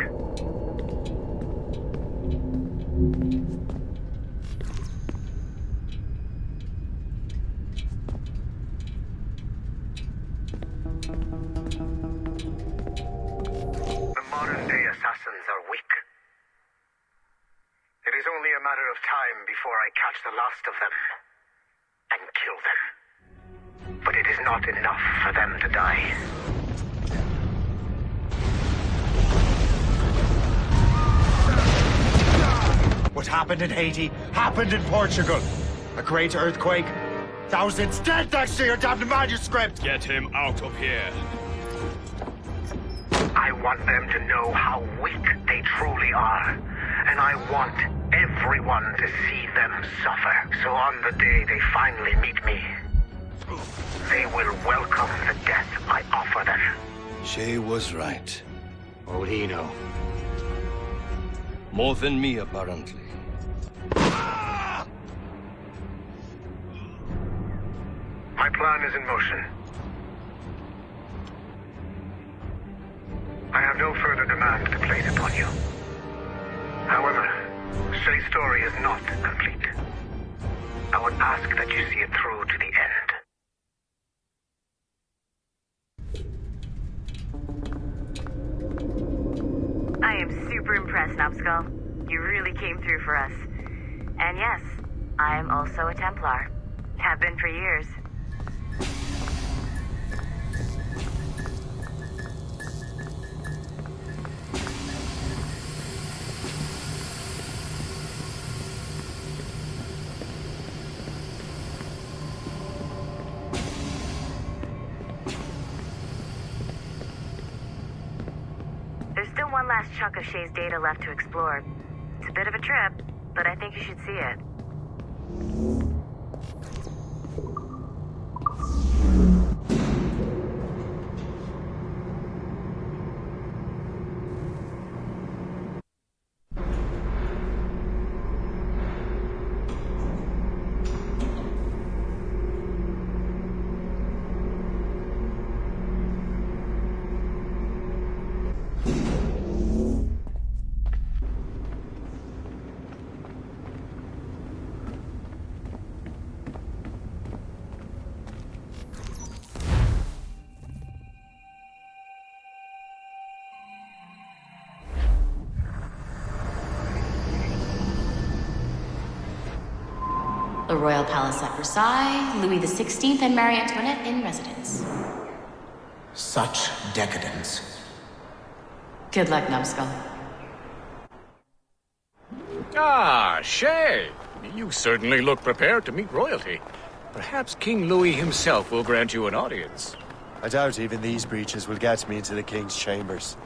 The modern-day Assassins are weak. It is only a matter of time before I catch the last of them and kill them. But it is not enough for them to die. What happened in Haiti happened in Portugal. A great earthquake. Thousands dead thanks to your damned manuscript! Get him out of here. I want them to know how weak I want everyone to see them suffer. So on the day they finally meet me, they will welcome the death I offer them. Shay was right. What would he know? More than me, apparently. My plan is in motion. I have no further demands to place upon you. However, Shay's story is not complete. I would ask that you see it through to the end. I am super impressed, Numbskull. You really came through for us. And yes, I am also a Templar. Have been for years. There's still one last chunk of Shay's data left to explore. It's a bit of a trip, but I think you should see it. The Royal Palace at Versailles, Louis XVI and Marie Antoinette in residence. Such decadence. Good luck, Numbskull. Ah, Shay. You certainly look prepared to meet royalty. Perhaps King Louis himself will grant you an audience. I doubt even these breaches will get me into the king's chambers.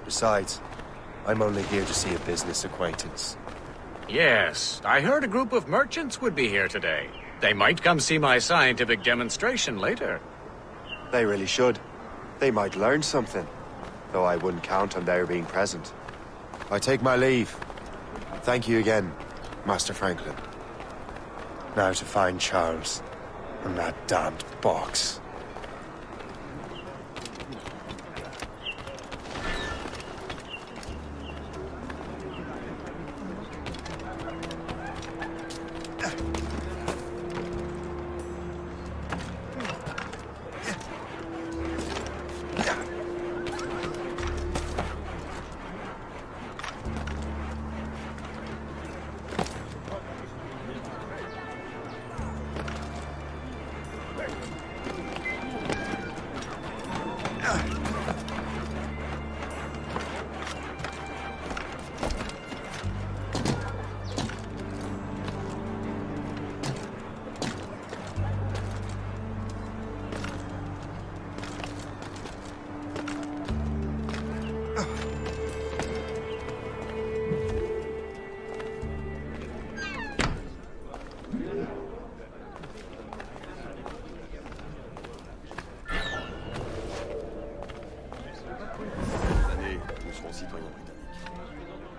Besides, I'm only here to see a business acquaintance. Yes, I heard a group of merchants would be here today. They might come see my scientific demonstration later. They really should. They might learn something, though I wouldn't count on their being present. I take my leave. Thank you again, Master Franklin. Now to find Charles and that damned box.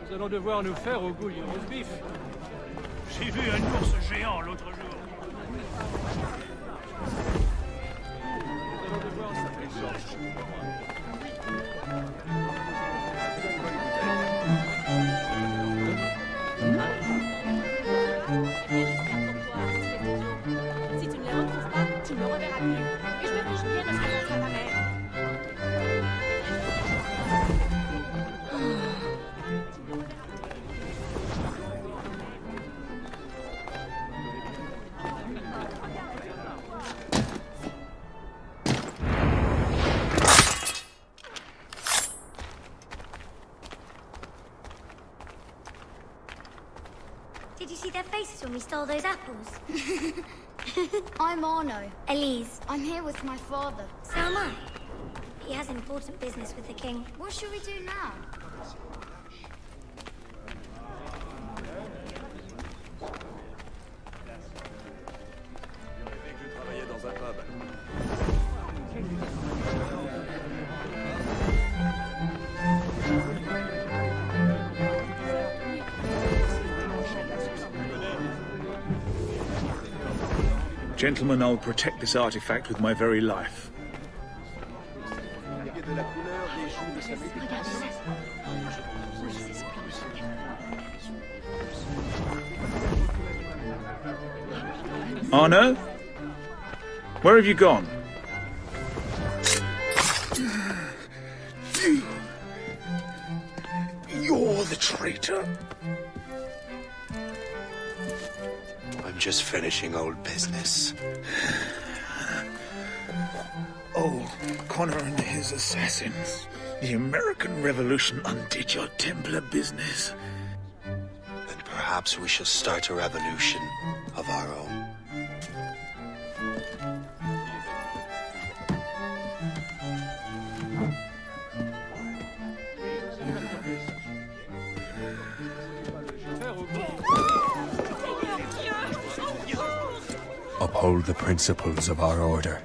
Nous allons devoir nous faire au goût du roast beef. J'ai vu un ours géant l'autre jour. Nous allons devoir s'appeler Si tu ne les retrouves pas, tu ne me reverras plus. Et je me fiche bien de ce que ça ta mère. Did you see their faces when we stole those apples? I'm Arno. Elise. I'm here with my father. So am I. He has important business with the king. What should we do now? Gentlemen, I'll protect this artifact with my very life. Arno? Where have you gone? You're the traitor. I'm just finishing old business. Oh, Connor and his assassins. The American Revolution undid your Templar business. Then perhaps we shall start a revolution of our own. Uphold the principles of our order,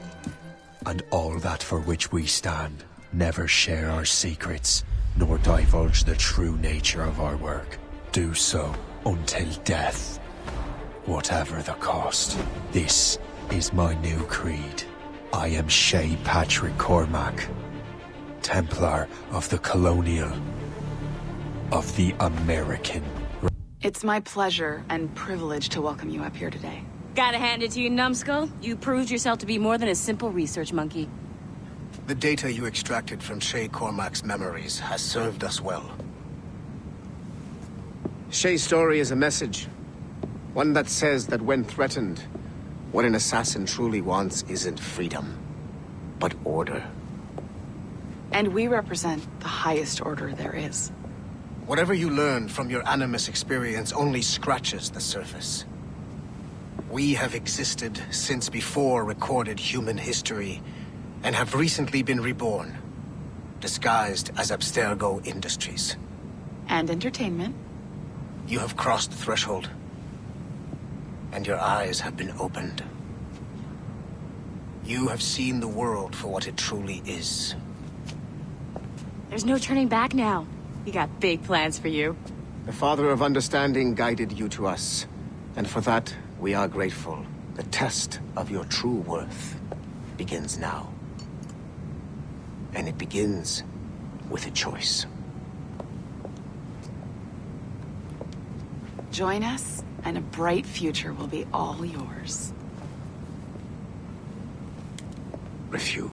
and all that for which we stand. Never share our secrets, nor divulge the true nature of our work. Do so until death, whatever the cost. This is my new creed. I am Shay Patrick Cormac, Templar of the Colonial, of the American. It's my pleasure and privilege to welcome you up here today. Gotta hand it to you, numbskull. You proved yourself to be more than a simple research monkey. The data you extracted from Shay Cormac's memories has served us well. Shay's story is a message. One that says that when threatened, what an assassin truly wants isn't freedom, but order. And we represent the highest order there is. Whatever you learned from your Animus experience only scratches the surface. We have existed since before recorded human history, and have recently been reborn, disguised as Abstergo Industries. And entertainment. You have crossed the threshold, and your eyes have been opened. You have seen the world for what it truly is. There's no turning back now. We got big plans for you. The Father of Understanding guided you to us, and for that, we are grateful. The test of your true worth begins now. And it begins with a choice. Join us, and a bright future will be all yours. Refuse.